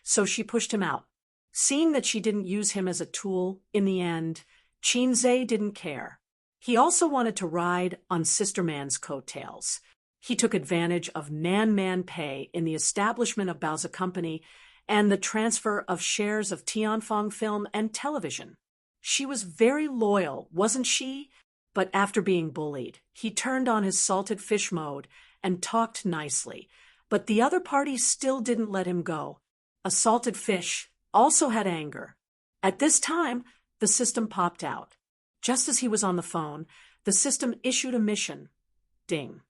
so she pushed him out. Seeing that she didn't use him as a tool in the end, Qinzai didn't care. He also wanted to ride on Sister Man's coattails. He took advantage of Nan Man Pei in the establishment of Bao's company and the transfer of shares of Tianfeng Film and Television. She was very loyal, wasn't she? But after being bullied, he turned on his salted fish mode and talked nicely. But the other party still didn't let him go. A salted fish also had anger. At this time, the system popped out. Just as he was on the phone, the system issued a mission. Ding.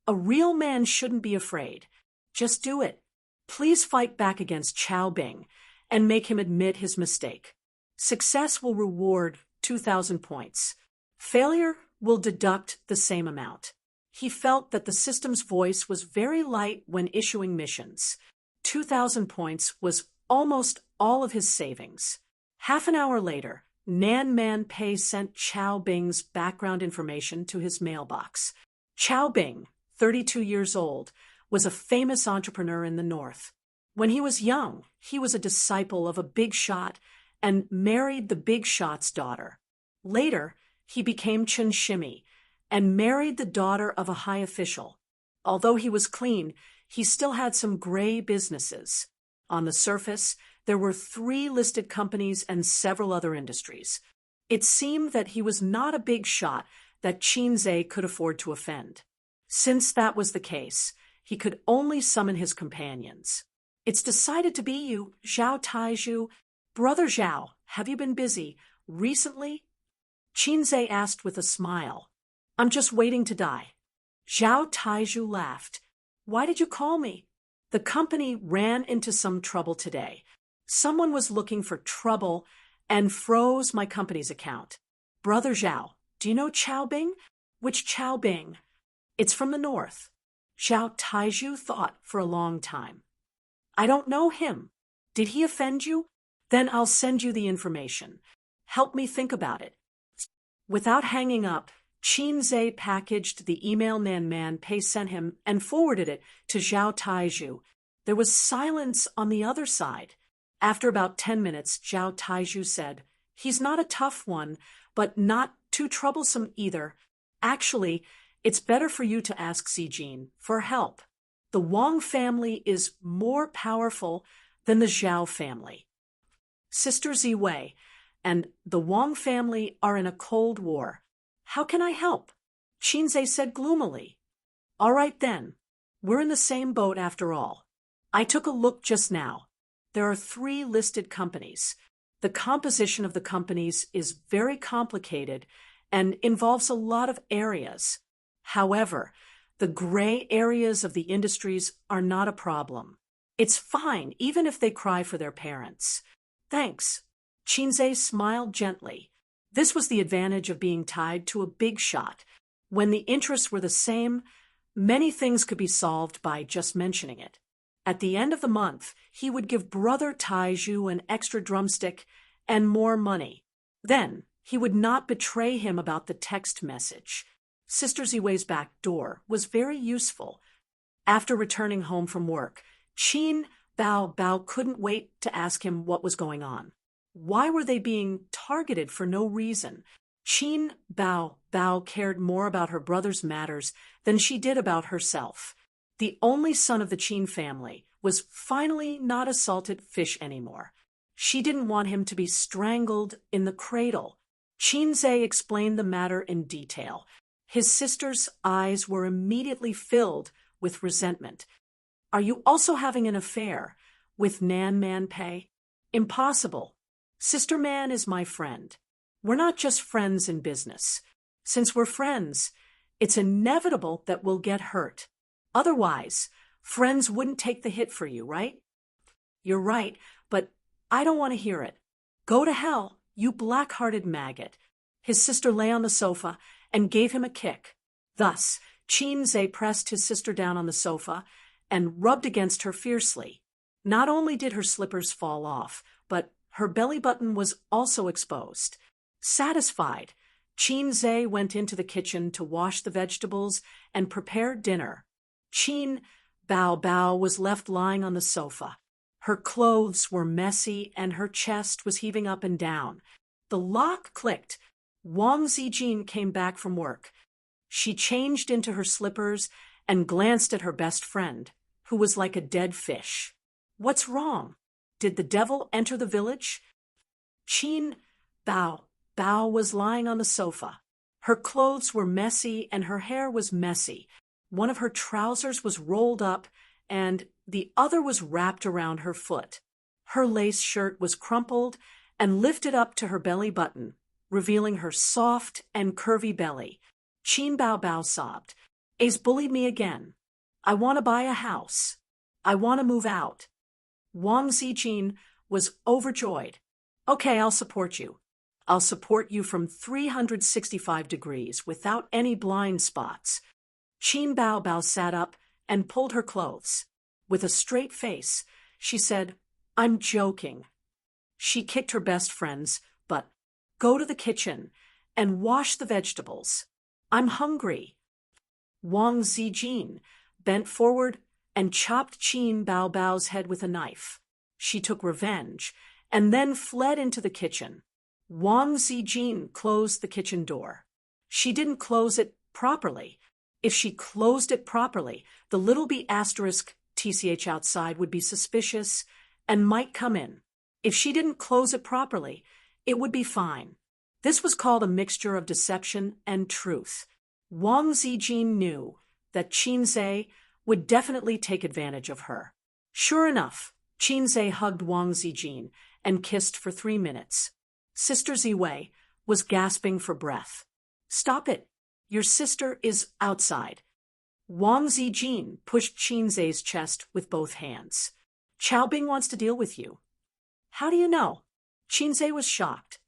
A real man shouldn't be afraid. Just do it. Please fight back against Chao Bing and make him admit his mistake. Success will reward 2,000 points. Failure will deduct the same amount. He felt that the system's voice was very light when issuing missions. 2,000 points was almost all of his savings. Half an hour later, Nan Man Pei sent Chao Bing's background information to his mailbox. Chao Bing, 32 years old, was a famous entrepreneur in the North. When he was young, he was a disciple of a big shot and married the big shot's daughter. Later, he became Chun Shimi and married the daughter of a high official. Although he was clean, he still had some gray businesses. On the surface, there were 3 listed companies and several other industries. It seemed that he was not a big shot that Qinzhe could afford to offend. Since that was the case, he could only summon his companions. It's decided to be you, Zhao Taizhu. Brother Zhao, have you been busy recently? Qinzhe asked with a smile. I'm just waiting to die. Zhao Taizhu laughed. Why did you call me? The company ran into some trouble today. Someone was looking for trouble and froze my company's account. Brother Zhao, do you know Chao Bing? Which Chao Bing? It's from the north. Zhao Taizhu thought for a long time. I don't know him. Did he offend you? Then I'll send you the information. Help me think about it. Without hanging up, Qinzhe packaged the email Nan Man Pei sent him and forwarded it to Zhao Taizhu. There was silence on the other side. After about 10 minutes, Zhao Taizhu said, He's not a tough one, but not too troublesome either. Actually, it's better for you to ask Zijin for help. The Wang family is more powerful than the Zhao family. Sister Ziwei and the Wang family are in a cold war. How can I help? Qinzhe said gloomily. All right then. We're in the same boat after all. I took a look just now. There are 3 listed companies. The composition of the companies is very complicated and involves a lot of areas. However, the gray areas of the industries are not a problem. It's fine even if they cry for their parents. Thanks. Qinzhe smiled gently. This was the advantage of being tied to a big shot. When the interests were the same, many things could be solved by just mentioning it. At the end of the month, he would give Brother Taizhu an extra drumstick and more money. Then, he would not betray him about the text message. Sister Ziwei's back door was very useful. After returning home from work, Qin Bao couldn't wait to ask him what was going on. Why were they being targeted for no reason? Qin Bao cared more about her brother's matters than she did about herself. The only son of the Qin family was finally not a salted fish anymore. She didn't want him to be strangled in the cradle. Qinzhe explained the matter in detail. His sister's eyes were immediately filled with resentment. Are you also having an affair with Nan Man Pei? Impossible. Sister Man is my friend. We're not just friends in business. Since we're friends, it's inevitable that we'll get hurt. Otherwise, friends wouldn't take the hit for you, right? You're right, but I don't want to hear it. Go to hell, you black-hearted maggot. His sister lay on the sofa and gave him a kick. Thus, Qinzhe pressed his sister down on the sofa and rubbed against her fiercely. Not only did her slippers fall off, but her belly button was also exposed. Satisfied, Qinzhe went into the kitchen to wash the vegetables and prepare dinner. Qin Bao was left lying on the sofa. Her clothes were messy and her chest was heaving up and down. The lock clicked. Wang Zijin came back from work. She changed into her slippers and glanced at her best friend, who was like a dead fish. What's wrong? Did the devil enter the village? Qin Bao was lying on the sofa. Her clothes were messy and her hair was messy. One of her trousers was rolled up and the other was wrapped around her foot. Her lace shirt was crumpled and lifted up to her belly button, revealing her soft and curvy belly. Qin Bao Bao sobbed. Ace bullied me again. I want to buy a house. I want to move out. Wang Zijin was overjoyed. Okay, I'll support you. I'll support you from 365 degrees without any blind spots. Qin Bao Bao sat up and pulled her clothes. With a straight face, she said, I'm joking. She kicked her best friends, but go to the kitchen and wash the vegetables. I'm hungry. Wang Zijin bent forward and chopped Qin Bao Bao's head with a knife. She took revenge and then fled into the kitchen. Wang Zijin closed the kitchen door. She didn't close it properly. If she closed it properly, the little b asterisk tch outside would be suspicious and might come in. If she didn't close it properly, it would be fine. This was called a mixture of deception and truth. Wang Zijin knew that Qinzhe would definitely take advantage of her. Sure enough, Qinzhe hugged Wang Zijin and kissed for 3 minutes. Sister Ziwei was gasping for breath. Stop it. Your sister is outside. Wang Zijin pushed Qinzhe's chest with both hands. Chaobing wants to deal with you. How do you know? Qinzhe was shocked.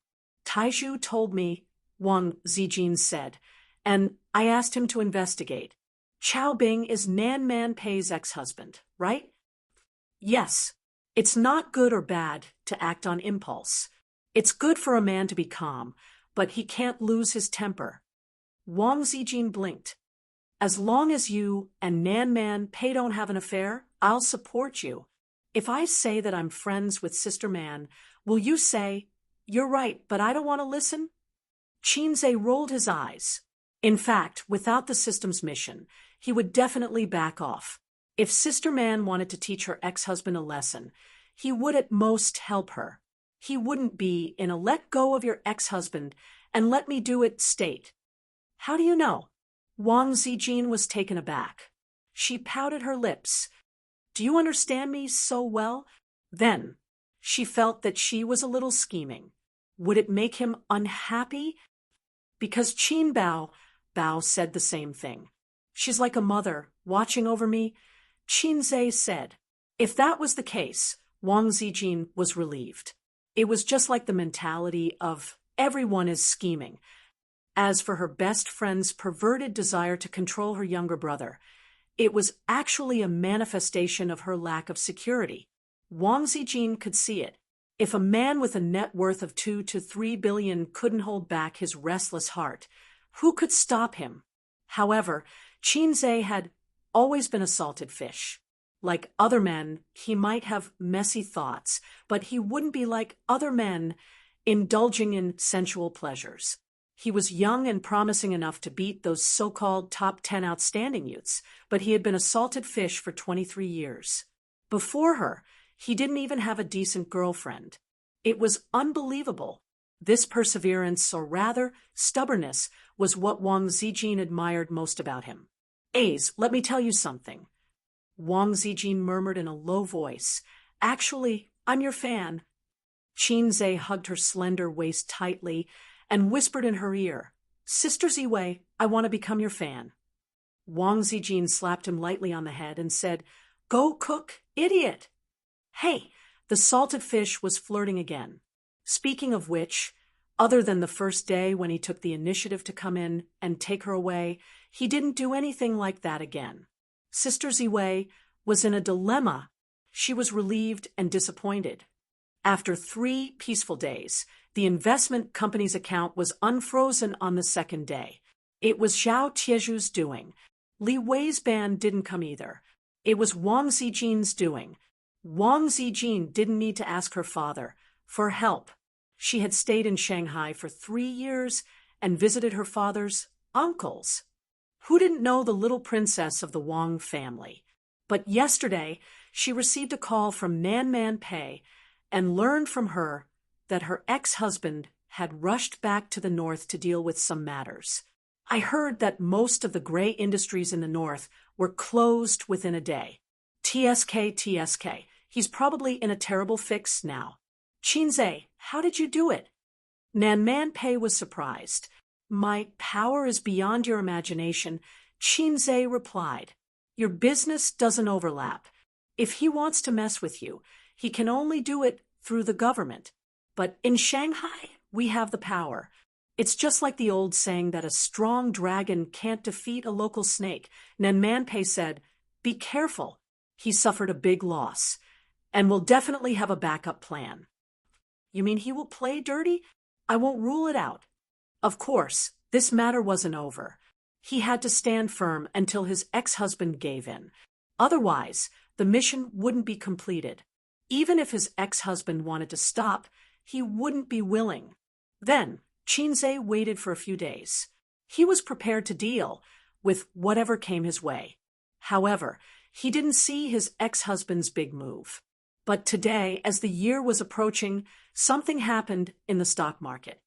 Taizhu told me, Wang Zijin said, and I asked him to investigate. Chaobing is Nan Man Pei's ex-husband, right? Yes. It's not good or bad to act on impulse. It's good for a man to be calm, but he can't lose his temper. Wang Zijin blinked. As long as you and Nan Man Pei don't have an affair, I'll support you. If I say that I'm friends with Sister Man, will you say, you're right, but I don't want to listen? Qinzhe rolled his eyes. In fact, without the system's mission, he would definitely back off. If Sister Man wanted to teach her ex-husband a lesson, he would at most help her. He wouldn't be in a let go of your ex-husband and let me do it state. How do you know? Wang Zijin was taken aback. She pouted her lips. Do you understand me so well? Then she felt that she was a little scheming. Would it make him unhappy? Because Qin Bao Bao said the same thing. She's like a mother, watching over me. Qinzhe said. If that was the case, Wang Zijin was relieved. It was just like the mentality of everyone is scheming. As for her best friend's perverted desire to control her younger brother, it was actually a manifestation of her lack of security. Wang Zijin could see it. If a man with a net worth of 2 to 3 billion couldn't hold back his restless heart, who could stop him? However, Qinzhe had always been a salted fish. Like other men, he might have messy thoughts, but he wouldn't be like other men, indulging in sensual pleasures. He was young and promising enough to beat those so-called top 10 outstanding youths, but he had been a salted fish for 23 years. Before her, he didn't even have a decent girlfriend. It was unbelievable. This perseverance, or rather, stubbornness, was what Wang Zijin admired most about him. Ace, let me tell you something. Wang Zijin murmured in a low voice. Actually, I'm your fan. Qinzhe hugged her slender waist tightly and whispered in her ear, Sister Ziwei, I want to become your fan. Wang Zijin slapped him lightly on the head and said, Go cook, idiot! Hey, the salted fish was flirting again. Speaking of which, other than the first day when he took the initiative to come in and take her away, he didn't do anything like that again. Sister Ziwei was in a dilemma. She was relieved and disappointed. After 3 peaceful days, the investment company's account was unfrozen on the second day. It was Zhao Tieju's doing. Li Wei's ban didn't come either. It was Wang Zijin's doing. Wang Zijin didn't need to ask her father for help. She had stayed in Shanghai for 3 years and visited her father's uncles. Who didn't know the little princess of the Wang family? But yesterday, she received a call from Nan Man Pei and learned from her that her ex-husband had rushed back to the north to deal with some matters. I heard that most of the gray industries in the north were closed within a day. TSK, He's probably in a terrible fix now. Qinze, how did you do it? Nan Manpei was surprised. My power is beyond your imagination, Qinze replied. Your business doesn't overlap. If he wants to mess with you, he can only do it through the government. But in Shanghai, we have the power. It's just like the old saying that a strong dragon can't defeat a local snake. Nan Manpei said, Be careful. He suffered a big loss, and will definitely have a backup plan. You mean he will play dirty? I won't rule it out. Of course, this matter wasn't over. He had to stand firm until his ex-husband gave in. Otherwise, the mission wouldn't be completed. Even if his ex-husband wanted to stop, he wouldn't be willing. Then, Qinze waited for a few days. He was prepared to deal with whatever came his way. However, he didn't see his ex-husband's big move. But today, as the year was approaching, something happened in the stock market.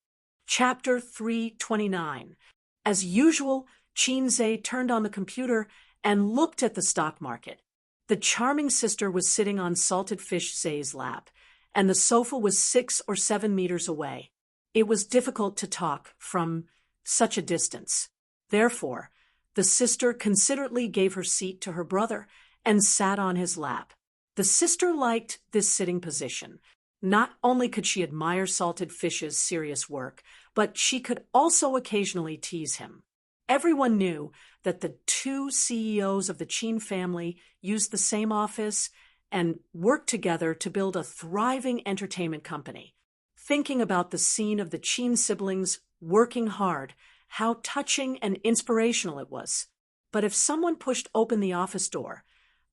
Chapter 329. As usual, Qinze turned on the computer and looked at the stock market. The charming sister was sitting on Salted Fish Zay's lap, and the sofa was 6 or 7 meters away. It was difficult to talk from such a distance. Therefore, the sister considerately gave her seat to her brother and sat on his lap. The sister liked this sitting position. Not only could she admire Salted Fish's serious work, but she could also occasionally tease him. Everyone knew that the two CEOs of the Qin family used the same office and worked together to build a thriving entertainment company. Thinking about the scene of the Qin siblings working hard, how touching and inspirational it was. But if someone pushed open the office door,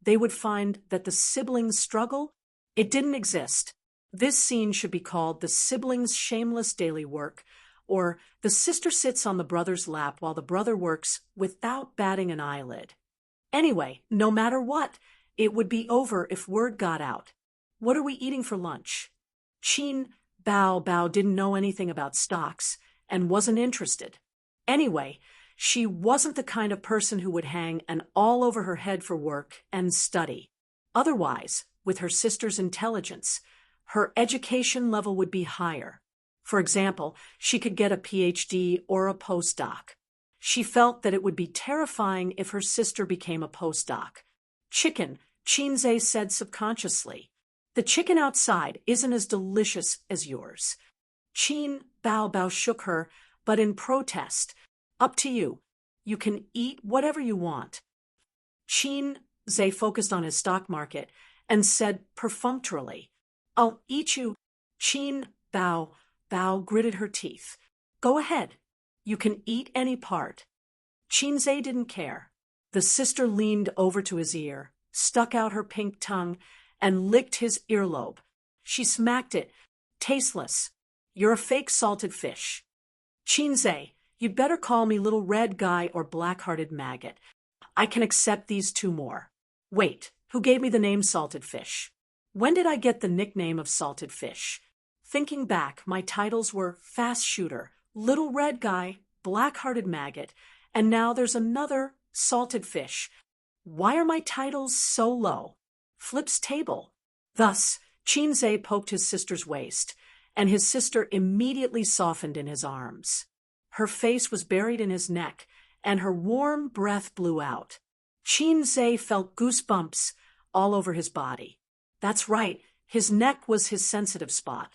they would find that the siblings' struggle, it didn't exist. This scene should be called the siblings' shameless daily work, or the sister sits on the brother's lap while the brother works without batting an eyelid. Anyway, no matter what, it would be over if word got out. What are we eating for lunch? Qin Bao didn't know anything about stocks and wasn't interested. Anyway, she wasn't the kind of person who would hang an all over her head for work and study. Otherwise, with her sister's intelligence, her education level would be higher. For example, she could get a PhD or a postdoc. She felt that it would be terrifying if her sister became a postdoc. Chicken, Qinze said subconsciously. The chicken outside isn't as delicious as yours. Qin Bao shook her, but in protest. Up to you. You can eat whatever you want. Qinze focused on his stock market and said perfunctorily, I'll eat you. Qin Bao gritted her teeth. Go ahead. You can eat any part. Qinze didn't care. The sister leaned over to his ear, stuck out her pink tongue, and licked his earlobe. She smacked it. Tasteless. You're a fake salted fish. Qinze, you'd better call me little red guy or black-hearted maggot. I can accept these 2 more. Wait, who gave me the name salted fish? When did I get the nickname of salted fish? Thinking back, my titles were fast shooter, little red guy, black-hearted maggot, and now there's another salted fish. Why are my titles so low? Flips table. Thus, Qinze poked his sister's waist, and his sister immediately softened in his arms. Her face was buried in his neck, and her warm breath blew out. Qinze felt goosebumps all over his body. That's right, his neck was his sensitive spot.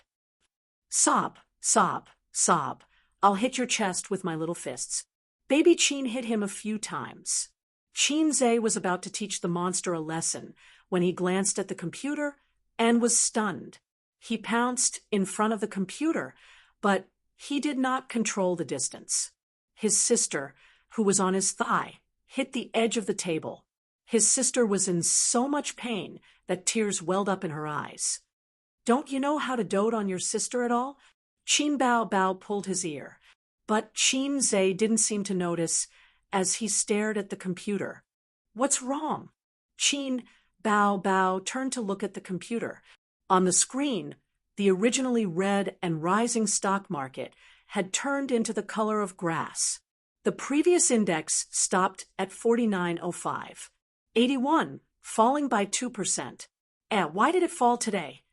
Sob, sob, sob. I'll hit your chest with my little fists. Baby Qin hit him a few times. Qinze was about to teach the monster a lesson when he glanced at the computer and was stunned. He pounced in front of the computer, but he did not control the distance. His sister, who was on his thigh, hit the edge of the table. His sister was in so much pain that tears welled up in her eyes. Don't you know how to dote on your sister at all? Qin Bao pulled his ear, but Qinze didn't seem to notice as he stared at the computer. What's wrong? Qin Bao turned to look at the computer. On the screen, the originally red and rising stock market had turned into the color of grass. The previous index stopped at 49.05. 81, falling by 2%. Why did it fall today?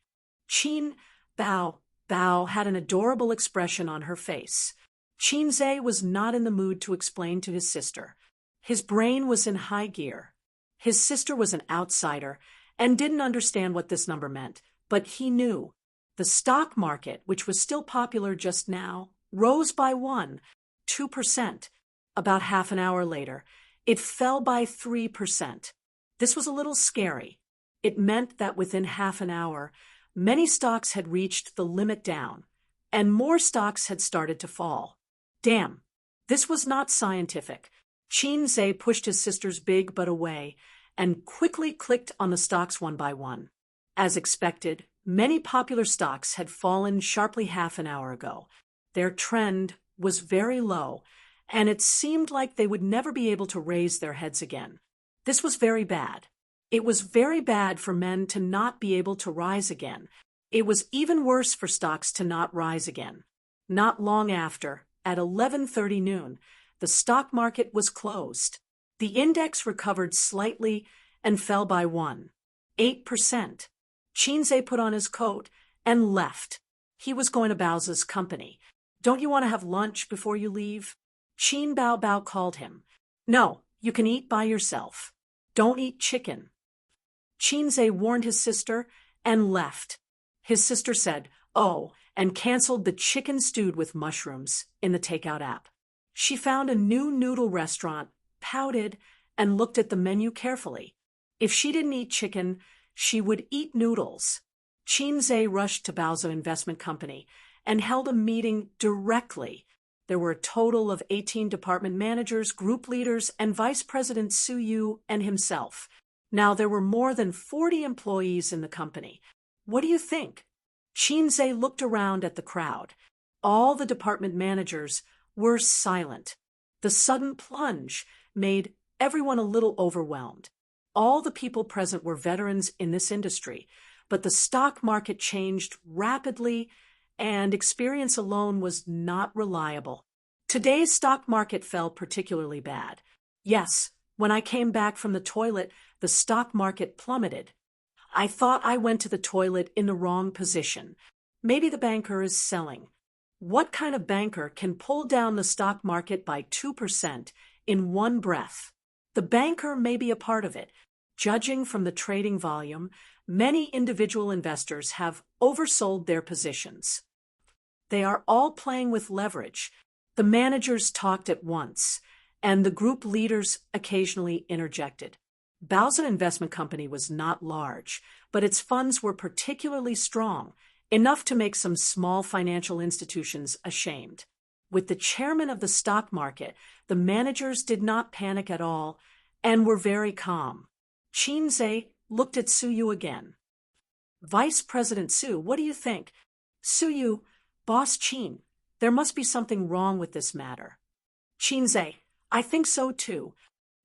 Qin Bao had an adorable expression on her face. Qinze was not in the mood to explain to his sister. His brain was in high gear. His sister was an outsider and didn't understand what this number meant, but he knew. The stock market, which was still popular just now, rose by 2%. About half an hour later, it fell by 3%. This was a little scary. It meant that within half an hour, many stocks had reached the limit down, and more stocks had started to fall. Damn, this was not scientific. Qinze pushed his sister's big butt away and quickly clicked on the stocks one by one. As expected, many popular stocks had fallen sharply half an hour ago. Their trend was very low, and it seemed like they would never be able to raise their heads again. This was very bad. It was very bad for men to not be able to rise again. It was even worse for stocks to not rise again. Not long after, at 11:30 noon, the stock market was closed. The index recovered slightly and fell by 8%. Qinze put on his coat and left. He was going to Bao's company. Don't you want to have lunch before you leave? Qin Bao called him. No, you can eat by yourself. Don't eat chicken. Qinze warned his sister and left. His sister said, "Oh," and canceled the chicken stewed with mushrooms in the takeout app. She found a new noodle restaurant, pouted, and looked at the menu carefully. If she didn't eat chicken, she would eat noodles. Qinze rushed to Bao's investment company and held a meeting directly. There were a total of 18 department managers, group leaders, and Vice President Su Yu and himself. Now there were more than 40 employees in the company. What do you think? Qinze looked around at the crowd. All the department managers were silent. The sudden plunge made everyone a little overwhelmed. All the people present were veterans in this industry, but the stock market changed rapidly, and experience alone was not reliable. Today's stock market fell particularly bad. Yes, when I came back from the toilet, the stock market plummeted. I thought I went to the toilet in the wrong position. Maybe the banker is selling. What kind of banker can pull down the stock market by 2% in one breath? The banker may be a part of it. Judging from the trading volume, many individual investors have oversold their positions. They are all playing with leverage. The managers talked at once, and the group leaders occasionally interjected. Bao's investment company was not large, but its funds were particularly strong, enough to make some small financial institutions ashamed. With the chairman of the stock market, the managers did not panic at all and were very calm. Qinze looked at Su Yu again. Vice President Su, what do you think? Su Yu, Boss Qin, there must be something wrong with this matter. Qinze, I think so too.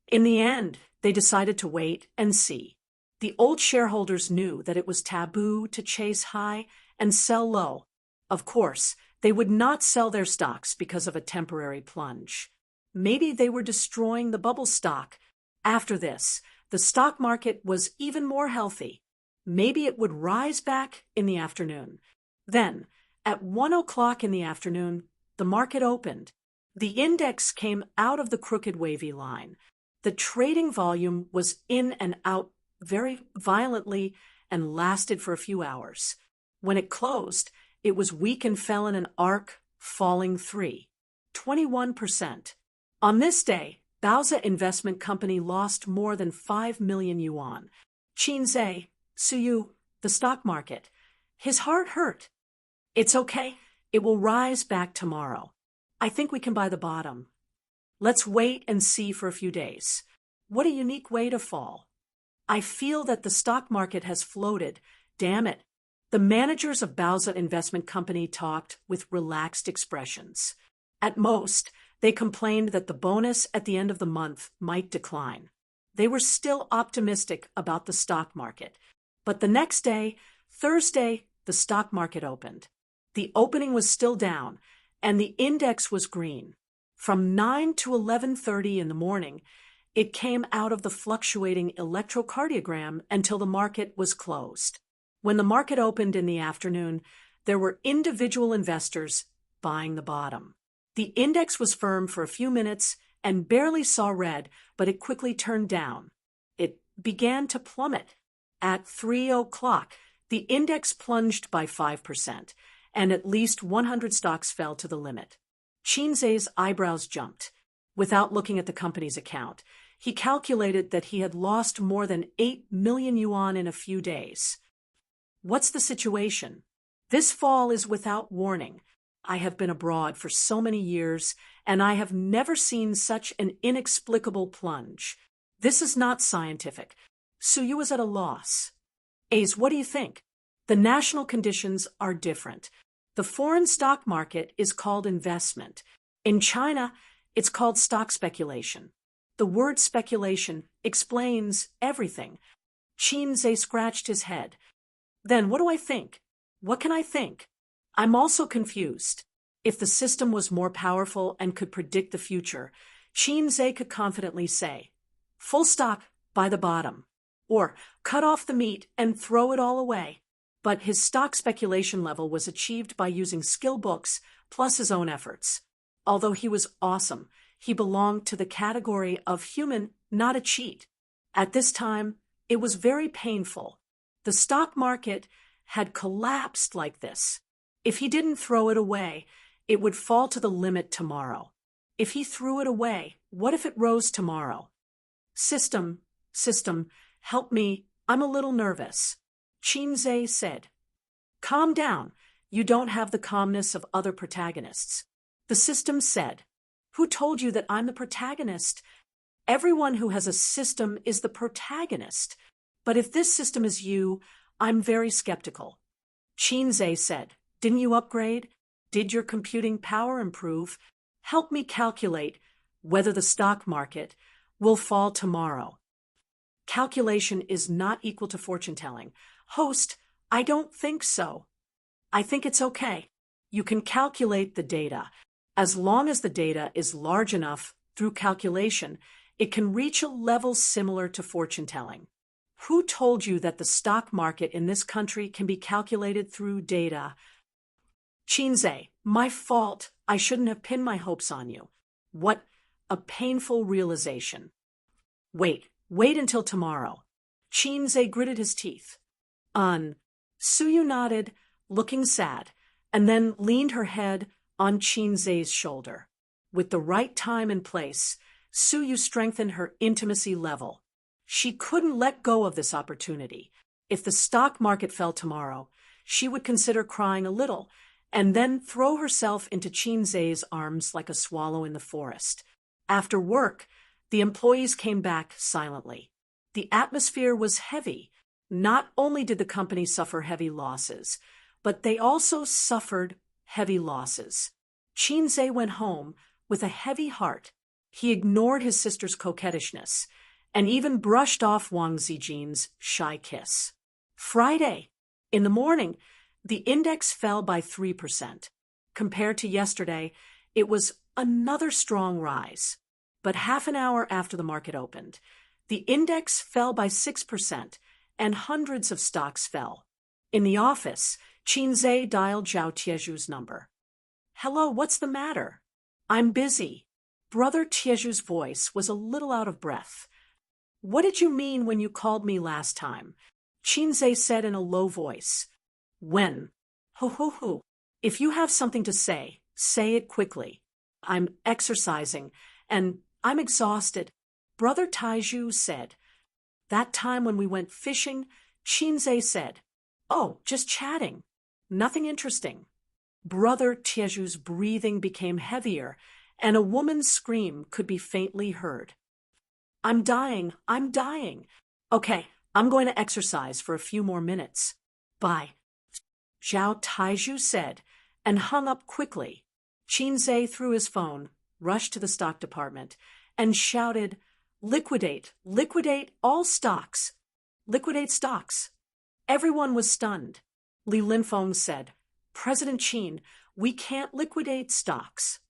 In the end, they decided to wait and see. The old shareholders knew that it was taboo to chase high and sell low. Of course, they would not sell their stocks because of a temporary plunge. Maybe they were destroying the bubble stock. After this, the stock market was even more healthy. Maybe it would rise back in the afternoon. Then, at 1 o'clock in the afternoon, the market opened. The index came out of the crooked wavy line. The trading volume was in and out very violently and lasted for a few hours. When it closed, it was weak and fell in an arc, falling 21%. On this day, Bao's investment company lost more than 5 million yuan. Qinze, Su Yu, the stock market. His heart hurt. It's okay. It will rise back tomorrow. I think we can buy the bottom. Let's wait and see for a few days. What a unique way to fall. I feel that the stock market has floated. Damn it. The managers of Bao's investment company talked with relaxed expressions. At most, they complained that the bonus at the end of the month might decline. They were still optimistic about the stock market. But the next day, Thursday, the stock market opened. The opening was still down, and the index was green. From 9 to 11:30 in the morning, It came out of the fluctuating electrocardiogram until the market was closed. When the market opened in the afternoon, there were individual investors buying the bottom. The index was firm for a few minutes and barely saw red, but it quickly turned down. It began to plummet. At 3 o'clock, the index plunged by 5%, and at least 100 stocks fell to the limit. Qinzhe's eyebrows jumped. Without looking at the company's account, he calculated that he had lost more than 8 million yuan in a few days. What's the situation? This fall is without warning. I have been abroad for so many years, and I have never seen such an inexplicable plunge. This is not scientific. Suyu is at a loss. Ace, what do you think? The national conditions are different. The foreign stock market is called investment. In China, it's called stock speculation. The word speculation explains everything. Qinzhe scratched his head. Then what do I think? What can I think? I'm also confused. If the system was more powerful and could predict the future, Qinzhe could confidently say, full stop, buy the bottom, or cut off the meat and throw it all away. But his stock speculation level was achieved by using skill books plus his own efforts. Although he was awesome, he belonged to the category of human, not a cheat. At this time, it was very painful. The stock market had collapsed like this. If he didn't throw it away, it would fall to the limit tomorrow. If he threw it away, what if it rose tomorrow? System, help me, I'm a little nervous. Qinzhe said. Calm down, you don't have the calmness of other protagonists. The system said. Who told you that I'm the protagonist? Everyone who has a system is the protagonist. But if this system is you, I'm very skeptical. Qinzhe said. Didn't you upgrade? Did your computing power improve? Help me calculate whether the stock market will fall tomorrow. Calculation is not equal to fortune-telling. Host, I don't think so. I think it's okay. You can calculate the data. As long as the data is large enough through calculation, it can reach a level similar to fortune-telling. Who told you that the stock market in this country can be calculated through data? Qinzhe, my fault. I shouldn't have pinned my hopes on you. What a painful realization. Wait until tomorrow. Qinzhe gritted his teeth. Suyu nodded, looking sad, and then leaned her head on Qinzhe's shoulder. With the right time and place, Suyu strengthened her intimacy level. She couldn't let go of this opportunity. If the stock market fell tomorrow, she would consider crying a little, and then throw herself into Qinzhe's arms like a swallow in the forest. After work, the employees came back silently. The atmosphere was heavy. Not only did the company suffer heavy losses, but they also suffered heavy losses. Qinzhe went home with a heavy heart. He ignored his sister's coquettishness and even brushed off Wang Zijin's shy kiss. Friday. In the morning, the index fell by 3%. Compared to yesterday, it was another strong rise. But half an hour after the market opened, the index fell by 6%, and hundreds of stocks fell. In the office, Qinzhe dialed Zhao Tieju's number. Hello, what's the matter? I'm busy. Brother Tieju's voice was a little out of breath. What did you mean when you called me last time? Qinzhe said in a low voice. When? Ho. If you have something to say it quickly. I'm exercising, and I'm exhausted. Brother Taiju said. That time when we went fishing, Qinzhe said. Oh, just chatting. Nothing interesting. Brother Tieju's breathing became heavier, and a woman's scream could be faintly heard. I'm dying. Okay, I'm going to exercise for a few more minutes. Bye. Zhao Taiju said, and hung up quickly. Qinzhe threw his phone, rushed to the stock department, and shouted, Liquidate all stocks. Liquidate stocks. Everyone was stunned. Li Linfeng said, President Qin, we can't liquidate stocks.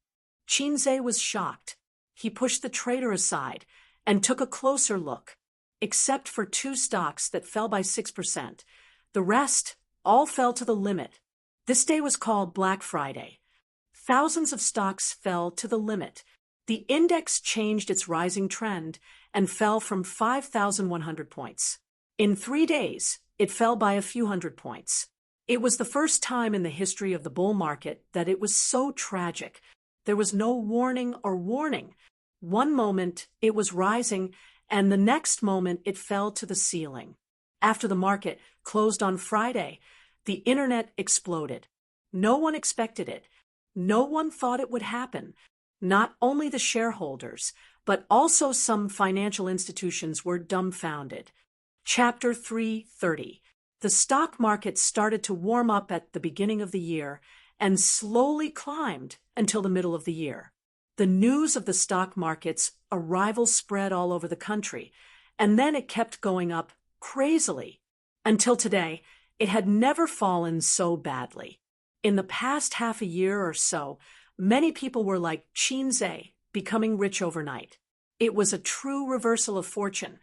Qinzhe was shocked. He pushed the trader aside and took a closer look. Except for 2 stocks that fell by 6%, the rest all fell to the limit. This day was called Black Friday. Thousands of stocks fell to the limit. The index changed its rising trend and fell from 5,100 points. In 3 days, it fell by a few hundred points. It was the first time in the history of the bull market that it was so tragic. There was no warning or warning. One moment it was rising, and the next moment it fell to the ceiling. After the market closed on Friday, the internet exploded. No one expected it. No one thought it would happen. Not only the shareholders, but also some financial institutions were dumbfounded. Chapter 330. The stock market started to warm up at the beginning of the year and slowly climbed until the middle of the year. The news of the stock market's arrival spread all over the country, and then it kept going up crazily. Until today, it had never fallen so badly. In the past half a year or so, many people were like Qinze, becoming rich overnight. It was a true reversal of fortune.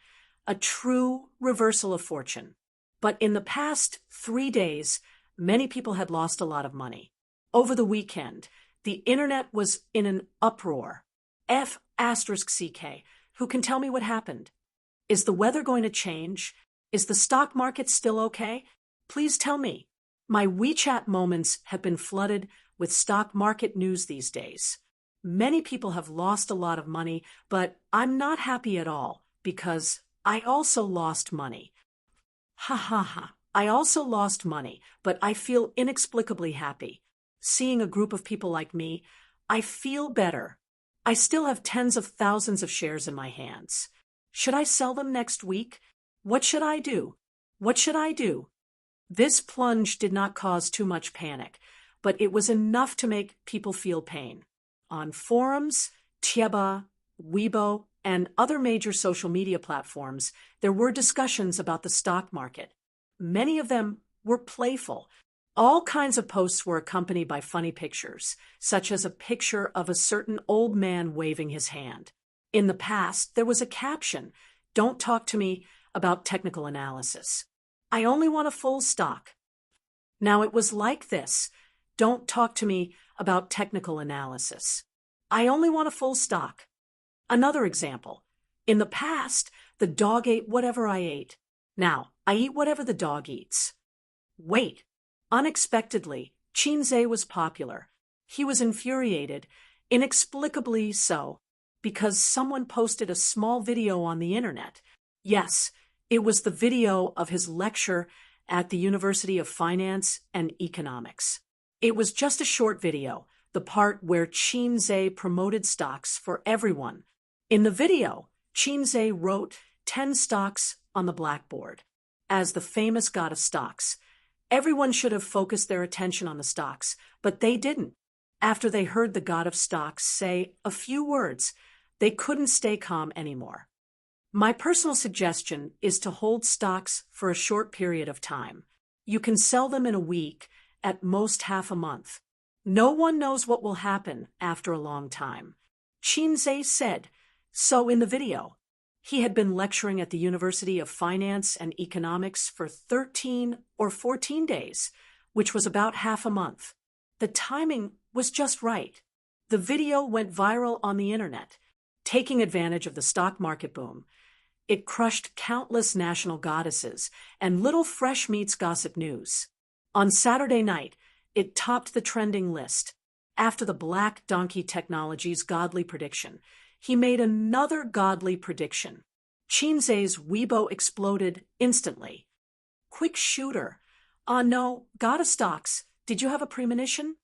A true reversal of fortune. But in the past 3 days, many people had lost a lot of money. Over the weekend, the internet was in an uproar. F***CK, who can tell me what happened? Is the weather going to change? Is the stock market still okay? Please tell me. My WeChat moments have been flooded with stock market news these days. Many people have lost a lot of money, but I'm not happy at all because I also lost money. Ha ha ha. I also lost money, but I feel inexplicably happy. Seeing a group of people like me, I feel better. I still have tens of thousands of shares in my hands. Should I sell them next week? What should I do? What should I do? This plunge did not cause too much panic, but it was enough to make people feel pain. On forums, Tieba, Weibo, and other major social media platforms, there were discussions about the stock market. Many of them were playful. All kinds of posts were accompanied by funny pictures, such as a picture of a certain old man waving his hand. In the past, there was a caption, "Don't talk to me about technical analysis. I only want a full stock." Now it was like this, "Don't talk to me about technical analysis. I only want a full stock." Another example. In the past, the dog ate whatever I ate. Now, I eat whatever the dog eats. Wait. Unexpectedly, Qinze was popular. He was infuriated, inexplicably so, because someone posted a small video on the internet. Yes, it was the video of his lecture at the University of Finance and Economics. It was just a short video, the part where Qinze promoted stocks for everyone. In the video, Qinze wrote 10 stocks on the blackboard. As the famous god of stocks, everyone should have focused their attention on the stocks, but they didn't. After they heard the god of stocks say a few words, they couldn't stay calm anymore. My personal suggestion is to hold stocks for a short period of time. You can sell them in a week, at most half a month. No one knows what will happen after a long time. Qinze said so in the video. He had been lecturing at the University of Finance and Economics for 13 or 14 days, which was about half a month. The timing was just right. The video went viral on the internet, taking advantage of the stock market boom. It crushed countless national goddesses and little fresh meats gossip news. On Saturday night, it topped the trending list. After the Black Donkey Technologies godly prediction, he made another godly prediction. Qinze's Weibo exploded instantly. Quick shooter. No, god of stocks, did you have a premonition?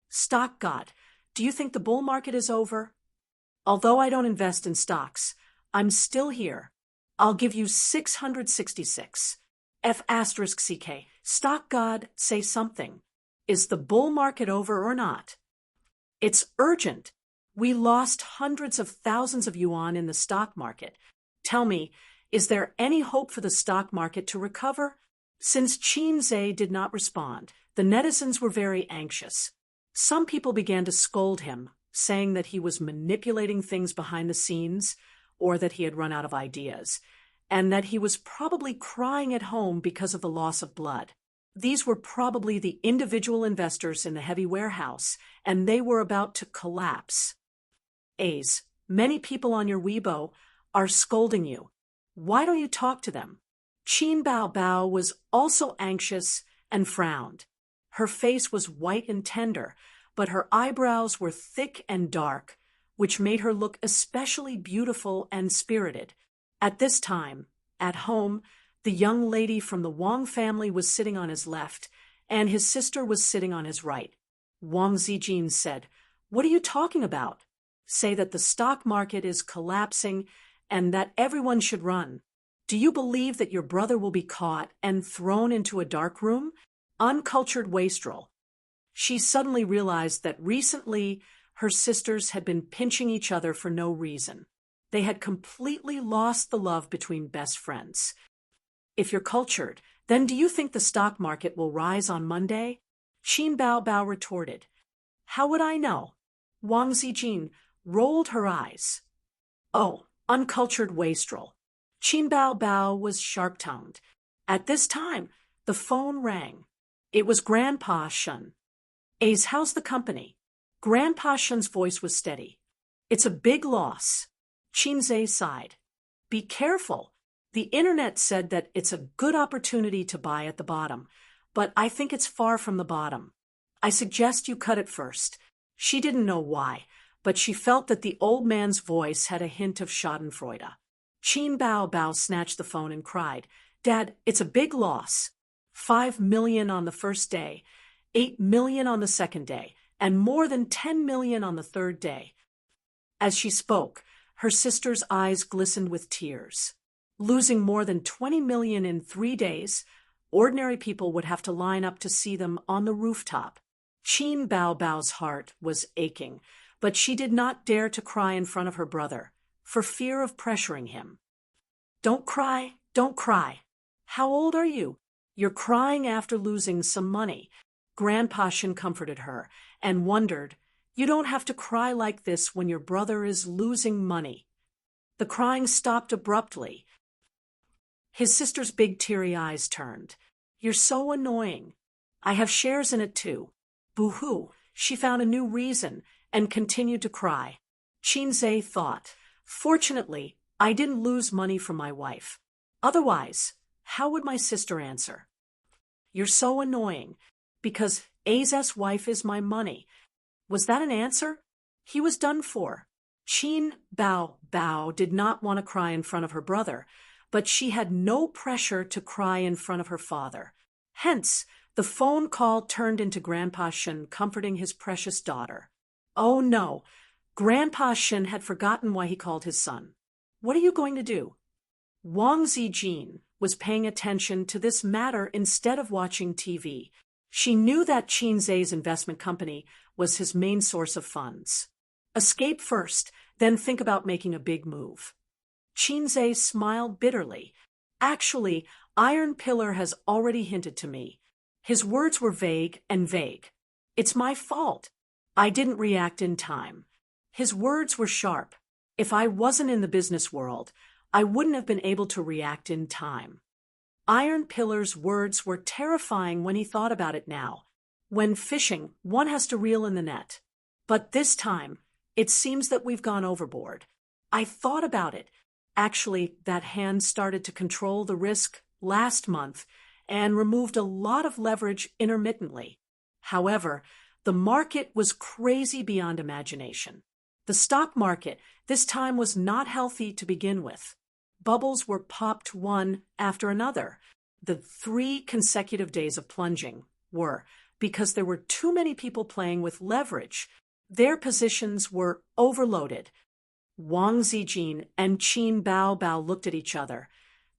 Stock god, do you think the bull market is over? Although I don't invest in stocks, I'm still here. I'll give you 666. F***CK. Stock god, say something. Is the bull market over or not? It's urgent. We lost hundreds of thousands of yuan in the stock market. Tell me, is there any hope for the stock market to recover? Since Qinze did not respond, the netizens were very anxious. Some people began to scold him, saying that he was manipulating things behind the scenes. or that he had run out of ideas, and that he was probably crying at home because of the loss of blood. These were probably the individual investors in the heavy warehouse, and they were about to collapse. Ace, many people on your Weibo are scolding you. Why don't you talk to them? Qin Bao Bao was also anxious and frowned. Her face was white and tender, but her eyebrows were thick and dark, which made her look especially beautiful and spirited. At this time, at home, the young lady from the Wang family was sitting on his left, and his sister was sitting on his right. Wang Zijin said, "What are you talking about? Say that the stock market is collapsing and that everyone should run. Do you believe that your brother will be caught and thrown into a dark room? Uncultured wastrel." She suddenly realized that recently her sisters had been pinching each other for no reason. They had completely lost the love between best friends. If you're cultured, then do you think the stock market will rise on Monday? Qin Bao Bao retorted. How would I know? Wang Zijin rolled her eyes. Oh, uncultured wastrel. Qin Bao Bao was sharp-tongued. At this time, the phone rang. It was Grandpa Shun. Ace, how's the company? Grandpa Shun's voice was steady. It's a big loss. Qin Zhe sighed. Be careful. The internet said that it's a good opportunity to buy at the bottom, but I think it's far from the bottom. I suggest you cut it first. She didn't know why, but she felt that the old man's voice had a hint of schadenfreude. Qin Bao Bao snatched the phone and cried, Dad, it's a big loss. 5 million on the first day, 8 million on the second day, and more than 10 million on the third day. As she spoke, her sister's eyes glistened with tears. Losing more than 20 million in 3 days, ordinary people would have to line up to see them on the rooftop. Qin Bao Bao's heart was aching, but she did not dare to cry in front of her brother, for fear of pressuring him. Don't cry, don't cry. How old are you? You're crying after losing some money. Grandpa Shin comforted her and wondered, you don't have to cry like this when your brother is losing money. The crying stopped abruptly. His sister's big teary eyes turned. You're so annoying. I have shares in it too. Boo-hoo. She found a new reason and continued to cry. Qin Zhe thought, fortunately, I didn't lose money from my wife. Otherwise, how would my sister answer? You're so annoying, because A's wife is my money. Was that an answer? He was done for. Qin Bao Bao did not want to cry in front of her brother, but she had no pressure to cry in front of her father. Hence, the phone call turned into Grandpa Shin comforting his precious daughter. Oh no, Grandpa Shin had forgotten why he called his son. What are you going to do? Wang Zijin was paying attention to this matter instead of watching TV. She knew that Qin Zhe's investment company was his main source of funds. Escape first, then think about making a big move. Qin Zhe smiled bitterly. Actually, Iron Pillar has already hinted to me. His words were vague and vague. It's my fault. I didn't react in time. His words were sharp. If I wasn't in the business world, I wouldn't have been able to react in time. Iron Pillar's words were terrifying when he thought about it now. When fishing, one has to reel in the net. But this time, it seems that we've gone overboard. I thought about it. Actually, that hand started to control the risk last month and removed a lot of leverage intermittently. However, the market was crazy beyond imagination. The stock market this time was not healthy to begin with. Bubbles were popped one after another. The 3 consecutive days of plunging were because there were too many people playing with leverage. Their positions were overloaded. Wang Zijin and Qin Bao Bao looked at each other,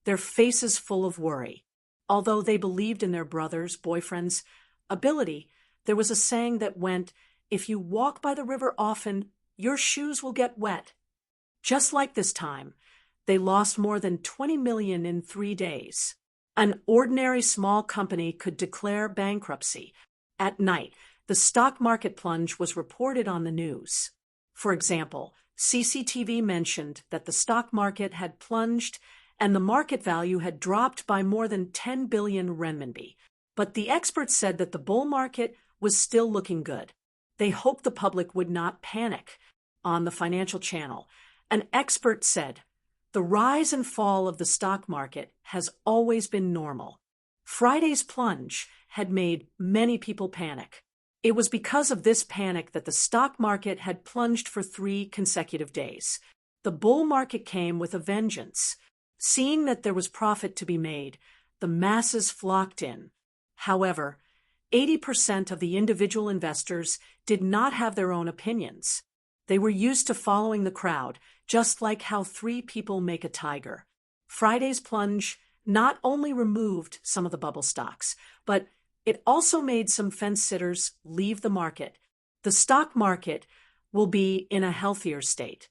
their faces full of worry. Although they believed in their brother's, boyfriend's ability, there was a saying that went, if you walk by the river often, your shoes will get wet. Just like this time, they lost more than 20 million in 3 days. An ordinary small company could declare bankruptcy. At night, the stock market plunge was reported on the news. For example, CCTV mentioned that the stock market had plunged and the market value had dropped by more than 10 billion renminbi. But the experts said that the bull market was still looking good. They hoped the public would not panic. On the Financial Channel, an expert said, "The rise and fall of the stock market has always been normal." Friday's plunge had made many people panic. It was because of this panic that the stock market had plunged for 3 consecutive days. The bull market came with a vengeance. Seeing that there was profit to be made, the masses flocked in. However, 80% of the individual investors did not have their own opinions. They were used to following the crowd, just like how 3 people make a tiger. Friday's plunge not only removed some of the bubble stocks, but it also made some fence-sitters leave the market. The stock market will be in a healthier state.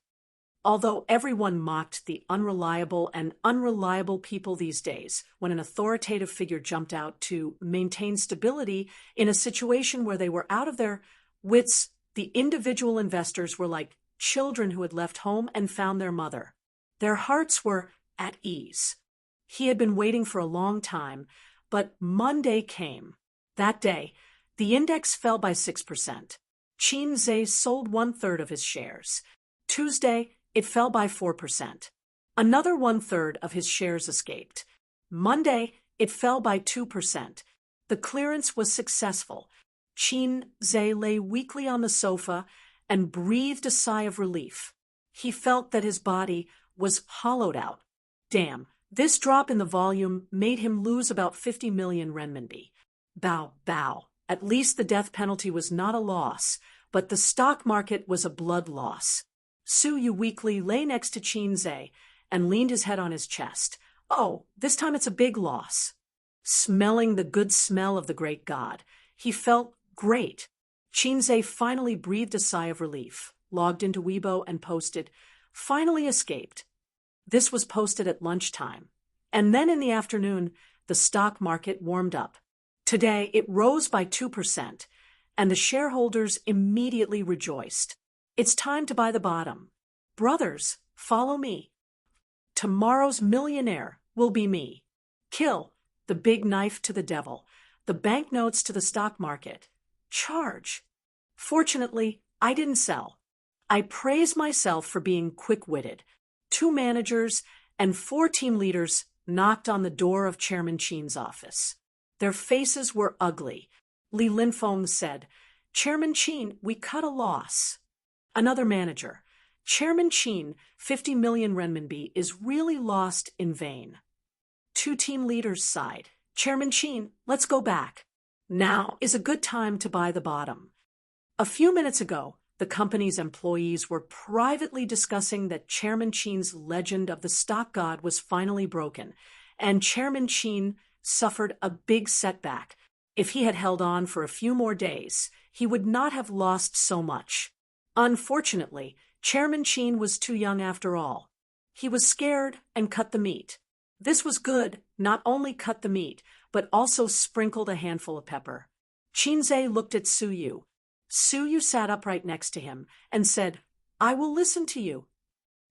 Although everyone mocked the unreliable and unreliable people these days, when an authoritative figure jumped out to maintain stability in a situation where they were out of their wits, the individual investors were like children who had left home and found their mother. Their hearts were at ease. He had been waiting for a long time, but Monday came. That day, the index fell by 6%. Qin Zhe sold 1/3 of his shares. Tuesday, it fell by 4%. Another 1/3 of his shares escaped. Monday, it fell by 2%. The clearance was successful. Qin Zhe lay weakly on the sofa and breathed a sigh of relief. He felt that his body was hollowed out. Damn, this drop in the volume made him lose about 50 million renminbi. Bow, bow. At least the death penalty was not a loss, but the stock market was a blood loss. Su Yu weakly lay next to Qin Zhe and leaned his head on his chest. Oh, this time it's a big loss. Smelling the good smell of the great god, he felt great. Qin Zhe finally breathed a sigh of relief, logged into Weibo and posted, "Finally escaped." This was posted at lunchtime. And then in the afternoon, the stock market warmed up. Today, it rose by 2%, and the shareholders immediately rejoiced. It's time to buy the bottom. Brothers, follow me. Tomorrow's millionaire will be me. Kill the big knife to the devil, the banknotes to the stock market. Charge. Fortunately, I didn't sell. I praise myself for being quick-witted. 2 managers and 4 team leaders knocked on the door of Chairman Qin's office. Their faces were ugly. Li Linfeng said, "Chairman Qin, we cut a loss." Another manager, "Chairman Qin, 50 million renminbi is really lost in vain." 2 team leaders sighed. "Chairman Qin, let's go back. Now is a good time to buy the bottom." A few minutes ago, the company's employees were privately discussing that Chairman Qin's legend of the stock god was finally broken, and Chairman Qin suffered a big setback. If he had held on for a few more days, he would not have lost so much. Unfortunately, Chairman Qin was too young after all. He was scared and cut the meat. This was good, not only cut the meat, but also sprinkled a handful of pepper. Qin Zhe looked at Su Yu. Su Yu sat upright next to him and said, "I will listen to you."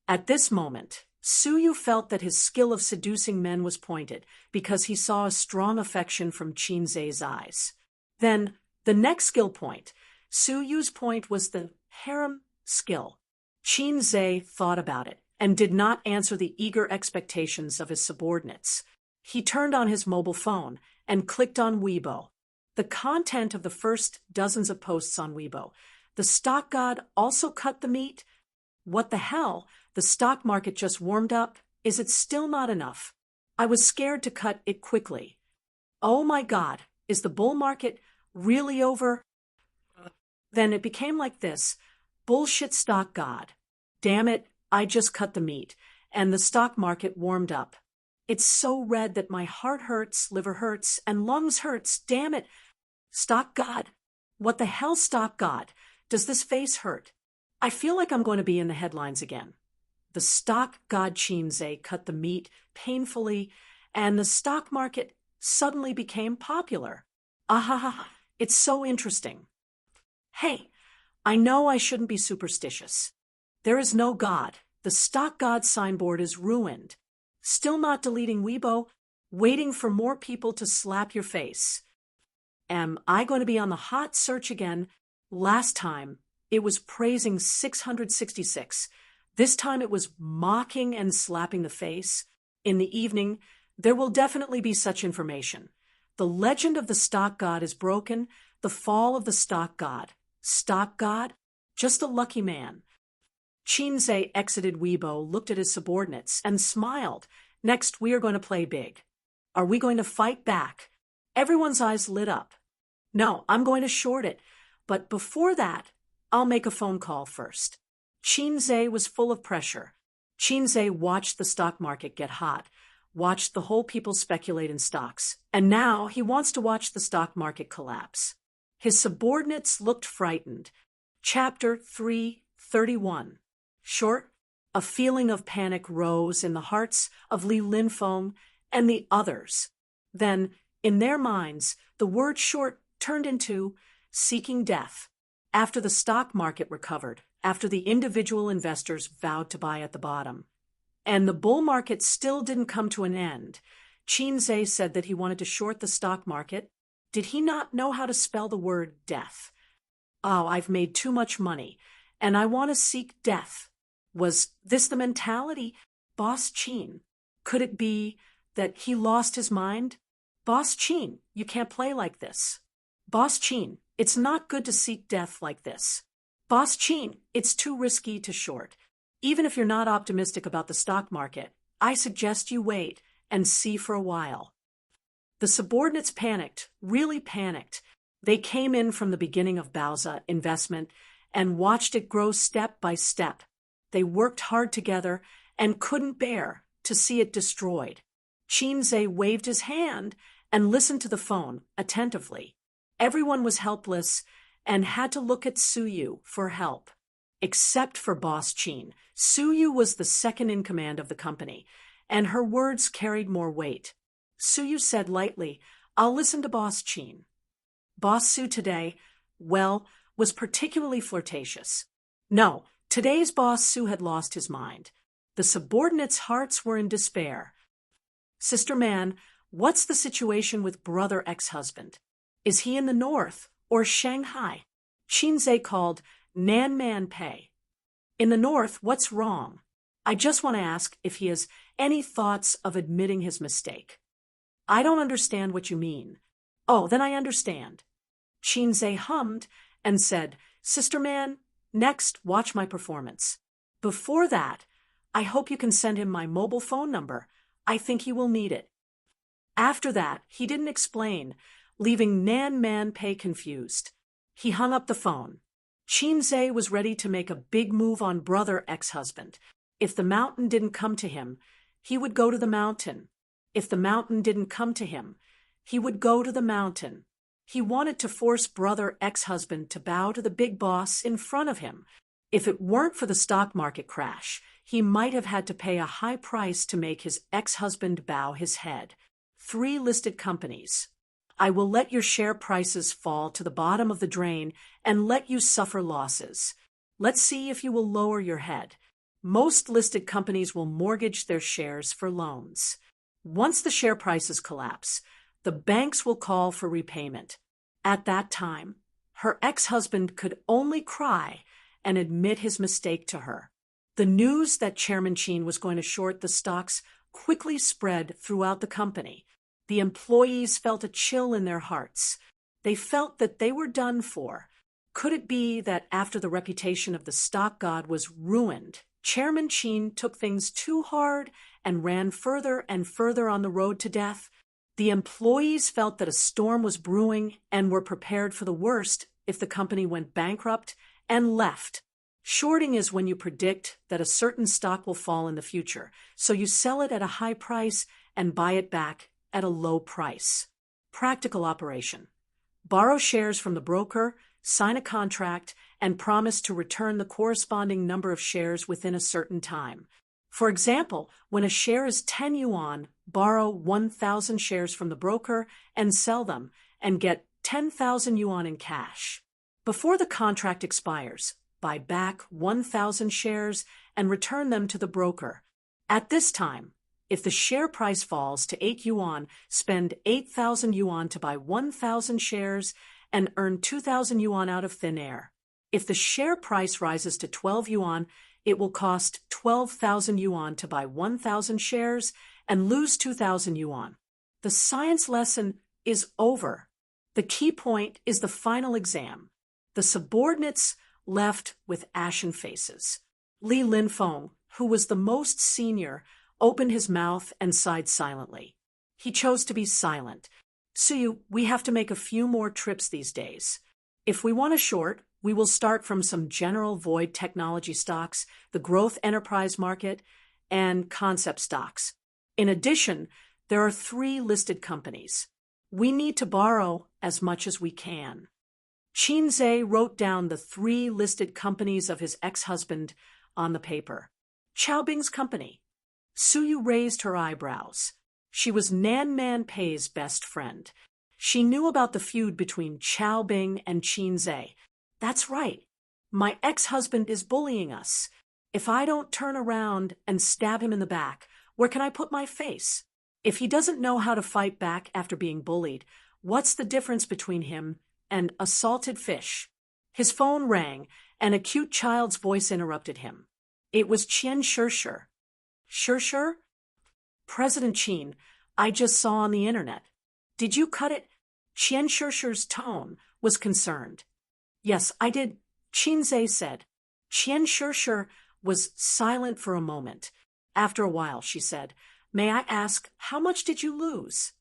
At this moment, Su Yu felt that his skill of seducing men was pointed because he saw a strong affection from Qin Zhe's eyes. Then, the next skill point, Su Yu's point was the harem skill. Qin Zhe thought about it and did not answer the eager expectations of his subordinates. He turned on his mobile phone and clicked on Weibo. The content of the first dozens of posts on Weibo. The stock god also cut the meat? What the hell? The stock market just warmed up. Is it still not enough? I was scared to cut it quickly. Oh my God, is the bull market really over? Then it became like this. Bullshit stock god. Damn it, I just cut the meat, and the stock market warmed up. It's so red that my heart hurts, liver hurts, and lungs hurts. Damn it. Stock god. What the hell, stock god? Does this face hurt? I feel like I'm going to be in the headlines again. The stock god Qin Zhe cut the meat painfully, and the stock market suddenly became popular. Ahaha, it's so interesting. Hey, I know I shouldn't be superstitious. There is no God. The stock god signboard is ruined. Still not deleting Weibo, waiting for more people to slap your face. Am I going to be on the hot search again? Last time, it was praising 666. This time it was mocking and slapping the face. In the evening, there will definitely be such information. The legend of the stock god is broken. The fall of the stock god. Stock god? Just a lucky man. Shinzei exited Weibo, looked at his subordinates, and smiled. Next, we are going to play big. Are we going to fight back? Everyone's eyes lit up. No, I'm going to short it. But before that, I'll make a phone call first. Shinzei was full of pressure. Shinzei watched the stock market get hot, watched the whole people speculate in stocks, and now he wants to watch the stock market collapse. His subordinates looked frightened. Chapter 331. Short, a feeling of panic rose in the hearts of Li Linfeng and the others. Then, in their minds, the word short turned into seeking death. After the stock market recovered, after the individual investors vowed to buy at the bottom, and the bull market still didn't come to an end, Shinzei said that he wanted to short the stock market. Did he not know how to spell the word death? Oh, I've made too much money, and I want to seek death. Was this the mentality? Boss Chin. Could it be that he lost his mind? Boss Chin, you can't play like this. Boss Chin, it's not good to seek death like this. Boss Chin, it's too risky to short. Even if you're not optimistic about the stock market, I suggest you wait and see for a while. The subordinates panicked, really panicked. They came in from the beginning of Bauza investment and watched it grow step by step. They worked hard together and couldn't bear to see it destroyed. Shinzei waved his hand and listened to the phone attentively. Everyone was helpless and had to look at Suyu for help. Except for Boss Chin. Suyu was the second in command of the company, and her words carried more weight. Suyu said lightly, I'll listen to Boss Chin. Boss Su today, well, was particularly flirtatious. No, today's Boss Su had lost his mind. The subordinates' hearts were in despair. Sister Man, what's the situation with brother ex-husband? Is he in the north or Shanghai? Shinzei called Nan Man Pei. In the north, what's wrong? I just want to ask if he has any thoughts of admitting his mistake. I don't understand what you mean. Oh, then I understand. Shinzei hummed and said, Sister Man, next, watch my performance. Before that, I hope you can send him my mobile phone number. I think he will need it. After that, he didn't explain, leaving Nan Man Pei confused. He hung up the phone. Shinzei was ready to make a big move on brother ex-husband. If the mountain didn't come to him, he would go to the mountain. If the mountain didn't come to him, he would go to the mountain. He wanted to force brother ex-husband to bow to the big boss in front of him. If it weren't for the stock market crash, he might have had to pay a high price to make his ex-husband bow his head. 3 listed companies. I will let your share prices fall to the bottom of the drain and let you suffer losses. Let's see if you will lower your head. Most listed companies will mortgage their shares for loans. Once the share prices collapse, the banks will call for repayment. At that time, her ex-husband could only cry and admit his mistake to her. The news that Chairman Chin was going to short the stocks quickly spread throughout the company. The employees felt a chill in their hearts. They felt that they were done for. Could it be that after the reputation of the stock god was ruined, Chairman Chin took things too hard and ran further and further on the road to death? The employees felt that a storm was brewing and were prepared for the worst if the company went bankrupt and left. Shorting is when you predict that a certain stock will fall in the future, so you sell it at a high price and buy it back at a low price. Practical operation. Borrow shares from the broker, sign a contract, and promise to return the corresponding number of shares within a certain time. For example, when a share is 10 yuan, borrow 1,000 shares from the broker and sell them and get 10,000 yuan in cash. Before the contract expires, buy back 1,000 shares, and return them to the broker. At this time, if the share price falls to 8 yuan, spend 8,000 yuan to buy 1,000 shares and earn 2,000 yuan out of thin air. If the share price rises to 12 yuan, it will cost 12,000 yuan to buy 1,000 shares and lose 2,000 yuan. The science lesson is over. The key point is the final exam. The subordinates left with ashen faces. Li Linfeng, who was the most senior, opened his mouth and sighed silently. He chose to be silent. Suyu, we have to make a few more trips these days. If we want a short, we will start from some general void technology stocks, the growth enterprise market, and concept stocks. In addition, there are 3 listed companies. We need to borrow as much as we can. Qinze wrote down the 3 listed companies of his ex-husband on the paper. Chaobing's company. Suyu raised her eyebrows. She was Nan Man Pei's best friend. She knew about the feud between Chaobing and Qinze. That's right. My ex-husband is bullying us. If I don't turn around and stab him in the back, where can I put my face? If he doesn't know how to fight back after being bullied, what's the difference between him and a salted fish? His phone rang, and a cute child's voice interrupted him. It was Qian Shishir. Shishir? President Qin, I just saw on the internet. Did you cut it? Qian Shishir's tone was concerned. Yes, I did, Qinze said. Qian Shishir was silent for a moment. After a while, she said, May I ask, how much did you lose?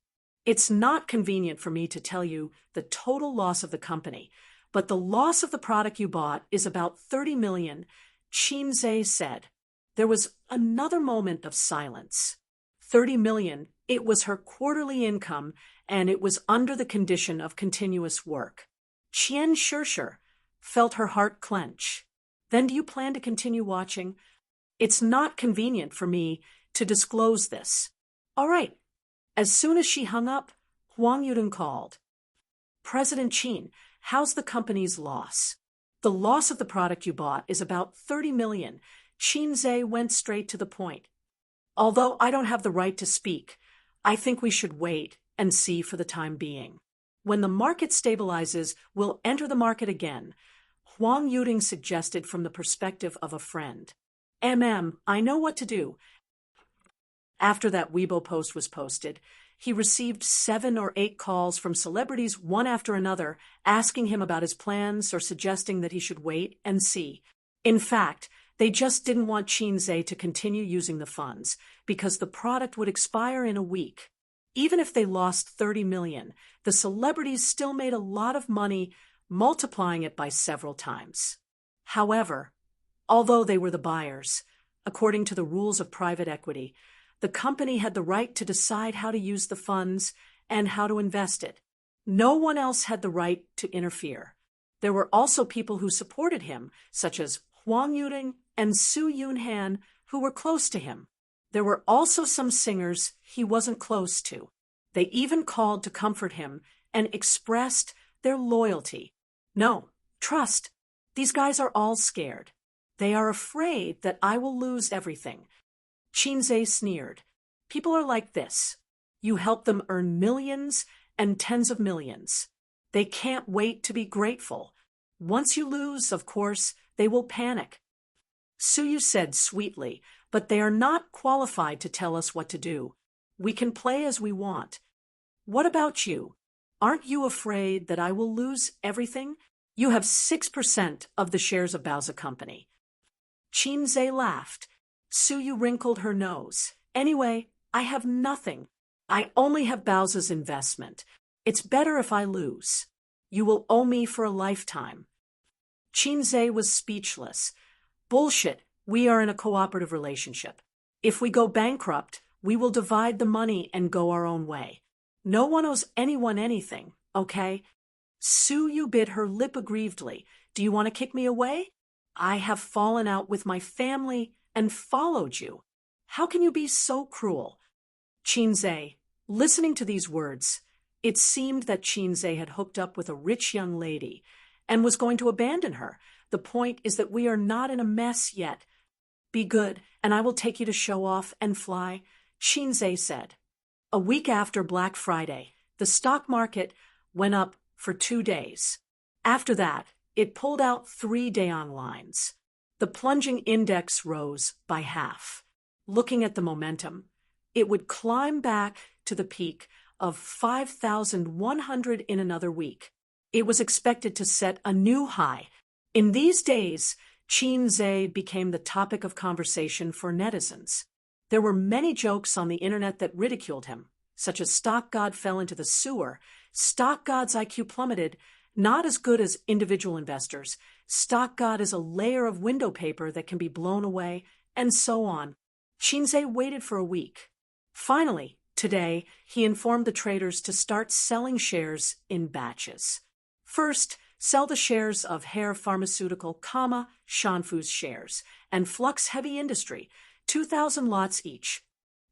It's not convenient for me to tell you the total loss of the company, but the loss of the product you bought is about 30 million, Qinze said. There was another moment of silence. 30 million, it was her quarterly income, and it was under the condition of continuous work. Qian Shishir felt her heart clench. Then do you plan to continue watching? It's not convenient for me to disclose this. All right. As soon as she hung up, Huang Yudong called. President Qin, how's the company's loss? The loss of the product you bought is about 30 million. Qinze went straight to the point. Although I don't have the right to speak, I think we should wait and see for the time being. When the market stabilizes, we'll enter the market again, Huang Yudong suggested from the perspective of a friend. I know what to do. After that Weibo post was posted, he received 7 or 8 calls from celebrities one after another, asking him about his plans or suggesting that he should wait and see. In fact, they just didn't want Qinze to continue using the funds because the product would expire in a week. Even if they lost 30 million, the celebrities still made a lot of money, multiplying it by several times. However, although they were the buyers, according to the rules of private equity, the company had the right to decide how to use the funds and how to invest it. No one else had the right to interfere. There were also people who supported him, such as Huang Yudong and Su Yunhan, who were close to him. There were also some singers he wasn't close to. They even called to comfort him and expressed their loyalty. No, trust. These guys are all scared. They are afraid that I will lose everything. Qinze sneered. People are like this. You help them earn millions and tens of millions. They can't wait to be grateful. Once you lose, of course, they will panic. Suyu said sweetly, but they are not qualified to tell us what to do. We can play as we want. What about you? Aren't you afraid that I will lose everything? You have 6% of the shares of Baozi Company. Qinze laughed. Suyu wrinkled her nose. Anyway, I have nothing. I only have Baozi's investment. It's better if I lose. You will owe me for a lifetime. Qinze was speechless. Bullshit. We are in a cooperative relationship. If we go bankrupt, we will divide the money and go our own way. No one owes anyone anything, okay? Suyu bit her lip aggrievedly. Do you want to kick me away? I have fallen out with my family and followed you. How can you be so cruel? Qinze, listening to these words, it seemed that Qinze had hooked up with a rich young lady and was going to abandon her, The point is that we are not in a mess yet. Be good, and I will take you to show off and fly, Shinzei said. A week after Black Friday, the stock market went up for 2 days. After that, it pulled out 3-day-on lines. The plunging index rose by half. Looking at the momentum, it would climb back to the peak of 5,100 in another week. It was expected to set a new high. In these days, Shinzei became the topic of conversation for netizens. There were many jokes on the internet that ridiculed him, such as stock god fell into the sewer, stock god's IQ plummeted, not as good as individual investors, stock god is a layer of window paper that can be blown away, and so on. Shinzei waited for a week. Finally, today, he informed the traders to start selling shares in batches. First, sell the shares of Hair Pharmaceutical, Shanfu's shares, and Flux Heavy Industry, 2,000 lots each.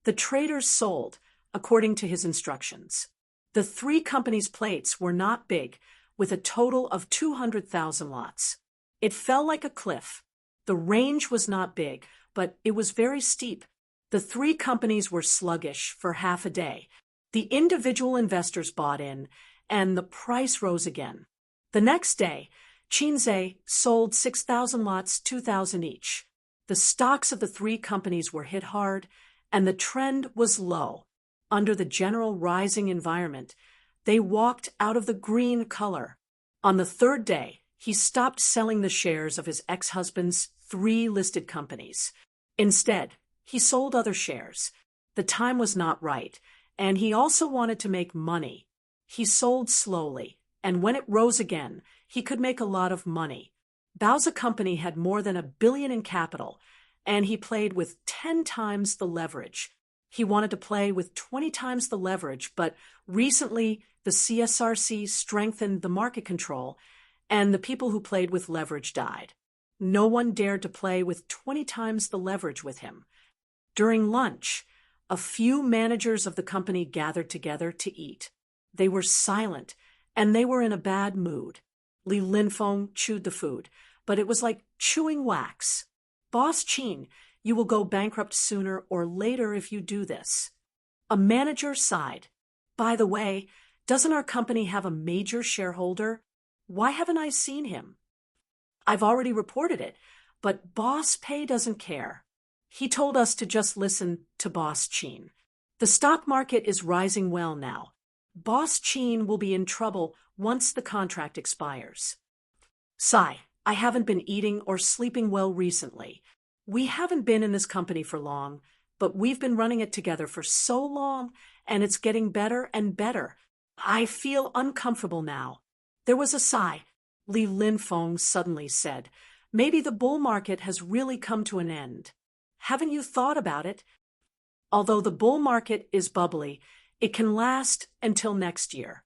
The traders sold, according to his instructions. The 3 companies' plates were not big, with a total of 200,000 lots. It fell like a cliff. The range was not big, but it was very steep. The 3 companies were sluggish for half a day. The individual investors bought in, and the price rose again. The next day, Shinzei sold 6,000 lots, 2,000 each. The stocks of the 3 companies were hit hard, and the trend was low. Under the general rising environment, they walked out of the green color. On the 3rd day, he stopped selling the shares of his ex-husband's 3 listed companies. Instead, he sold other shares. The time was not right, and he also wanted to make money. He sold slowly, and when it rose again, he could make a lot of money. Bao's company had more than $1 billion in capital, and he played with 10 times the leverage. He wanted to play with 20 times the leverage, but recently the CSRC strengthened the market control, and the people who played with leverage died. No one dared to play with 20 times the leverage with him. During lunch, a few managers of the company gathered together to eat. They were silent, and they were in a bad mood. Li Linfeng chewed the food, but it was like chewing wax. Boss Qin, you will go bankrupt sooner or later if you do this. A manager sighed. By the way, doesn't our company have a major shareholder? Why haven't I seen him? I've already reported it, but Boss Pei doesn't care. He told us to just listen to Boss Qin. The stock market is rising well now. Boss Qin will be in trouble once the contract expires. Sigh, I haven't been eating or sleeping well recently. We haven't been in this company for long, but we've been running it together for so long, and it's getting better and better. I feel uncomfortable now. There was a sigh. Li Linfeng suddenly said, maybe the bull market has really come to an end. Haven't you thought about it? Although the bull market is bubbly, it can last until next year.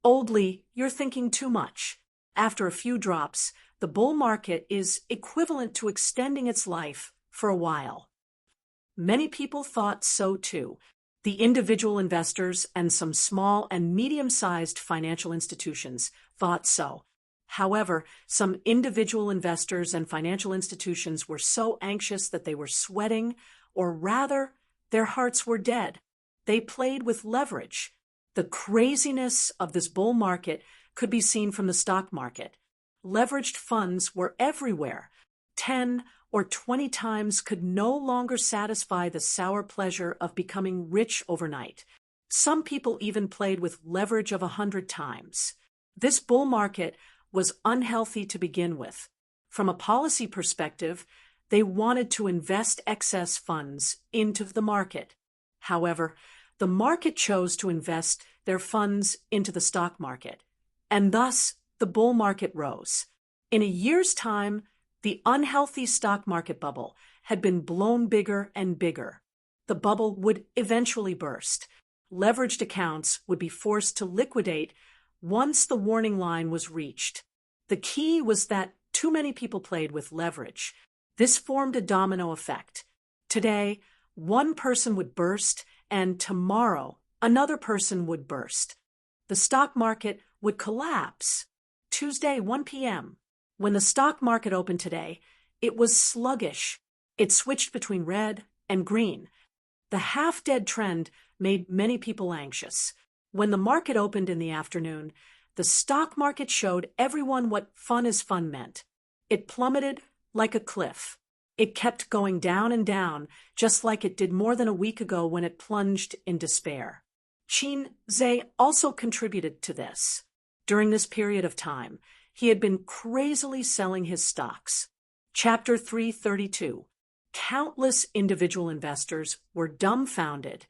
Old Li, you're thinking too much. After a few drops, the bull market is equivalent to extending its life for a while. Many people thought so too. The individual investors and some small and medium-sized financial institutions thought so. However, some individual investors and financial institutions were so anxious that they were sweating, or rather, their hearts were dead. They played with leverage. The craziness of this bull market could be seen from the stock market. Leveraged funds were everywhere. 10 or 20 times could no longer satisfy the sour pleasure of becoming rich overnight. Some people even played with leverage of 100 times. This bull market was unhealthy to begin with. From a policy perspective, they wanted to invest excess funds into the market. However, the market chose to invest their funds into the stock market, and thus the bull market rose. In a year's time, the unhealthy stock market bubble had been blown bigger and bigger. The bubble would eventually burst. Leveraged accounts would be forced to liquidate once the warning line was reached. The key was that too many people played with leverage. This formed a domino effect. Today, one person would burst, and tomorrow, another person would burst. The stock market would collapse. Tuesday, 1 p.m. When the stock market opened today, it was sluggish. It switched between red and green. The half-dead trend made many people anxious. When the market opened in the afternoon, the stock market showed everyone what fun is fun meant. It plummeted like a cliff. It kept going down and down, just like it did more than a week ago when it plunged in despair. Qin Zhe also contributed to this. During this period of time, he had been crazily selling his stocks. Chapter 332. Countless individual investors were dumbfounded,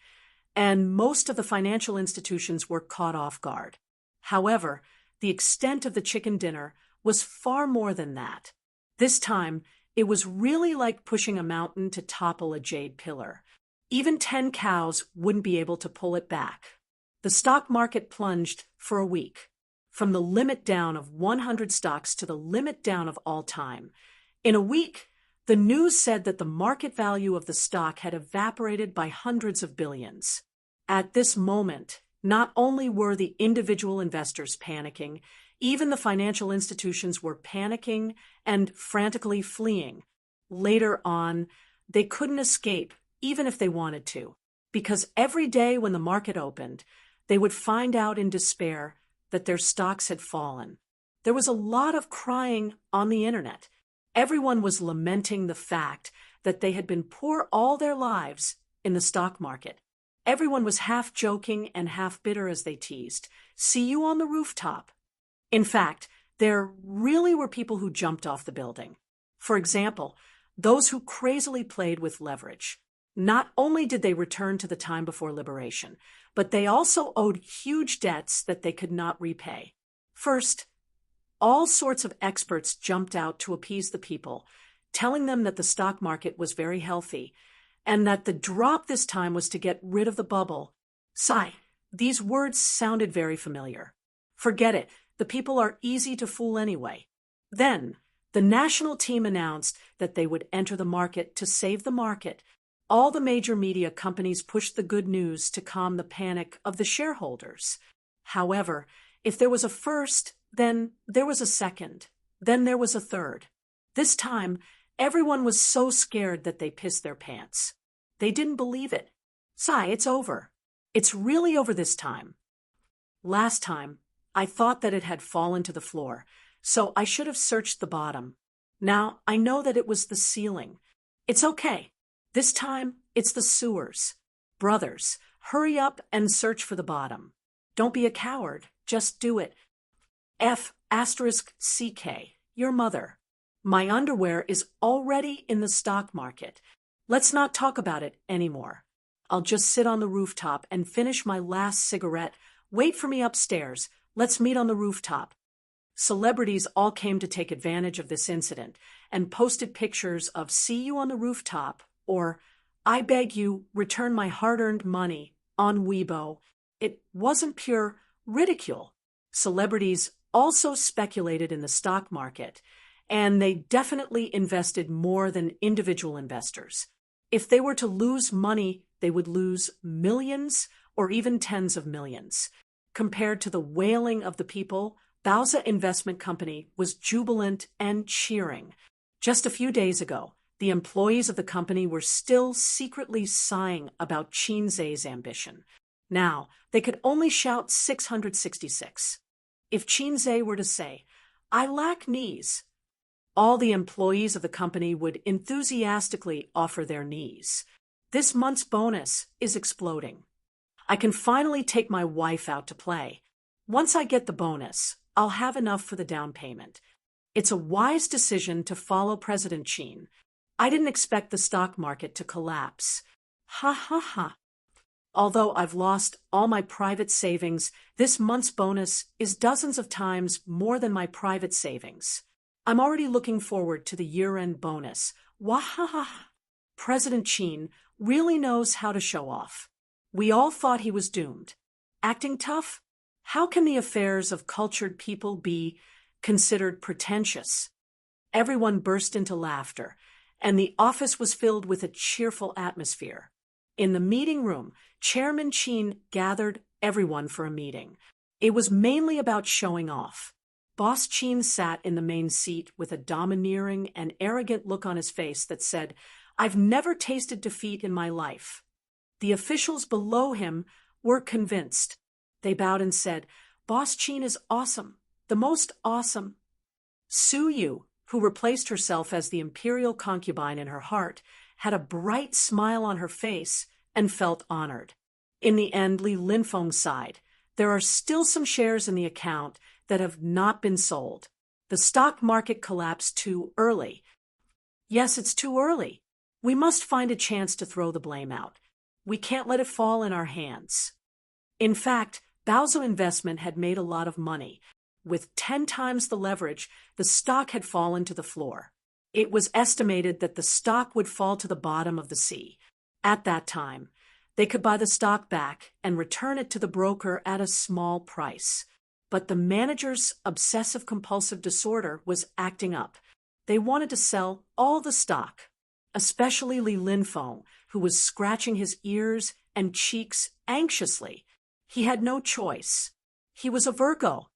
and most of the financial institutions were caught off guard. However, the extent of the chicken dinner was far more than that. This time, it was really like pushing a mountain to topple a jade pillar. Even 10 cows wouldn't be able to pull it back. The stock market plunged for a week, from the limit down of 100 stocks to the limit down of all time. In a week, the news said that the market value of the stock had evaporated by hundreds of billions. At this moment, not only were the individual investors panicking, even the financial institutions were panicking and frantically fleeing. Later on, they couldn't escape, even if they wanted to, because every day when the market opened, they would find out in despair that their stocks had fallen. There was a lot of crying on the internet. Everyone was lamenting the fact that they had been poor all their lives in the stock market. Everyone was half joking and half bitter as they teased, "See you on the rooftop." In fact, there really were people who jumped off the building. For example, those who crazily played with leverage. Not only did they return to the time before liberation, but they also owed huge debts that they could not repay. First, all sorts of experts jumped out to appease the people, telling them that the stock market was very healthy, and that the drop this time was to get rid of the bubble. Sigh, these words sounded very familiar. Forget it, the people are easy to fool anyway. Then, the national team announced that they would enter the market to save the market. All the major media companies pushed the good news to calm the panic of the shareholders. However, if there was a first, then there was a second, then there was a third. This time, everyone was so scared that they pissed their pants. They didn't believe it. Sigh, it's over. It's really over this time. Last time, I thought that it had fallen to the floor, so I should have searched the bottom. Now, I know that it was the ceiling. It's okay. This time, it's the sewers. Brothers, hurry up and search for the bottom. Don't be a coward. Just do it. F***CK, your mother. My underwear is already in the stock market. Let's not talk about it anymore. I'll just sit on the rooftop and finish my last cigarette. Wait for me upstairs. Let's meet on the rooftop. Celebrities all came to take advantage of this incident and posted pictures of "See you on the rooftop" or "I beg you, return my hard-earned money" on Weibo. It wasn't pure ridicule. Celebrities also speculated in the stock market, and they definitely invested more than individual investors. If they were to lose money, they would lose millions or even tens of millions. Compared to the wailing of the people, Bauza Investment Company was jubilant and cheering. Just a few days ago, the employees of the company were still secretly sighing about Qin Zhe's ambition. Now, they could only shout 666. If Qin Zhe were to say, "I lack knees," all the employees of the company would enthusiastically offer their knees. This month's bonus is exploding. I can finally take my wife out to play. Once I get the bonus, I'll have enough for the down payment. It's a wise decision to follow President Qin. I didn't expect the stock market to collapse. Ha ha ha. Although I've lost all my private savings, this month's bonus is dozens of times more than my private savings. I'm already looking forward to the year-end bonus. Wahaha! President Qin really knows how to show off. We all thought he was doomed. Acting tough? How can the affairs of cultured people be considered pretentious? Everyone burst into laughter, and the office was filled with a cheerful atmosphere. In the meeting room, Chairman Qin gathered everyone for a meeting. It was mainly about showing off. Boss Chin sat in the main seat with a domineering and arrogant look on his face that said, "I've never tasted defeat in my life." The officials below him were convinced. They bowed and said, "Boss Chin is awesome, the most awesome." Suyu, who replaced herself as the imperial concubine in her heart, had a bright smile on her face and felt honored. In the end, Li Linfeng sighed. There are still some shares in the account that have not been sold. The stock market collapsed too early. Yes, it's too early. We must find a chance to throw the blame out. We can't let it fall in our hands. In fact, Baozu Investment had made a lot of money. With 10 times the leverage, the stock had fallen to the floor. It was estimated that the stock would fall to the bottom of the sea. At that time, they could buy the stock back and return it to the broker at a small price. But the manager's obsessive-compulsive disorder was acting up. They wanted to sell all the stock, especially Li Linfeng, who was scratching his ears and cheeks anxiously. He had no choice. He was a Virgo.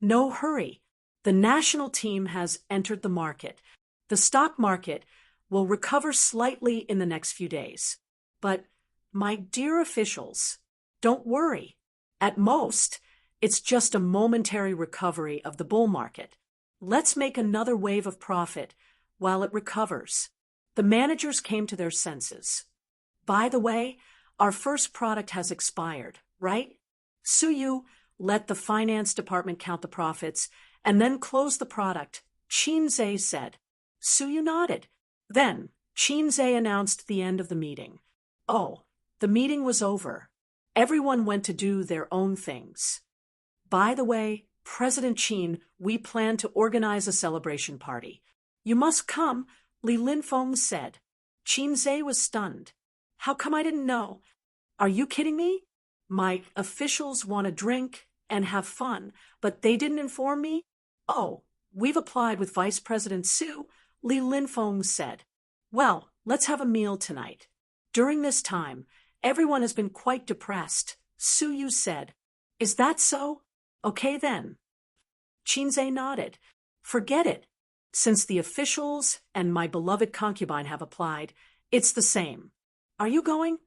No hurry. The national team has entered the market. The stock market will recover slightly in the next few days. But, my dear officials, don't worry. At most, it's just a momentary recovery of the bull market. Let's make another wave of profit while it recovers. The managers came to their senses. By the way, our first product has expired, right? Suyu let the finance department count the profits and then close the product, Qinze said. Suyu nodded. Then, Qinze announced the end of the meeting. Oh, the meeting was over. Everyone went to do their own things. By the way, President Qin, we plan to organize a celebration party. You must come, Li Linfeng said. Qinze was stunned. How come I didn't know? Are you kidding me? My officials want to drink and have fun, but they didn't inform me? Oh, we've applied with Vice President Su, Li Linfeng said. Well, let's have a meal tonight. During this time, everyone has been quite depressed, Suyu said. Is that so? Okay then. Qinze nodded. Forget it. Since the officials and my beloved concubine have applied, it's the same. Are you going?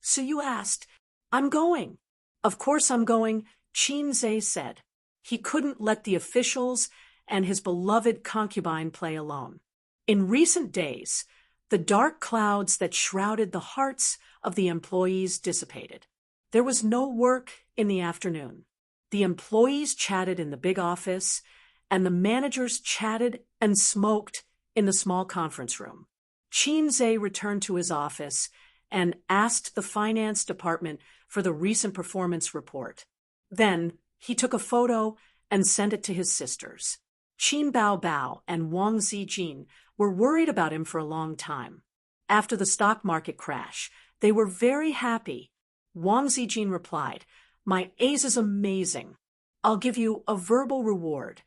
Suyu asked. I'm going. Of course I'm going, Qinze said. He couldn't let the officials and his beloved concubine play alone. In recent days, the dark clouds that shrouded the hearts of the employees dissipated. There was no work in the afternoon. The employees chatted in the big office, and the managers chatted and smoked in the small conference room. Qinze returned to his office and asked the finance department for the recent performance report. Then he took a photo and sent it to his sisters. Qin Baobao and Wang Zijin were worried about him for a long time. After the stock market crash, they were very happy. Wang Zijin replied, My ace is amazing. I'll give you a verbal reward.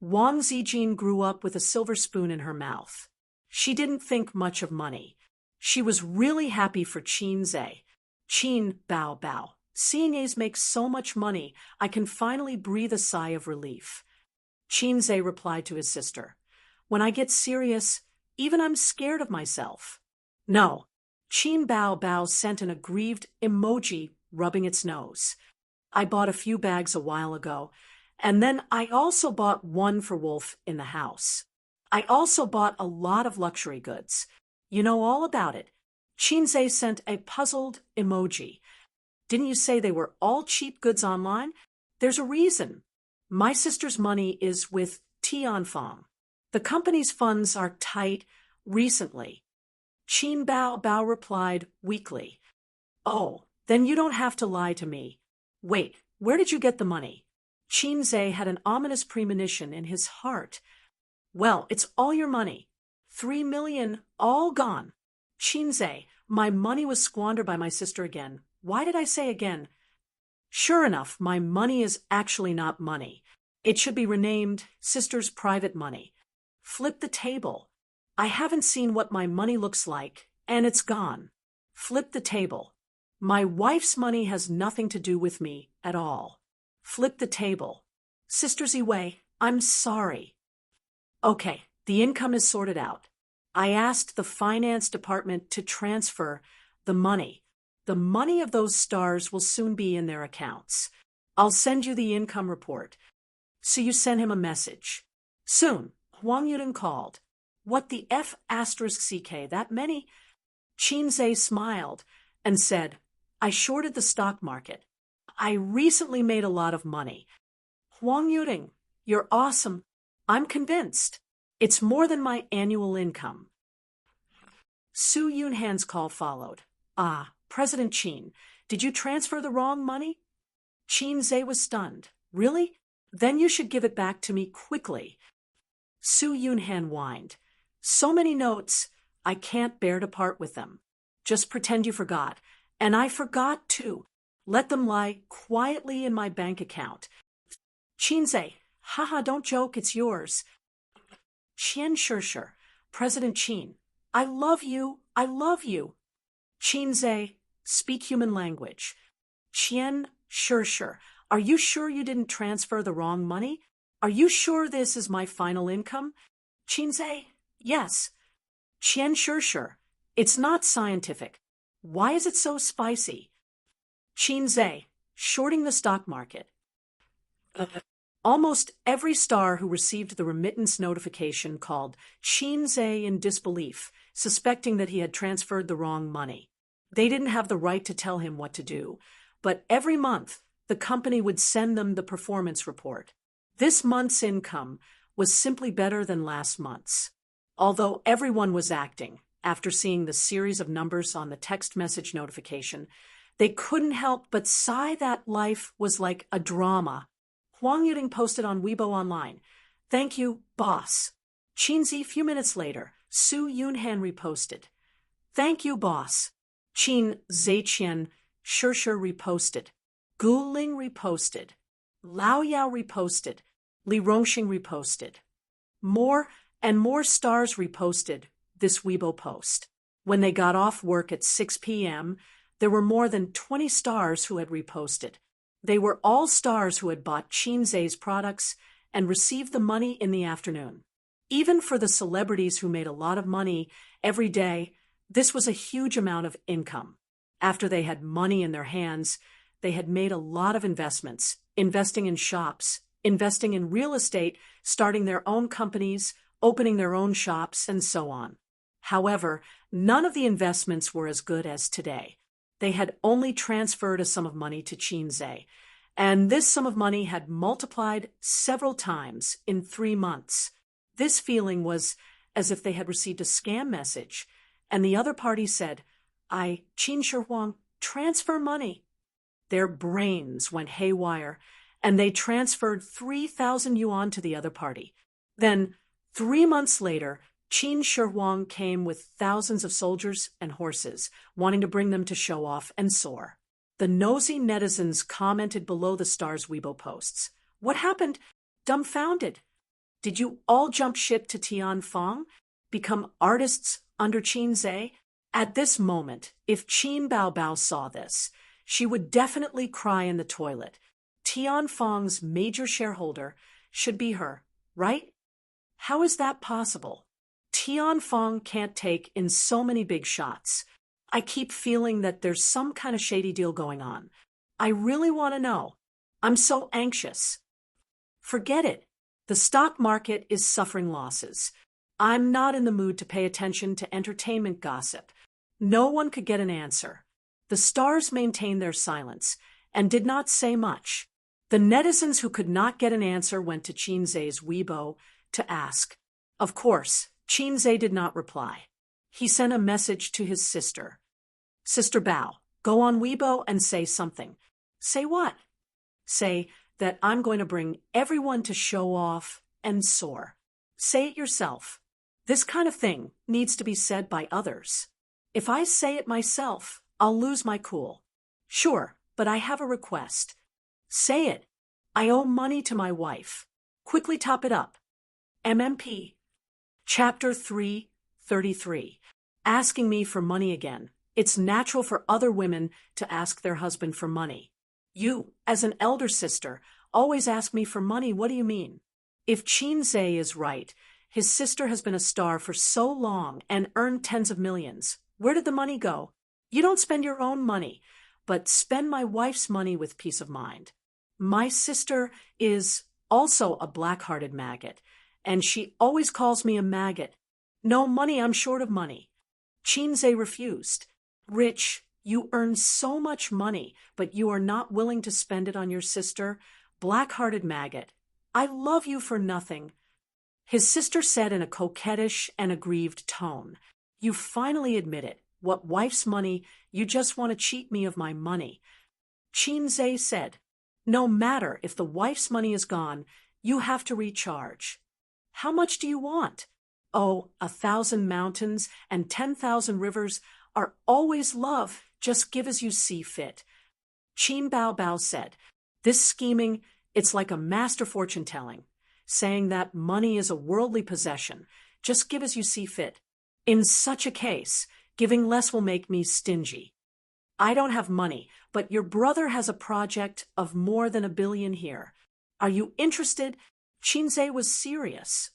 Wang Zijin grew up with a silver spoon in her mouth. She didn't think much of money. She was really happy for Qinze. Qin Baobao, seeing ace make so much money, I can finally breathe a sigh of relief. Qinze replied to his sister, When I get serious, even I'm scared of myself. No. Qin Baobao sent an aggrieved emoji rubbing its nose. I bought a few bags a while ago, and then I also bought one for Wolf in the house. I also bought a lot of luxury goods. You know all about it. Qinze sent a puzzled emoji. Didn't you say they were all cheap goods online? There's a reason. My sister's money is with Tianfang. The company's funds are tight recently. Qin Baobao replied weakly. Oh, then you don't have to lie to me. Wait, where did you get the money? Qinze had an ominous premonition in his heart. Well, it's all your money. 3 million, all gone. Qinze, my money was squandered by my sister again. Why did I say again? Sure enough, my money is actually not money. It should be renamed Sister's Private Money. Flip the table. I haven't seen what my money looks like, and it's gone. Flip the table. My wife's money has nothing to do with me at all. Flip the table. Sister Ziwei, I'm sorry. Okay, the income is sorted out. I asked the finance department to transfer the money. The money of those stars will soon be in their accounts. I'll send you the income report. So you sent him a message. Soon, Huang Yudin called. What the F asterisk CK, that many? Qinzhe smiled and said, I shorted the stock market. I recently made a lot of money. Huang Yuding, you're awesome. I'm convinced. It's more than my annual income. Su Yunhan's call followed. Ah, President Qin, did you transfer the wrong money? Qinzhe was stunned. Really? Then you should give it back to me quickly. Su Yunhan whined. So many notes, I can't bear to part with them. Just pretend you forgot. And I forgot too. Let them lie quietly in my bank account. Qinzhe, haha, don't joke, it's yours. Qian Shishir, President Qin, I love you, I love you. Qinzhe, speak human language. Qian Shishir, are you sure you didn't transfer the wrong money? Are you sure this is my final income? Qinzhe, yes. Qian Shishir, it's not scientific. Why is it so spicy? Qinzhe, shorting the stock market. Almost every star who received the remittance notification called Qinzhe in disbelief, suspecting that he had transferred the wrong money. They didn't have the right to tell him what to do, but every month the company would send them the performance report. This month's income was simply better than last month's. Although everyone was acting, after seeing the series of numbers on the text message notification, they couldn't help but sigh that life was like a drama. Huang Yuding posted on Weibo Online, Thank you, boss. Qinzi, few minutes later, Su Yunhan reposted. Thank you, boss. Qin Zaiqian Shishir reposted. Gu Ling reposted. Lao Yao reposted. Li Rongxing reposted. More and more stars reposted this Weibo post. When they got off work at 6 p.m., there were more than 20 stars who had reposted. They were all stars who had bought Qinzhe's products and received the money in the afternoon. Even for the celebrities who made a lot of money every day, this was a huge amount of income. After they had money in their hands, they had made a lot of investments, investing in shops, investing in real estate, starting their own companies, opening their own shops, and so on. However, none of the investments were as good as today. They had only transferred a sum of money to Qinzhe, and this sum of money had multiplied several times in 3 months. This feeling was as if they had received a scam message, and the other party said, Qin Shihuang, transfer money. Their brains went haywire, and they transferred 3,000 yuan to the other party. Then, 3 months later, Qin Shihuang came with thousands of soldiers and horses, wanting to bring them to show off and soar. The nosy netizens commented below the stars' Weibo posts. What happened? Dumbfounded. Did you all jump ship to Tianfang? Become artists under Qinzhe? At this moment, if Qin Baobao saw this, she would definitely cry in the toilet. Tianfang's major shareholder should be her, right? How is that possible? Tianfang can't take in so many big shots. I keep feeling that there's some kind of shady deal going on. I really want to know. I'm so anxious. Forget it. The stock market is suffering losses. I'm not in the mood to pay attention to entertainment gossip. No one could get an answer. The stars maintained their silence and did not say much. The netizens who could not get an answer went to Qinzhe's Weibo to ask. Of course, Qinzhe did not reply. He sent a message to his sister. Sister Bao, go on Weibo and say something. Say what? Say that I'm going to bring everyone to show off and soar. Say it yourself. This kind of thing needs to be said by others. If I say it myself, I'll lose my cool. Sure, but I have a request. Say it. I owe money to my wife. Quickly top it up. MMP. Chapter 333. Asking me for money again. It's natural for other women to ask their husband for money. You, as an elder sister, always ask me for money. What do you mean? If Qinze is right, his sister has been a star for so long and earned tens of millions. Where did the money go? You don't spend your own money, but spend my wife's money with peace of mind. My sister is also a black-hearted maggot, and she always calls me a maggot. No money, I'm short of money. Qinze refused. Rich, you earn so much money, but you are not willing to spend it on your sister? Black-hearted maggot, I love you for nothing. His sister said in a coquettish and aggrieved tone, You finally admit it. What wife's money? You just want to cheat me of my money. Qinze said, No matter if the wife's money is gone, you have to recharge. How much do you want? Oh, 1,000 mountains and 10,000 rivers are always love. Just give as you see fit. Qin Bao said, This scheming, it's like a master fortune-telling, saying that money is a worldly possession. Just give as you see fit. In such a case, giving less will make me stingy. I don't have money, but your brother has a project of more than 1 billion here. Are you interested? Qinze was serious.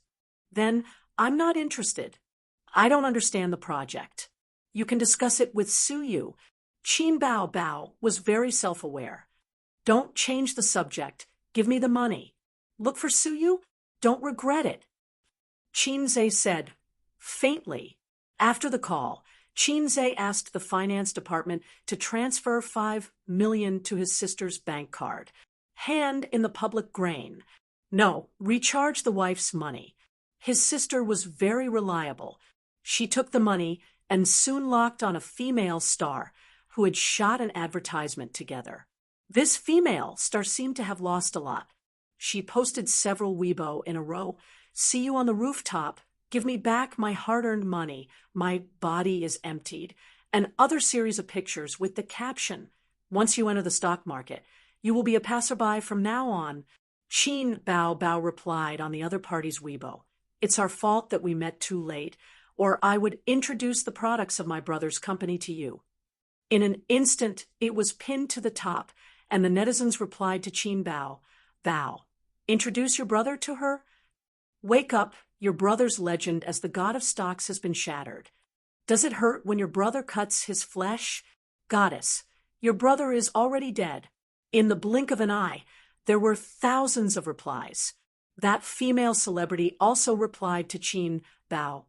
Then, I'm not interested. I don't understand the project. You can discuss it with Suyu. Qin Bao was very self-aware. Don't change the subject. Give me the money. Look for Suyu? Don't regret it. Qinze said, faintly. After the call, Qinze asked the finance department to transfer 5 million to his sister's bank card. Hand in the public grain. No, recharge the wife's money. His sister was very reliable. She took the money and soon locked on a female star who had shot an advertisement together. This female star seemed to have lost a lot. She posted several Weibo in a row. See you on the rooftop. Give me back my hard-earned money. My body is emptied. And other series of pictures with the caption, Once you enter the stock market, you will be a passerby from now on. Qin Bao replied on the other party's Weibo. It's our fault that we met too late, or I would introduce the products of my brother's company to you. In an instant, it was pinned to the top, and the netizens replied to Qin Bao, introduce your brother to her? Wake up, your brother's legend as the god of stocks has been shattered. Does it hurt when your brother cuts his flesh? Goddess, your brother is already dead. In the blink of an eye, there were thousands of replies. That female celebrity also replied to Qin Bao,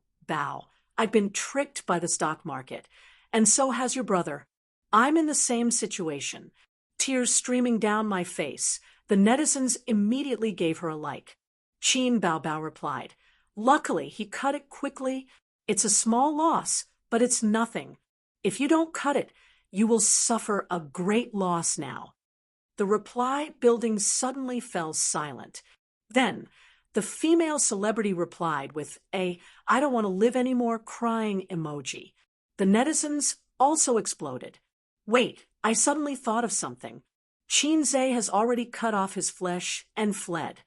I've been tricked by the stock market, and so has your brother. I'm in the same situation. Tears streaming down my face. The netizens immediately gave her a like. Qin Bao replied, Luckily, he cut it quickly. It's a small loss, but it's nothing. If you don't cut it, you will suffer a great loss now. The reply building suddenly fell silent. Then, the female celebrity replied with a I don't want to live anymore crying emoji. The netizens also exploded. Wait, I suddenly thought of something. Qinze has already cut off his flesh and fled.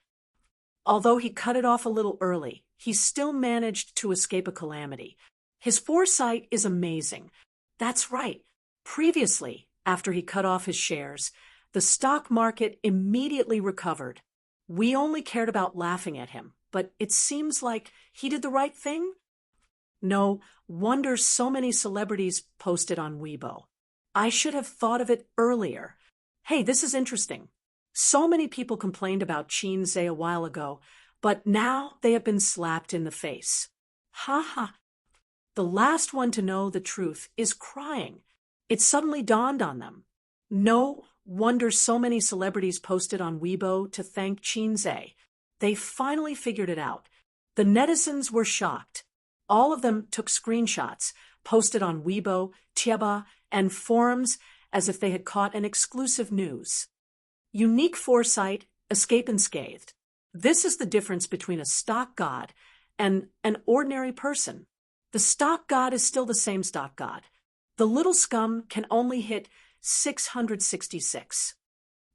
Although he cut it off a little early, he still managed to escape a calamity. His foresight is amazing. That's right. Previously, after he cut off his shares, the stock market immediately recovered. We only cared about laughing at him, but it seems like he did the right thing? No wonder so many celebrities posted on Weibo. I should have thought of it earlier. Hey, this is interesting. So many people complained about Qinze a while ago, but now they have been slapped in the face. Ha ha. The last one to know the truth is crying. It suddenly dawned on them. No wonder so many celebrities posted on Weibo to thank Qinze. They finally figured it out. The netizens were shocked. All of them took screenshots, posted on Weibo, Tieba, and forums as if they had caught an exclusive news. Unique foresight, escape unscathed. This is the difference between a stock god and an ordinary person. The stock god is still the same stock god. The little scum can only hit 666.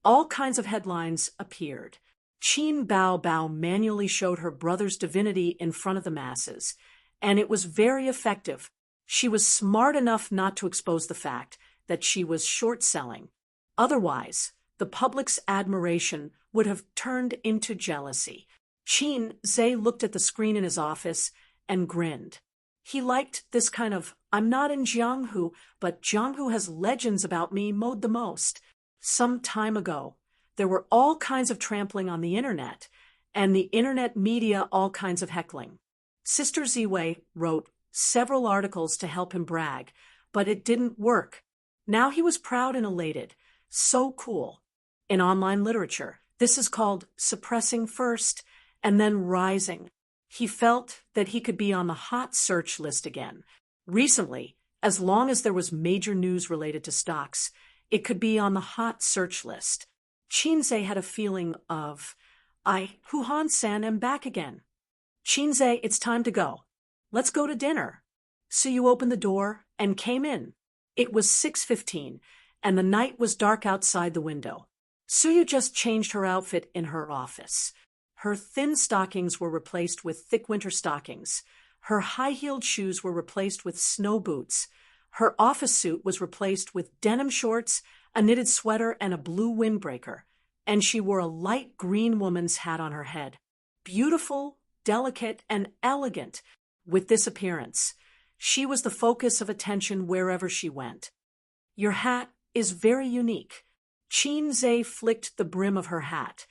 All kinds of headlines appeared. Qin Bao manually showed her brother's divinity in front of the masses, and it was very effective. She was smart enough not to expose the fact that she was short-selling. Otherwise, the public's admiration would have turned into jealousy. Qin Zhe looked at the screen in his office and grinned. He liked this kind of "I'm not in Jianghu, but Jianghu has legends about me" mode the most. Some time ago, there were all kinds of trampling on the internet, and the internet media all kinds of heckling. Sister Ziwei wrote several articles to help him brag, but it didn't work. Now he was proud and elated. So cool. In online literature, this is called suppressing first and then rising. He felt that he could be on the hot search list again. Recently, as long as there was major news related to stocks, it could be on the hot search list. Qinze had a feeling of, I, Huhan-san, am back again. Qinze, it's time to go. Let's go to dinner. Suyu opened the door and came in. It was 6:15, and the night was dark outside the window. Suyu just changed her outfit in her office. Her thin stockings were replaced with thick winter stockings. Her high-heeled shoes were replaced with snow boots. Her office suit was replaced with denim shorts, a knitted sweater, and a blue windbreaker. And she wore a light green woman's hat on her head. Beautiful, delicate, and elegant. With this appearance, she was the focus of attention wherever she went. Your hat is very unique. Qin Zhe flicked the brim of her hat.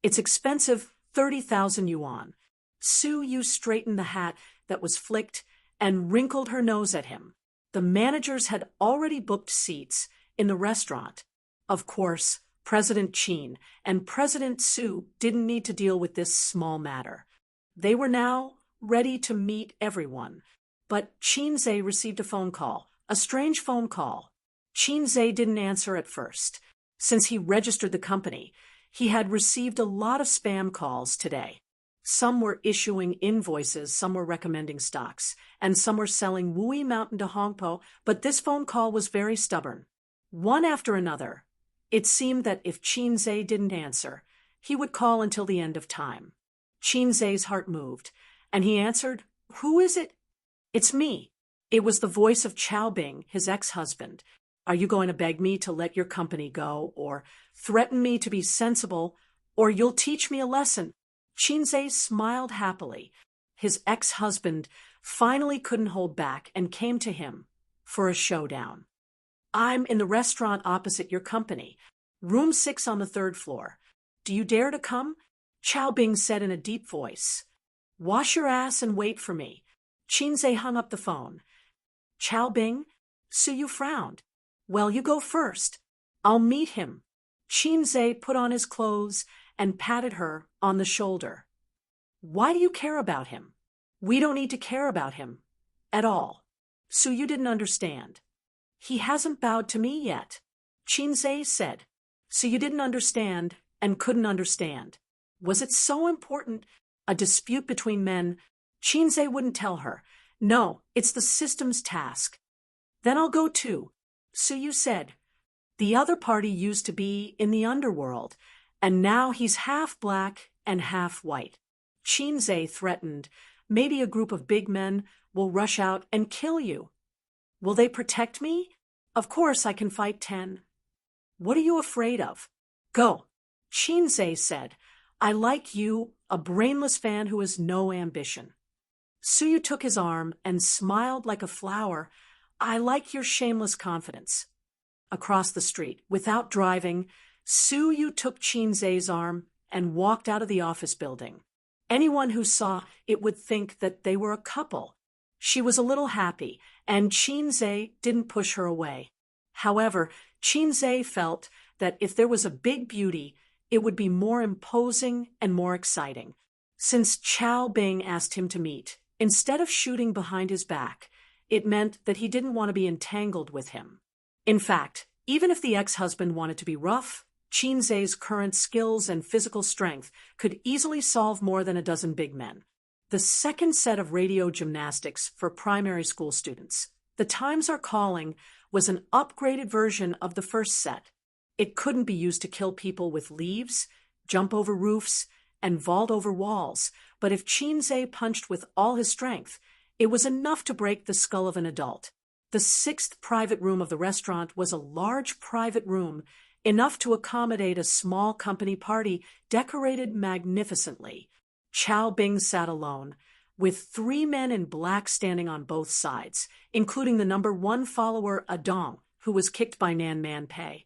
It's expensive, 30,000 yuan. Suyu straightened the hat that was flicked and wrinkled her nose at him. The managers had already booked seats in the restaurant. Of course, President Qin and President Su didn't need to deal with this small matter. They were now ready to meet everyone. But Qin Zhe received a phone call, a strange phone call. Qin Zhe didn't answer at first. Since he registered the company, he had received a lot of spam calls today. Some were issuing invoices, some were recommending stocks, and some were selling Wui Mountain to Hongpo, but this phone call was very stubborn. One after another, it seemed that if Qin Zhe didn't answer, he would call until the end of time. Qin Zhe's heart moved, and he answered, "Who is it?" "It's me." It was the voice of Chao Bing, his ex-husband. "Are you going to beg me to let your company go, or threaten me to be sensible, or you'll teach me a lesson?" Qin Zhe smiled happily. His ex-husband finally couldn't hold back and came to him for a showdown. "I'm in the restaurant opposite your company, room 6 on the 3rd floor. Do you dare to come?" Chao Bing said in a deep voice. "Wash your ass and wait for me." Qin Zhe hung up the phone. "Chao Bing?" Suyu frowned. "Well, you go first. I'll meet him." Qin Zhe put on his clothes and patted her on the shoulder. "Why do you care about him?" "We don't need to care about him. At all." Suyu didn't understand. "He hasn't bowed to me yet," Qin Zhe said. Suyu didn't understand and couldn't understand. Was it so important? A dispute between men? Qin Zhe wouldn't tell her. "No, it's the system's task." "Then I'll go too," Suyu said. "The other party used to be in the underworld, and now he's half black and half white." Qin Zhe threatened, "Maybe a group of big men will rush out and kill you." "Will they protect me? Of course I can fight 10. "What are you afraid of?" "Go," Qin Zhe said. "I like you, a brainless fan who has no ambition." Suyu took his arm and smiled like a flower. "I like your shameless confidence." Across the street, without driving, Suyu took Qin Zhe's arm and walked out of the office building. Anyone who saw it would think that they were a couple. She was a little happy, and Qin Zhe didn't push her away. However, Qin Zhe felt that if there was a big beauty, it would be more imposing and more exciting. Since Chao Bing asked him to meet, instead of shooting behind his back, it meant that he didn't want to be entangled with him. In fact, even if the ex-husband wanted to be rough, Qin Zhe's current skills and physical strength could easily solve more than a dozen big men. The second set of radio gymnastics for primary school students, The Times Are Calling, was an upgraded version of the first set. It couldn't be used to kill people with leaves, jump over roofs, and vault over walls, but if Qin Zhe punched with all his strength, it was enough to break the skull of an adult. The 6th private room of the restaurant was a large private room, enough to accommodate a small company party decorated magnificently. Chao Bing sat alone, with 3 men in black standing on both sides, including the #1 follower Adong, who was kicked by Nan Man Pei.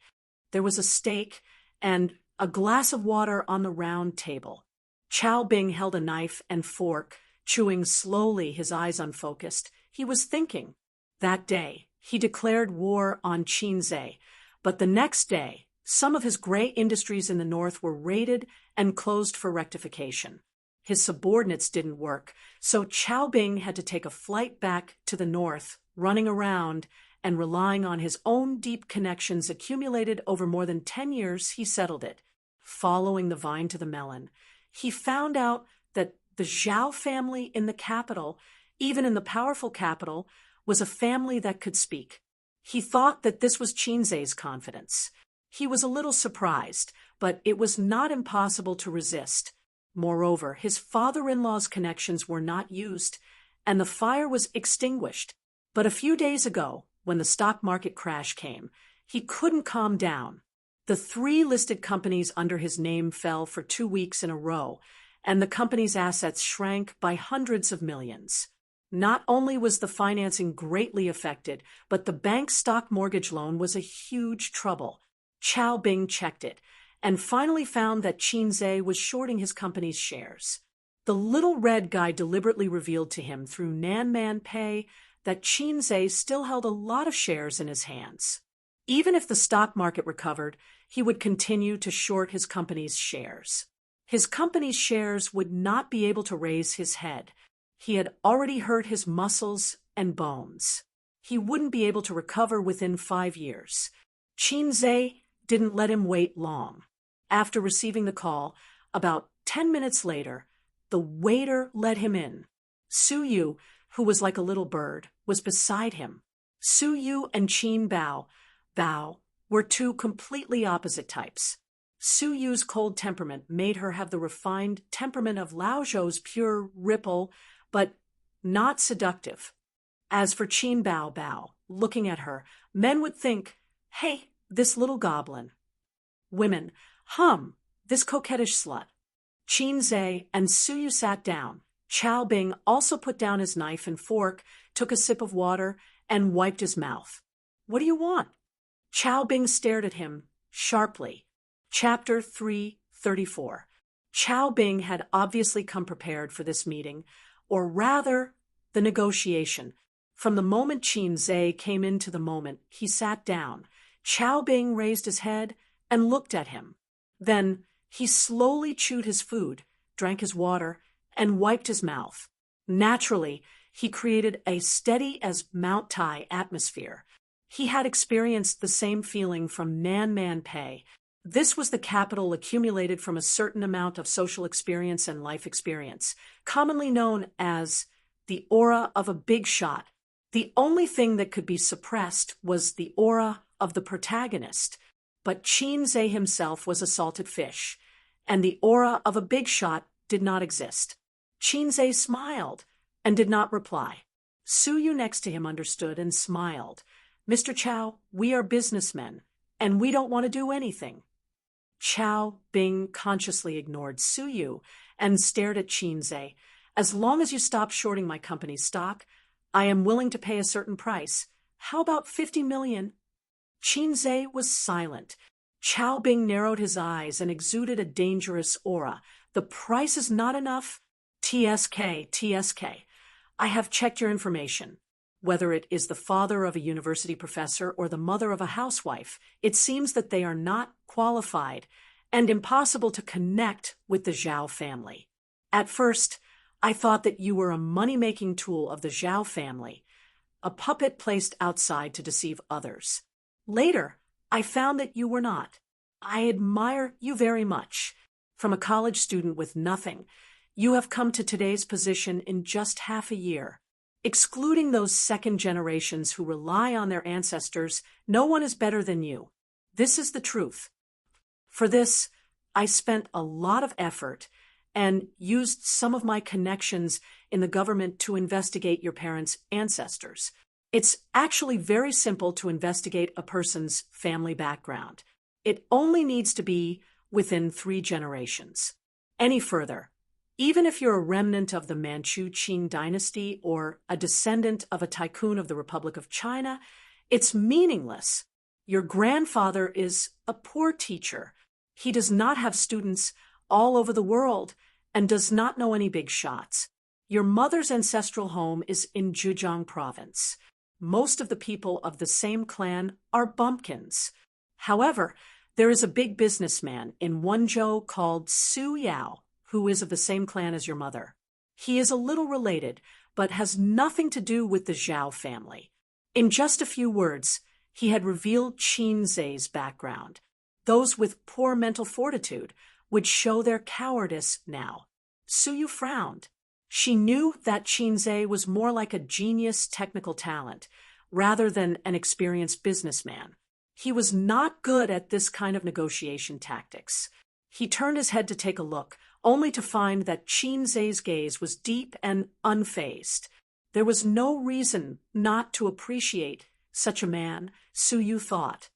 There was a steak and a glass of water on the round table. Chao Bing held a knife and fork, chewing slowly, his eyes unfocused. He was thinking. That day, he declared war on Qinzhe, but the next day, some of his gray industries in the north were raided and closed for rectification. His subordinates didn't work, so Chao Bing had to take a flight back to the north, running around and relying on his own deep connections accumulated over more than 10 years. He settled it. Following the vine to the melon, he found out that the Zhao family in the capital, even in the powerful capital, was a family that could speak. He thought that this was Qinzhe's confidence. He was a little surprised, but it was not impossible to resist. Moreover, his father-in-law's connections were not used, and the fire was extinguished. But a few days ago, when the stock market crash came, he couldn't calm down. The 3 listed companies under his name fell for 2 weeks in a row, and the company's assets shrank by hundreds of millions. Not only was the financing greatly affected, but the bank's stock mortgage loan was a huge trouble. Chao Bing checked it, and finally found that Qinzhe was shorting his company's shares. The little red guy deliberately revealed to him through Nan Man Pei that Qinzhe still held a lot of shares in his hands. Even if the stock market recovered, he would continue to short his company's shares. His company's shares would not be able to raise his head. He had already hurt his muscles and bones. He wouldn't be able to recover within 5 years. Qinzhe didn't let him wait long. After receiving the call, about 10 minutes later, the waiter let him in. Su Yu, who was like a little bird, was beside him. Su Yu and Qin Bao were 2 completely opposite types. Su Yu's cold temperament made her have the refined temperament of Lao Zhou's pure ripple, but not seductive. As for Qin Bao, looking at her, men would think, hey, this little goblin. Women, this coquettish slut. Qinzhe and Su Yu sat down. Chao Bing also put down his knife and fork, took a sip of water, and wiped his mouth. What do you want? Chao Bing stared at him sharply. Chapter 334. Chao Bing had obviously come prepared for this meeting, or rather, the negotiation. From the moment Qinzhe came into the moment, he sat down. Chao Bing raised his head and looked at him. Then he slowly chewed his food, drank his water, and wiped his mouth. Naturally, he created a steady as Mount Tai atmosphere. He had experienced the same feeling from Nan Man Pei. This was the capital accumulated from a certain amount of social experience and life experience, commonly known as the aura of a big shot. The only thing that could be suppressed was the aura of the protagonist. But Qinzhe himself was a salted fish, and the aura of a big shot did not exist. Qinzhe smiled and did not reply. Su Yu next to him understood and smiled. Mr. Chao, we are businessmen, and we don't want to do anything. Chao Bing consciously ignored Su Yu and stared at Qinzhe. As long as you stop shorting my company's stock, I am willing to pay a certain price. How about 50 million? Qinzhe was silent. Chao Bing narrowed his eyes and exuded a dangerous aura. The price is not enough? TSK. I have checked your information. Whether it is the father of a university professor or the mother of a housewife, it seems that they are not qualified and impossible to connect with the Zhao family. At first, I thought that you were a money-making tool of the Zhao family, a puppet placed outside to deceive others. Later, I found that you were not. I admire you very much. From a college student with nothing, you have come to today's position in just half a year. Excluding those second generations who rely on their ancestors, no one is better than you. This is the truth. For this, I spent a lot of effort and used some of my connections in the government to investigate your parents' ancestors. It's actually very simple to investigate a person's family background. It only needs to be within 3 generations. Any further, Even if you're a remnant of the Manchu Qing dynasty or a descendant of a tycoon of the Republic of China, it's meaningless. Your grandfather is a poor teacher. He does not have students all over the world and does not know any big shots. Your mother's ancestral home is in Zhejiang province. Most of the people of the same clan are bumpkins. However, there is a big businessman in Wenzhou called Su Yao, who is of the same clan as your mother. He is a little related, but has nothing to do with the Zhao family. In just a few words, he had revealed Qin Zhe's background. Those with poor mental fortitude would show their cowardice now. Su Yu frowned. She knew that Qin Zhe was more like a genius technical talent, rather than an experienced businessman. He was not good at this kind of negotiation tactics. He turned his head to take a look, only to find that Qin Zhe's gaze was deep and unfazed. There was no reason not to appreciate such a man, Su Yu thought.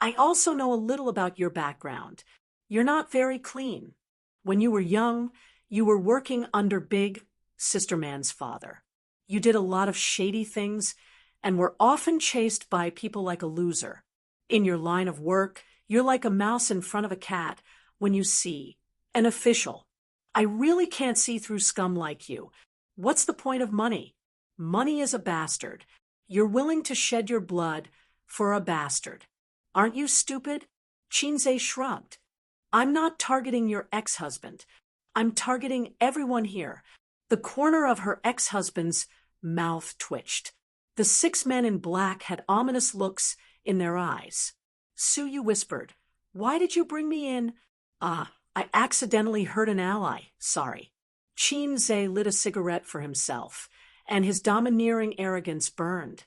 I also know a little about your background. You're not very clean. When you were young, you were working under Big Sister Man's father. You did a lot of shady things and were often chased by people like a loser. In your line of work, you're like a mouse in front of a cat when you see an official. I really can't see through scum like you. What's the point of money? Money is a bastard. You're willing to shed your blood for a bastard. Aren't you stupid? Qin Zhe shrugged. I'm not targeting your ex-husband. I'm targeting everyone here. The corner of her ex-husband's mouth twitched. The 6 men in black had ominous looks in their eyes. Su Yu whispered, "Why did you bring me in?" I accidentally hurt an ally. Sorry." Qin Zhe lit a cigarette for himself, and his domineering arrogance burned.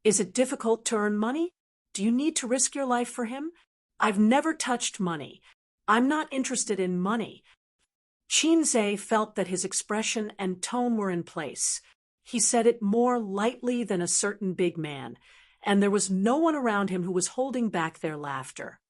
"Is it difficult to earn money? Do you need to risk your life for him? I've never touched money. I'm not interested in money." Qin Zhe felt that his expression and tone were in place. He said it more lightly than a certain big man, and there was no one around him who was holding back their laughter.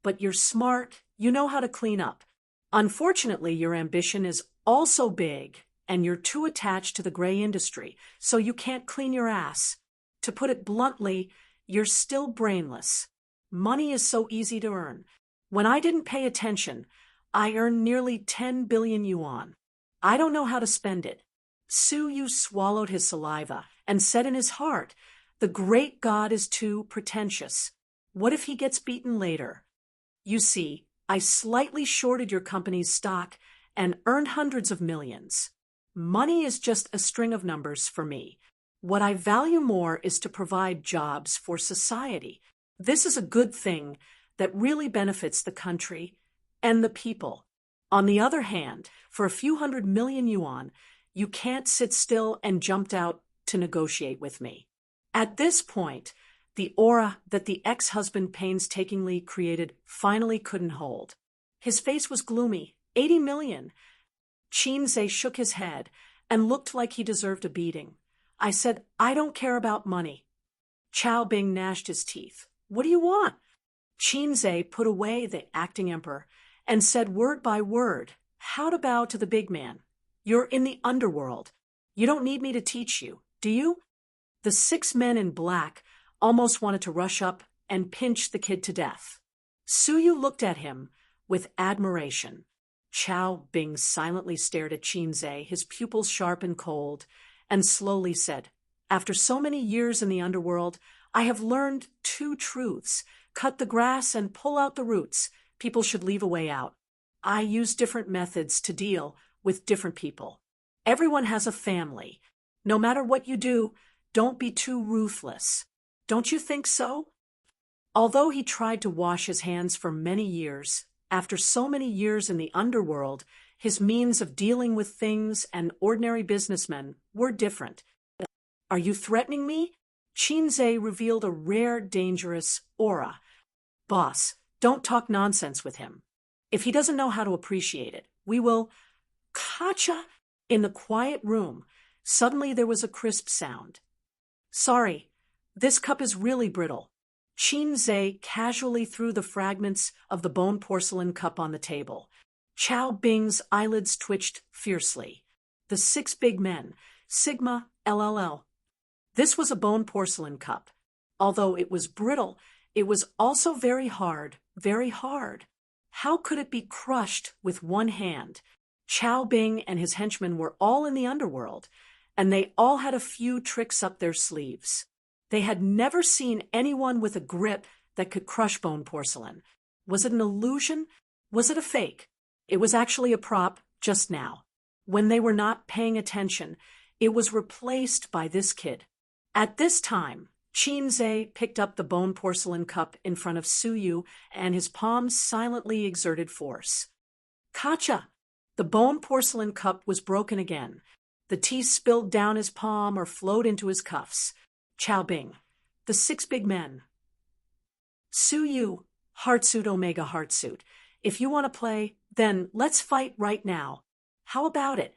"But you're smart. You know how to clean up. Unfortunately, your ambition is also big, and you're too attached to the gray industry, so you can't clean your ass. To put it bluntly, you're still brainless. Money is so easy to earn. When I didn't pay attention, I earned nearly 10 billion yuan. I don't know how to spend it." Su Yu swallowed his saliva and said in his heart, "The great God is too pretentious. What if he gets beaten later? You see, I slightly shorted your company's stock and earned hundreds of millions. Money is just a string of numbers for me. What I value more is to provide jobs for society. This is a good thing that really benefits the country and the people. On the other hand, for a few 100 million yuan, you can't sit still and jumped out to negotiate with me." At this point, the aura that the ex-husband painstakingly created finally couldn't hold. His face was gloomy. 80 million. Qin Zhe shook his head and looked like he deserved a beating. "I said, I don't care about money." Chao Bing gnashed his teeth. "What do you want?" Qin Zhe put away the acting emperor and said word by word, "How to bow to the big man. You're in the underworld. You don't need me to teach you, do you?" The 6 men in black almost wanted to rush up and pinch the kid to death. Su Yu looked at him with admiration. Chao Bing silently stared at Qin Zhe, his pupils sharp and cold, and slowly said, "After so many years in the underworld, I have learned 2 truths. Cut the grass and pull out the roots. People should leave a way out. I use different methods to deal with different people. Everyone has a family. No matter what you do, don't be too ruthless. Don't you think so?" Although he tried to wash his hands for many years, after so many years in the underworld, his means of dealing with things and ordinary businessmen were different. "Are you threatening me?" Qin Zhe revealed a rare, dangerous aura. "Boss, don't talk nonsense with him. If he doesn't know how to appreciate it, we will—" Kacha! In the quiet room, suddenly there was a crisp sound. "Sorry, this cup is really brittle." Qin Zhe casually threw the fragments of the bone porcelain cup on the table. Chow Bing's eyelids twitched fiercely. The 6 big men, Sigma, LLL. This was a bone porcelain cup. Although it was brittle, it was also very hard, very hard. How could it be crushed with one hand? Chow Bing and his henchmen were all in the underworld, and they all had a few tricks up their sleeves. They had never seen anyone with a grip that could crush bone porcelain. Was it an illusion? Was it a fake? It was actually a prop just now. When they were not paying attention, it was replaced by this kid. At this time, Qin picked up the bone porcelain cup in front of Suyu, and his palms silently exerted force. Kacha! The bone porcelain cup was broken again. The tea spilled down his palm or flowed into his cuffs. Chow Bing. The 6 big men. Suyu. Heartsuit Omega Heartsuit. If you want to play, then let's fight right now. How about it?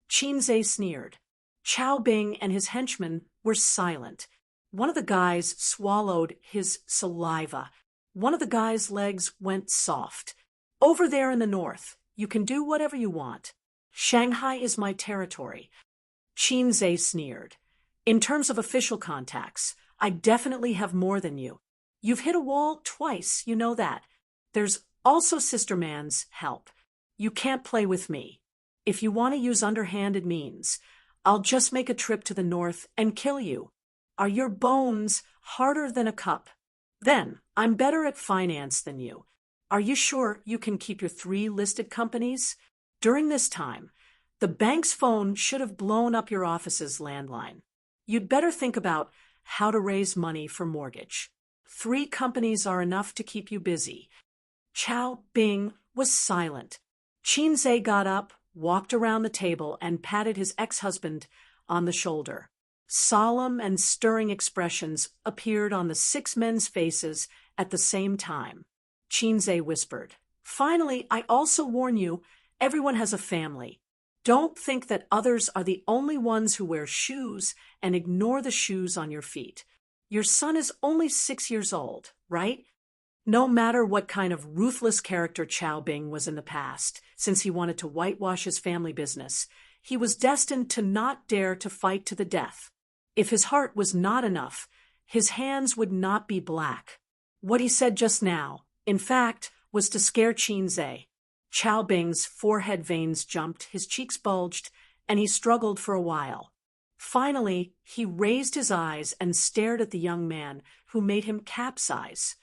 Qin sneered. Chow Bing and his henchmen were silent. One of the guys swallowed his saliva. One of the guy's legs went soft. Over there in the north, you can do whatever you want. Shanghai is my territory. Qin sneered. In terms of official contacts, I definitely have more than you. You've hit a wall twice, you know that. There's also Sister Man's help. You can't play with me. If you want to use underhanded means, I'll just make a trip to the north and kill you. Are your bones harder than a cup? Then, I'm better at finance than you. Are you sure you can keep your 3 listed companies? During this time, the bank's phone should have blown up your office's landline. You'd better think about how to raise money for mortgage. 3 companies are enough to keep you busy. Chow Bing was silent. Qin got up, walked around the table, and patted his ex-husband on the shoulder. Solemn and stirring expressions appeared on the 6 men's faces at the same time. Qin whispered, "Finally, I also warn you, everyone has a family. Don't think that others are the only ones who wear shoes and ignore the shoes on your feet. Your son is only 6 years old, right?" No matter what kind of ruthless character Chow Bing was in the past, since he wanted to whitewash his family business, he was destined to not dare to fight to the death. If his heart was not enough, his hands would not be black. What he said just now, in fact, was to scare Qin. Chow Bing's forehead veins jumped, his cheeks bulged, and he struggled for a while. Finally, he raised his eyes and stared at the young man, who made him capsize.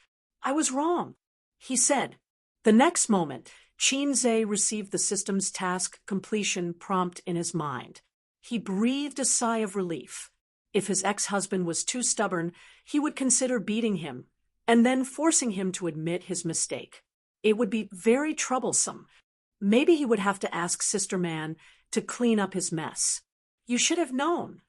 "I was wrong," he said. The next moment, Qin received the system's task completion prompt in his mind. He breathed a sigh of relief. If his ex-husband was too stubborn, he would consider beating him and then forcing him to admit his mistake. It would be very troublesome. Maybe he would have to ask Sister Man to clean up his mess. "You should have known."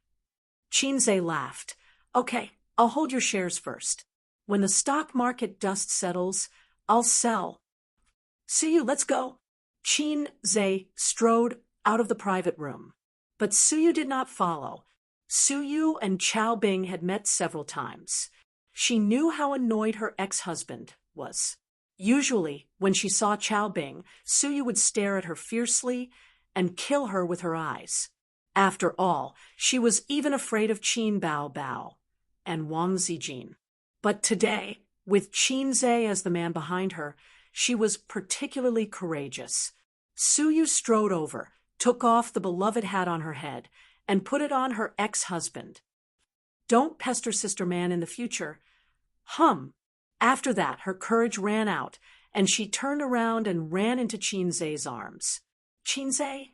Qin laughed. "Okay, I'll hold your shares first. When the stock market dust settles, I'll sell. See you, let's go." Qin strode out of the private room. But Suyu did not follow. Suyu and Chow Bing had met several times. She knew how annoyed her ex-husband was. Usually, when she saw Chow Bing, Suyu would stare at her fiercely and kill her with her eyes. After all, she was even afraid of Qin Bao and Wang Zijin. But today, with Qin as the man behind her, she was particularly courageous. Suyu strode over, took off the beloved hat on her head, and put it on her ex-husband. "Don't pester Sister Man in the future." After that, her courage ran out, and she turned around and ran into Qin arms. "Qin,